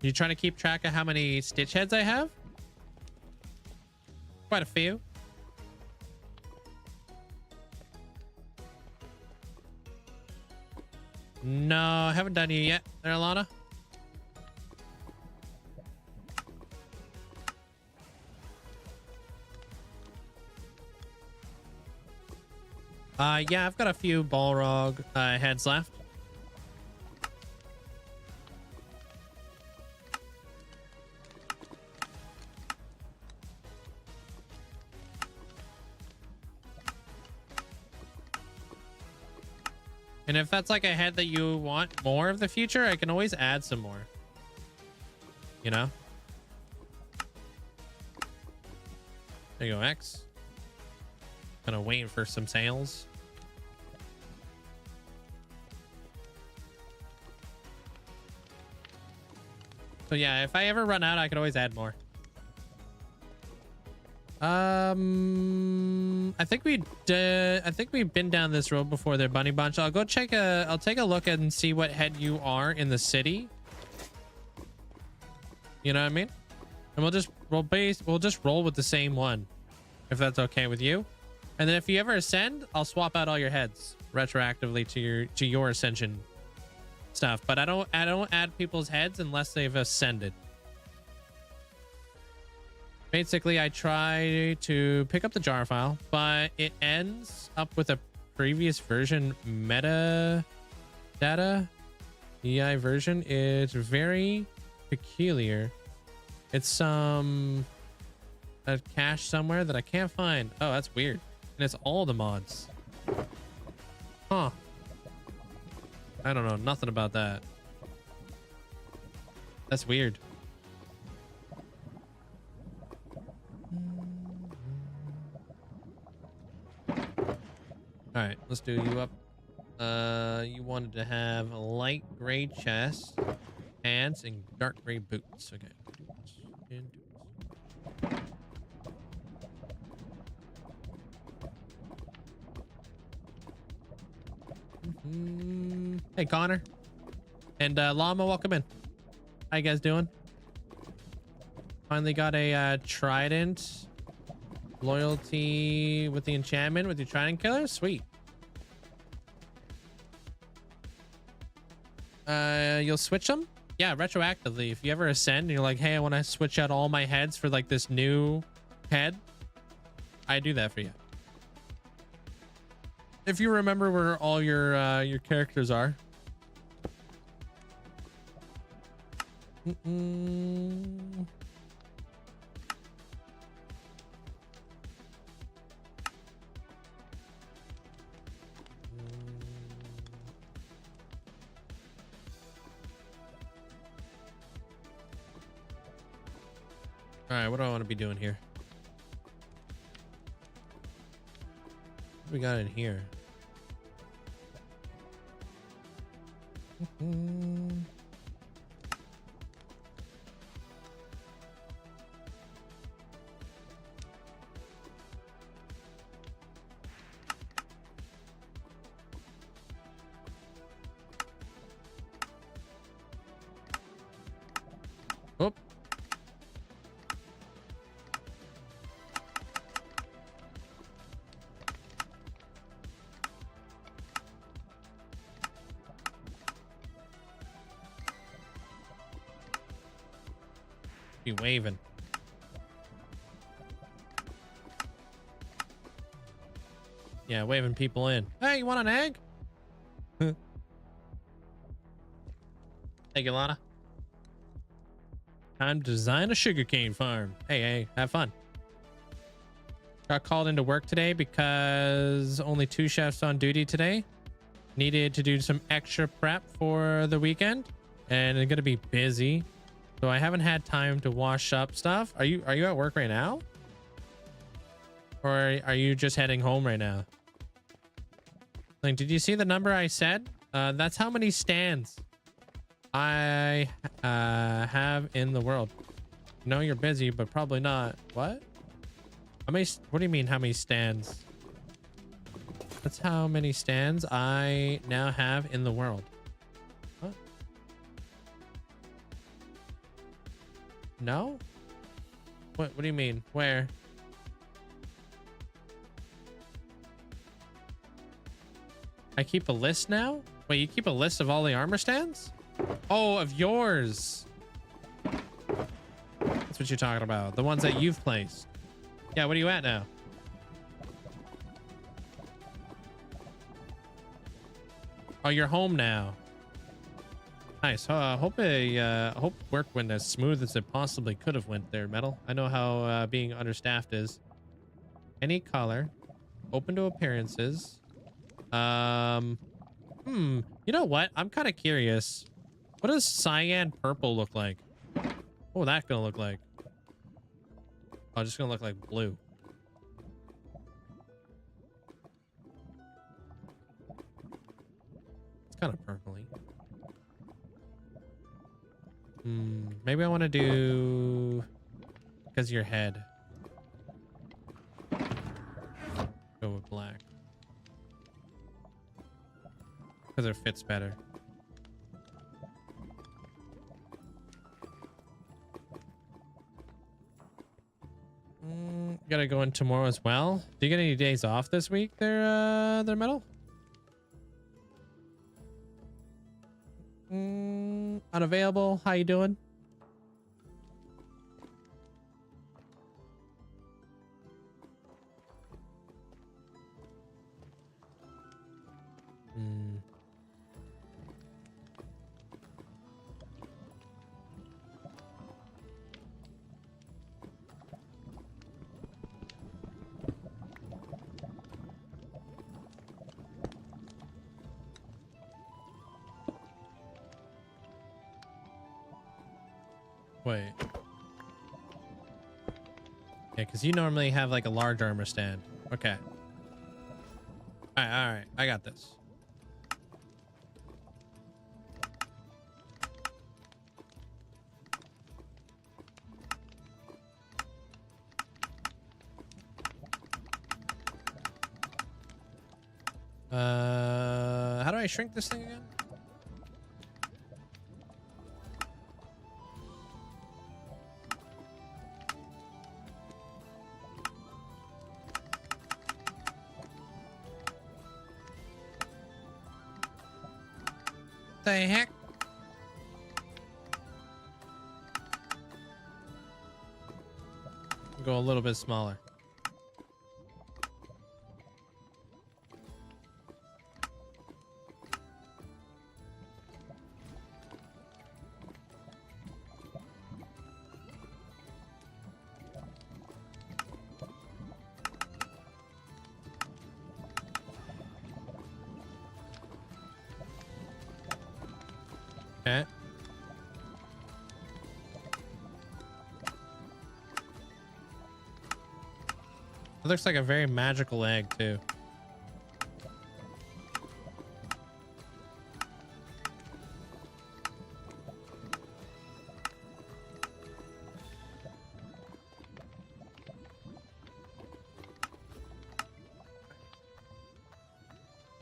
You trying to keep track of how many stitch heads I have? Quite a few. No, I haven't done you yet there, Alana. Yeah, I've got a few Balrog heads left. And if that's like a head that you want more of the future, I can always add some more. You know? There you go, X. Kind of waiting for some sales. So yeah, if I ever run out, I could always add more. I think we've been down this road before there, Bunny Bunch. I'll go check I'll take a look and see what head you are in the city. You know what I mean? And we'll just roll with the same one, if that's okay with you. And then if you ever ascend, I'll swap out all your heads retroactively to your ascension stuff. But I don't add people's heads unless they've ascended. Basically, I try to pick up the jar file, but it ends up with a previous version metadata EI version. It's very peculiar. It's a cache somewhere that I can't find. Oh, that's weird. And it's all the mods. Huh. I don't know nothing about that. That's weird. All right, let's do you up. You wanted to have a light gray chest, pants, and dark gray boots. Okay. And Hey, Connor. And Llama, welcome in. How you guys doing? Finally got a trident. Loyalty with the enchantment with your trident killer. Sweet. You'll switch them? Yeah, retroactively. If you ever ascend and you're like, hey, I want to switch out all my heads for like this new head, I do that for you. If you remember where all your characters are. All right, what do I want to be doing here? What do we got in here? Oh. Be waving. Yeah, waving people in. Hey, you want an egg? Thank you, Lana. Time to design a sugarcane farm. Hey, have fun. Got called into work today because only 2 chefs on duty today. Needed to do some extra prep for the weekend, and I'm gonna be busy. So I haven't had time to wash up stuff. Are you at work right now? Or are you just heading home right now? Like, did you see the number I said? That's how many stands I have in the world. No, you're busy, but probably not. What? How many? What do you mean? How many stands? That's how many stands I now have in the world. What? No? What do you mean? Where? I keep a list now? Wait, you keep a list of all the armor stands? Oh, of yours. That's what you're talking about. The ones that you've placed. Yeah, what are you at now? Oh, you're home now. Nice. Hope work went as smooth as it possibly could have went there, Metal. I know how being understaffed is. Any color. Open to appearances. You know what? I'm kind of curious. What does cyan purple look like? What would that gonna look like? Oh, just gonna look like blue. It's kind of purpley. Maybe I want to do because your head. Go with black because it fits better. Gotta go in tomorrow as well. Do you get any days off this week there, Metal? Unavailable. How you doing? Wait. Yeah, because you normally have like a large armor stand. Okay. All right. I got this. How do I shrink this thing again? The heck? Go a little bit smaller. Okay. It looks like a very magical egg too.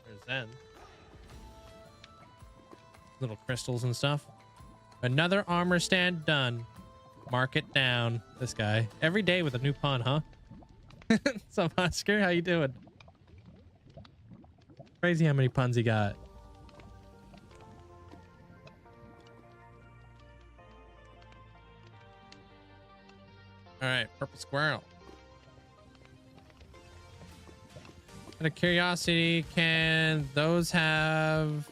There's Zen. Little crystals and stuff. Another armor stand done. Mark it down. This guy. Every day with a new pun, huh? What's up, Oscar? How you doing? Crazy how many puns he got. All right, purple squirrel. Out of curiosity, can those have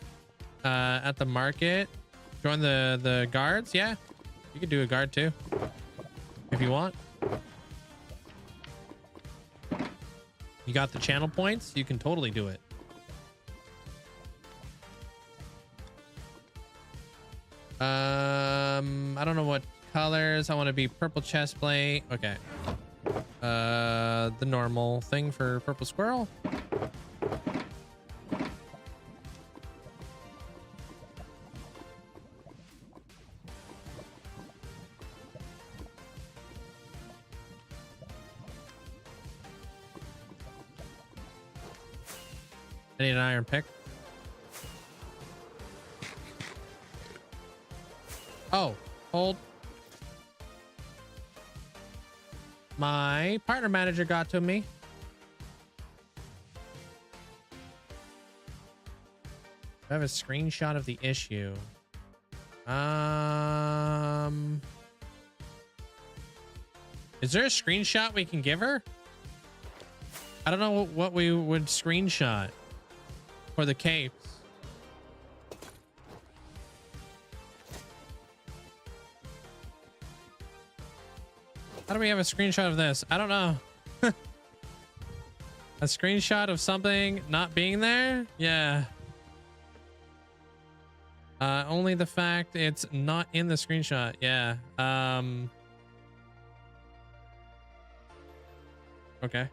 at the market join the guards? Yeah, you could do a guard too if you want. You got the channel points, you can totally do it. I don't know what colors. I want to be purple chest plate. Okay. The normal thing for purple squirrel. I need an iron pick. Oh, hold. My partner manager got to me. I have a screenshot of the issue. Is there a screenshot we can give her? I don't know what we would screenshot for the capes. How do we have a screenshot of this? I don't know. A screenshot of something not being there? Yeah. Only the fact it's not in the screenshot. Yeah. Okay.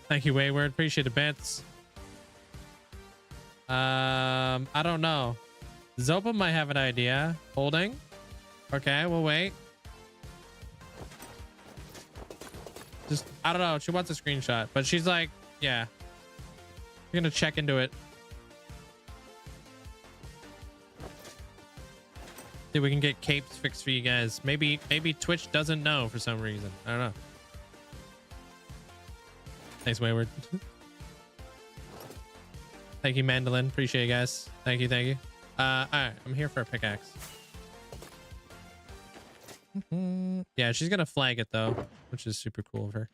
Thank you, Wayward. Appreciate the bits. I don't know. Zopa might have an idea. Holding. Okay, we'll wait. Just, I don't know. She wants a screenshot, but she's like, yeah. We're gonna check into it. See if we can get capes fixed for you guys. Maybe Twitch doesn't know for some reason. I don't know. Thanks, Wayward. Thank you, Mandolin. Appreciate you guys. Thank you, thank you. All right, I'm here for a pickaxe. Yeah, she's gonna flag it though, which is super cool of her.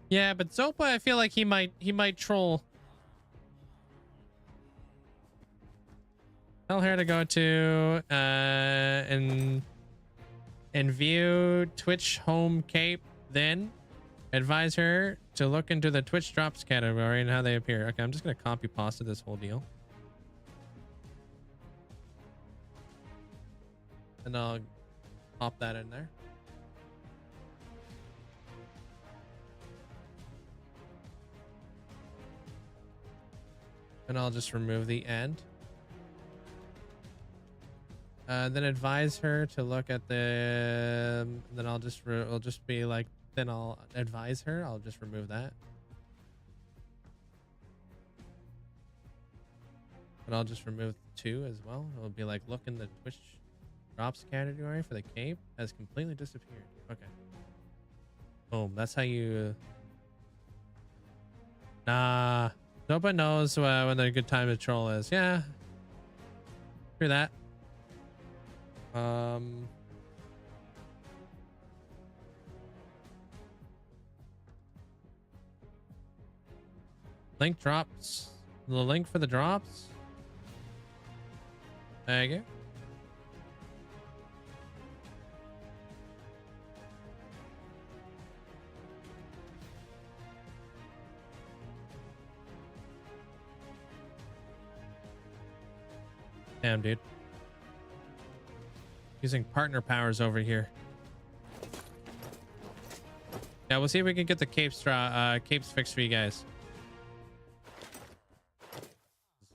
Yeah, but Zopa, I feel like he might troll. Tell her to go to and view Twitch home cape, then Advise her to look into the Twitch drops category and how they appear. Okay, I'm just gonna copy pasta this whole deal. And I'll pop that in there. And I'll just remove the end. Then advise her to look at the. Then I'll just be like. Then I'll advise her. I'll just remove that. But I'll just remove 2 as well. It'll be like, look in the Twitch drops category for the cape has completely disappeared. Okay. Boom. That's how you. Nah. Nobody knows when a good time to troll is. Yeah. Hear that. Link drops. The link for the drops. Thank you. Damn, dude. Using partner powers over here. Yeah, we'll see if we can get the capes fixed for you guys.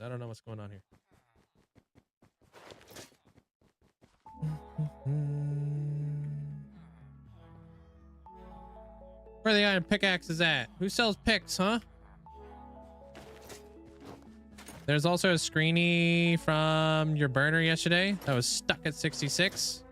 I don't know what's going on here. Where the iron pickaxe is at? Who sells picks, huh? There's also a screeny from your burner yesterday that was stuck at 66.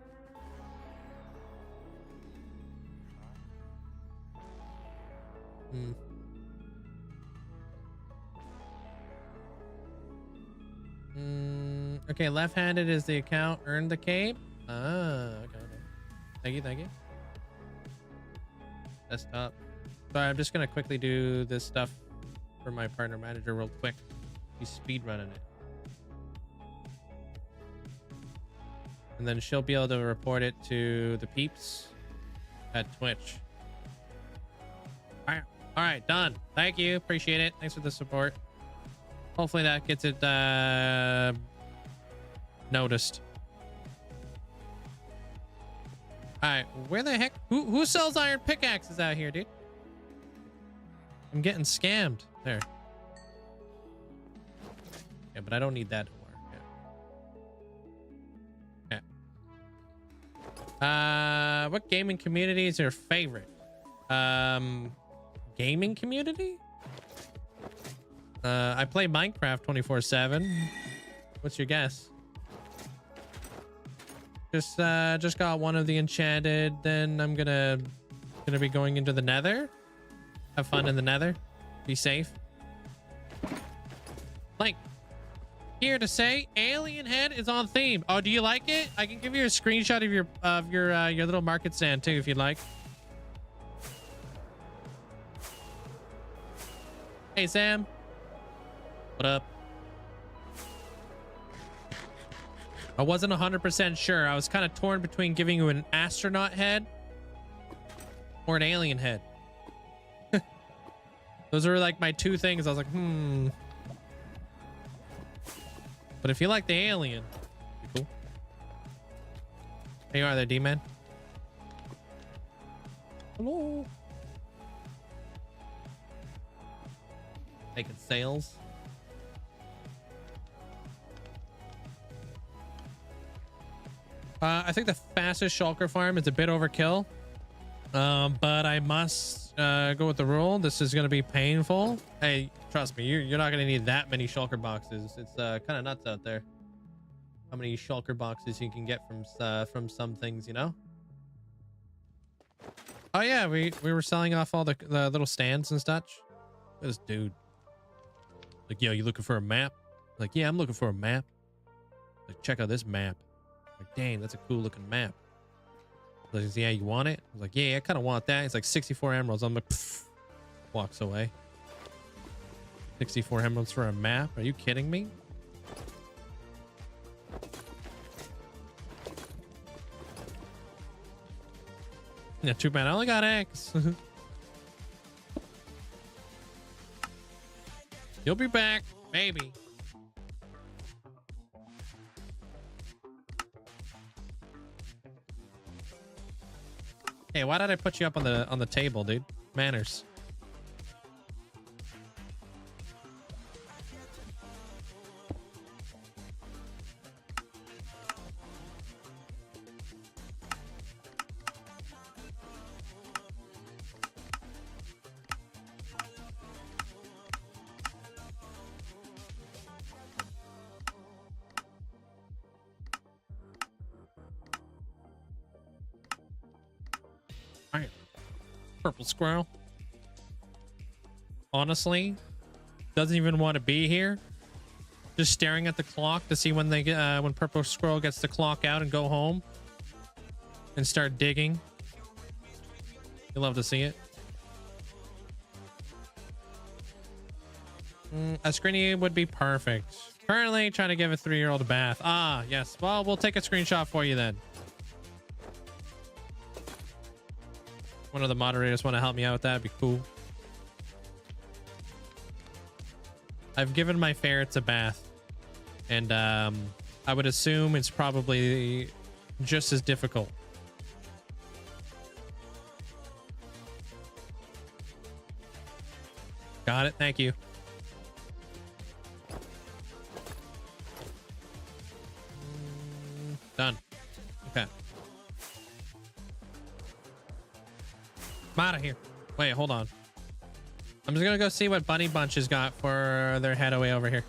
Okay, left-handed is the account. Earned the cape. Ah, okay. Thank you, thank you. Desktop. Sorry, I'm just gonna quickly do this stuff for my partner manager real quick. He's speed running it. And then she'll be able to report it to the peeps at Twitch. All right, done. Thank you. Appreciate it. Thanks for the support. Hopefully that gets it noticed. All right, where the heck? Who sells iron pickaxes out here, dude? I'm getting scammed. There. Yeah, but I don't need that to work. Yeah. Yeah. What gaming community is your favorite? Gaming community? I play Minecraft 24/7. What's your guess? Just got one of the enchanted. Then I'm gonna be going into the Nether. Have fun in the Nether. Be safe. Like, here to say, alien head is on theme. Oh, do you like it? I can give you a screenshot of your little market stand too, if you'd like. Hey Sam. What up? I wasn't 100% sure. I was kind of torn between giving you an astronaut head or an alien head. Those were like my two things. I was like, But if you like the alien, be cool. Hey, you are there, D-Man? Hello. Making sales. I think the fastest shulker farm is a bit overkill. But I must go with the rule. This is going to be painful. Hey, trust me, you're not going to need that many shulker boxes. It's kind of nuts out there. How many shulker boxes you can get from some things, you know? Oh yeah, we were selling off all the little stands and such. This dude, like, yo, you looking for a map? Like, yeah, I'm looking for a map. Like, check out this map. Like, dang, that's a cool looking map. Like, yeah, you want it? I was like, yeah, I kind of want that. It's like 64 emeralds. I'm like, pfft. Walks away. 64 emeralds for a map? Are you kidding me? Yeah, too bad. I only got X. You'll be back, maybe. Hey, why did I put you up on the table, dude? Manners. Alright. Purple squirrel. Honestly, doesn't even want to be here. Just staring at the clock to see when when purple squirrel gets the clock out and go home and start digging. You love to see it. A screenie would be perfect. Currently trying to give a 3-year-old a bath. Ah, yes. Well, we'll take a screenshot for you then. One of the moderators want to help me out with that. It'd be cool. I've given my ferrets a bath, and I would assume it's probably just as difficult. Got it. Thank you. Done. Okay. I'm out of here. Wait, hold on. I'm just gonna go see what Bunny Bunch has got for their headaway over here.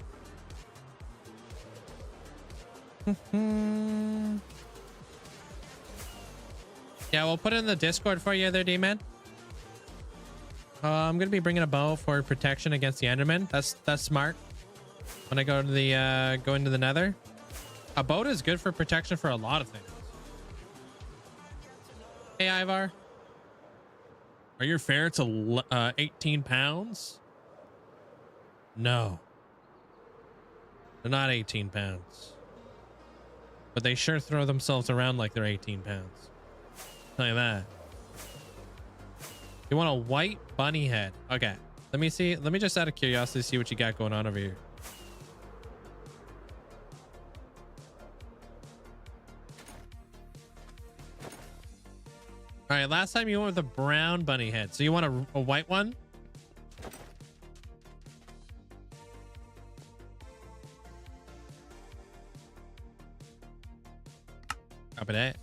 Yeah, we'll put it in the Discord for you there, D-Man. I'm gonna be bringing a bow for protection against the Enderman. That's smart. When I go to the go into the Nether, a bow is good for protection for a lot of things. Hey, Ivar. Are your ferrets 18 pounds? No. They're not 18 pounds. But they sure throw themselves around like they're 18 pounds. Tell you that. You want a white bunny head? Okay. Let me see. Let me just out of curiosity see what you got going on over here. All right, last time you went with a brown bunny head. So you want a white one? Copy that.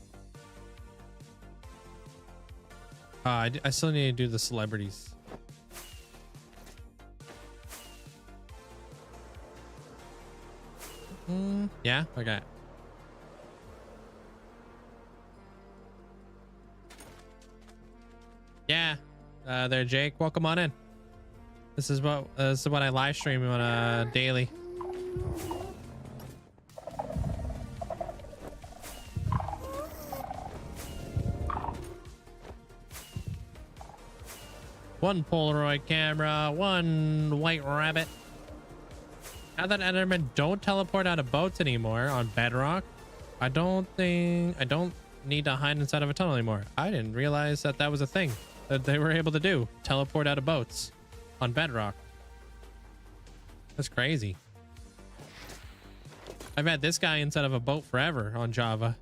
I still need to do the celebrities. Yeah, okay. Yeah, there, Jake. Welcome on in. This is what I live stream on daily. One Polaroid camera, one white rabbit. Now that Endermen don't teleport out of boats anymore on Bedrock, I don't need to hide inside of a tunnel anymore. I didn't realize that was a thing that they were able to do. Teleport out of boats on Bedrock. That's crazy. I've had this guy inside of a boat forever on Java.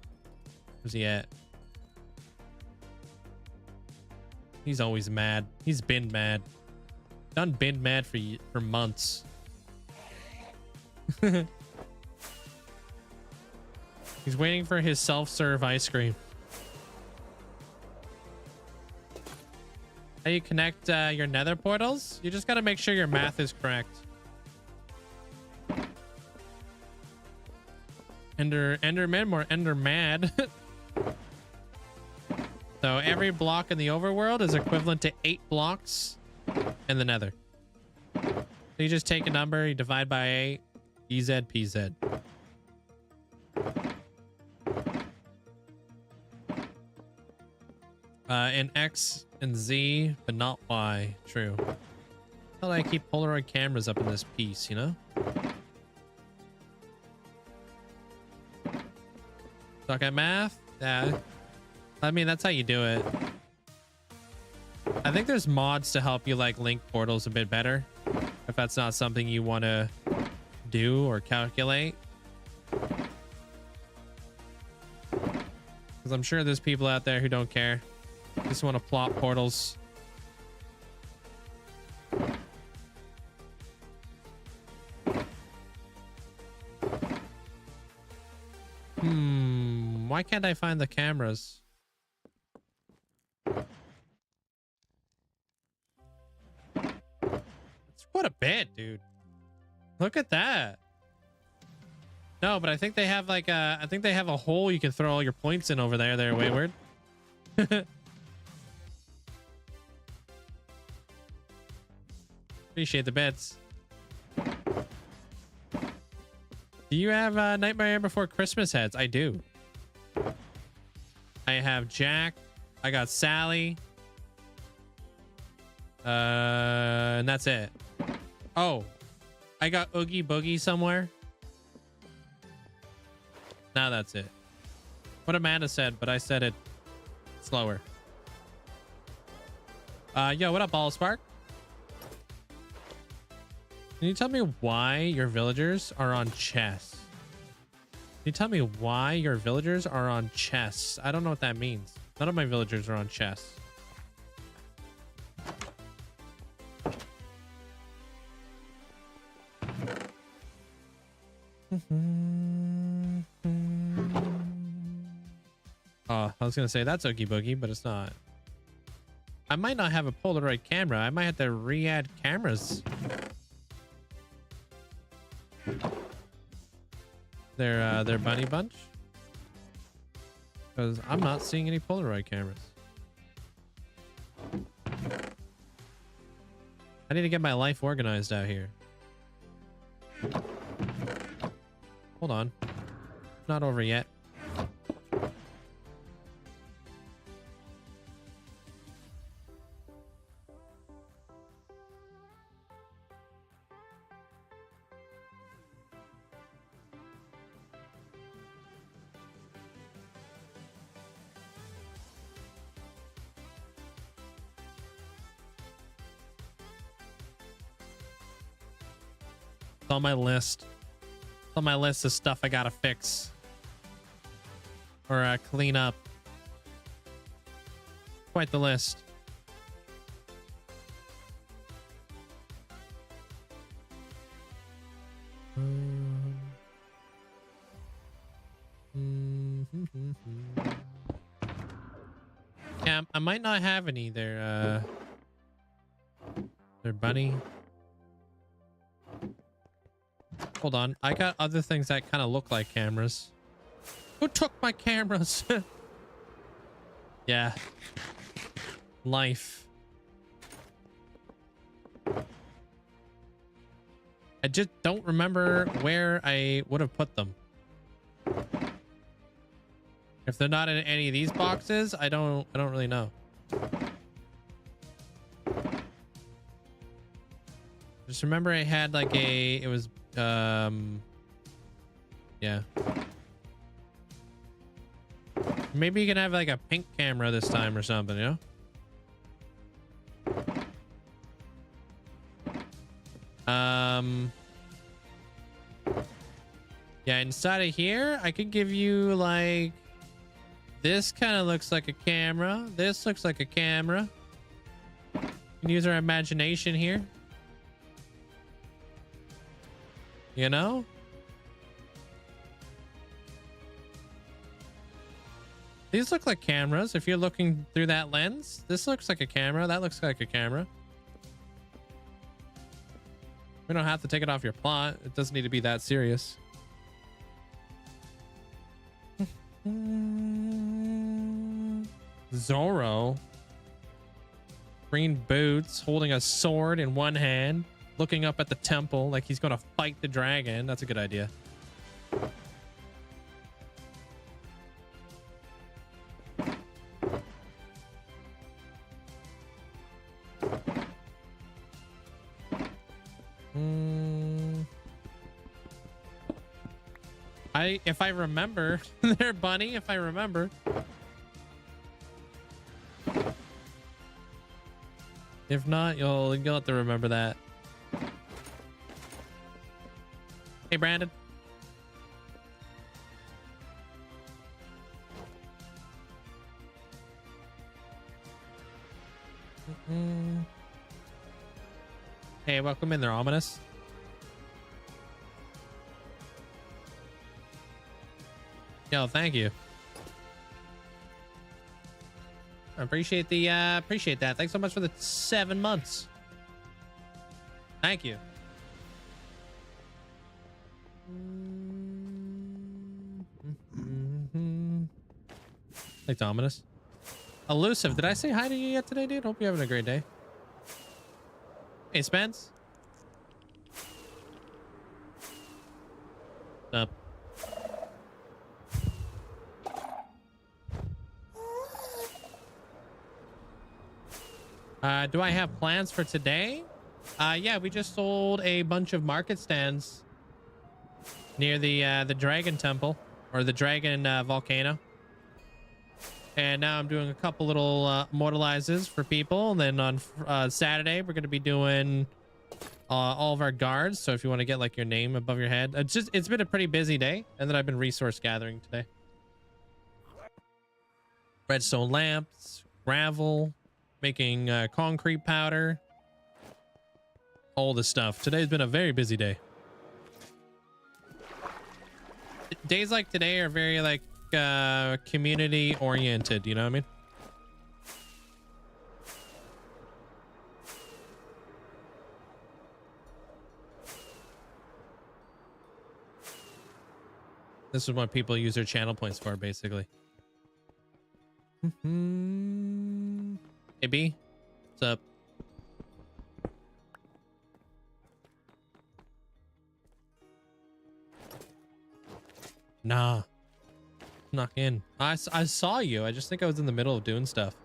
Where's he at? He's always mad. He's been mad. Done been mad for months. He's waiting for his self-serve ice cream. How you connect your nether portals? You just got to make sure your math is correct. Enderman or Endermad. So every block in the overworld is equivalent to 8 blocks in the nether. So you just take a number, you divide by 8, EZ, PZ. And X and Z, but not Y. True. How do I keep Polaroid cameras up in this piece, you know? Suck at math? Yeah. I mean, that's how you do it. I think there's mods to help you like link portals a bit better. if that's not something you want to do or calculate. Because I'm sure there's people out there who don't care. Just want to plot portals. Why can't I find the cameras? What a bed, dude. Look at that. No, but I think they have like a, I think they have a hole you can throw all your points in over there. They're wayward. Appreciate the bets. Do you have Nightmare Before Christmas heads? I do. I have Jack. I got Sally. And that's it. Oh, I got Oogie Boogie somewhere. Now that's it. What Amanda said, but I said it slower. Yo, what up, Ballspark? Can you tell me why your villagers are on chests? Can you tell me why your villagers are on chests? I don't know what that means. None of my villagers are on chests. Oh, I was gonna say that's Oogie Boogie, but it's not. I might not have a Polaroid camera. I might have to re-add cameras. Their bunny bunch, because I'm not seeing any Polaroid cameras. I need to get my life organized out here. Hold on, not over yet. On my list. On my list of stuff I gotta fix or clean up. Quite the list. Yeah, I might not have any there. Their bunny. Hold on, I got other things that kind of look like cameras. Who took my cameras? Yeah. Life. I just don't remember where I would have put them. If they're not in any of these boxes, I don't really know. Just remember I had like it was yeah. Maybe you can have like a pink camera this time or something, you know? Yeah, inside of here, I could give you like this kind of looks like a camera. This looks like a camera. You can use our imagination here. You know? These look like cameras. If you're looking through that lens, this looks like a camera. That looks like a camera. We don't have to take it off your plot. It doesn't need to be that serious. Zorro. Green boots, holding a sword in one hand. Looking up at the temple like he's gonna fight the dragon. That's a good idea. If I remember, there, bunny, if I remember. If not, you'll have to remember that. Hey, Brandon. Hey, welcome in there, Ominous. Yo, thank you. I appreciate the appreciate that. Thanks so much for the 7 months. Thank you. Thanks, Ominous. Elusive, did I say hi to you yet today, dude? Hope you're having a great day. Hey, Spence. What's up? Do I have plans for today? Yeah, we just sold a bunch of market stands near the dragon temple, or the dragon volcano. And now I'm doing a couple little immortalizes for people. And then on Saturday, we're going to be doing all of our guards. So if you want to get like your name above your head, it's been a pretty busy day. And then I've been resource gathering today. Redstone lamps, gravel, making concrete powder, all this stuff. Today's been a very busy day. Days like today are very like community oriented, you know what I mean? This is what people use their channel points for, basically. Hey B, what's up? Nah, snuck in. I saw you. I just think I was in the middle of doing stuff.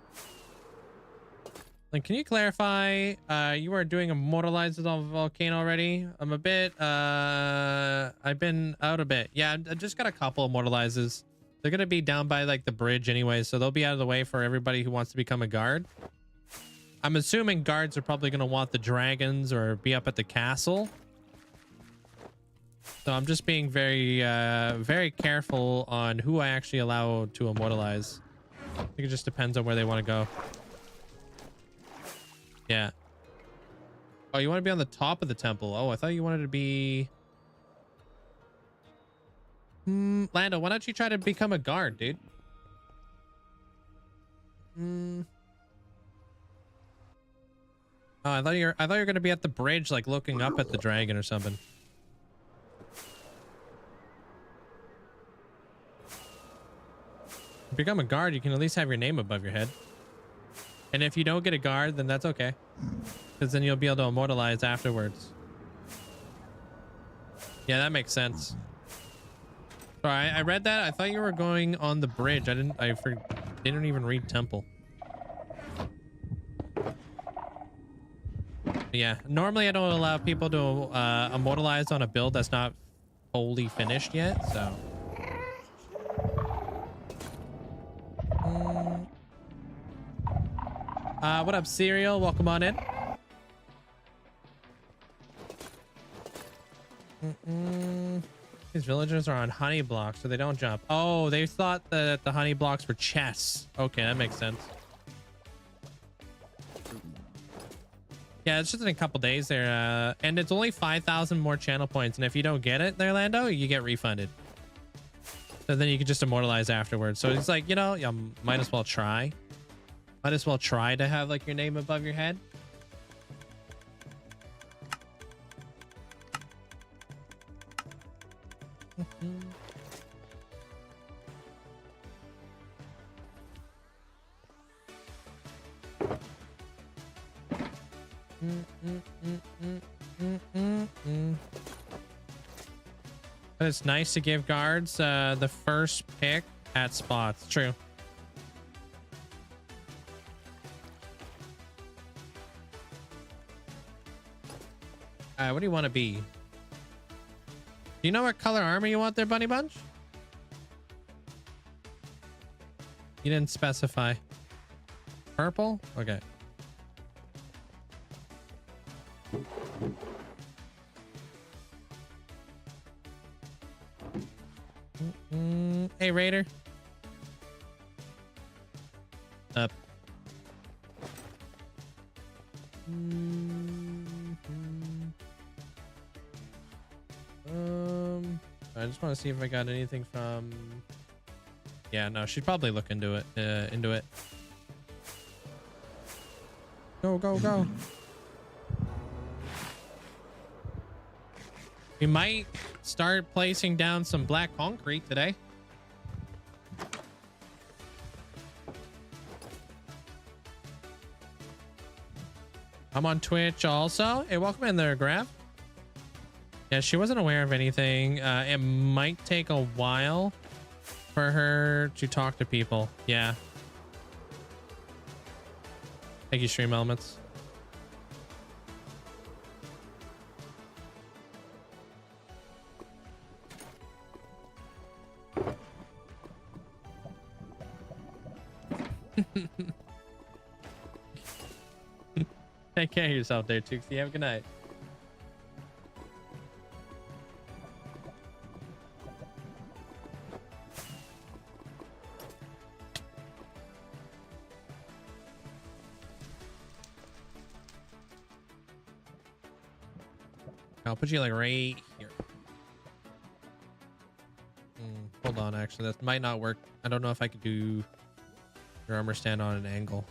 Like, can you clarify? You are doing immortalizes on volcano already? I'm a bit. I've been out a bit. Yeah, I just got a couple immortalizes. They're gonna be down by like the bridge anyway, so they'll be out of the way for everybody who wants to become a guard. I'm assuming guards are probably gonna want the dragons or be up at the castle. So I'm just being very, very careful on who I actually allow to immortalize. I think it just depends on where they want to go. Yeah. Oh, you want to be on the top of the temple? Oh, I thought you wanted to be... Lando, why don't you try to become a guard, dude? Oh, I thought you were gonna be at the bridge, like looking up at the dragon or something. If you become a guard, you can at least have your name above your head. And if you don't get a guard, then that's okay, because then you'll be able to immortalize afterwards. Yeah, that makes sense. Sorry, I read that. I thought you were going on the bridge. I didn't even read temple. Yeah, normally I don't allow people to immortalize on a build that's not fully finished yet, so. What up, Serial? Welcome on in. These villagers are on honey blocks, so they don't jump. Oh, they thought that the honey blocks were chests. Okay, that makes sense. Yeah, it's just in a couple days there, and it's only 5,000 more channel points, and if you don't get it there, Lando, you get refunded. So then you can just immortalize afterwards. So it's like, you know, you might as well try. Might as well try to have like your name above your head. But it's nice to give guards the first pick at spots. True. What do you want to be? Do you know what color armor you want there, Bunny Bunch? You didn't specify. Purple? Okay. Hey, Raider. Up. I just want to see if I got anything from. Yeah, no, she'd probably look into it. Go, go, go. We might start placing down some black concrete today. I'm on Twitch also. Hey, welcome in there, Graf. Yeah, she wasn't aware of anything. It might take a while for her to talk to people. Yeah. Thank you, Stream Elements. Take care of yourself there, Tuxie. Have a good night. I'll put you like right here. Hold on, actually, that might not work. I don't know if I could do your armor stand on an angle.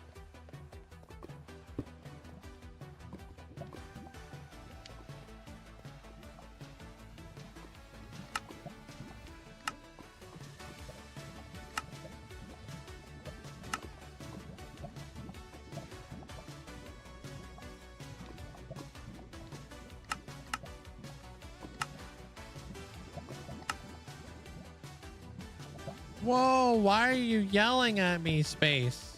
Whoa, why are you yelling at me, Space?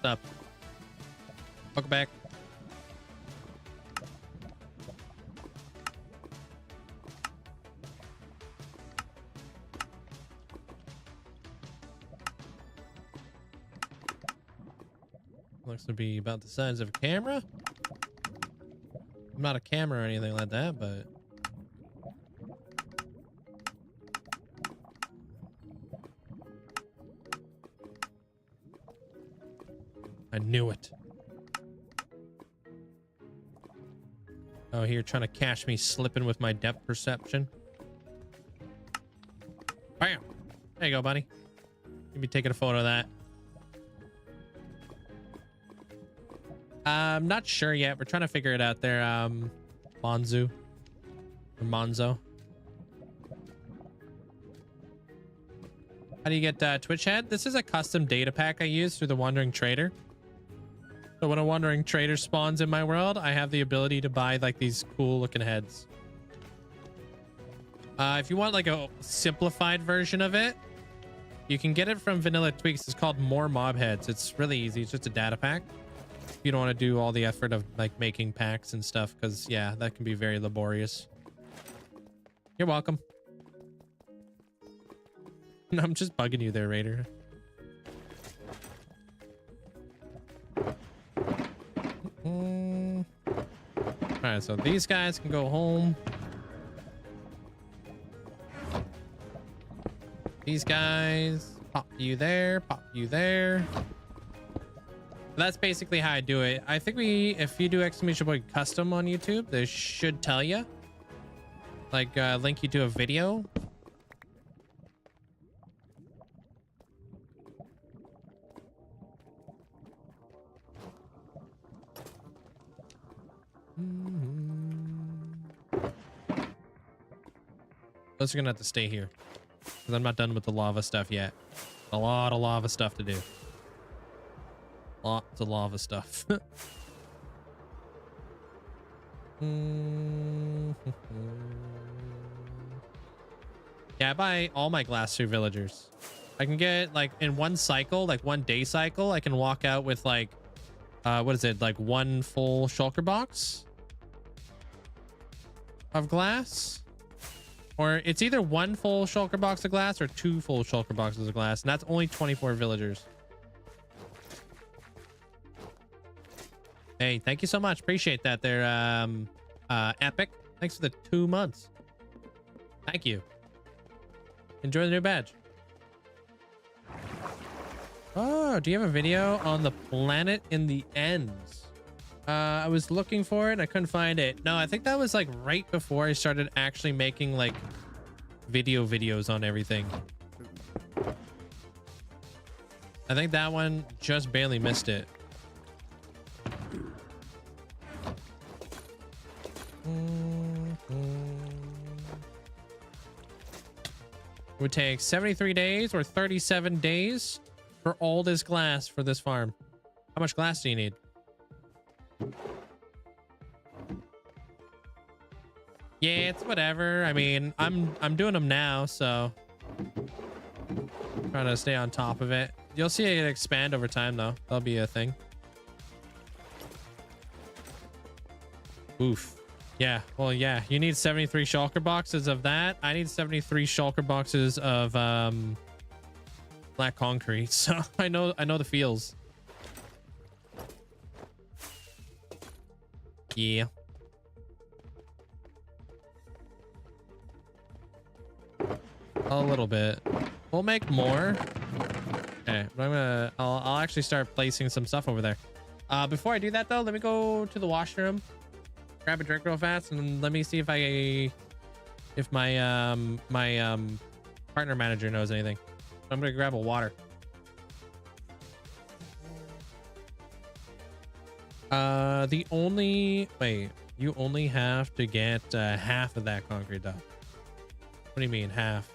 What's up? Welcome back. Looks to be about the size of a camera. I'm not a camera or anything like that, but I knew it. Oh, here trying to catch me slipping with my depth perception. Bam! There you go, buddy. You'll be taking a photo of that. I'm not sure yet. We're trying to figure it out there. Monzo. Or Monzo. How do you get Twitch head? This is a custom data pack I use through the Wandering Trader. So when a Wandering Trader spawns in my world, I have the ability to buy like these cool looking heads. If you want like a simplified version of it, you can get it from Vanilla Tweaks. It's called More Mob Heads. It's really easy. It's just a data pack. You don't want to do all the effort of like making packs and stuff, because yeah, that can be very laborious. You're welcome. No, I'm just bugging you there, Raider. All right, so these guys can go home. These guys, pop you there, pop you there. That's basically how I do it. I think if you do exclamation point custom on YouTube, they should tell you, like link you to a video. Those are gonna have to stay here because I'm not done with the lava stuff yet. A lot of lava stuff to do. Lots of lava stuff. Yeah, I buy all my glass through villagers. I can get like in one cycle, like 1 day cycle, I can walk out with like what is it, like 1 full shulker box of glass, or it's either 1 full shulker box of glass or 2 full shulker boxes of glass, and that's only 24 villagers. Hey, thank you so much. Appreciate that there, Epic. Thanks for the 2 months. Thank you. Enjoy the new badge. Oh, do you have a video on the planet in the ends? I was looking for it. I couldn't find it. No, I think that was like right before I started actually making like videos on everything. I think that one just barely missed it. It would take 73 days or 37 days for all this glass for this farm. How much glass do you need? Yeah, it's whatever. I mean, I'm doing them now, so trying to stay on top of it. You'll see it expand over time, though. That'll be a thing. Oof. Yeah. Well, yeah. You need 73 shulker boxes of that. I need 73 shulker boxes of black concrete. So I know the feels. Yeah. A little bit. We'll make more. Okay, but I'll actually start placing some stuff over there. Before I do that though, let me go to the washroom, grab a drink real fast, and let me see if my partner manager knows anything. I'm gonna grab a water. Wait, you only have to get half of that concrete though. What do you mean half?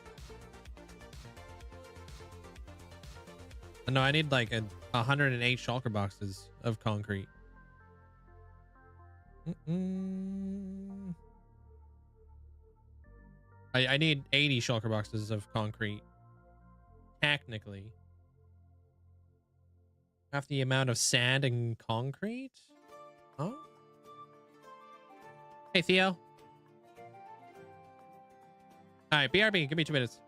No, I need like 108 shulker boxes of concrete. I need 80 shulker boxes of concrete. Technically. Half the amount of sand and concrete? Oh? Hey, Theo. All right, BRB, give me 2 minutes.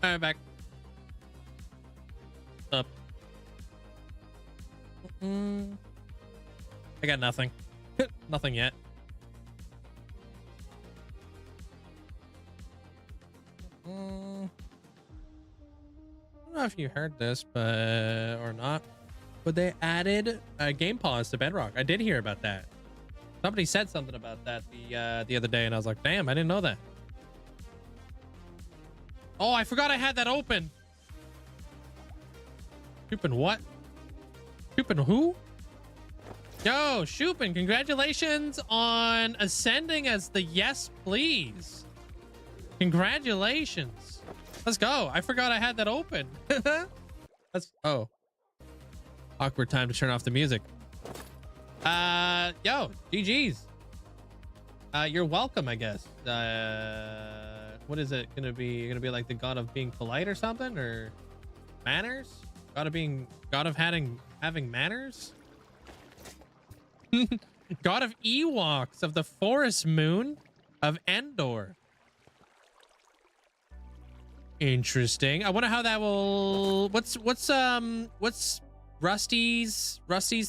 All right, back. Up. I got nothing. Nothing yet. I don't know if you heard this, but or not, but they added a game pause to Bedrock. I did hear about that. Somebody said something about that the other day, and I was like, damn, I didn't know that. Oh, I forgot I had that open. Shoopin what? Shoopin who? Yo, Shoopin, congratulations on ascending as the yes, please. Congratulations. Let's go. I forgot I had that open. That's oh. Awkward time to turn off the music. Yo, GG's. You're welcome, I guess. What is it gonna be? You're gonna be like the god of being polite or something, or manners? God of having manners? God of Ewoks of the forest moon of Endor. Interesting. I wonder how that will. What's Rusty's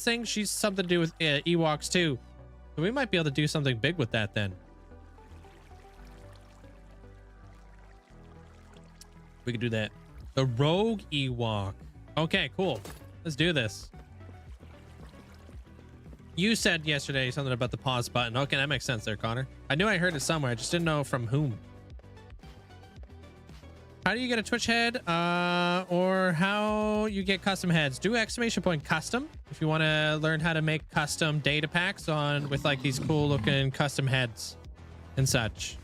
thing? She's something to do with Ewoks too. So we might be able to do something big with that then. We could do that. The rogue Ewok. Okay, cool. Let's do this. You said yesterday something about the pause button. Okay, that makes sense there, Connor. I knew I heard it somewhere. I just didn't know from whom. How do you get a Twitch head? Or how you get custom heads? Do exclamation point custom if you want to learn how to make custom data packs on with like these cool looking custom heads and such.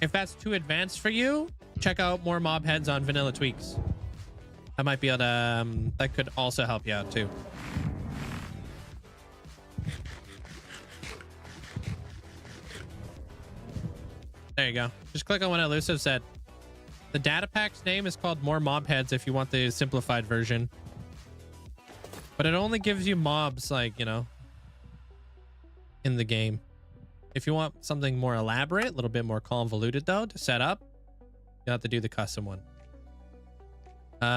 If that's too advanced for you, check out more mob heads on Vanilla Tweaks. I might be able to, that could also help you out too. There you go. Just click on what Elusive said. The data pack's name is called More Mob Heads if you want the simplified version. But it only gives you mobs, like, you know, in the game. If you want something more elaborate, a little bit more convoluted, though, to set up, you have to do the custom one. All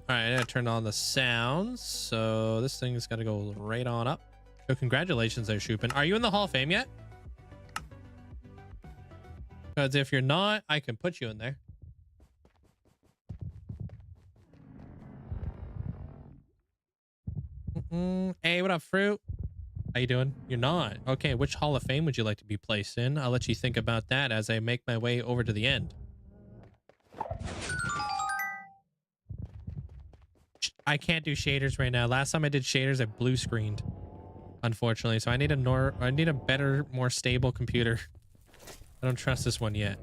right, I gotta turn on the sounds. So this thing's got to go right on up. So congratulations there, Shoopin. Are you in the Hall of Fame yet? Because if you're not, I can put you in there. Hey, what up, Fruit? How you doing? You're not. Okay, which Hall of Fame would you like to be placed in? I'll let you think about that as I make my way over to the end. I can't do shaders right now. Last time I did shaders, I blue screened, unfortunately. So I need a better, more stable computer. I don't trust this one yet.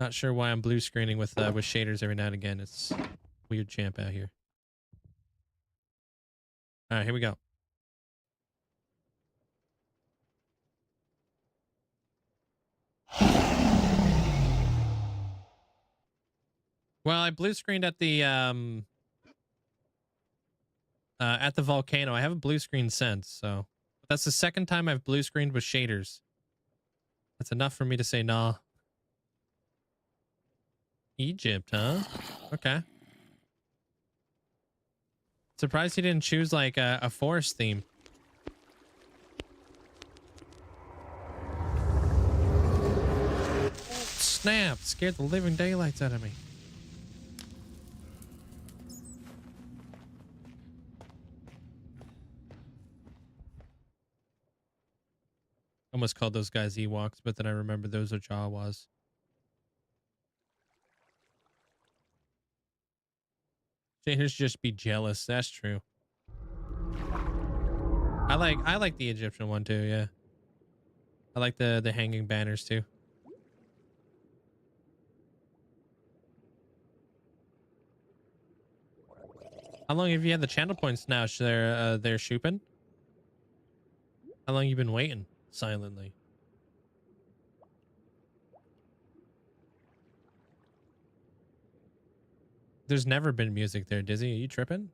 Not sure why I'm blue screening with shaders every now and again. It's weird champ out here. All right, here we go. Well, I blue screened at the volcano. I haven't blue screened since, so that's the second time I've blue screened with shaders. That's enough for me to say nah. Egypt, huh? Okay. Surprised he didn't choose like a forest theme. Snap! Scared the living daylights out of me. Almost called those guys Ewoks, but then I remember those are Jawas. Shaders just be jealous. That's true. I like the Egyptian one too. Yeah, I like the hanging banners too. How long have you had the channel points now? They're Shoopin? How long you been waiting silently? There's never been music there, Dizzy. Are you tripping?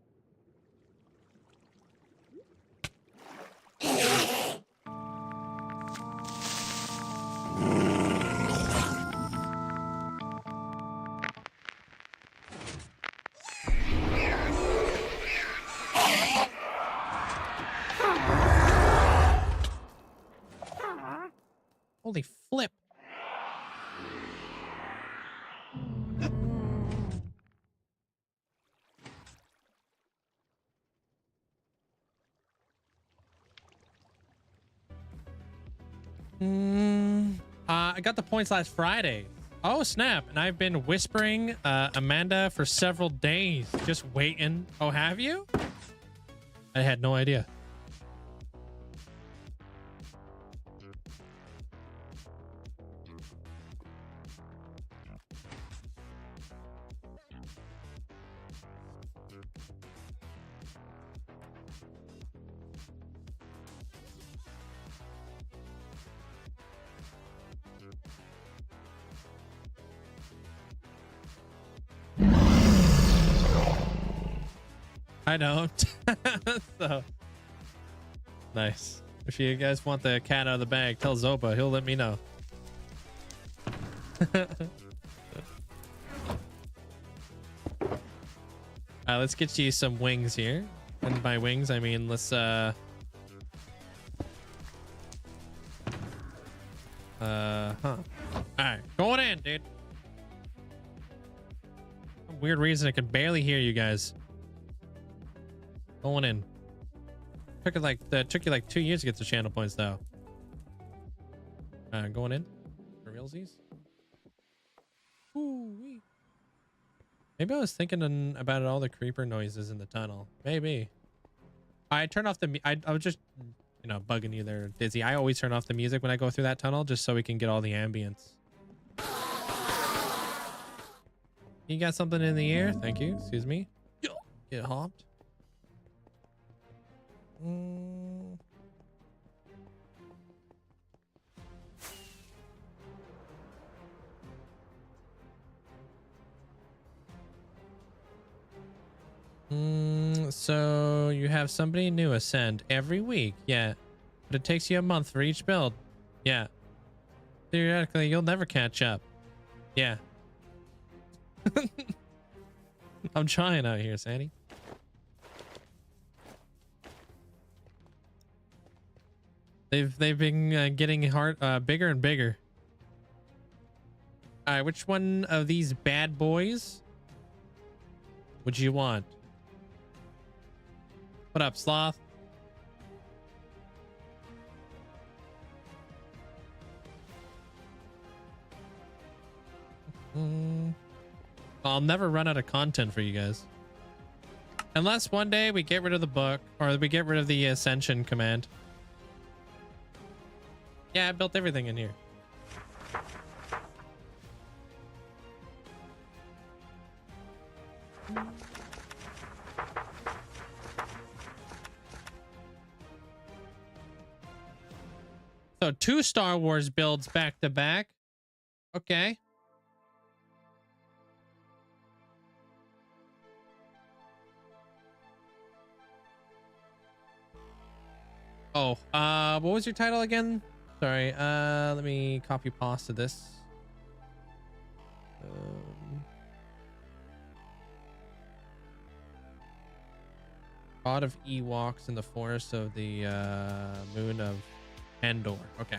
Holy flip. I got the points last Friday. Oh, snap. And I've been whispering Amanda for several days, just waiting. Oh, have you? I had no idea. I don't. So nice. If you guys want the cat out of the bag, tell Zopa. He'll let me know. Let's get you some wings here. And by wings, I mean let's huh. Alright, going in, dude. Some weird reason I could barely hear you guys. Going in. Took you like 2 years to get the channel points though. Going in for realsies. Ooh-wee. Maybe I was thinking about all the creeper noises in the tunnel. Maybe. I turned off the I was just, you know, bugging you there, Dizzy. I always turn off the music when I go through that tunnel just so we can get all the ambience. You got something in the air? Thank you. Excuse me. Get hopped. So you have somebody new ascend every week. Yeah. But it takes you a month for each build. Yeah. Theoretically, you'll never catch up. Yeah. I'm trying out here, Sandy. They've been getting bigger and bigger. All right, which one of these bad boys would you want? What up, Sloth? I'll never run out of content for you guys. Unless one day we get rid of the book or we get rid of the ascension command. Yeah, I built everything in here. So 2 Star Wars builds back to back. Okay. Oh, what was your title again? Sorry, let me copy pasta this. God of Ewoks in the forest of the moon of Endor. Okay.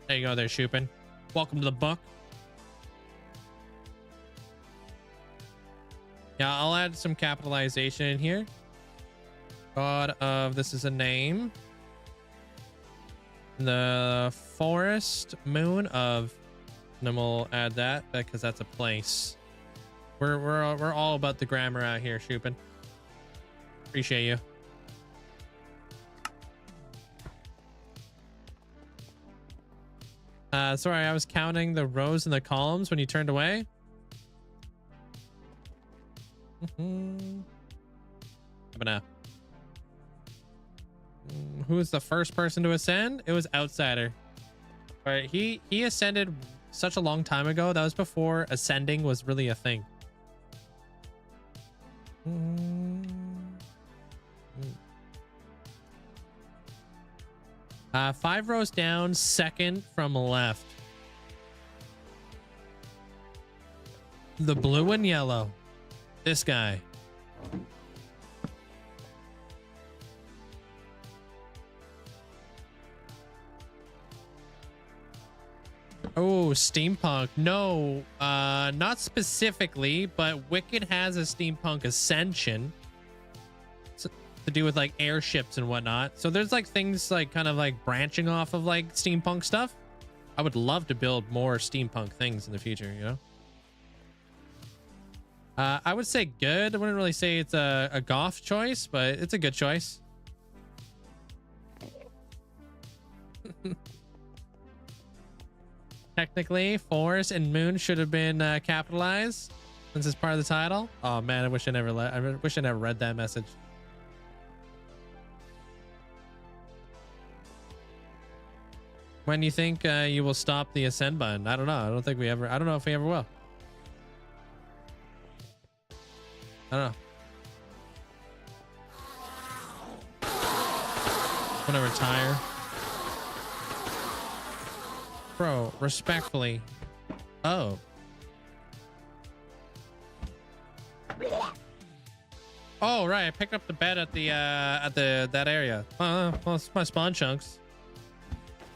There you go there, Shupin. Welcome to the book. Yeah, I'll add some capitalization in here. God of, this is a name. The forest moon of, and then we'll add that because that's a place. We're all about the grammar out here, Shupin. Appreciate you. Sorry, I was counting the rows and the columns when you turned away. Who was the first person to ascend? It was Outsider. All right, he ascended such a long time ago. That was before ascending was really a thing. 5 rows down, second from left. The blue and yellow. This guy. Oh, steampunk. No, not specifically, but Wicked has a steampunk ascension. To do with like airships and whatnot. So there's like things like kind of like branching off of like steampunk stuff. I would love to build more steampunk things in the future, you know? I would say good. I wouldn't really say it's a goth choice, but it's a good choice. Technically, Forest and Moon should have been capitalized since it's part of the title. Oh man, I wish I never read that message. When you think you will stop the ascend button? I don't know. I don't know if we ever will. I don't know. I'm gonna retire. Bro, respectfully. Oh. Oh, right. I picked up the bed at that area. Well, it's my spawn chunks.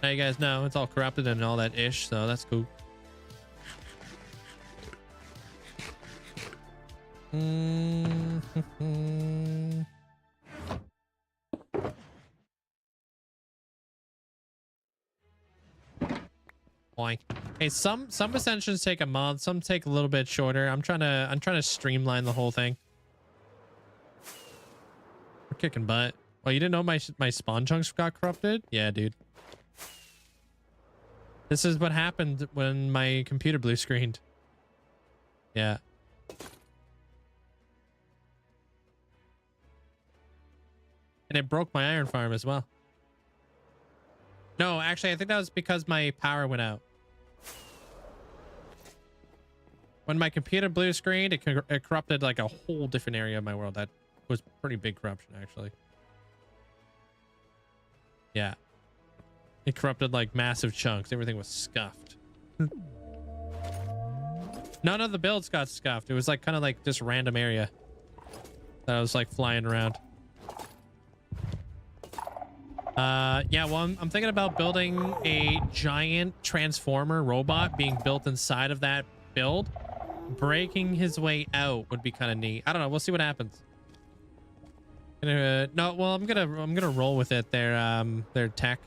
Now you guys know it's all corrupted and all that ish, so that's cool. Boink. Hey, some ascensions take a month, some take a little bit shorter. I'm trying to streamline the whole thing. We're kicking butt. Oh, you didn't know my spawn chunks got corrupted? Yeah, dude. This is what happened when my computer blue screened. Yeah. And it broke my iron farm as well. No, actually, I think that was because my power went out. When my computer blue screened, it corrupted like a whole different area of my world. That was pretty big corruption, actually. Yeah. It corrupted like massive chunks. Everything was scuffed. None of the builds got scuffed. It was like kind of like this random area that I was like flying around. Yeah, well, I'm thinking about building a giant transformer robot being built inside of that build. Breaking his way out would be kind of neat. I don't know. We'll see what happens. No, well, I'm gonna roll with it. Their tech.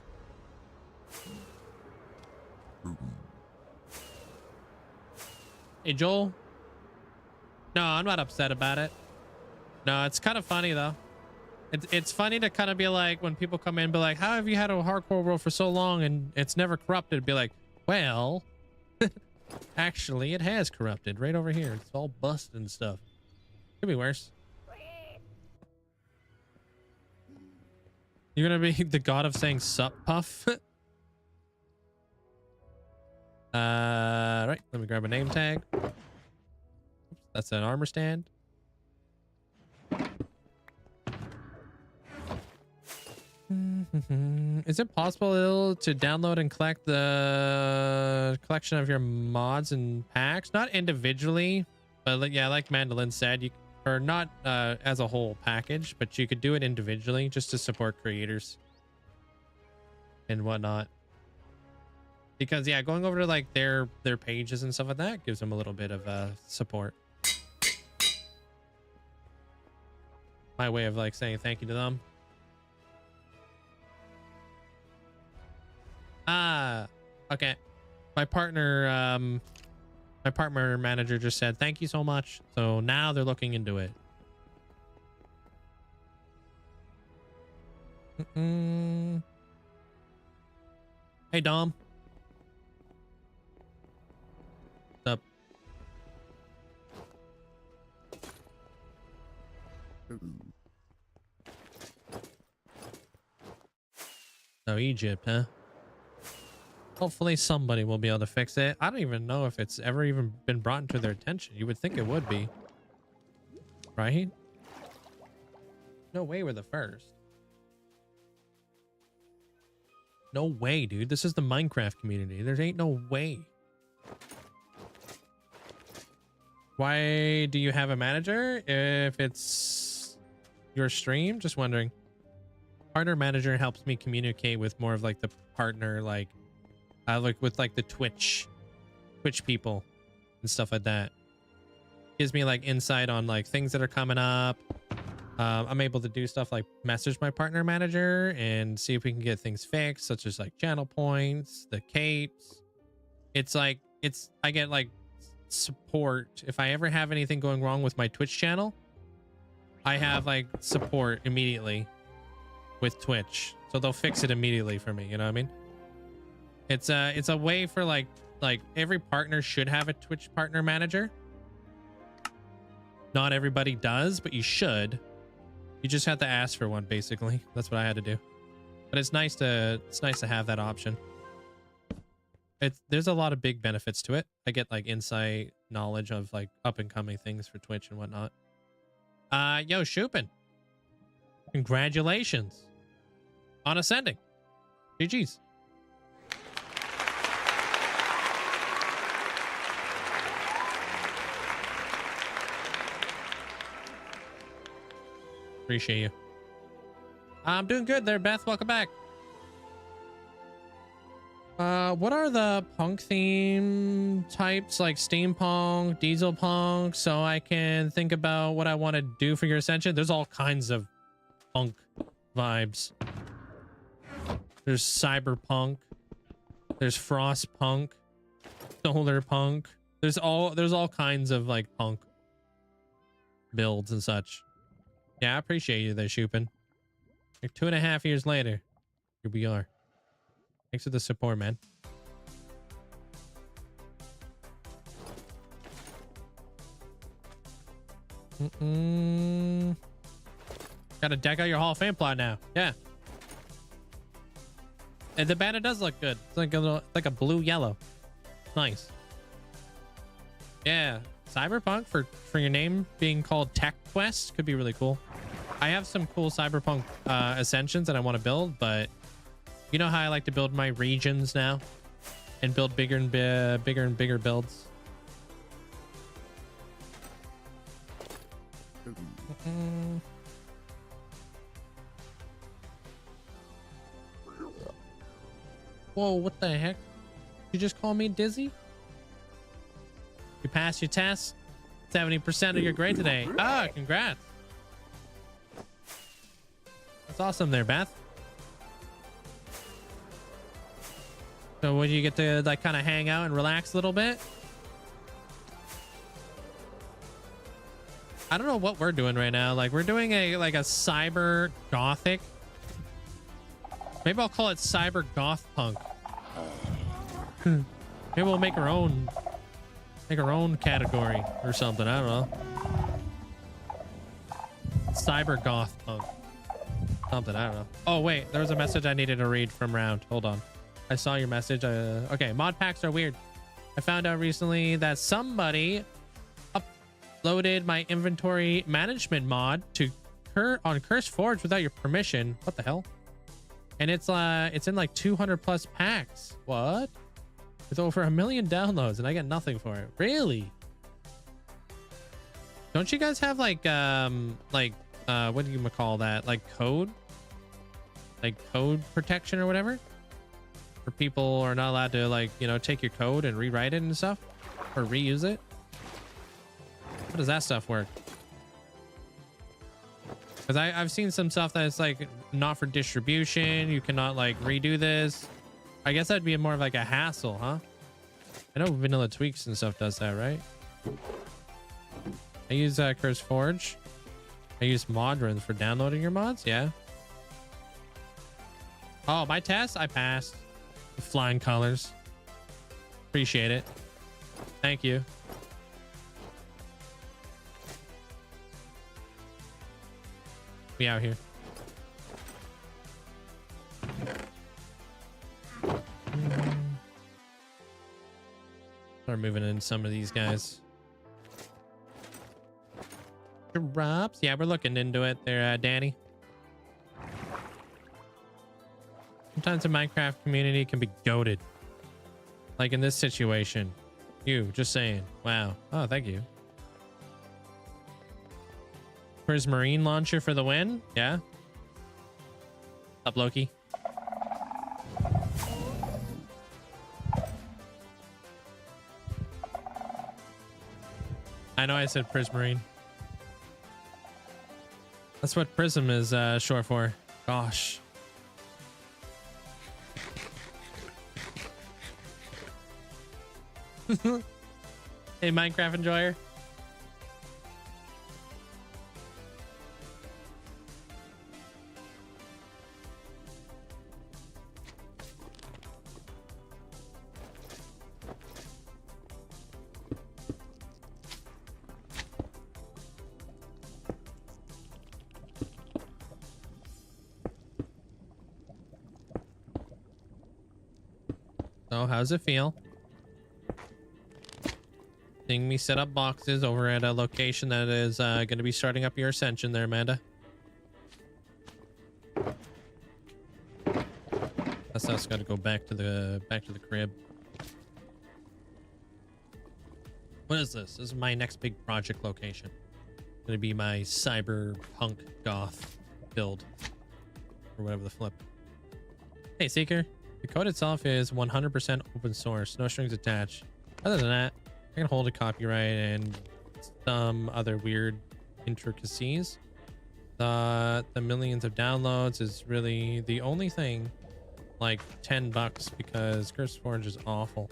Hey, Joel. No, I'm not upset about it. No, it's kind of funny though. It's funny to kind of be like, when people come in and be like, how have you had a hardcore world for so long and it's never corrupted? Be like, well, actually it has corrupted right over here. It's all busted and stuff. Could be worse. You're gonna be the god of saying sup, Puff? Right, let me grab a name tag. Oops, that's an armor stand. Is it possible to download and collect the collection of your mods and packs? Not individually, but yeah, like Mandolin said, you or not as a whole package, but you could do it individually just to support creators and whatnot. Because yeah, going over to like their pages and stuff like that gives them a little bit of support. My way of like saying thank you to them. Okay. My partner manager just said thank you so much. So now they're looking into it. Hey Dom. What's up? So Egypt, huh? Hopefully somebody will be able to fix it. I don't even know if it's ever even been brought into their attention. You would think it would be. Right? No way we're the first. No way, dude. This is the Minecraft community. There ain't no way. Why do you have a manager if it's your stream? Just wondering. Partner manager helps me communicate with more of like the partner like Like with like the Twitch people and stuff like that. Gives me like insight on like things that are coming up. I'm able to do stuff like message my partner manager and see if we can get things fixed, such as like channel points, the capes. It's like, I get like support. If I ever have anything going wrong with my Twitch channel, I have like support immediately with Twitch. So they'll fix it immediately for me. You know what I mean? It's a way for like every partner should have a Twitch partner manager. Not everybody does, but you should. You just have to ask for one, basically. That's what I had to do. But it's nice to have that option. There's a lot of big benefits to it. I get like insight, knowledge of like up and coming things for Twitch and whatnot. Yo, Shupin. Congratulations on ascending. GG's. Appreciate you. I'm doing good there, Beth. Welcome back. What are the punk theme types, like steampunk, diesel punk, so I can think about what I want to do for your ascension? There's all kinds of punk vibes. There's cyberpunk. There's frostpunk, solar punk. There's all kinds of like punk builds and such. Yeah, I appreciate you there, Shupin. Like 2.5 years later, here we are. Thanks for the support, man. Gotta deck out your Hall of Fame plot now. Yeah. And the banner does look good. It's like a blue yellow. Nice. Yeah. Cyberpunk for your name being called Tech Quest could be really cool. I have some cool cyberpunk ascensions that I want to build, but you know how I like to build my regions now and build bigger and bigger builds. Whoa, what the heck? You just call me Dizzy? You passed your test. 70% of your grade today. Ah, congrats. That's awesome there, Beth. So when you get to like kind of hang out and relax a little bit? I don't know what we're doing right now. Like we're doing a cyber gothic. Maybe I'll call it cyber goth punk. Maybe we'll make our own category or something. I don't know. Cyber goth punk. Something, I don't know. Oh wait, there was a message I needed to read from Round. Hold on. I saw your message. Okay, mod packs are weird. I found out recently that somebody uploaded my inventory management mod to on Curse Forge without your permission. What the hell? And it's in like 200 plus packs. What? With over 1 million downloads and I get nothing for it. Really? Don't you guys have like what do you call that? Like code protection or whatever? Where people are not allowed to like, you know, take your code and rewrite it and stuff or reuse it. How does that stuff work? Because I've seen some stuff that's like not for distribution. You cannot like redo this. I guess that'd be more of like a hassle, huh? I know Vanilla Tweaks and stuff does that, right? I use Curse Forge. I use Modrons for downloading your mods. Yeah. Oh, my test, I passed. With flying colors. Appreciate it. Thank you. We out here. Start moving in some of these guys. Drops. Yeah, we're looking into it there, Danny. Sometimes the Minecraft community can be goated. Like in this situation. You, just saying. Wow. Oh, thank you. Prismarine launcher for the win? Yeah. Up, Loki. I know I said Prismarine. That's what Prism is short for. Gosh. Hey, Minecraft enjoyer. So how's it feel seeing me set up boxes over at a location that is going to be starting up your ascension there, Amanda? That's us got to go back to the crib. What is this? This is my next big project location. Going to be my cyberpunk goth build or whatever the flip. Hey, Seeker. The code itself is 100% open source, no strings attached. Other than that, I can hold a copyright and some other weird intricacies. The millions of downloads is really the only thing, like $10, because CurseForge is awful.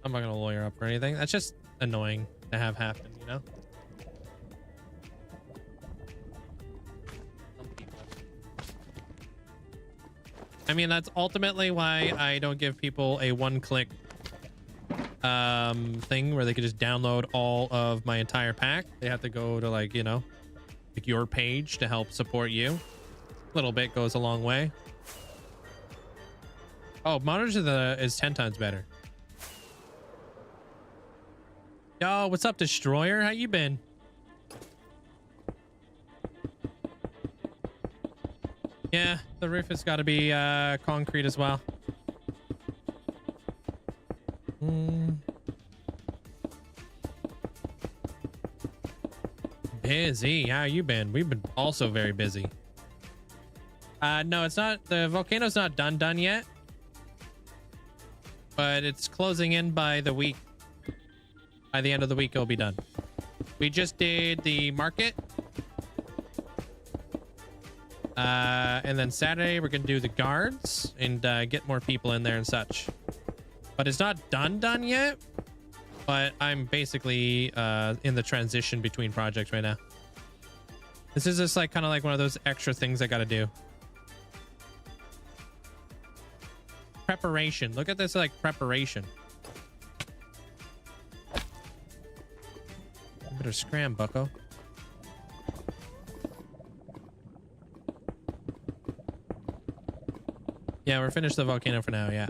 I'm not gonna lawyer up or anything. That's just annoying to have happen, you know? I mean, that's ultimately why I don't give people a one-click thing where they could just download all of my entire pack. They have to go to, like, you know, like your page to help support you. A little bit goes a long way. Oh, monitors is 10 times better. Yo, what's up, Destroyer? How you been? Yeah, the roof has got to be concrete as well. Busy. How you been? We've been also very busy. No, it's not. The volcano's not done yet. But it's closing in by the week. By the end of the week, it'll be done. We just did the market. And then Saturday we're gonna do the guards and get more people in there and such. But it's not done yet. But I'm basically in the transition between projects right now. This is just like kind of like one of those extra things I gotta do. Preparation. Look at this, like, preparation. Better scram, bucko. Yeah, we're finished the volcano for now, yeah.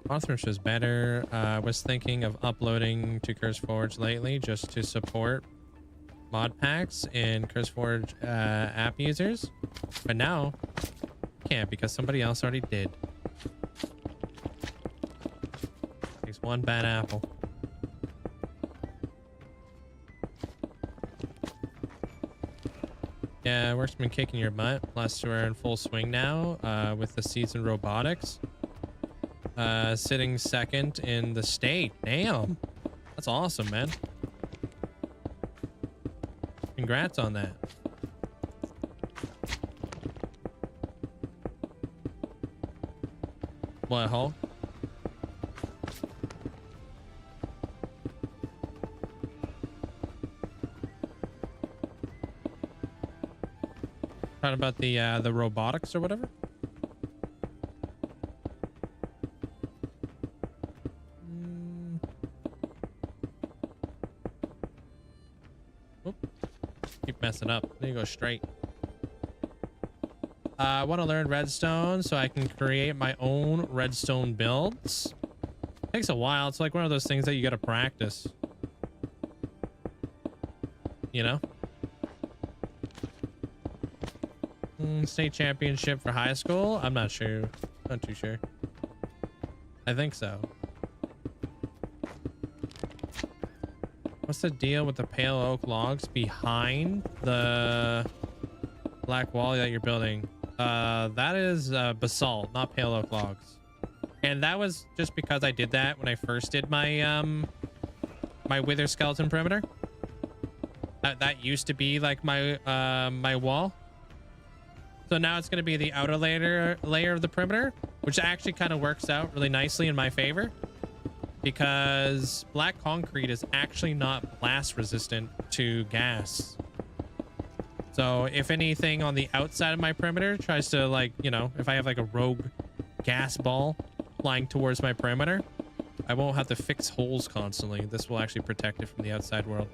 Mothrush is better. I was thinking of uploading to CurseForge lately just to support mod packs and CurseForge app users. But now, can't because somebody else already did. Takes one bad apple. Yeah, work's been kicking your butt. Plus, we're in full swing now with the season robotics. Sitting second in the state. Damn. That's awesome, man. Congrats on that. What, Hulk? Talking about the robotics or whatever? Oop. Keep messing up. There you go, straight. I want to learn redstone so I can create my own redstone builds. Takes a while. It's like one of those things that you got to practice. You know? State championship for high school? I'm not sure. Not too sure. I think so. What's the deal with the pale oak logs behind the black wall that you're building? That is basalt, not pale oak logs. And that was just because I did that when I first did my my wither skeleton perimeter. That used to be like my my wall. So now it's going to be the outer layer of the perimeter, which actually kind of works out really nicely in my favor, because black concrete is actually not blast resistant to gas. So if anything on the outside of my perimeter tries to, like, you know, if I have like a rogue gas ball flying towards my perimeter, I won't have to fix holes constantly. This will actually protect it from the outside world.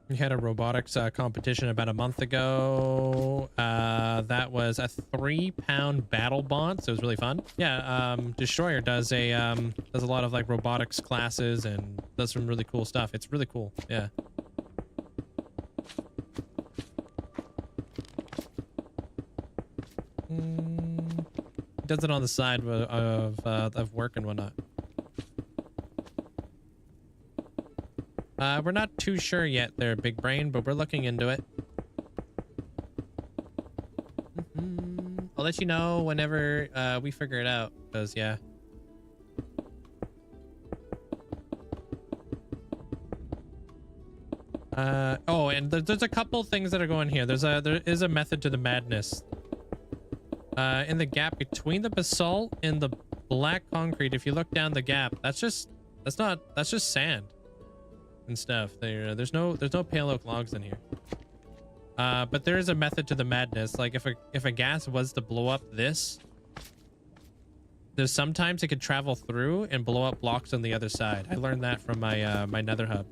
We had a robotics competition about a month ago. That was a 3-pound battle bot, so it was really fun. Yeah, Destroyer does a lot of like robotics classes and does some really cool stuff. It's really cool. Yeah. Does it on the side of work and whatnot. We're not too sure yet there, Big Brain, but we're looking into it. I'll let you know whenever we figure it out, because yeah. Oh, and there's a couple things that are going here. There is a method to the madness. In the gap between the basalt and the black concrete, if you look down the gap, that's just sand and stuff. There's no pale oak logs in here. But there is a method to the madness. Like if a gas was to blow up this, there's sometimes it could travel through and blow up blocks on the other side. I learned that from my my nether hub.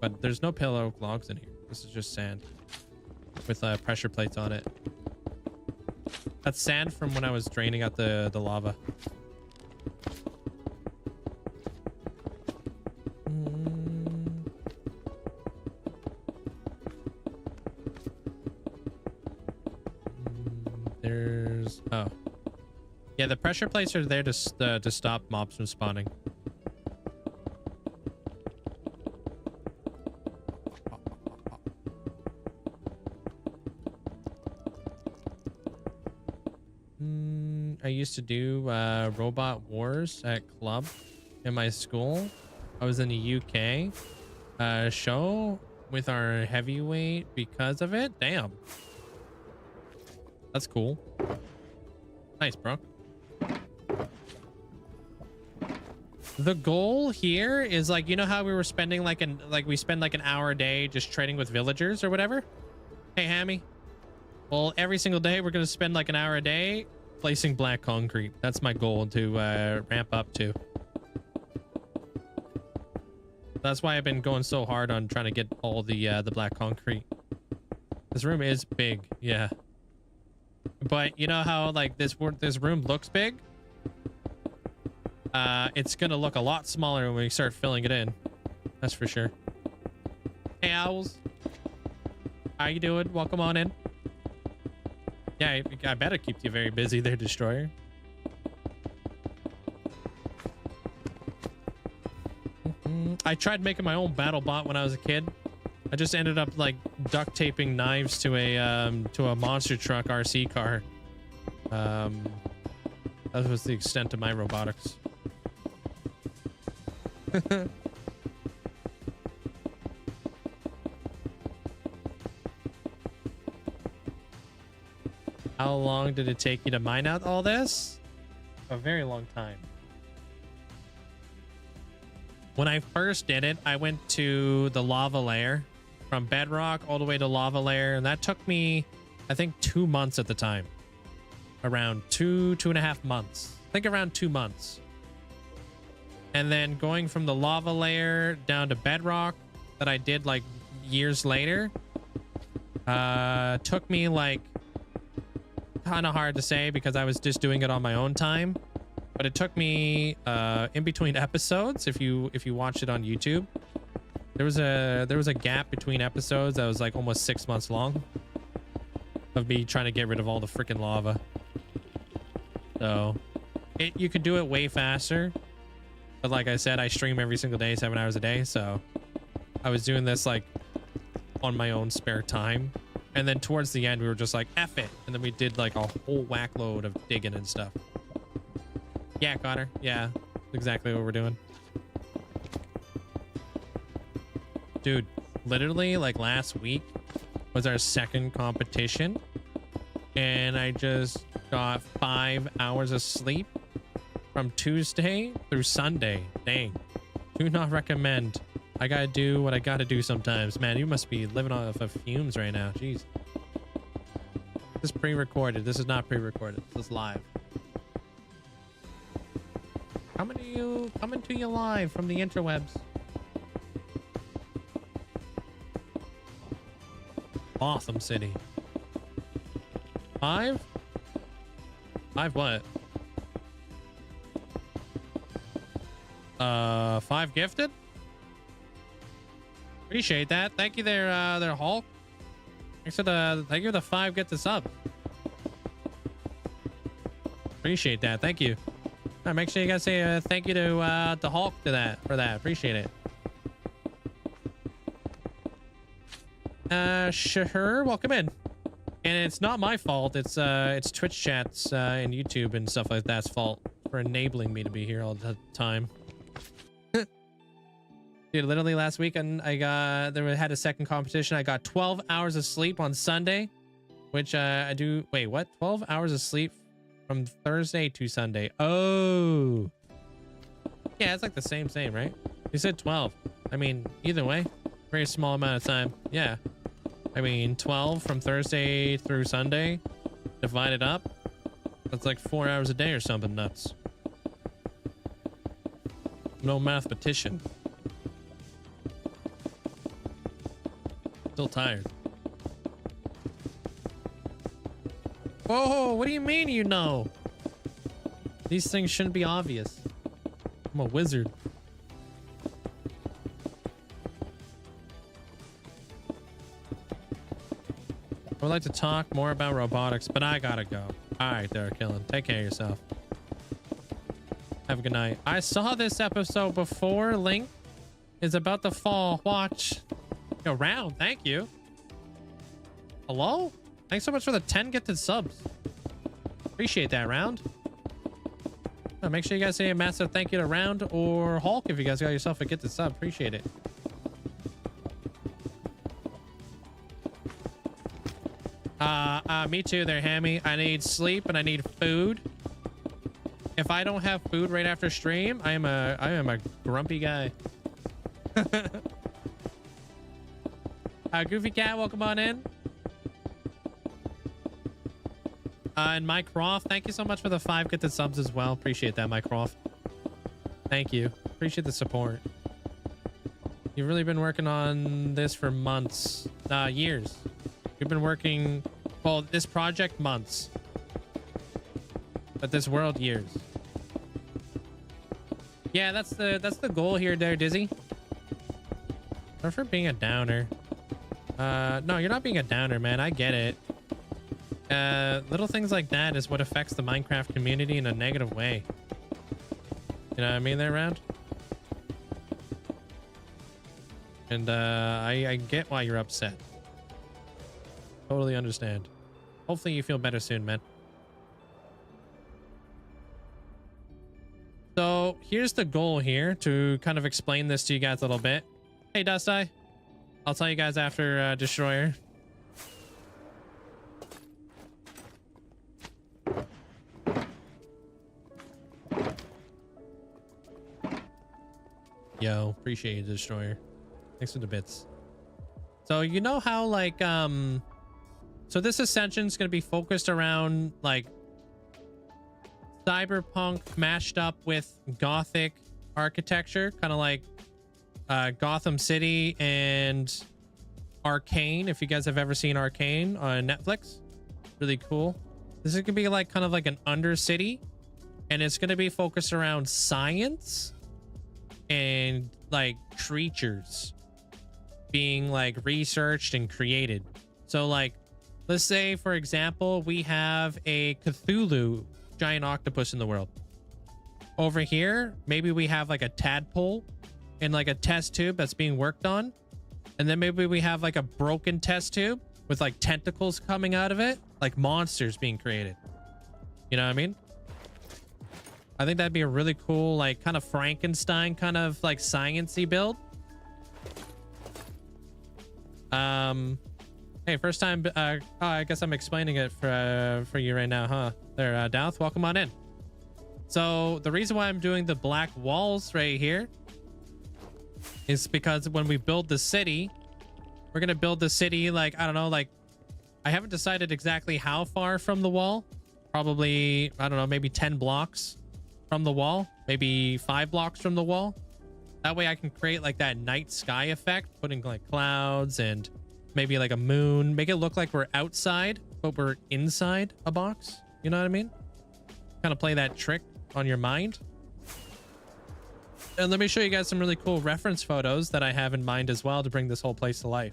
But there's no pale oak logs in here. This is just sand with pressure plates on it. That's sand from when I was draining out the lava. There's yeah, the pressure plates are there to stop mobs from spawning. I used to do robot wars at club in my school. I was in the UK show with our heavyweight because of it. Damn, that's cool. Nice, bro. The goal here is, like, you know how we were spending we spend like an hour a day just trading with villagers or whatever. Hey, Hammy. Well, every single day we're gonna spend like an hour a day placing black concrete. That's my goal to ramp up to. That's why I've been going so hard on trying to get all the black concrete. This room is big, yeah. But you know how like this room looks big? It's gonna look a lot smaller when we start filling it in. That's for sure. Hey, Owls. How you doing? Welcome on in. Yeah, I bet it keeps you very busy there, Destroyer. I tried making my own battle bot when I was a kid. I just ended up like duct taping knives to a monster truck RC car. That was the extent of my robotics. How long did it take you to mine out all this? A very long time. When I first did it, I went to the lava layer from bedrock all the way to lava layer, and that took me, I think, 2 months at the time. Around two and a half months. I think around 2 months. And then going from the lava layer down to bedrock that I did like years later, took me like, kind of hard to say because I was just doing it on my own time, but it took me in between episodes. If you watch it on YouTube, there was a gap between episodes that was like almost 6 months long of me trying to get rid of all the freaking lava. So you could do it way faster, but like I said, I stream every single day, 7 hours a day, so I was doing this like on my own spare time And then towards the end, we were just like, F it. And then we did like a whole whack load of digging and stuff. Yeah, Connor. Yeah, exactly what we're doing. Dude, literally like last week was our second competition. And I just got 5 hours of sleep from Tuesday through Sunday. Dang. Do not recommend. I gotta do what I gotta do sometimes. Man, you must be living off of fumes right now. Jeez. This is pre-recorded. This is not pre-recorded. This is live. Coming to you live from the interwebs. Awesome city. 5? 5 what? 5 gifted? Appreciate that. Thank you there, Hulk. Thanks for thank you for the 5 get the sub. Appreciate that. Thank you. All right, make sure you guys say thank you to Hulk for that. Appreciate it. Sure. Welcome in. And it's not my fault. It's Twitch chats and YouTube and stuff like that's fault for enabling me to be here all the time. Dude, literally last weekend I had a second competition. I got 12 hours of sleep on Sunday, which I do. Wait, what? 12 hours of sleep from Thursday to Sunday. Oh, yeah, it's like the same, right? You said 12. I mean, either way, very small amount of time. Yeah. I mean, 12 from Thursday through Sunday, divided up. That's like 4 hours a day or something nuts. No mathematician. Still tired. Oh, what do you mean you know? These things shouldn't be obvious. I'm a wizard. I would like to talk more about robotics, but I gotta go. All right, there, Killen. Take care of yourself. Have a good night. I saw this episode before. Link is about to fall. Watch. Yo, Round, thank you. Hello? Thanks so much for the 10 gifted subs. Appreciate that, Round. Make sure you guys say a massive thank you to Round or Hulk if you guys got yourself a gifted sub. Appreciate it. Me too there, Hammy. I need sleep and I need food. If I don't have food right after stream, I am a grumpy guy. Goofy Cat, welcome on in. And Mike Roth, thank you so much for the 5 gifted subs as well. Appreciate that, Mike Roth. Thank you. Appreciate the support. You've really been working on this for months, years. You've been working, well, this project months, but this world years. Yeah, that's the goal here, there, Dizzy. Sorry for being a downer. No, you're not being a downer, man. I get it. Little things like that is what affects the Minecraft community in a negative way. You know what I mean there, Round? And I get why you're upset. Totally understand. Hopefully you feel better soon, man. So here's the goal here, to kind of explain this to you guys a little bit. Hey, Dust Eye. I'll tell you guys after Destroyer. Yo, appreciate you, Destroyer. Thanks for the bits. So you know how like so this ascension is going to be focused around like cyberpunk mashed up with gothic architecture, kind of like Gotham City and Arcane. If you guys have ever seen Arcane on Netflix, really cool. This is gonna be like kind of like an undercity, and it's gonna be focused around science and like creatures being like researched and created. So like, let's say for example, we have a Cthulhu giant octopus in the world. Over here, maybe we have like a tadpole in like a test tube that's being worked on. And then maybe we have like a broken test tube with like tentacles coming out of it, like monsters being created. You know what I mean? I think that'd be a really cool, like kind of Frankenstein kind of like science-y build. Hey, first time. Oh, I guess I'm explaining it for you right now, huh? There, Douth, welcome on in. So the reason why I'm doing the black walls right here is because when we build the city, we're gonna build the city like, I don't know, like I haven't decided exactly how far from the wall. Probably, I don't know, maybe 10 blocks from the wall, maybe 5 blocks from the wall. That way I can create like that night sky effect, putting like clouds and maybe like a moon, make it look like we're outside, but we're inside a box. You know what I mean? Kind of play that trick on your mind. And let me show you guys some really cool reference photos that I have in mind as well to bring this whole place to life.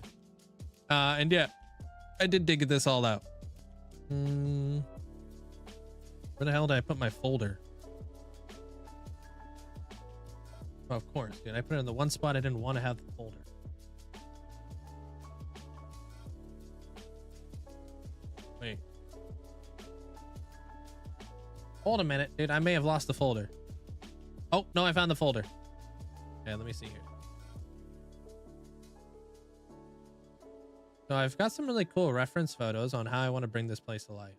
And yeah, I did dig this all out. Where the hell did I put my folder? Oh, of course, dude. I put it in the one spot I didn't want to have the folder. Wait. Hold a minute, dude. I may have lost the folder. Oh, no, I found the folder. Okay, let me see here. So I've got some really cool reference photos on how I want to bring this place to life.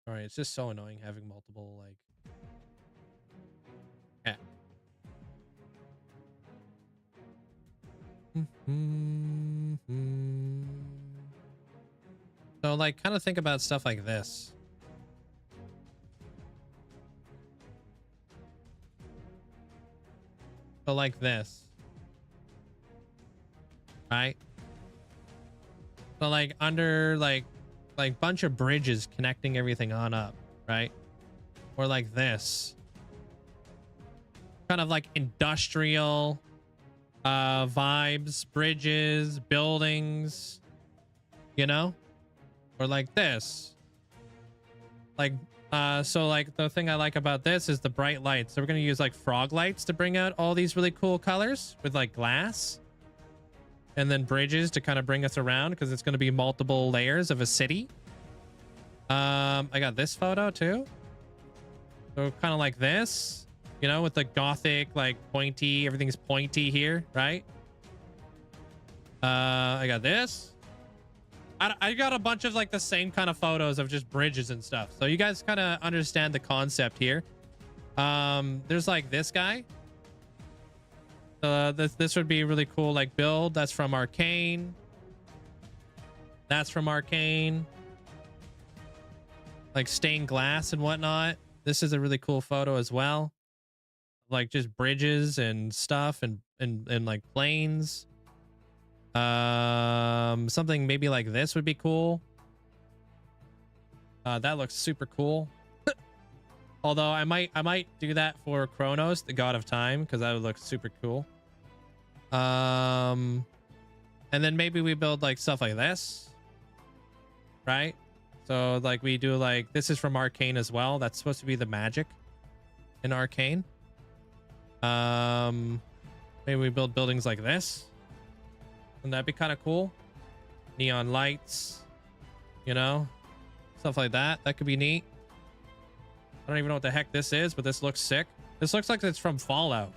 All right, it's just so annoying having multiple, like... Yeah. So, like, kind of think about stuff like this. So, like this. Right? So, like, under, like bunch of bridges connecting everything on up, right? Or like this. Kind of like industrial vibes, bridges, buildings, you know? Or like this. Like, so like the thing I like about this is the bright lights. So we're going to use like frog lights to bring out all these really cool colors with like glass. And then bridges to kind of bring us around because it's going to be multiple layers of a city. I got this photo too. So kind of like this, you know, with the gothic, like pointy, everything's pointy here, right? I got this. I got a bunch of like the same kind of photos of just bridges and stuff. So you guys kind of understand the concept here. There's like this guy. This would be really cool, like build. That's from Arcane. That's from Arcane. Like stained glass and whatnot. This is a really cool photo as well. Like just bridges and stuff and like planes. Something maybe like this would be cool. That looks super cool. Although I might do that for Kronos, the god of time, because that would look super cool. And then maybe we build like stuff like this, right? So like we do like, this is from Arcane as well. That's supposed to be the magic in Arcane. Maybe we build buildings like this. Wouldn't that be kind of cool? Neon lights, you know, stuff like that. That could be neat. I don't even know what the heck this is, but this looks sick. This looks like it's from Fallout,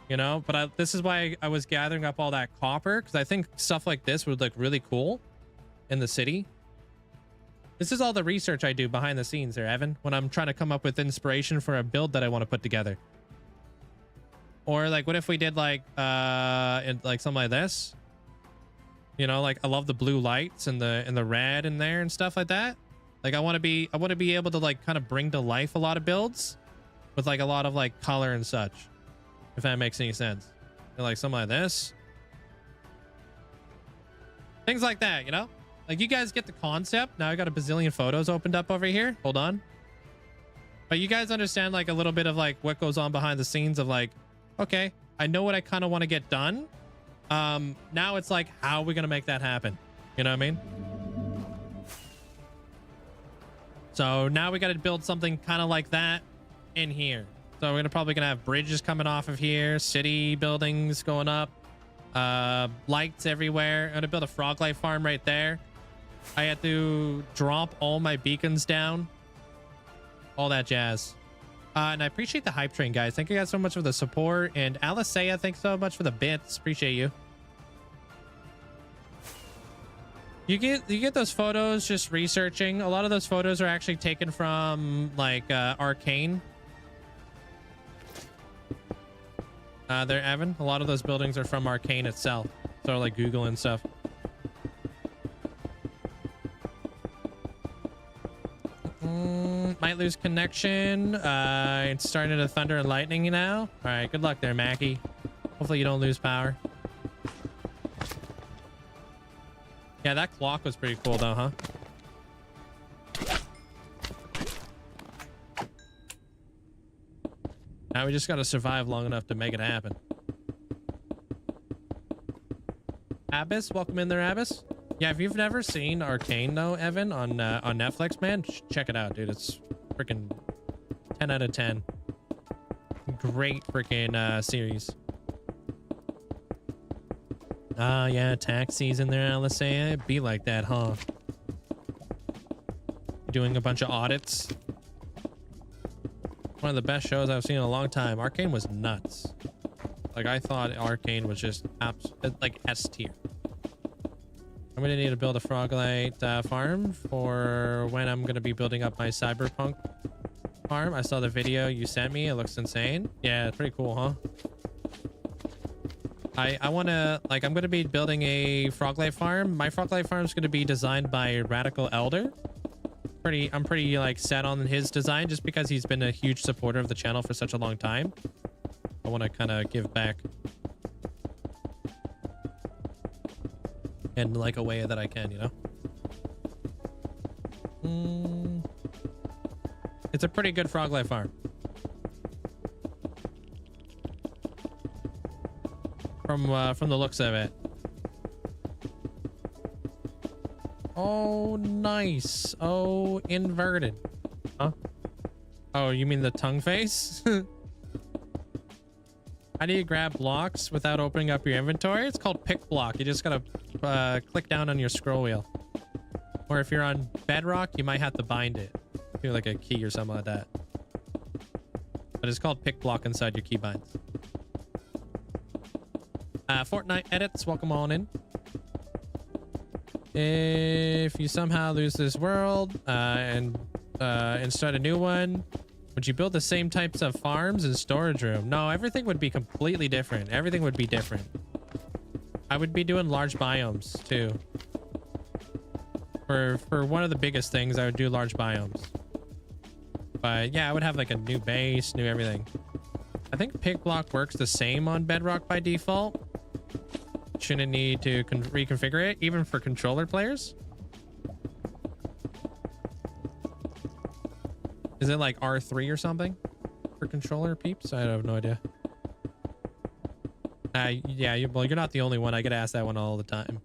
you know, but this is why I was gathering up all that copper, because I think stuff like this would look really cool in the city. This is all the research I do behind the scenes there, Evan, when I'm trying to come up with inspiration for a build that I want to put together. Or like, what if we did like like something like this? You know, like I love the blue lights and the red in there and stuff like that. Like I want to be able to like kind of bring to life a lot of builds with like a lot of like color and such, if that makes any sense. Like something like this. Things like that, you know? Like you guys get the concept. Now I got a bazillion photos opened up over here. Hold on. But you guys understand like a little bit of like what goes on behind the scenes of like, okay, I know what I kind of want to get done. Now it's like, how are we going to make that happen? You know what I mean? So now we got to build something kind of like that in here. So we're probably gonna have bridges coming off of here, city buildings going up, lights everywhere. I'm gonna build a frog life farm right there. I had to drop all my beacons down, all that jazz. And I appreciate the hype train, guys. Thank you guys so much for the support. And Alisea, thanks so much for the bits. Appreciate you. You get those photos just researching. A lot of those photos are actually taken from like Arcane. There, Evan. A lot of those buildings are from Arcane itself. So like Google and stuff. Might lose connection. It's starting to thunder and lightning now. All right, good luck there, Mackie. Hopefully you don't lose power. Yeah, that clock was pretty cool though, huh? Now we just got to survive long enough to make it happen. Abyss, welcome in there, Abyss. Yeah, if you've never seen Arcane though, Evan, on Netflix, man, check it out, dude. It's freaking 10 out of 10. Great freaking series. Oh yeah, tax season there, Alisea. It'd be like that, huh? Doing a bunch of audits. One of the best shows I've seen in a long time. Arcane was nuts. Like, I thought Arcane was just like S tier. I'm gonna need to build a Froglight farm for when I'm gonna be building up my Cyberpunk farm. I saw the video you sent me. It looks insane. Yeah, it's pretty cool, huh? I want to, like, I'm going to be building a Froglight farm. My Froglight farm is going to be designed by Radical Elder. I'm pretty, like, set on his design just because he's been a huge supporter of the channel for such a long time. I want to kind of give back in, like, a way that I can, you know? It's a pretty good Froglight farm. From the looks of it. Oh, nice. Oh, inverted. Huh? Oh, you mean the tongue face? How do you grab blocks without opening up your inventory? It's called pick block. You just gotta click down on your scroll wheel. Or if you're on Bedrock, you might have to bind it. Do like a key or something like that. But it's called pick block inside your keybinds. Fortnite edits, welcome on in. If you somehow lose this world and start a new one, would you build the same types of farms and storage room? No, everything would be completely different. Everything would be different. I would be doing large biomes too. For one of the biggest things, I would do large biomes. But yeah, I would have like a new base, new everything. I think pick block works the same on Bedrock by default. Shouldn't need to reconfigure it, even for controller players. Is it like R3 or something for controller peeps? I have no idea. Yeah, well, you're not the only one. I get asked that one all the time.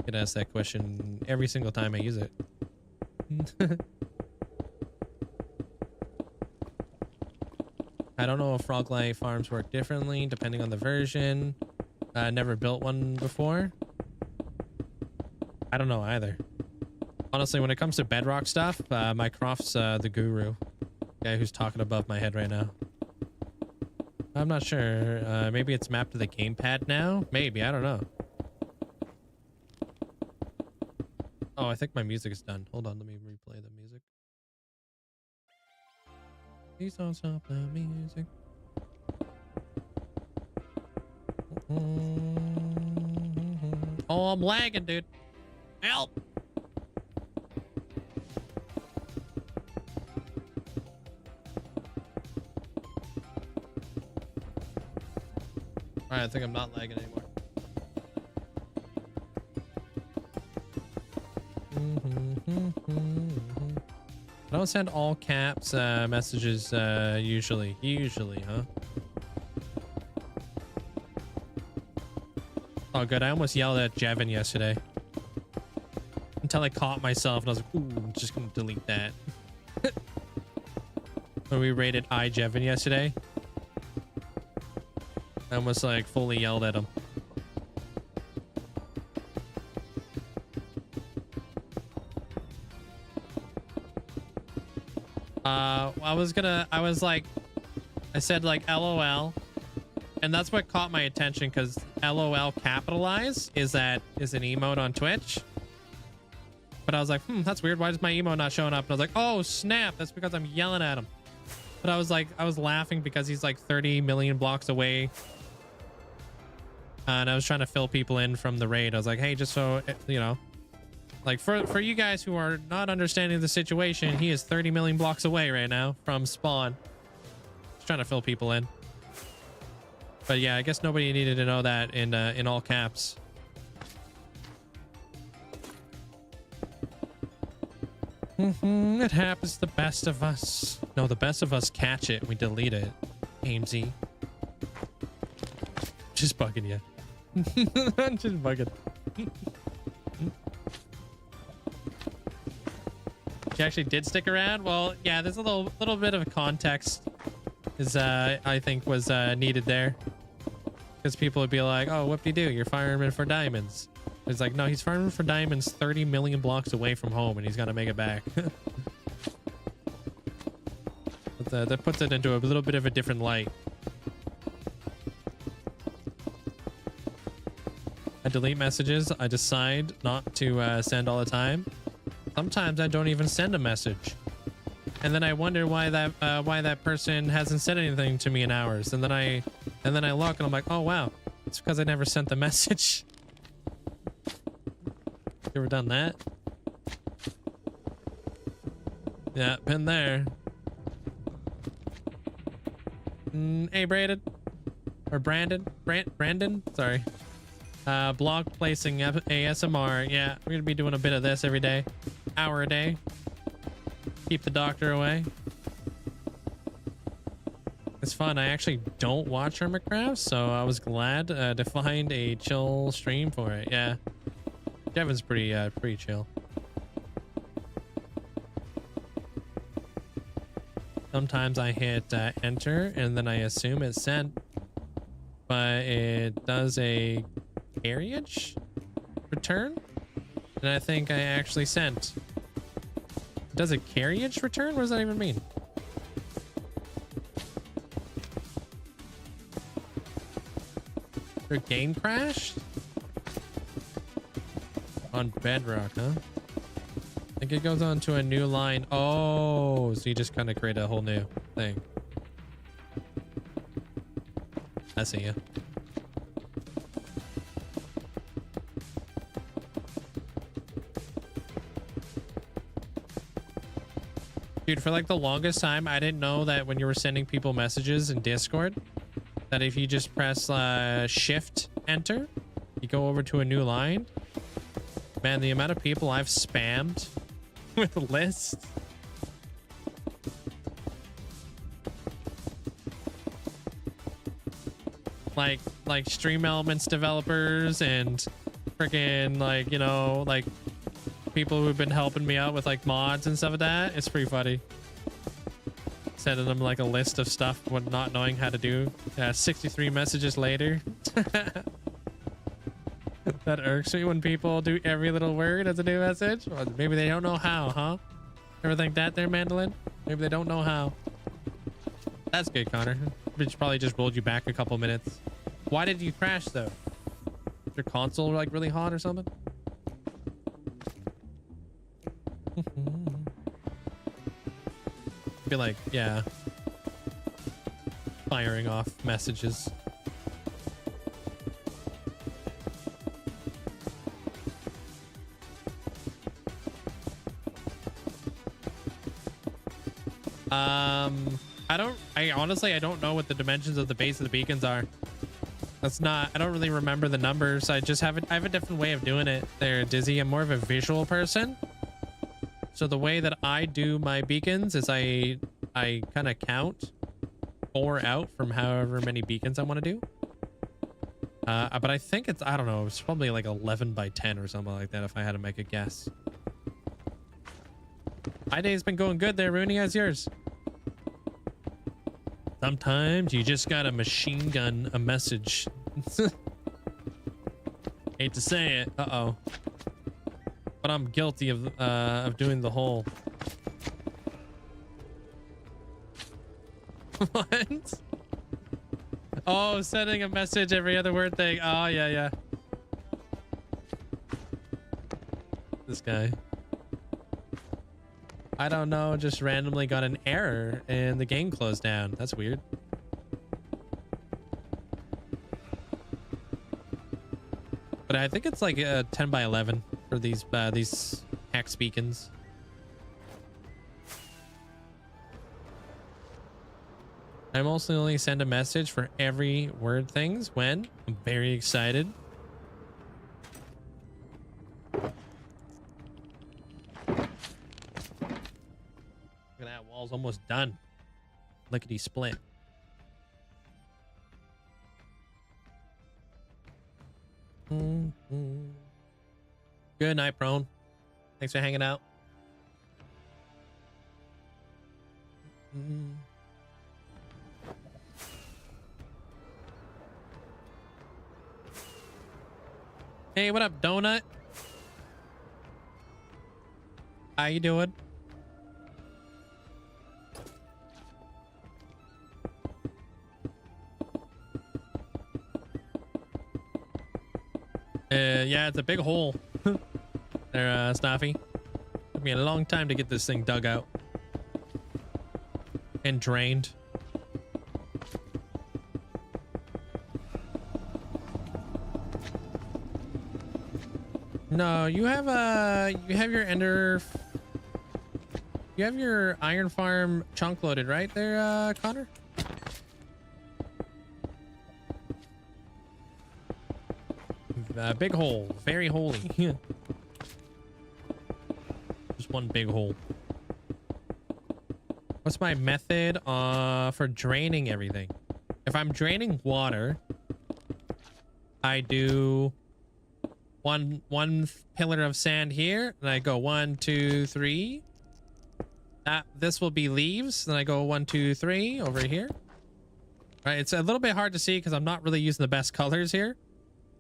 I get asked that question every single time I use it. I don't know if Froglight farms work differently depending on the version. Never built one before. I don't know either. Honestly, when it comes to Bedrock stuff, Mycroft's the guru. Guy who's talking above my head right now. I'm not sure. Maybe it's mapped to the gamepad now? Maybe, I don't know. Oh, I think my music is done. Hold on, let me replay the music. Please don't stop the music. Oh, I'm lagging, dude. Help! Alright, I think I'm not lagging anymore. I don't send all caps messages usually, huh? Oh good, I almost yelled at Jevin yesterday. Until I caught myself and I was like, ooh, I'm just gonna delete that. when we raided iJevin yesterday. I almost like fully yelled at him. I said like LOL, and that's what caught my attention because LOL capitalize is an emote on Twitch. But I was like, that's weird. Why is my emote not showing up? And I was like, oh snap, that's because I'm yelling at him. But I was laughing because he's like 30 million blocks away. And I was trying to fill people in from the raid. I was like, hey, just so you know, like for you guys who are not understanding the situation, he is 30 million blocks away right now from spawn. Just trying to fill people in. But yeah, I guess nobody needed to know that in all caps. It happens to the best of us. No, the best of us catch it. We delete it. Linkzzey. Just bugging you. Just bugging. She actually did stick around. Well, yeah, there's a little bit of context is I think was needed there, because people would be like, oh, whoop-de-doo, you're firing for diamonds. It's like, no, he's farming for diamonds 30 million blocks away from home, and he's got to make it back. But, that puts it into a little bit of a different light. I delete messages. I decide not to send all the time. Sometimes I don't even send a message, and then I wonder why that person hasn't said anything to me in hours. And then I look and I'm like, oh wow, it's because I never sent the message. You ever done that? Yeah, been there. Hey, Brandon. Or Brandon, sorry. Blog placing ASMR. Yeah, we're gonna be doing a bit of this every day. Hour a day. Keep the doctor away. It's fun. I actually don't watch Hermitcraft, so I was glad to find a chill stream for it. Yeah. Kevin's pretty chill. Sometimes I hit enter and then I assume it's sent, but it does a carriage return, and I think I actually sent. Does a carriage return? What does that even mean? Your game crashed? On Bedrock, huh? I think it goes on to a new line. Oh, so you just kind of create a whole new thing. I see you. Dude, for like the longest time, I didn't know that when you were sending people messages in Discord, that if you just press shift enter, you go over to a new line. Man, the amount of people I've spammed with lists. Like Stream Elements developers and freaking like, you know, like people who've been helping me out with like mods and stuff like that. It's pretty funny. Sending them like a list of stuff when not knowing how to do. 63 messages later. That irks me when people do every little word as a new message. Or maybe they don't know how, huh? Ever think that there, Mandolin? Maybe they don't know how. That's good, Connor. Which probably just rolled you back a couple minutes. Why did you crash though? Your console like really hot or something? Be like, yeah, firing off messages. I honestly don't know what the dimensions of the base of the beacons are. I don't really remember the numbers. I have a different way of doing it there, Dizzy. I'm more of a visual person. So the way that I do my beacons is I kind of count 4 out from however many beacons I want to do. But I think I don't know, it's probably like 11 by 10 or something like that if I had to make a guess. My day's been going good there, Rooney. How's yours? Sometimes you just gotta machine gun a message. Hate to say it. Uh-oh. But I'm guilty of doing the whole. What? Oh, sending a message every other word thing. Oh, yeah, yeah. This guy. I don't know, just randomly got an error and the game closed down. That's weird. But I think it's like a 10 by 11 for these hex beacons. I mostly only send a message for every word things when I'm very excited. Look at that, wall's almost done. Lickety split. Good night, Prone. Thanks for hanging out. Hey, what up, Donut? How you doing? Yeah, it's a big hole. There, Snaffy. Took me a long time to get this thing dug out and drained. No, you have your ender. You have your iron farm chunk loaded, right there, Connor? Big hole, very holy. Just one big hole. What's my method for draining everything? If I'm draining water, I do one pillar of sand here, and I go 1, 2, 3. This will be leaves. Then I go 1, 2, 3 over here. All right, it's a little bit hard to see because I'm not really using the best colors here.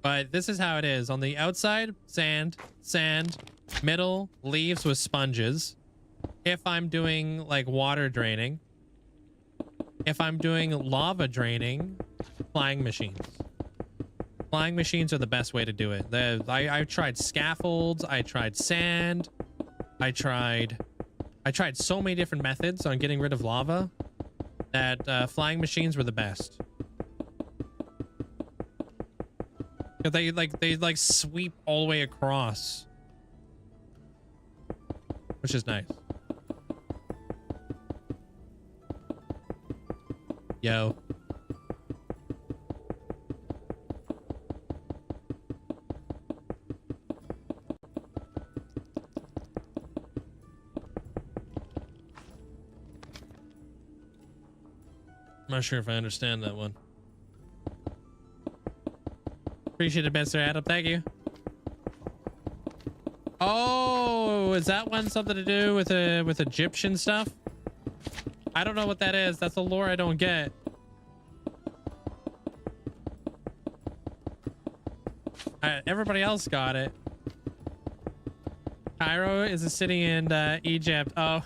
But this is how it is. On the outside, sand, sand, middle, leaves with sponges. If I'm doing like water draining. If I'm doing lava draining, flying machines. Flying machines are the best way to do it. I tried scaffolds, I tried sand, I tried so many different methods on getting rid of lava that flying machines were the best. They sweep all the way across, which is nice. Yo. I'm not sure if I understand that one. Appreciate it, Mr. Adam. Thank you. Oh, is that one something to do with Egyptian stuff? I don't know what that is. That's the lore I don't get. Everybody else got it. Cairo is a city in Egypt. Oh,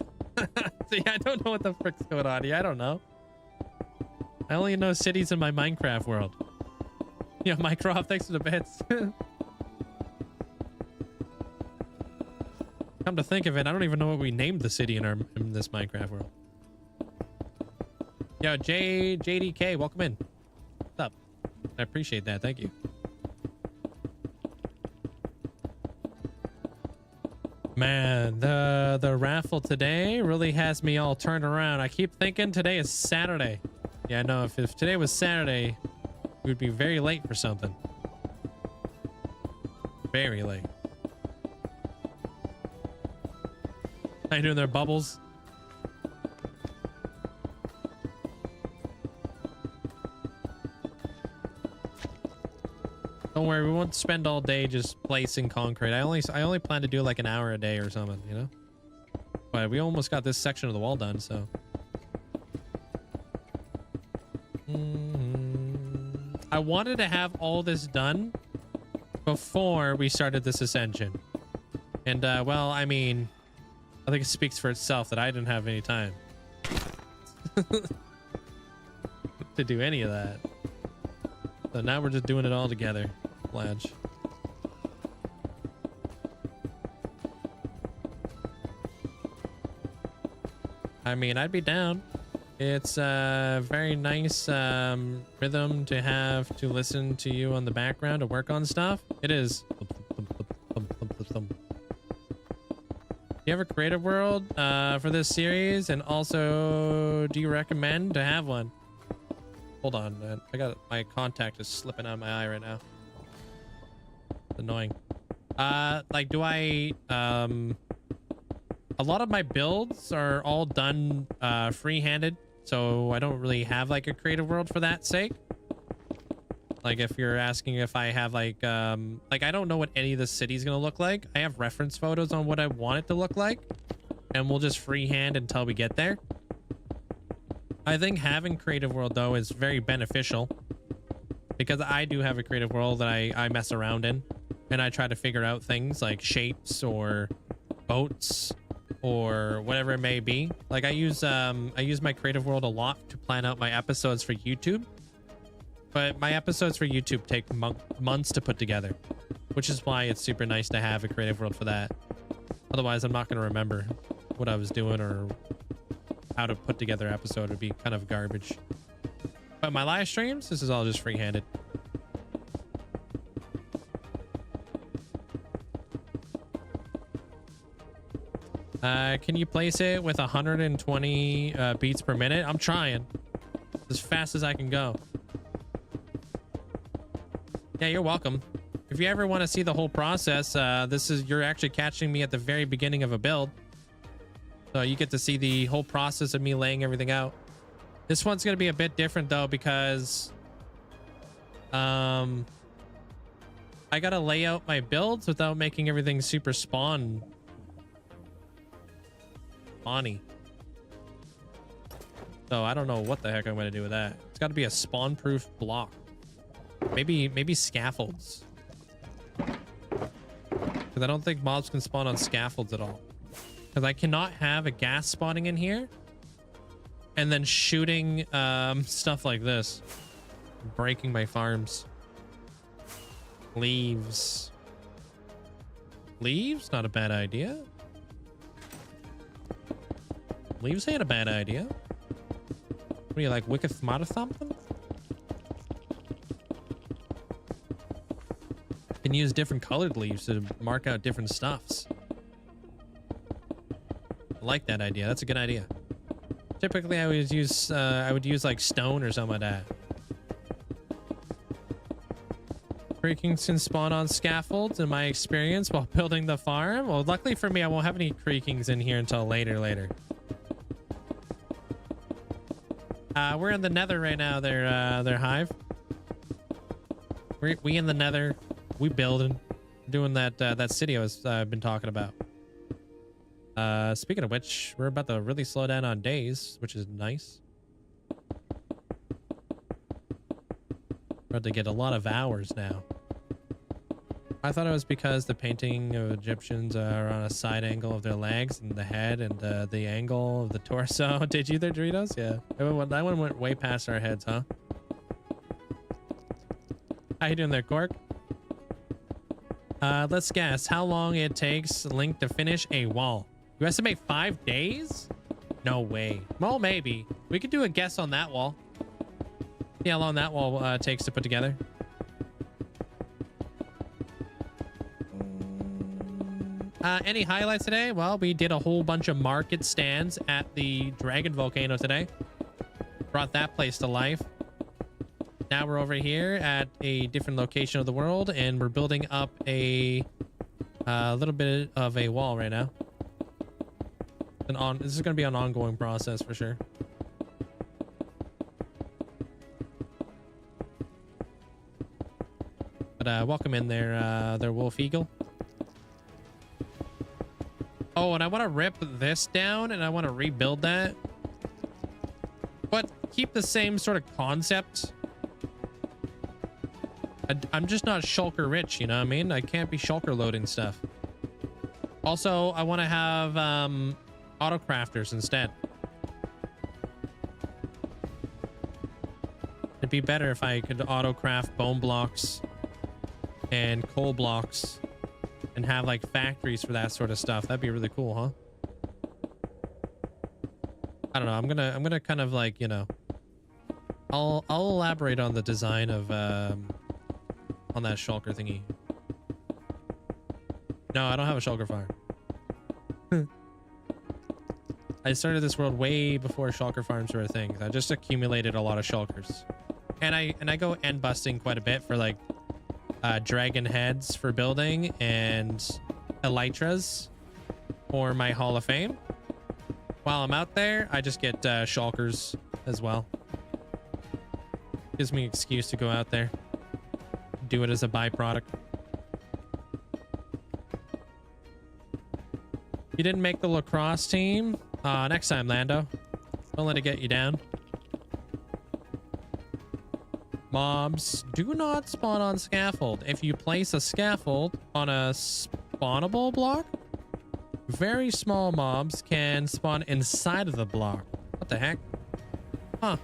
see, I don't know what the frick's going on here. I don't know. I only know cities in my Minecraft world. Yeah, Minecraft, thanks for the bits. Come to think of it, I don't even know what we named the city in this Minecraft world. Yo, JDK, welcome in. What's up? I appreciate that. Thank you. Man, the raffle today really has me all turned around. I keep thinking today is Saturday. Yeah, no, if today was Saturday, we'd be very late for something. Very late. How you doing there, Bubbles? Don't worry, we won't spend all day just placing concrete. I only plan to do like an hour a day or something, you know? But we almost got this section of the wall done, so. wanted to have all this done before we started this ascension. And, well, I mean, I think it speaks for itself that I didn't have any time to do any of that. So now we're just doing it all together, Blanche. I mean, I'd be down. It's a very nice rhythm to have to listen to you on the background to work on stuff. It is. Do you have a creative world for this series? And also, do you recommend to have one? Hold on, man. I got my contact is slipping out of my eye right now. It's annoying. Like, do I a lot of my builds are all done free-handed, so I don't really have like a creative world for that sake. Like, if you're asking if I have like I don't know what any of the city's gonna look like. I have reference photos on what I want it to look like, and we'll just freehand until we get there. I think having creative world though is very beneficial, because I do have a creative world that I mess around in, and I try to figure out things like shapes or boats or whatever it may be. Like, I use my creative world a lot to plan out my episodes for YouTube, but my episodes for YouTube take months to put together, which is why it's super nice to have a creative world for that. Otherwise, I'm not going to remember what I was doing or how to put together an episode. Would be kind of garbage. But my live streams, this is all just free-handed. Can you place it with 120 beats per minute? I'm trying as fast as I can go. Yeah, you're welcome. If you ever want to see the whole process, you're actually catching me at the very beginning of a build. So you get to see the whole process of me laying everything out. This one's going to be a bit different though, because I got to lay out my builds without making everything super spawny. So I don't know what the heck I'm going to do with that. It's got to be a spawn-proof block. Maybe scaffolds. Because I don't think mobs can spawn on scaffolds at all. Because I cannot have a gas spawning in here and then shooting stuff like this, breaking my farms. Leaves. Not a bad idea. Leaves ain't a bad idea. What are you, like Wicked Smart or something? You can use different colored leaves to mark out different stuffs. I like that idea. That's a good idea. Typically, I would use like stone or something like that. Creekings can spawn on scaffolds in my experience while building the farm. Well, luckily for me, I won't have any creekings in here until later. We're in the nether right now. They're hive. We in the nether. We building, doing that city I've been talking about. Speaking of which, we're about to really slow down on days, which is nice. We're about to get a lot of hours now. I thought it was because the painting of Egyptians are on a side angle of their legs and the head and the angle of the torso. Did you there, Doritos? Yeah. That one went way past our heads, huh? How you doing there, Cork? Let's guess how long it takes Link to finish a wall. You estimate 5 days? No way. Well, maybe. We could do a guess on that wall. See how long that wall takes to put together. Any highlights today? Well, we did a whole bunch of market stands at the Dragon Volcano today. Brought that place to life. Now we're over here at a different location of the world, and we're building up a little bit of a wall right now. This is going to be an ongoing process for sure. But welcome in there, Wolf Eagle. Oh, and I want to rip this down, and I want to rebuild that. But keep the same sort of concept. I'm just not shulker rich, you know what I mean? I can't be shulker loading stuff. Also, I want to have auto crafters instead. It'd be better if I could auto craft bone blocks and coal blocks and have like factories for that sort of stuff. That'd be really cool, huh? I don't know. I'm gonna kind of like, you know, I'll elaborate on the design of on that shulker thingy. No, I don't have a shulker farm. I started this world way before shulker farms were a thing. I just accumulated a lot of shulkers. And I go end busting quite a bit for like dragon heads for building and elytras for my Hall of Fame. While I'm out there, I just get shulkers as well. Gives me an excuse to go out there. Do it as a byproduct. You didn't make the lacrosse team? Next time, Lando. Don't let it get you down. Mobs do not spawn on scaffold. If you place a scaffold on a spawnable block, very small mobs can spawn inside of the block. What the heck? Huh.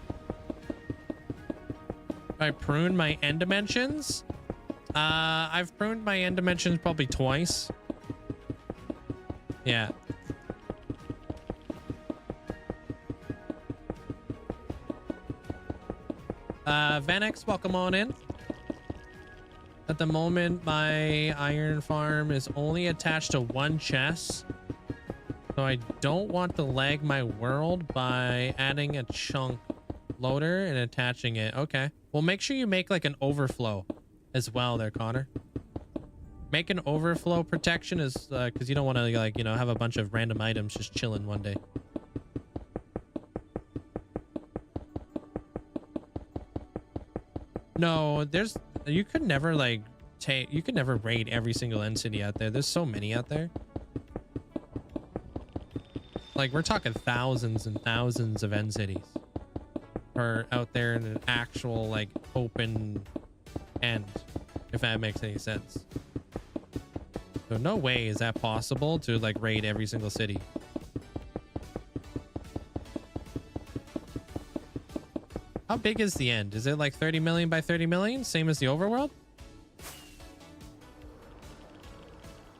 I pruned my end dimensions. I've pruned my end dimensions probably twice. Yeah. Vanex, welcome on in. At the moment, my iron farm is only attached to one chest. So I don't want to lag my world by adding a chunk loader and attaching it. Okay. Well, make sure you make like an overflow as well there, Connor. Make an overflow protection is because you don't want to like, you know, have a bunch of random items just chilling one day. No, you could never like you could never raid every single end city out there. There's so many out there. Like we're talking thousands and thousands of end cities are out there in an actual like open end, if that makes any sense. So no way is that possible to like raid every single city. How big is the end? Is it like 30 million by 30 million? Same as the overworld?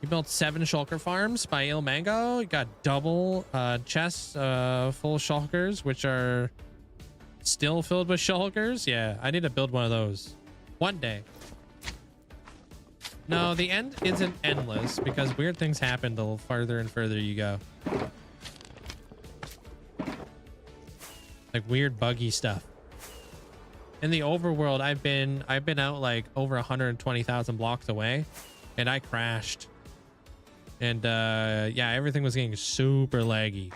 You built 7 shulker farms by Il Mango. You got double chests full shulkers, which are still filled with shulkers. Yeah, I need to build one of those one day. No, the end isn't endless because weird things happen the farther and further you go. Like weird buggy stuff. In the overworld, I've been out like over 120,000 blocks away and I crashed. And yeah, everything was getting super laggy.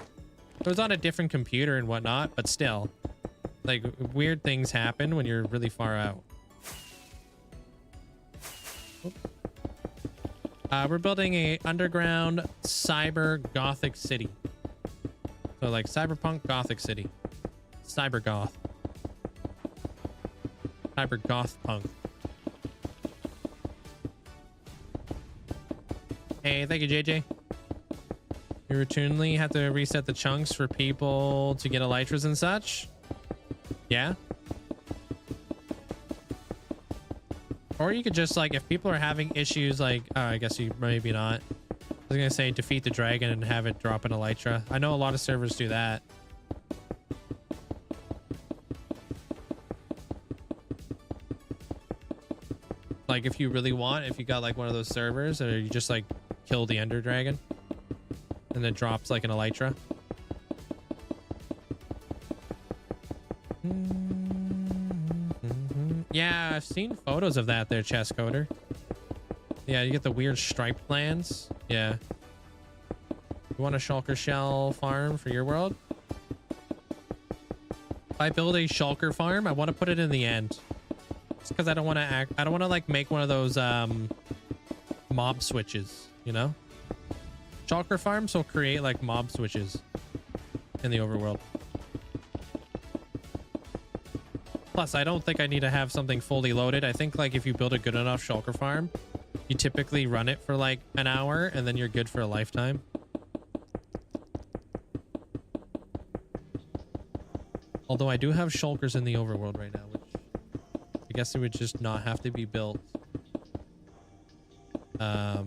It was on a different computer and whatnot, but still, like weird things happen when you're really far out. We're building a underground cyber gothic city. So like cyberpunk gothic city. Cyber goth. Cyber goth punk. Hey, thank you, JJ. You routinely have to reset the chunks for people to get elytras and such. Yeah. Or you could just like, if people are having issues, like, oh, I guess you maybe not. I was gonna say defeat the dragon and have it drop an elytra. I know a lot of servers do that. Like if you really want, if you got like one of those servers, or you just like kill the ender dragon and then drops like an elytra. Yeah, I've seen photos of that there, chest coder. Yeah, you get the weird striped lands. Yeah. You want a shulker shell farm for your world? If I build a shulker farm, I want to put it in the end. It's because I don't want to like make one of those mob switches, you know? Shulker farms will create like mob switches in the overworld. Plus, I don't think I need to have something fully loaded. I think like if you build a good enough shulker farm, you typically run it for like an hour and then you're good for a lifetime. Although I do have shulkers in the overworld right now, which I guess it would just not have to be built. I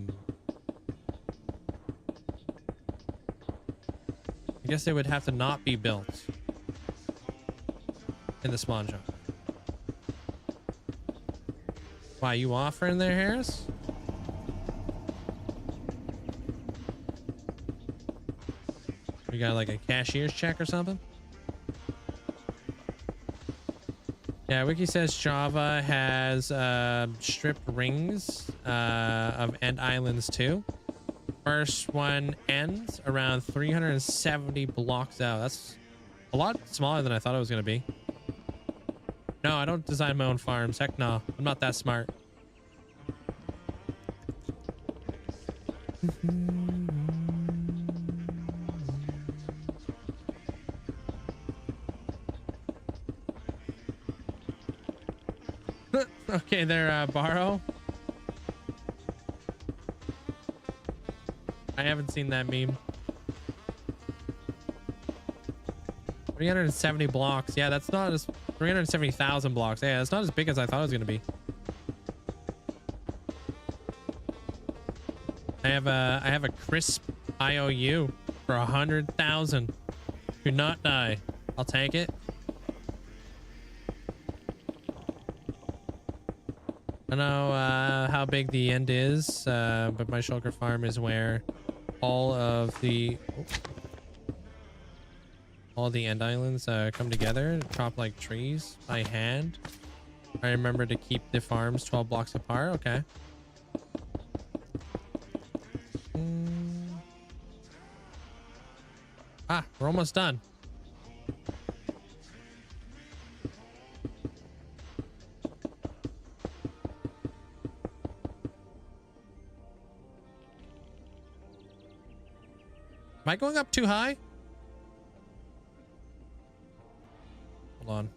guess they would have to not be built in the spawn zone. Why, you offering there, Harris? You got like a cashier's check or something? Yeah, Wiki says Java has strip rings of end islands too. First one ends around 370 blocks out. That's a lot smaller than I thought it was going to be. No, I don't design my own farms. Heck no. I'm not that smart. Okay, there, Borrow. I haven't seen that meme. 370 blocks. Yeah, that's not as 370,000 blocks. Yeah, that's not as big as I thought it was gonna be. I have a crisp IOU for 100,000. Do not die. I'll take it. I don't know how big the end is, but my shulker farm is where all the end islands come together, chop like trees by hand. I remember to keep the farms 12 blocks apart. Okay. Ah, we're almost done. Am I going up too high? Hold on.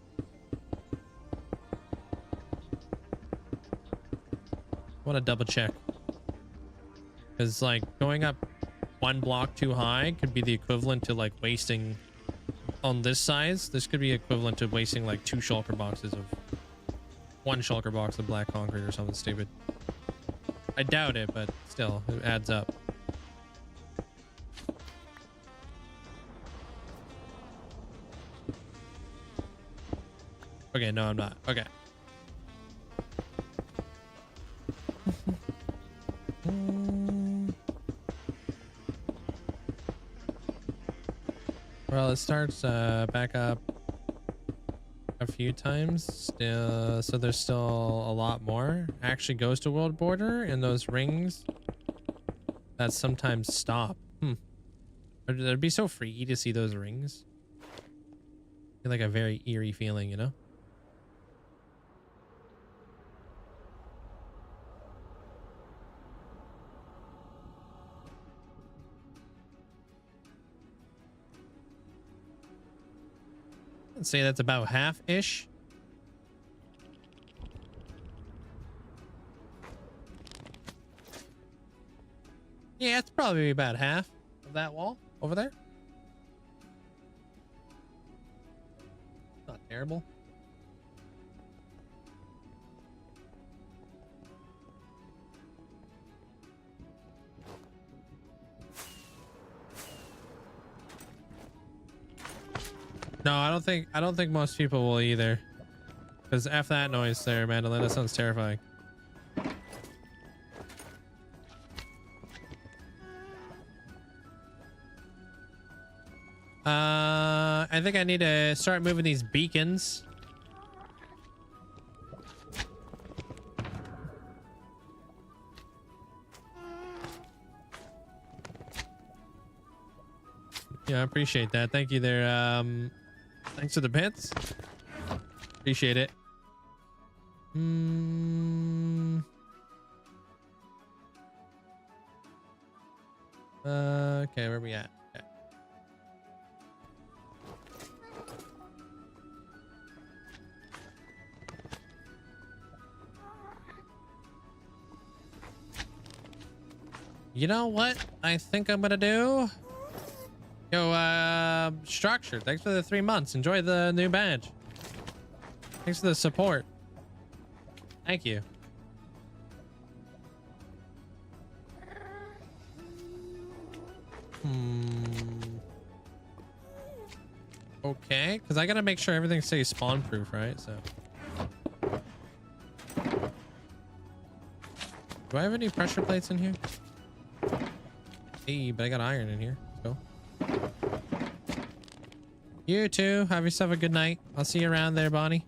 I want to double check. Because like going up one block too high could be the equivalent to like wasting on this size. This could be equivalent to wasting like 2 shulker boxes of 1 shulker box of black concrete or something stupid. I doubt it, but still, it adds up. Okay, no, I'm not. Okay. Well, it starts back up a few times still, so there's still a lot more. Actually goes to world border, and those rings that sometimes stop. It'd be so freaky to see those rings. I feel like a very eerie feeling, you know? I'd say that's about half-ish. Yeah, it's probably about half of that wall over there. Not terrible. No, I don't think most people will either. Because F that noise there, Mandolin. That sounds terrifying. I think I need to start moving these beacons. Yeah, I appreciate that. Thank you there. Thanks for the bits. Appreciate it. Okay, where are we at? Okay. You know what I think I'm gonna do? Yo, Structure, thanks for the 3 months. Enjoy the new badge. Thanks for the support. Thank you. Okay, because I gotta make sure everything stays spawn proof, right? So do I have any pressure plates in here? Hey, but I got iron in here. Let's go. You too. Have yourself a good night. I'll see you around there, Bonnie.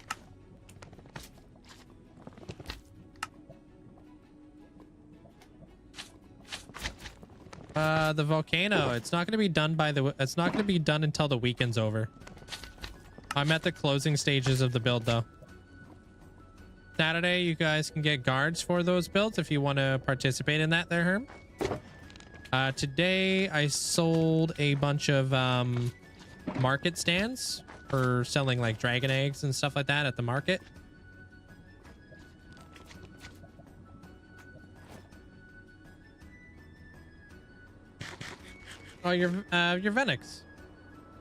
The volcano. It's not going to be done it's not going to be done until the weekend's over. I'm at the closing stages of the build though. Saturday, you guys can get guards for those builds if you want to participate in that there, Herm. Today I sold a bunch of market stands for selling like dragon eggs and stuff like that at the market. Oh, you're Venix.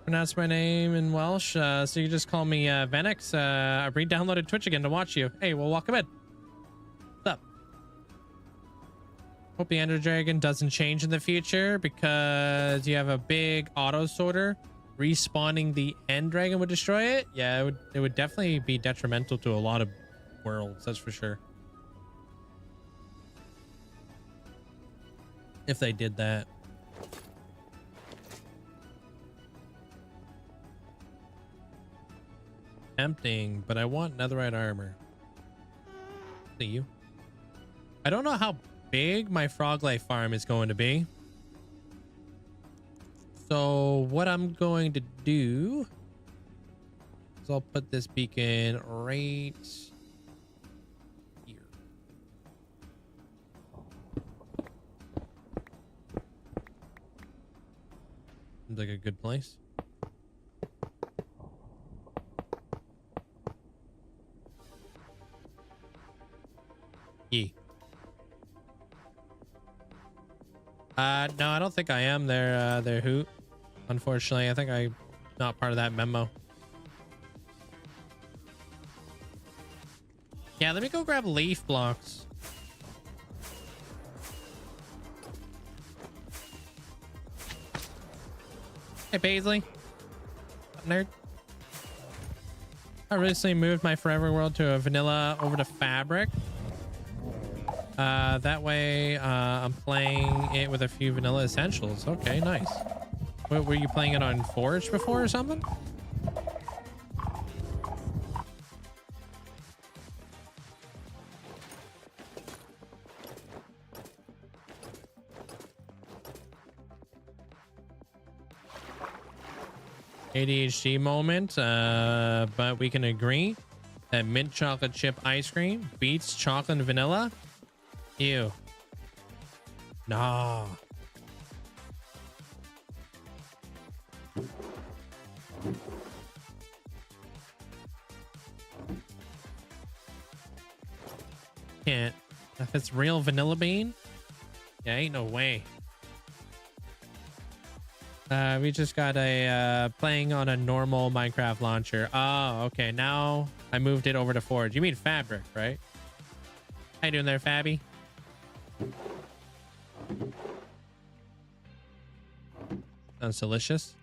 Pronounce my name in Welsh, so you just call me Venix. I re-downloaded Twitch again to watch you. Hey, well, welcome in. What's up? Hope the Ender Dragon doesn't change in the future because you have a big auto sorter. Respawning the End Dragon would destroy it. Yeah, it would definitely be detrimental to a lot of worlds, that's for sure. If they did that. Tempting, but I want netherite armor. See you. I don't know how big my frog life farm is going to be. So what I'm going to do is I'll put this beacon right here. Seems like a good place. No, I don't think I am their hoot. Unfortunately, I think I'm not part of that memo. Yeah, let me go grab leaf blocks. Hey, Paisley. Up, nerd. I recently moved my Forever World to a vanilla over to Fabric. That way, I'm playing it with a few vanilla essentials. Okay, nice. Were you playing it on Forge before or something? ADHD moment, but we can agree that mint chocolate chip ice cream beats chocolate and vanilla. Ew. Nah. Can't. If it's real vanilla bean? Yeah, ain't no way. We just got a playing on a normal Minecraft launcher. Oh, okay. Now I moved it over to Forge. You mean Fabric, right? How you doing there, Fabby? Sounds delicious.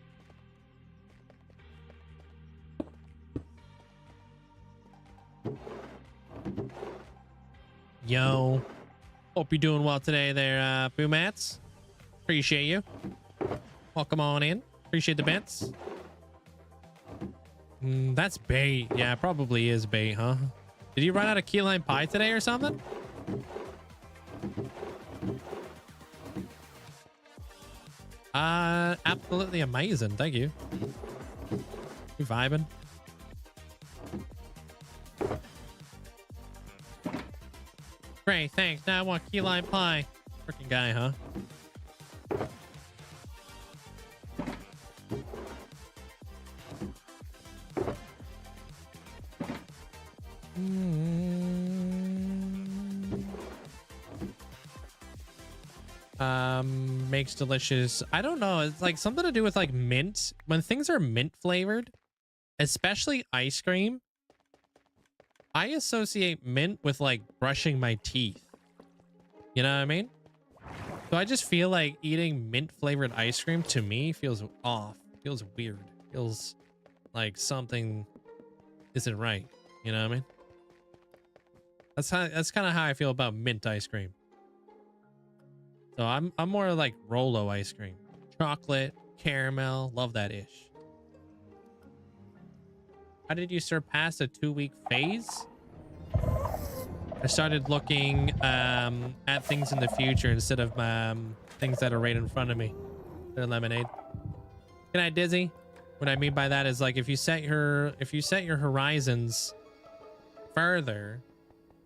Yo. Hope you're doing well today there, Boomats. Appreciate you. Welcome on in. Appreciate the bits. That's bait. Yeah, probably is bait, huh? Did you run out of key lime pie today or something? Absolutely amazing. Thank you. You vibing? Great, thanks. Now I want key lime pie. Freaking guy, huh? Makes delicious. I don't know. It's like something to do with like mint. When things are mint flavored, especially ice cream, I associate mint with like brushing my teeth. You know what I mean? So I just feel like eating mint flavored ice cream to me feels off, feels weird, feels like something isn't right. You know what I mean? That's kind of how I feel about mint ice cream. So I'm more like Rolo ice cream, chocolate, caramel, love that ish. How did you surpass a 2-week phase? I started looking at things in the future instead of things that are right in front of me. They're lemonade. Good night, Dizzy. What I mean by that is like if you set your horizons further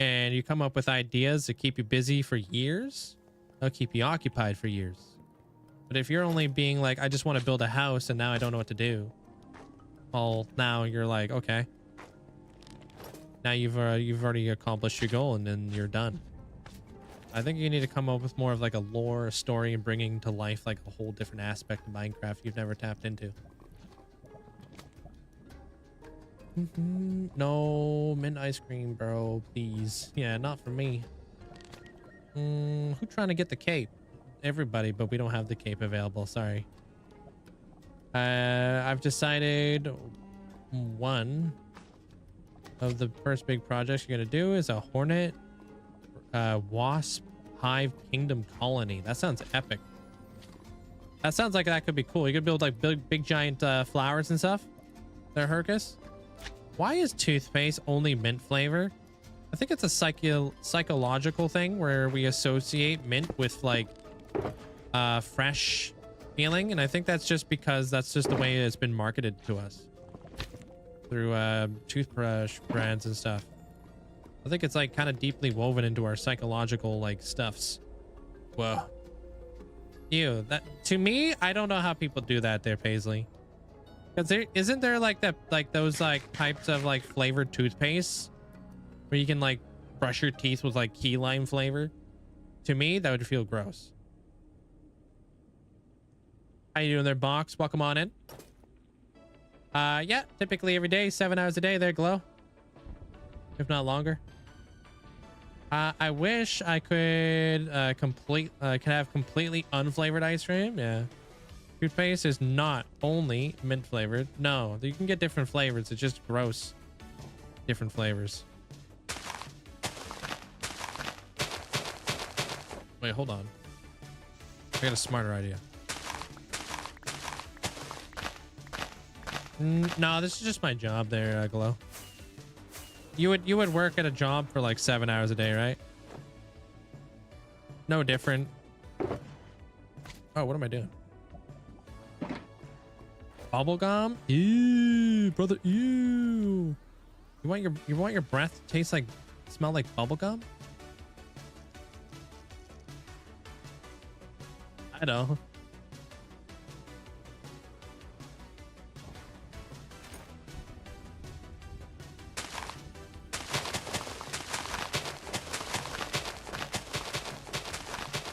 and you come up with ideas to keep you busy for years, they'll keep you occupied for years. But if you're only being like, I just want to build a house and now I don't know what to do. Well, now you're like, okay. Now you've already accomplished your goal and then you're done. I think you need to come up with more of like a lore, a story, and bringing to life like a whole different aspect of Minecraft you've never tapped into. No mint ice cream, bro, please. Yeah, not for me. Who trying to get the cape? Everybody, but we don't have the cape available. Sorry. I've decided one of the first big projects you're gonna do is a hornet wasp hive kingdom colony. That sounds epic. That sounds like that could be cool. You could build like big giant flowers and stuff. There, Hercus. Why is toothpaste only mint flavor? I think it's a psychological thing where we associate mint with like fresh feeling, and I think that's just because that's just the way it's been marketed to us through toothbrush brands and stuff. I think it's like kind of deeply woven into our psychological like stuffs. Whoa. Ew, that to me, I don't know how people do that there, Paisley. Because isn't there like that, like those like types of like flavored toothpaste where you can like brush your teeth with like key lime flavor? To me, that would feel gross. How you doing there, Box? Welcome on in. Yeah, typically every day, 7 hours a day there, Glow. If not longer. I wish I could have completely unflavored ice cream. Yeah. Toothpaste is not only mint flavored. No, you can get different flavors. It's just gross. Different flavors. Wait, hold on. I got a smarter idea. No, this is just my job there, Glow. You would work at a job for like 7 hours a day, right? No different. Oh, what am I doing? Bubblegum? Ew, brother, ew. You want your breath to taste like, smell like bubblegum? I know.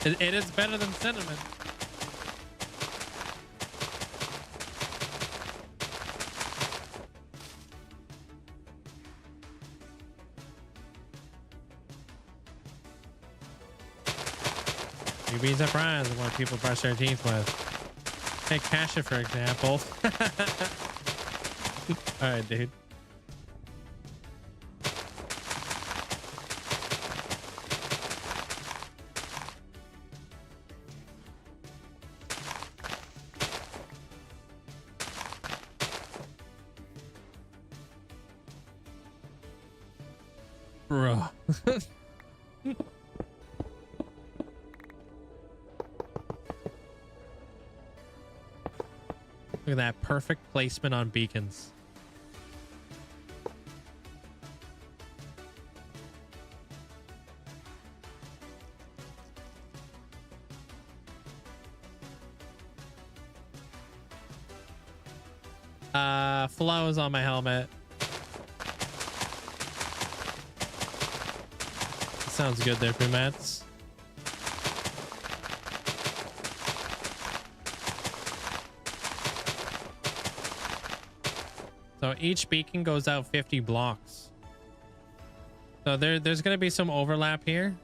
It is better than cinnamon. You'd be surprised what people brush their teeth with. Take Kasha, for example. All right, dude. Bro. Look at that perfect placement on beacons. Flow is on my helmet. Sounds good there, Pumats. So each beacon goes out 50 blocks. So there's going to be some overlap here.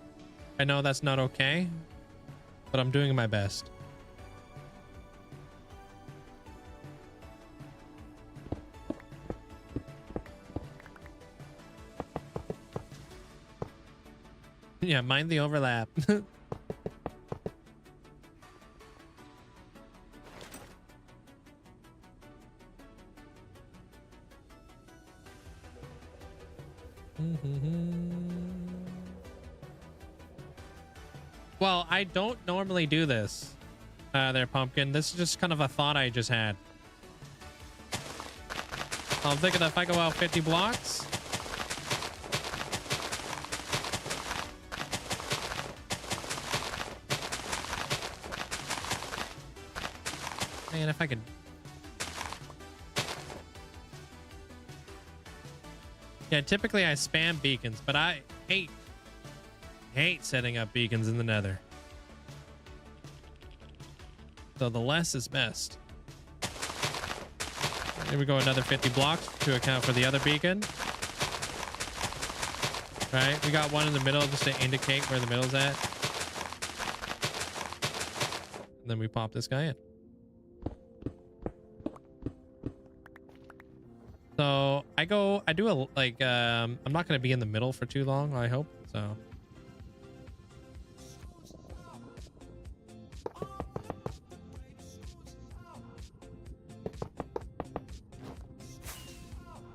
I know that's not okay, but I'm doing my best. Yeah, mind the overlap. Well, I don't normally do this there, Pumpkin. This is just kind of a thought I just had. I'm thinking if I go out 50 blocks, man, if I could. Yeah, typically I spam beacons, but I hate setting up beacons in the nether. So the less is best. Here we go, another 50 blocks to account for the other beacon. All right, we got one in the middle just to indicate where the middle's at. And then we pop this guy in. So I do a, like, I'm not going to be in the middle for too long, I hope. So.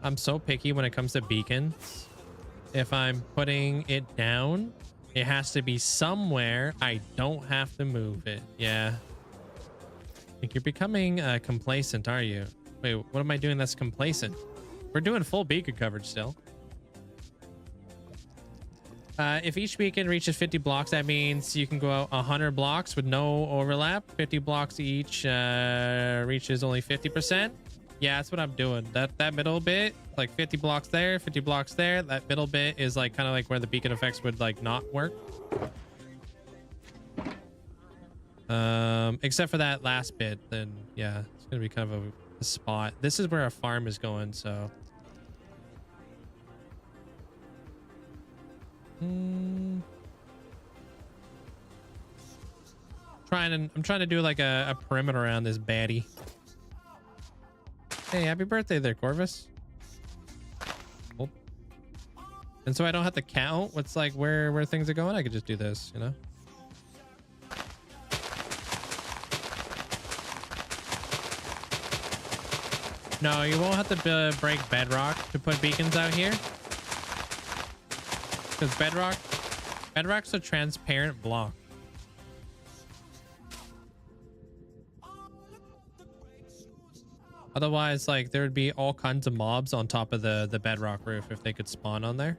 I'm so picky when it comes to beacons. If I'm putting it down, it has to be somewhere I don't have to move it. Yeah. Like you're becoming complacent, are you? Wait, what am I doing that's complacent? We're doing full beacon coverage still. If each beacon reaches 50 blocks, that means you can go out 100 blocks with no overlap. 50 blocks each reaches only 50%. Yeah, that's what I'm doing. That middle bit, like 50 blocks there, 50 blocks there. That middle bit is like kind of like where the beacon effects would like not work. Except for that last bit, then yeah, it's gonna be kind of a spot. This is where our farm is going, so. I'm trying to do like a perimeter around this baddie. Hey, happy birthday there, Corvus. Oh. And so I don't have to count what's like where things are going. I could just do this, you know? No, you won't have to break bedrock to put beacons out here. Because bedrock's a transparent block. Otherwise, like, there would be all kinds of mobs on top of the bedrock roof if they could spawn on there.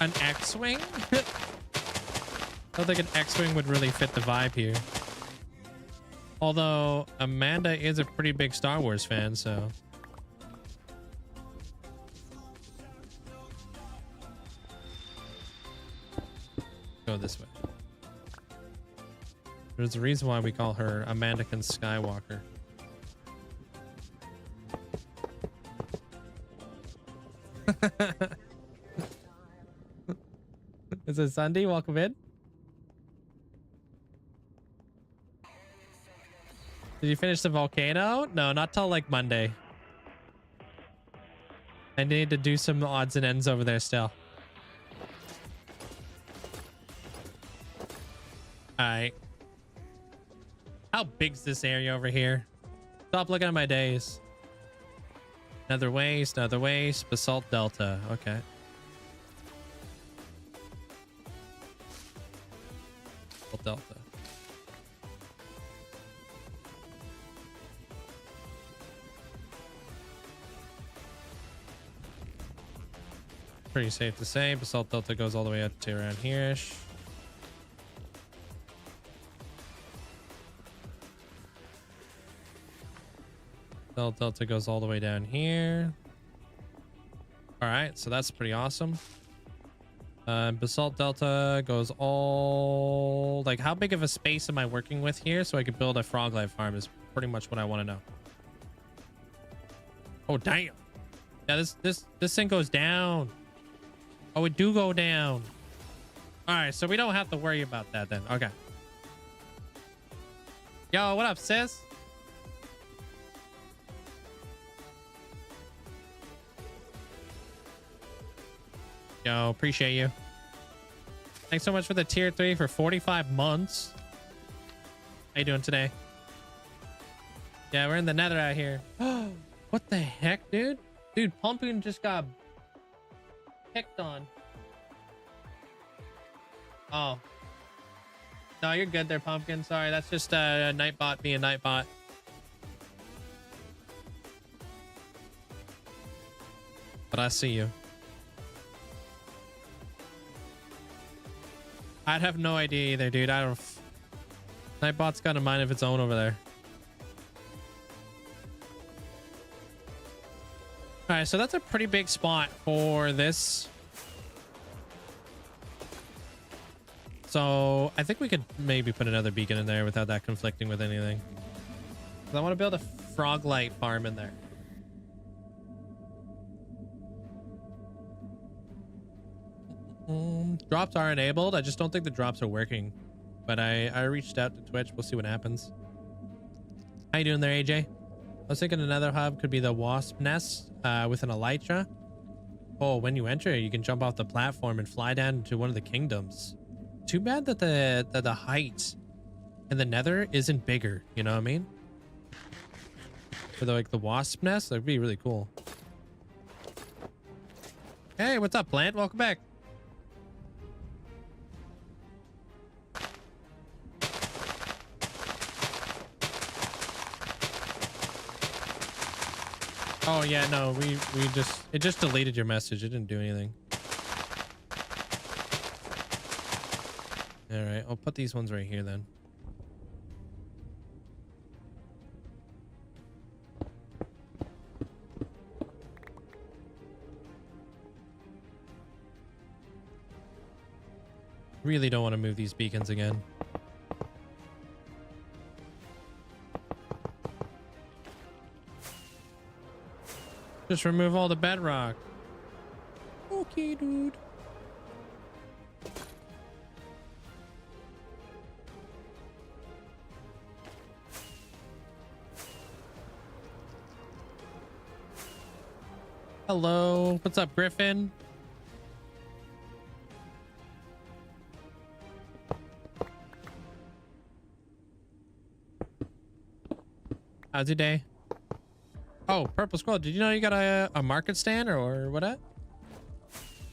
An X-Wing? I don't think an X-Wing would really fit the vibe here. Although, Amanda is a pretty big Star Wars fan, so... Go this way. There's a reason why we call her Amandakin Skywalker. Is it Sunday? Welcome in. Did you finish the volcano? No, not till like Monday. I need to do some odds and ends over there still. Alright. How big's this area over here? Stop looking at my days. Another waste, basalt delta. Okay. Basalt delta. Pretty safe to say. Basalt delta goes all the way up to around here-ish. Basalt delta goes all the way down here. All right, so that's pretty awesome. Basalt Delta goes all like, how big of a space am I working with here so I could build a frog life farm is pretty much what I want to know. Oh damn. Yeah, this thing goes down. Oh, it do go down. All right, so we don't have to worry about that then. Okay. Yo, what up, sis? Yo, appreciate you. Thanks so much for the tier 3 for 45 months. How you doing today? Yeah, we're in the nether out here. What the heck, dude? Dude, Pumpkin just got picked on. Oh. No, you're good there, Pumpkin. Sorry, that's just a Nightbot being Nightbot. But I see you. I'd have no idea either, dude. I don't... Nightbot's got a mind of its own over there. All right, so that's a pretty big spot for this. So I think we could maybe put another beacon in there without that conflicting with anything. I want to build a frog light farm in there. Drops are enabled. I just don't think the drops are working. But I reached out to Twitch. We'll see what happens. How you doing there, AJ? I was thinking another hub could be the wasp nest with an elytra. Oh, when you enter, you can jump off the platform and fly down into one of the kingdoms. Too bad that the height in the nether isn't bigger. You know what I mean? For the wasp nest, that'd be really cool. Hey, what's up, plant? Welcome back. Oh yeah, no, it just deleted your message. It didn't do anything. All right, I'll put these ones right here then. Really don't want to move these beacons again. Just remove all the bedrock. Okay, dude. Hello. What's up, Griffin? How's your day? Oh, Purple Squirrel, did you know you got a market stand or what? Did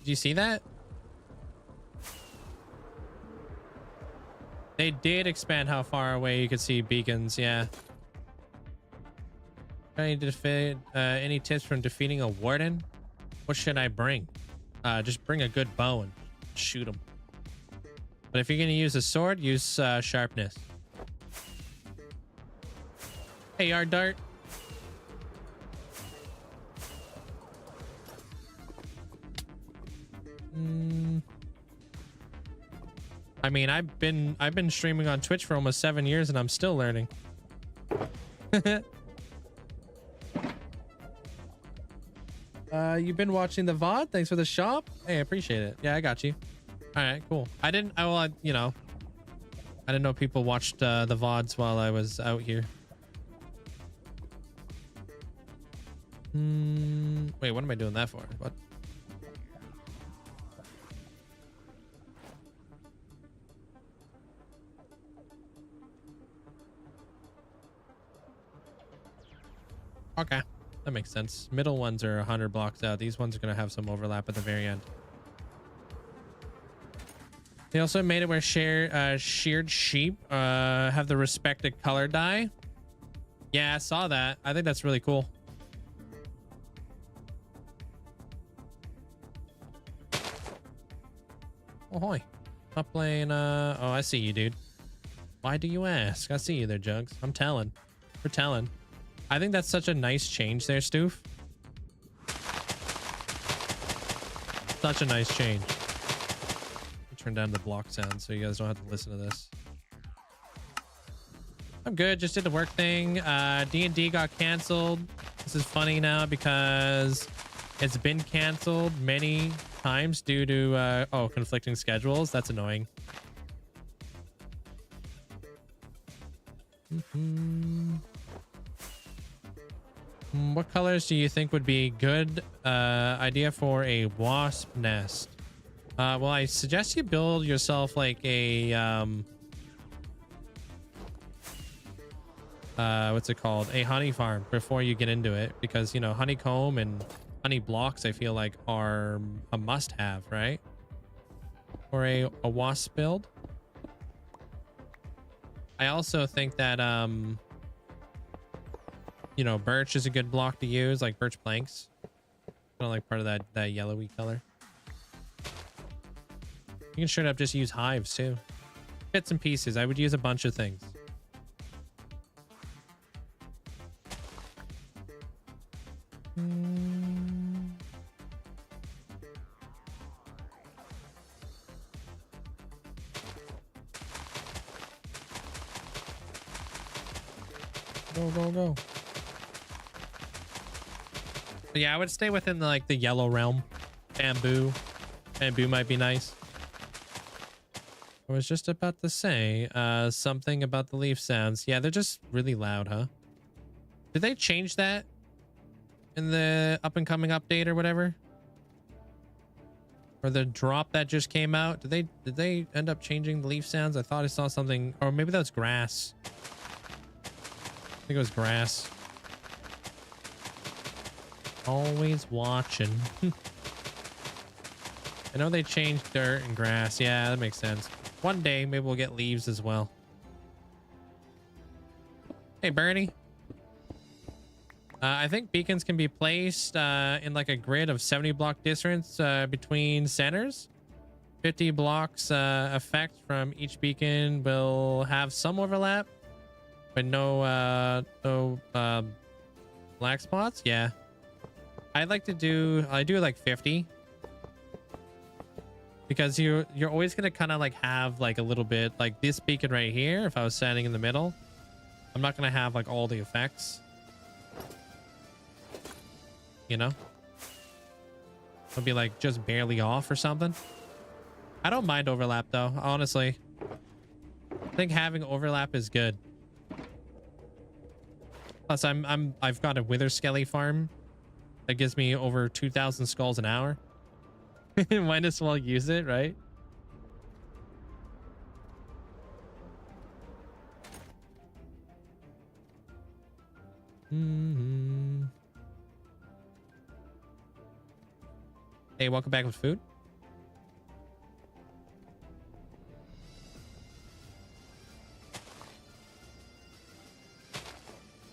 you see that? They did expand how far away you could see beacons, yeah. Any tips from defeating a warden? What should I bring? Just bring a good bow and shoot them. But if you're gonna use a sword, use sharpness. Hey, our dart. I mean, I've been streaming on Twitch for almost 7 years and I'm still learning. You've been watching the VOD? Thanks for the shop. Hey, I appreciate it. Yeah, I got you. All right, cool. I didn't know people watched the VODs while I was out here. Wait, what am I doing that for? What? Okay, that makes sense. Middle ones are 100 blocks out. These ones are going to have some overlap at the very end. They also made it where sheared sheep have the respected color dye. Yeah, I saw that. I think that's really cool. Oh, hi. Not playing, oh, I see you, dude. Why do you ask? I see you there, Jugs. I'm telling. We're telling. I think that's such a nice change there, Stoof. Such a nice change. turn down the block sound so you guys don't have to listen to this. I'm good. Just did the work thing. D&D got canceled. This is funny now because it's been canceled many times due to conflicting schedules. That's annoying. What colors do you think would be good idea for a wasp nest? Well, I suggest you build yourself like a what's it called, a honey farm before you get into it, because you know honeycomb and honey blocks I feel like are a must-have, right, for a wasp build. I also think that you know, birch is a good block to use, like birch planks, kind of like part of that yellowy color. You can straight up just use hives too, bits and pieces. I would use a bunch of things. Go. But yeah, I would stay within the yellow realm. Bamboo might be nice. I was just about to say something about the leaf sounds. Yeah, they're just really loud, huh? Did they change that in the up and coming update or whatever? Or the drop that just came out? Did they end up changing the leaf sounds? I thought I saw something, or maybe that was grass. I think it was grass. Always watching. I know they changed dirt and grass. Yeah, that makes sense. One day, maybe we'll get leaves as well. Hey, Bernie. I think beacons can be placed in like a grid of 70 block distance between centers. 50 blocks effect from each beacon will have some overlap, but no black spots. Yeah, I do like 50, because you're always gonna kind of like have like a little bit like this beacon right here. If I was standing in the middle, I'm not gonna have like all the effects, you know. It'll be like just barely off or something. I don't mind overlap though, honestly. I think having overlap is good. Plus I've got a wither skelly farm that gives me over 2,000 skulls an hour. Might as well use it, right? Hey, welcome back with food.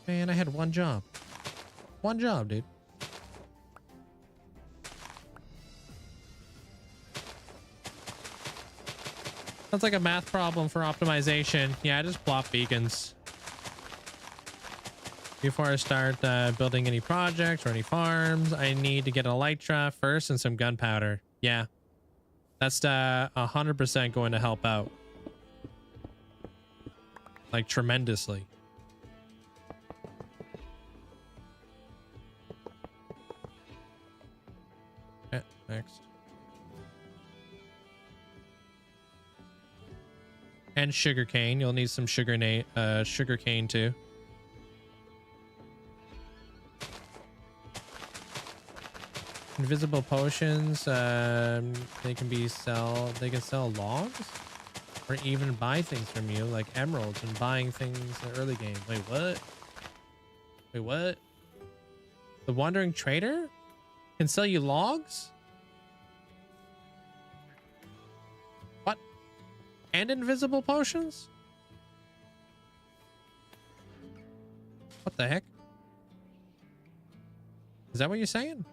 Man, I had one job. One job, dude. Sounds like a math problem for optimization. Yeah, just plop beacons. Before I start building any projects or any farms, I need to get an elytra first and some gunpowder. Yeah, that's 100% going to help out. Like, tremendously. Okay, next. And sugarcane. You'll need some sugarcane too. Invisible potions. They can sell logs, or even buy things from you, like emeralds, and buying things in the early game. Wait, what? Wait, what? The wandering trader can sell you logs? What? And invisible potions? What the heck? Is that what you're saying?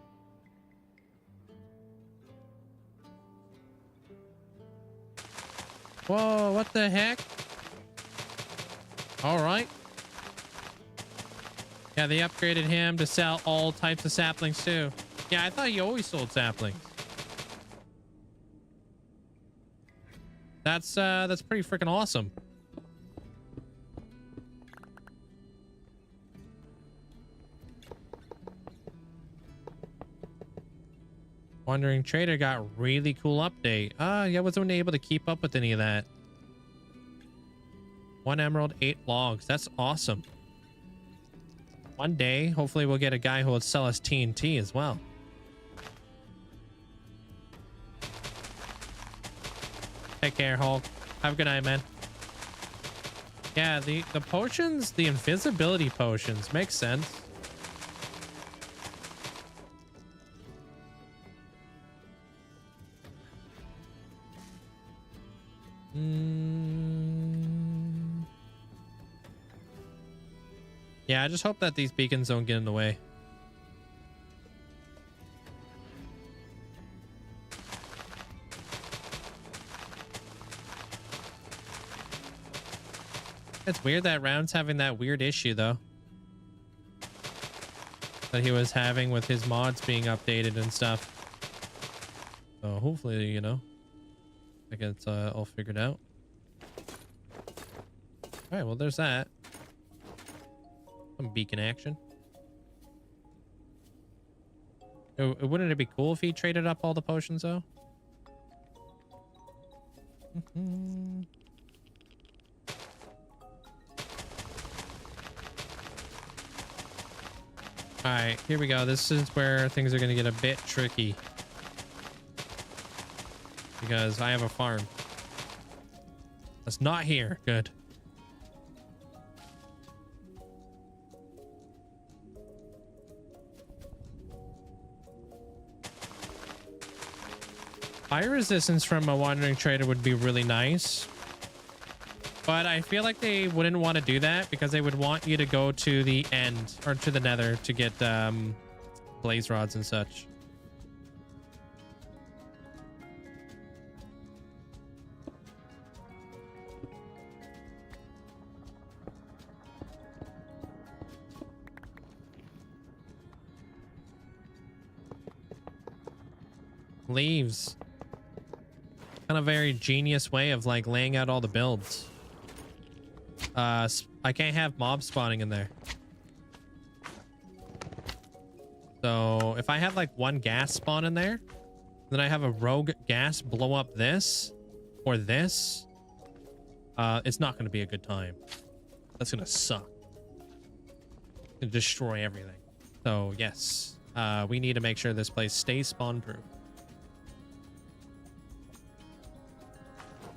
Whoa, what the heck? All right. Yeah, they upgraded him to sell all types of saplings too. Yeah, I thought he always sold saplings. That's pretty freaking awesome. Wandering Trader got really cool update. Yeah, I wasn't able to keep up with any of that. 1 emerald, 8 logs. That's awesome. One day, hopefully we'll get a guy who will sell us TNT as well. Take care, Hulk. Have a good night, man. Yeah, the potions, the invisibility potions, makes sense. Yeah, I just hope that these beacons don't get in the way. It's weird that Round's having that weird issue, though, that he was having with his mods being updated and stuff. So hopefully, you know, I get it's all figured out. All right, well, there's that. Some beacon action. Wouldn't it be cool if he traded up all the potions, though? All right, here we go. This is where things are going to get a bit tricky, because I have a farm that's not here. Good. Fire resistance from a Wandering Trader would be really nice, but I feel like they wouldn't want to do that because they would want you to go to the end or to the nether to get blaze rods and such. Leaves. Kind of very genius way of like laying out all the builds. I can't have mob spawning in there. So if I have like one gas spawn in there, then I have a rogue gas blow up this or this, it's not going to be a good time. That's going to suck. It's going to destroy everything. So yes, we need to make sure this place stays spawn proof.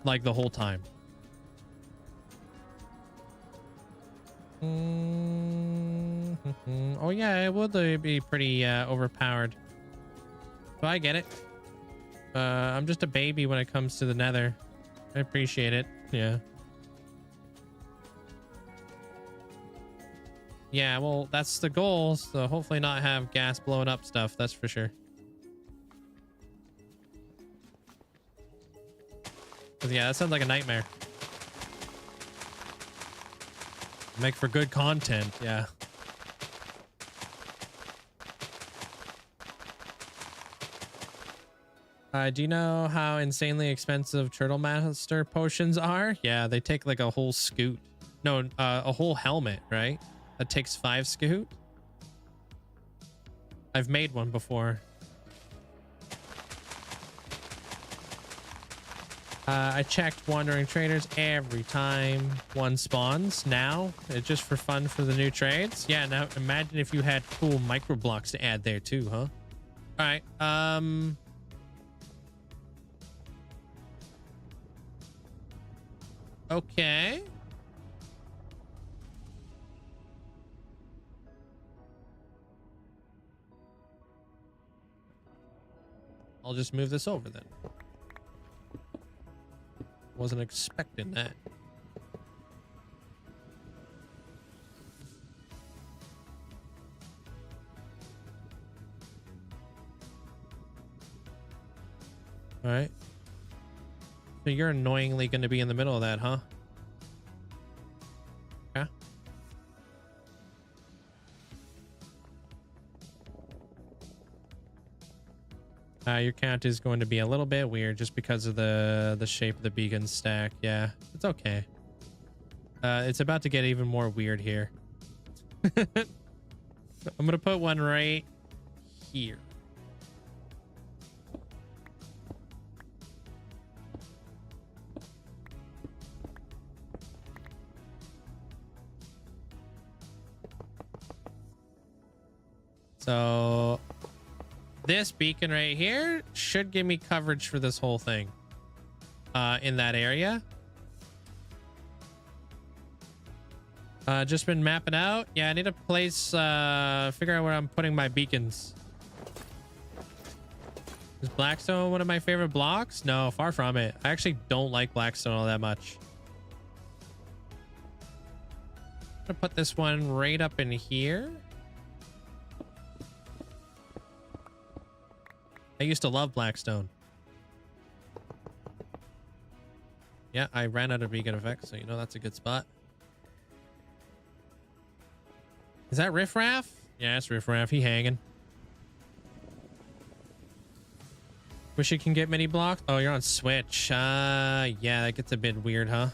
Like the whole time. Oh yeah, it would be pretty overpowered. So I get it. I'm just a baby when it comes to the nether. I appreciate it. Yeah. Yeah, well, that's the goal. So hopefully not have gas blowing up stuff. That's for sure. Yeah, that sounds like a nightmare. Make for good content, yeah. Do you know how insanely expensive Turtle Master potions are? Yeah, they take like a whole scoot. No, a whole helmet, right? That takes 5 scoot. I've made one before. I checked Wandering Traders every time one spawns now. It's just for fun for the new trades. Yeah, now imagine if you had cool micro blocks to add there too, huh? All right. Okay. I'll just move this over then. Wasn't expecting that. All right. So you're annoyingly going to be in the middle of that, huh? Yeah. Your count is going to be a little bit weird just because of the shape of the beacon stack. Yeah, it's okay. It's about to get even more weird here. I'm gonna put one right here. So this beacon right here should give me coverage for this whole thing in that area. Just been mapping out. Yeah, I need a place, figure out where I'm putting my beacons. Is Blackstone one of my favorite blocks? No, far from it. I actually don't like Blackstone all that much. I'm gonna put this one right up in here. I used to love Blackstone. Yeah, I ran out of beacon effects, so you know that's a good spot. Is that Riff Raff? Yeah, it's Riff Raff. He hanging. Wish you can get mini blocks. Oh, you're on Switch. Yeah, that gets a bit weird, huh?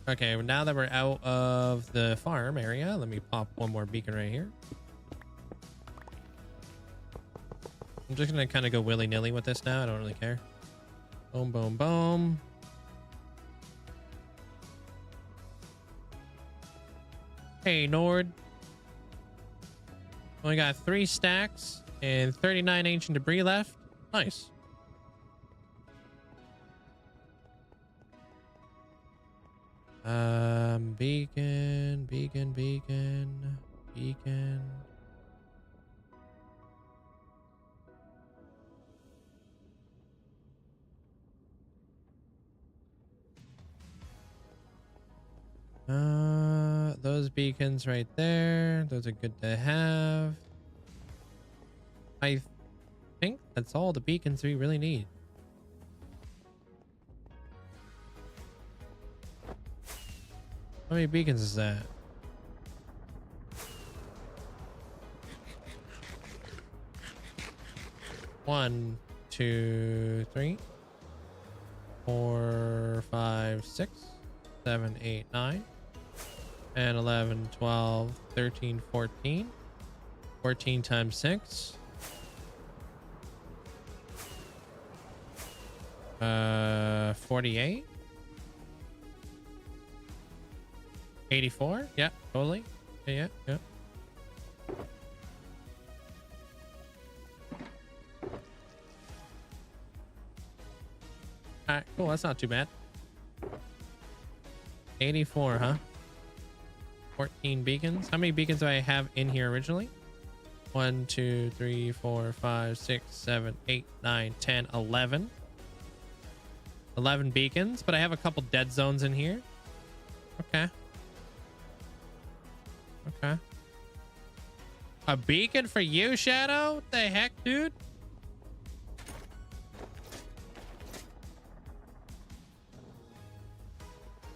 Okay, well, now that we're out of the farm area, let me pop one more beacon right here. I'm just gonna kind of go willy-nilly with this now. I don't really care. Boom, boom, boom. Hey, Nord. Only got 3 stacks and 39 ancient debris left. Nice. Beacon, beacon, beacon, beacon. Those beacons right there. Those are good to have. I think that's all the beacons we really need. How many beacons is that? One, 2, 3, 4, 5, 6, 7, 8, 9, and 11, 12, 13, 14. 14 times 6. 48. 84. Yeah, totally. Yeah. Alright, cool. That's not too bad. 84, huh? 14 beacons. How many beacons do I have in here originally? 1, 2, 3, 4, 5, 6, 7, 8, 9, 10, 11. 11 beacons, but I have a couple dead zones in here. Okay. A beacon for you, Shadow? What the heck, dude?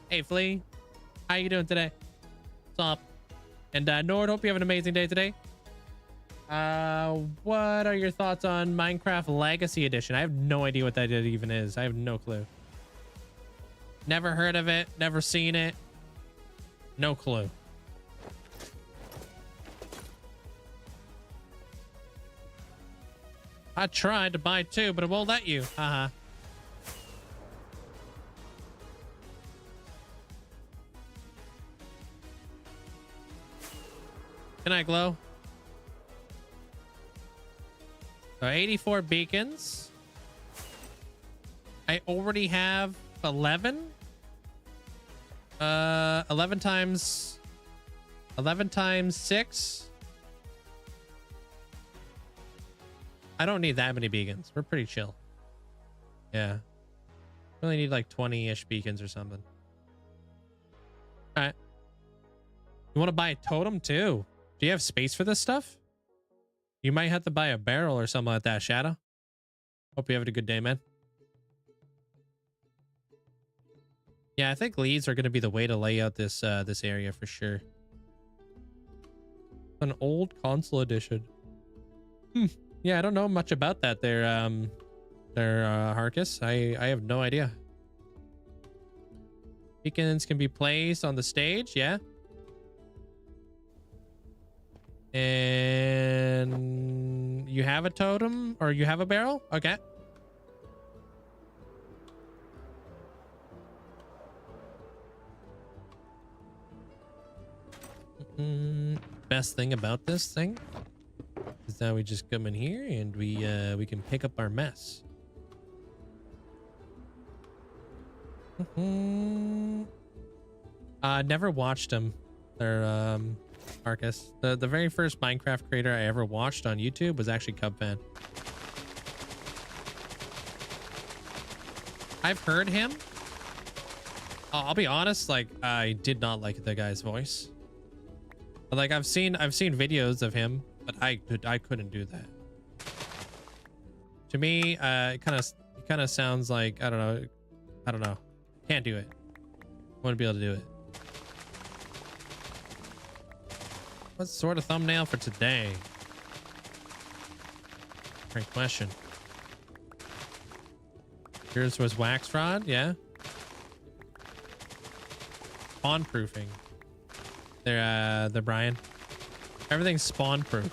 Hey, Flea. How you doing today? What's up? And Nord, hope you have an amazing day today. What are your thoughts on Minecraft Legacy Edition? I have no idea what that even is. I have no clue. Never heard of it. Never seen it. No clue. I tried to buy 2, but it won't let you. Haha. Good night, Glow. So 84 beacons. I already have 11. 11 times 6. I don't need that many beacons. We're pretty chill. Yeah. Really need like 20-ish beacons or something. All right. You want to buy a totem too? Do you have space for this stuff? You might have to buy a barrel or something like that, Shadow. Hope you have a good day, man. Yeah, I think leads are going to be the way to lay out this this area for sure. An old console edition. Yeah, I don't know much about that there, Harkus. I have no idea. Beacons can be placed on the stage, yeah. And you have a totem or you have a barrel? Okay. Best thing about this thing is that we just come in here and we can pick up our mess. Never watched them. They're Marcus. The very first Minecraft creator I ever watched on YouTube was actually Cub Fan. I've heard him. I'll be honest, like I did not like the guy's voice. Like I've seen videos of him, but I couldn't do that. To me, it kind of sounds like I don't know. Can't do it. Wouldn't be able to do it. What sort of thumbnail for today? Great question. Yours was wax rod, yeah. Spawn proofing. They're Brian. Everything's spawn proof.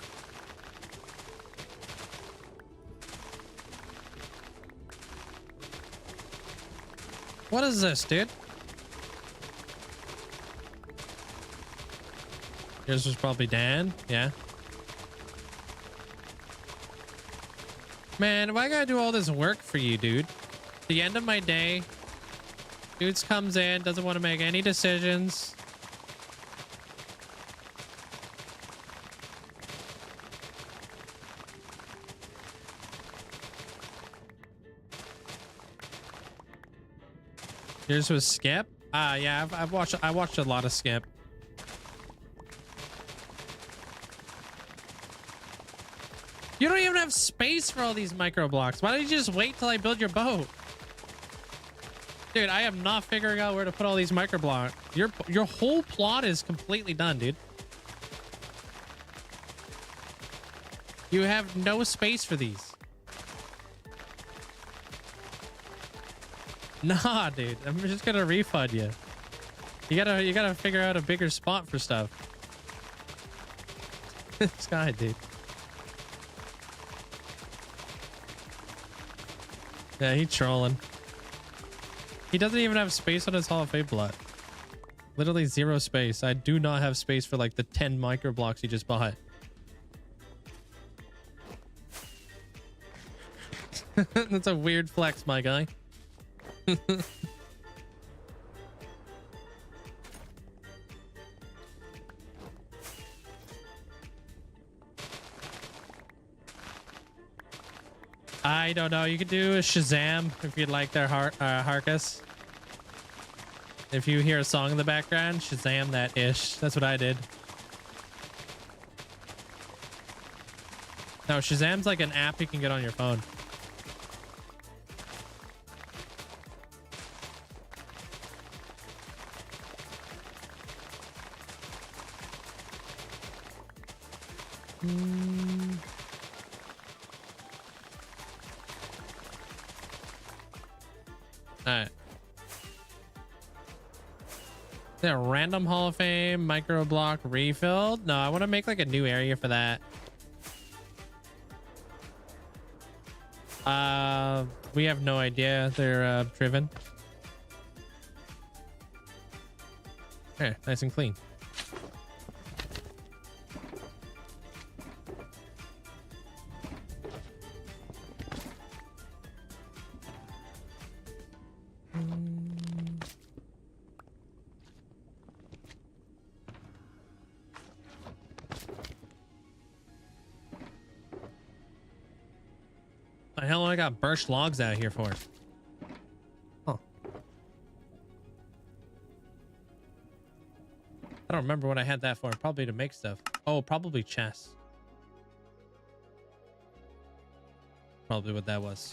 What is this, dude? Yours was probably Dan, yeah. Man, why gotta do all this work for you, dude? The end of my day, dudes comes in, doesn't want to make any decisions. Yours was Skip? Yeah, I watched a lot of Skip. You don't even have space for all these micro blocks. Why don't you just wait till I build your boat? Dude, I am not figuring out where to put all these micro blocks. Your whole plot is completely done, dude. You have no space for these. Nah, dude. I'm just gonna refund you. You gotta figure out a bigger spot for stuff. This guy, dude. Yeah, he's trolling. He doesn't even have space on his Hall of Fame plot. Literally 0 space. I do not have space for like the 10 micro blocks he just bought. That's a weird flex, my guy. I don't know. You could do a Shazam if you'd like there, Harkus. If you hear a song in the background, Shazam that ish. That's what I did. No, Shazam's like an app you can get on your phone. Alright. Is there a random Hall of Fame micro block refilled? No, I want to make like a new area for that. We have no idea. They're driven. There, nice and clean. The hell I got birch logs out here for? Huh. I don't remember what I had that for. Probably to make stuff. Oh, probably chests. Probably what that was.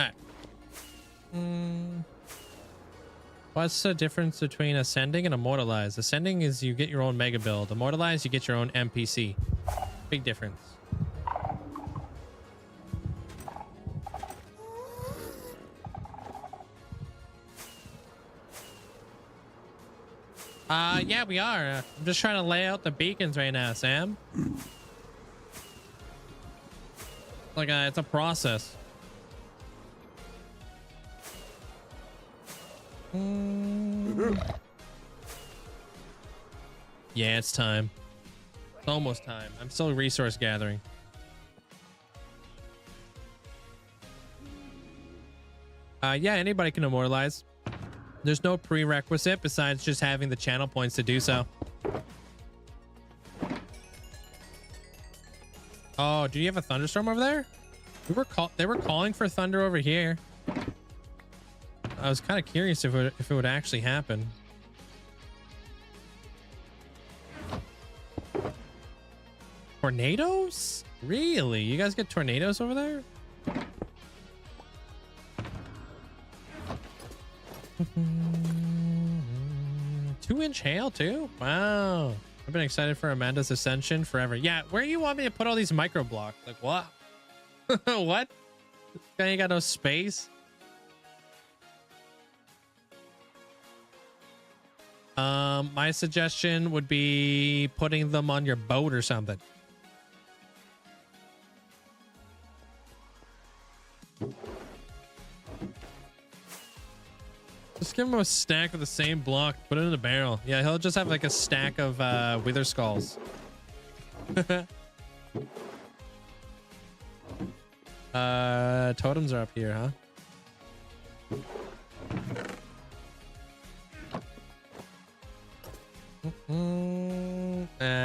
All right. What's the difference between ascending and immortalize? Ascending is you get your own mega build. Immortalize, you get your own NPC. Big difference. Yeah, we are. I'm just trying to lay out the beacons right now, Sam. Like, it's a process. Yeah, it's time. It's almost time. I'm still resource gathering. Yeah, anybody can immortalize. There's no prerequisite besides just having the channel points to do so. Oh, do you have a thunderstorm over there? They were calling for thunder over here. I was kind of curious if it would actually happen. Tornadoes? Really? You guys get tornadoes over there? 2-inch hail too? Wow. I've been excited for Amanda's ascension forever. Yeah, where you want me to put all these micro blocks? Like what? What? This guy ain't got no space. My suggestion would be putting them on your boat or something. Just give him a stack of the same block. Put it in a barrel. Yeah, he'll just have like a stack of wither skulls. Totems are up here, huh?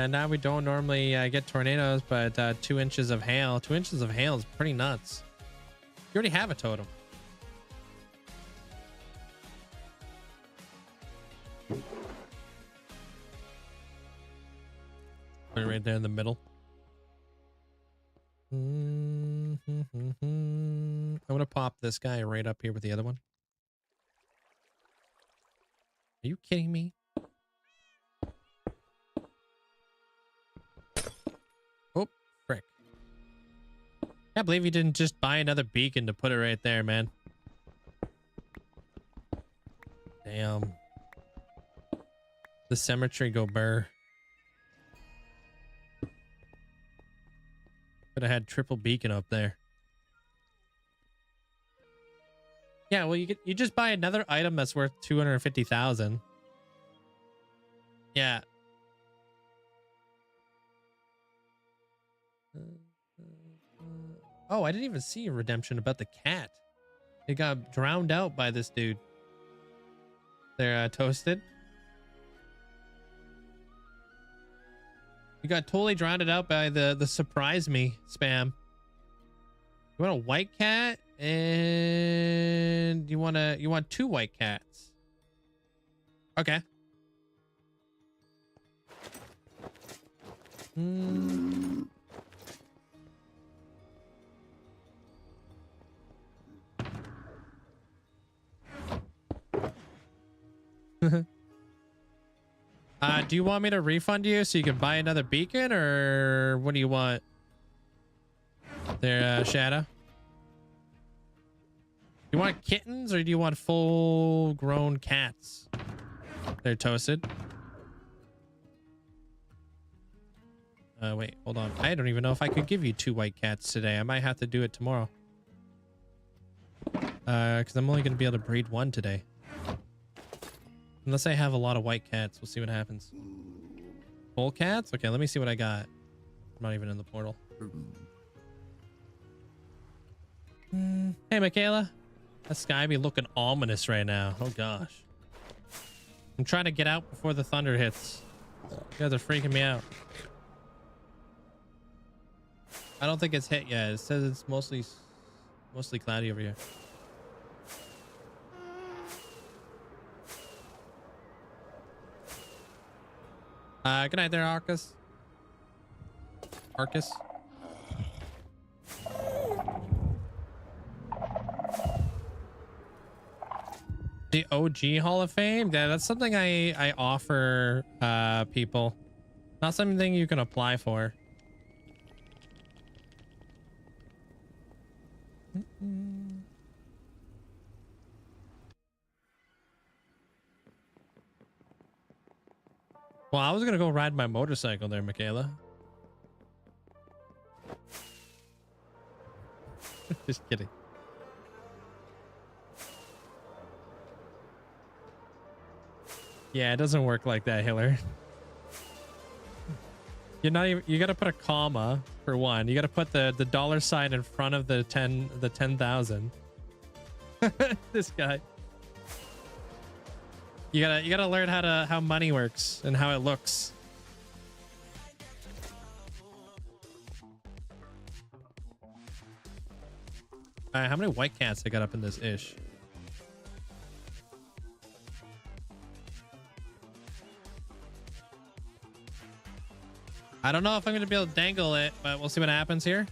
Now we don't normally get tornadoes, but 2 inches of hail. 2 inches of hail is pretty nuts. You already have a totem. Put it right there in the middle. I'm gonna pop this guy right up here with the other one. Are you kidding me? Oh, frick. Can't believe you didn't just buy another beacon to put it right there, man. Damn. The cemetery go burr. Could have had triple beacon up there. Yeah, well, you just buy another item that's worth 250,000. Yeah. Oh, I didn't even see a redemption about the cat. It got drowned out by this dude. They're toasted. You got totally drowned out by the surprise me spam. You want a white cat and you want 2 white cats. Okay. Do you want me to refund you so you can buy another beacon, or what do you want there, Shadow? You want kittens or do you want full grown cats? They're toasted. Wait, hold on. I don't even know if I could give you 2 white cats today. I might have to do it tomorrow. Because I'm only going to be able to breed 1 today. Unless I have a lot of white cats. We'll see what happens. Full cats? Okay, let me see what I got. I'm not even in the portal. Hey, Michaela. That sky be looking ominous right now. Oh, gosh. I'm trying to get out before the thunder hits. You guys are freaking me out. I don't think it's hit yet. It says it's mostly cloudy over here. Good night there, Arcus. Arcus. The OG Hall of Fame? Yeah, that's something I offer people. Not something you can apply for. Well, I was gonna go ride my motorcycle there, Michaela. Just kidding. Yeah, it doesn't work like that, Hiller. You're not even, you gotta put a comma for one. You gotta put the dollar sign in front of the 10,000. This guy. You gotta learn how money works and how it looks. All right, how many white cats I got up in this ish? I don't know if I'm gonna be able to dangle it, but we'll see what happens here.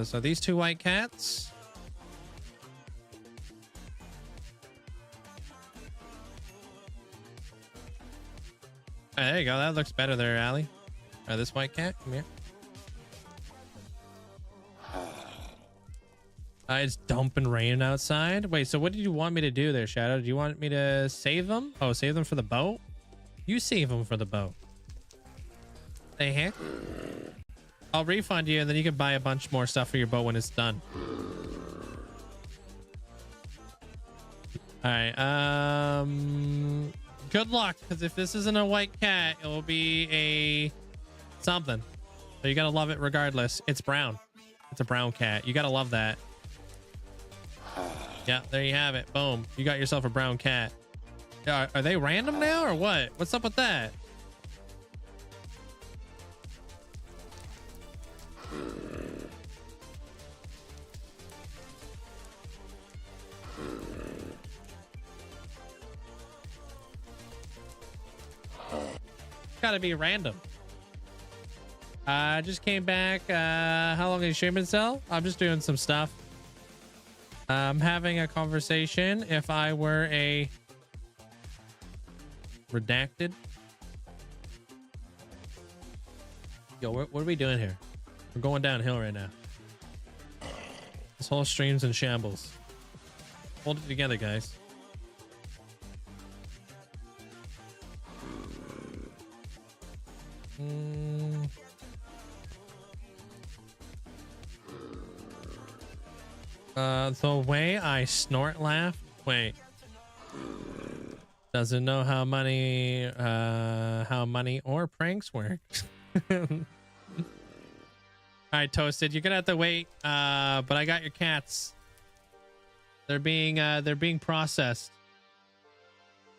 So these two white cats. There you go. That looks better there, Allie. This white cat, come here. It's dumping rain outside. Wait, so what did you want me to do there, Shadow? Do you want me to save them? Oh, save them for the boat? You save them for the boat. The heck? I'll refund you, and then you can buy a bunch more stuff for your boat when it's done. All right. Good luck, because if this isn't a white cat, it will be a something. So you gotta love it regardless. It's brown. It's a brown cat. You gotta love that. Yeah, there you have it. Boom. You got yourself a brown cat. Are they random now or what? What's up with that? Gotta be random. I just came back. How long are you streaming, Cell? I'm just doing some stuff. I'm having a conversation. If I were a redacted. Yo, what are we doing here? We're going downhill right now. This whole stream's in shambles. Hold it together, guys. The way I snort laugh. Wait. Doesn't know how money or pranks work. All right, Toasted, you're gonna have to wait. But I got your cats. They're being processed.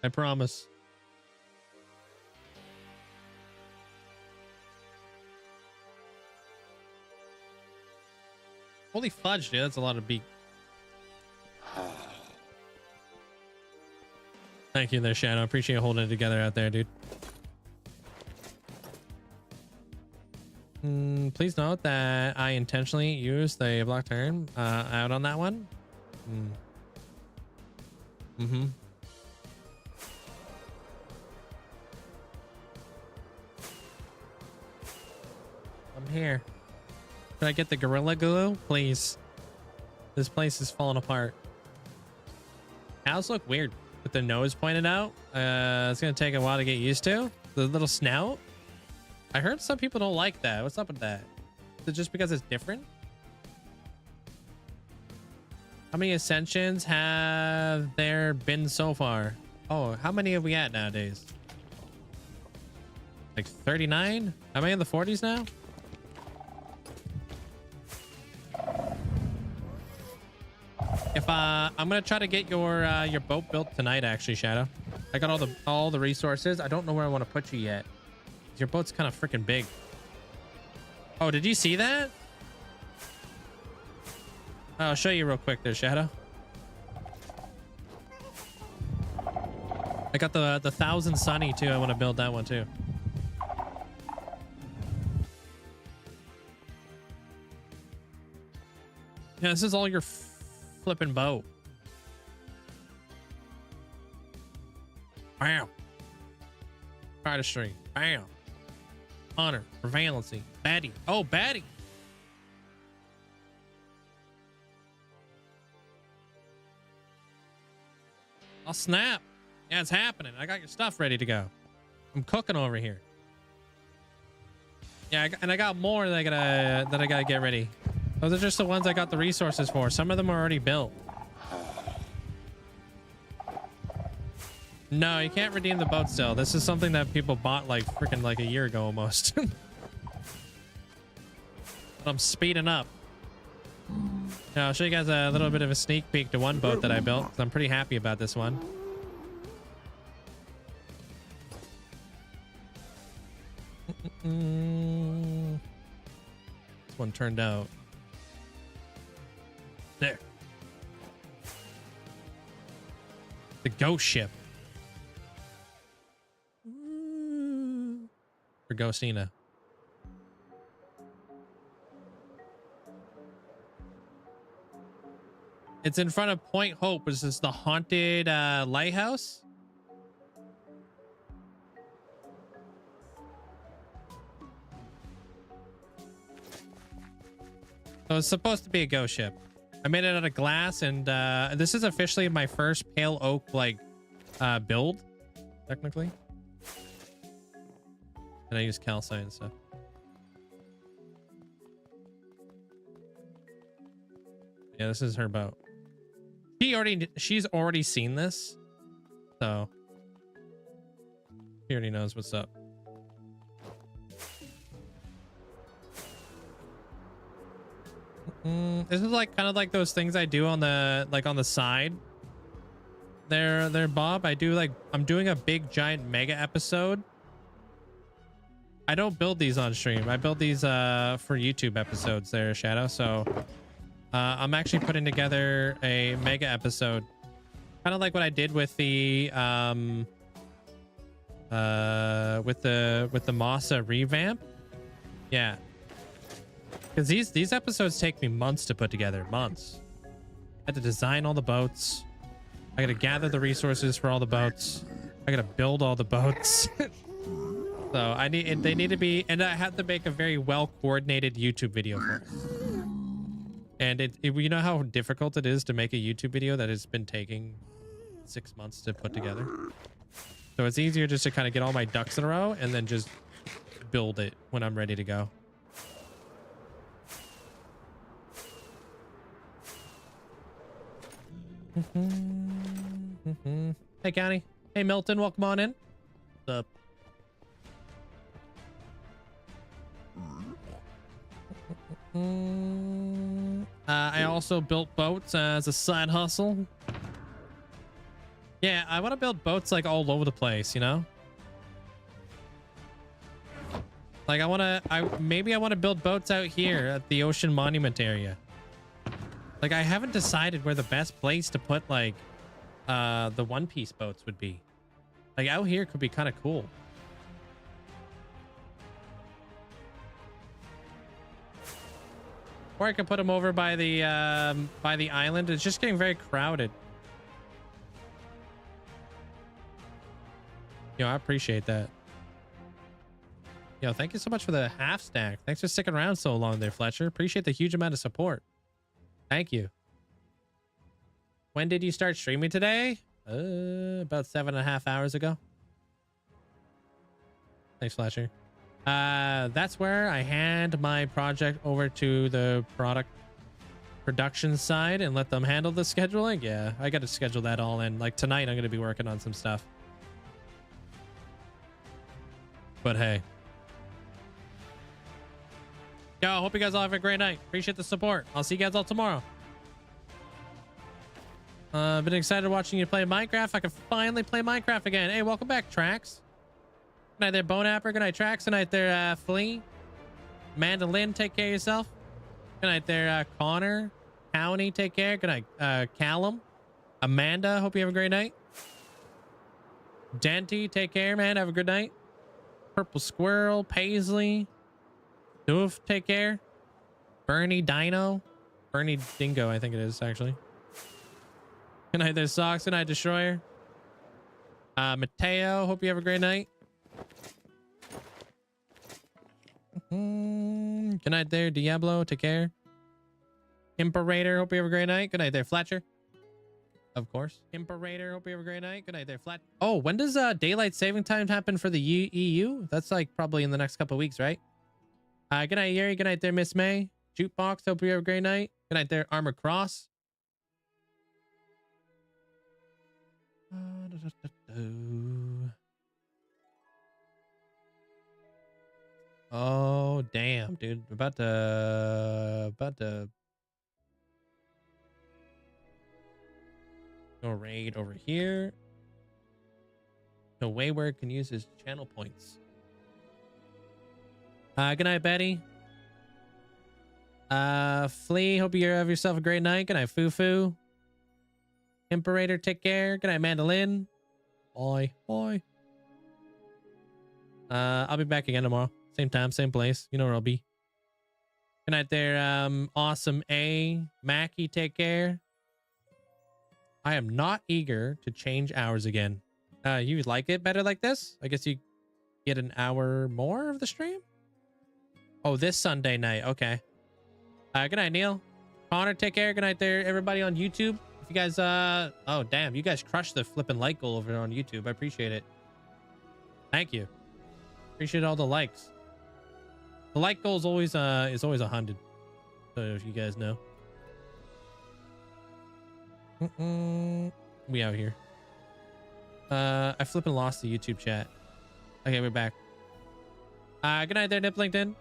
I promise. Holy fudge, dude. That's a lot of beak. Thank you there, Shadow. Appreciate you holding it together out there, dude. Please note that I intentionally used the block turn out on that one. I'm here. Can I get the gorilla glue, please? This place is falling apart. Cows look weird with their nose pointed out. It's gonna take a while to get used to. The little snout. I heard some people don't like that. What's up with that? Is it just because it's different? How many ascensions have there been so far? Oh, how many have we at nowadays? Like 39? Am I in the 40s now? If I'm gonna try to get your boat built tonight, actually, Shadow. I got all the resources. I don't know where I want to put you yet. Your boat's kind of freaking big. Oh, did you see that? I'll show you real quick there, Shadow. I got the 1000 Sunny too. I want to build that one too. Yeah, this is all your flipping boat. Bam. Artistry. Bam. Honor. Prevalency. Baddie. Oh, baddie. I'll snap. Yeah, it's happening. I got your stuff ready to go. I'm cooking over here. Yeah, and I got more that I gotta get ready. Those are just the ones I got the resources for. Some of them are already built. No, you can't redeem the boat still. This is something that people bought like freaking like a year ago almost. I'm speeding up. Now, I'll show you guys a little bit of a sneak peek to one boat that I built. I'm pretty happy about this one. This one turned out. There. The ghost ship. For Ghostina. It's in front of Point Hope, which is the haunted lighthouse. So it's supposed to be a ghost ship. I made it out of glass, and this is officially my first pale oak like build, technically. And I use calcite and stuff. Yeah, this is her boat. She's already seen this, so she already knows what's up. This is like kind of like those things I do on the side. There, Bob. I'm doing a big giant mega episode. I don't build these on stream. I build these for YouTube episodes there, Shadow. So I'm actually putting together a mega episode, kind of like what I did with the Masa revamp. Yeah, because these episodes take me months to put together. Months. I had to design all the boats. I gotta gather the resources for all the boats. I gotta build all the boats. So they need to be, and I have to make a very well coordinated YouTube video for it. And you know how difficult it is to make a YouTube video that has been taking 6 months to put together. So it's easier just to kind of get all my ducks in a row and then just build it when I'm ready to go. Hey, Connie. Hey, Milton. Welcome on in. What's up? I also built boats as a side hustle. Yeah, I want to build boats like all over the place, you know? Like maybe I want to build boats out here at the Ocean Monument area. Like I haven't decided where the best place to put like the One Piece boats would be. Like out here could be kind of cool. Or I could put them over by the island. It's just getting very crowded. Yo, I appreciate that. Yo, thank you so much for the half stack. Thanks for sticking around so long there, Fletcher. Appreciate the huge amount of support. Thank you. When did you start streaming today? About 7.5 hours ago. Thanks, Fletcher. That's where I hand my project over to the production side and let them handle the scheduling. Yeah, I got to schedule that all in. Like tonight, I'm going to be working on some stuff. But hey. Yo, I hope you guys all have a great night. Appreciate the support. I'll see you guys all tomorrow. Been excited watching you play Minecraft. I can finally play Minecraft again. Hey, welcome back, Trax. Good night there, Bonapper. Good night, Trax. Good night there, Flea. Mandolin, take care of yourself. Good night there, Connor. County, take care. Good night, Callum. Amanda, hope you have a great night. Denty, take care, man. Have a good night. Purple Squirrel, Paisley. Doof, take care. Bernie Dino. Bernie Dingo, I think it is, actually. Good night there, Socks. Good night, Destroyer. Mateo, hope you have a great night. Good night there, Diablo. Take care. Imperator, hope you have a great night. Good night there, Fletcher. Of course. Imperator, hope you have a great night. Good night there, Flat. Oh, when does daylight saving time happen for the EU? That's like probably in the next couple of weeks, right? Good night, Yuri. Good night there, Miss May. Jukebox, hope you have a great night. Good night there, Armor Cross. Oh, damn, dude. About to go raid over here. So Wayward can use his channel points. Good night, Betty. Flea, hope you have yourself a great night. Good night, Fufu. Imperator, take care. Good night, Mandolin. Bye. Bye. I'll be back again tomorrow. Same time, same place. You know where I'll be. Good night there, Awesome A. Mackie, take care. I am not eager to change hours again. You like it better like this? I guess you get an hour more of the stream? Oh, this Sunday night. Okay. Good night, Neil. Connor, take care. Good night there, everybody on YouTube. If you guys, oh, damn. You guys crushed the flipping like goal over on YouTube. I appreciate it. Thank you. Appreciate all the likes. The like goal is always 100. So if you guys know. We out here. I flipping lost the YouTube chat. Okay, we're back. Good night there, Niplington.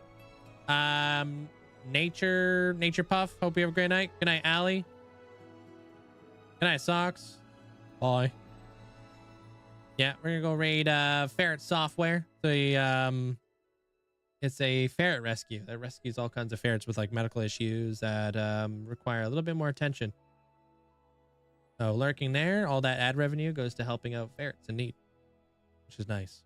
Nature Puff. Hope you have a great night. Good night, Allie. Good night, Socks. Bye. Yeah, we're gonna go raid Ferret Software. It's a ferret rescue that rescues all kinds of ferrets with like medical issues that require a little bit more attention. So lurking there, all that ad revenue goes to helping out ferrets in need, which is nice.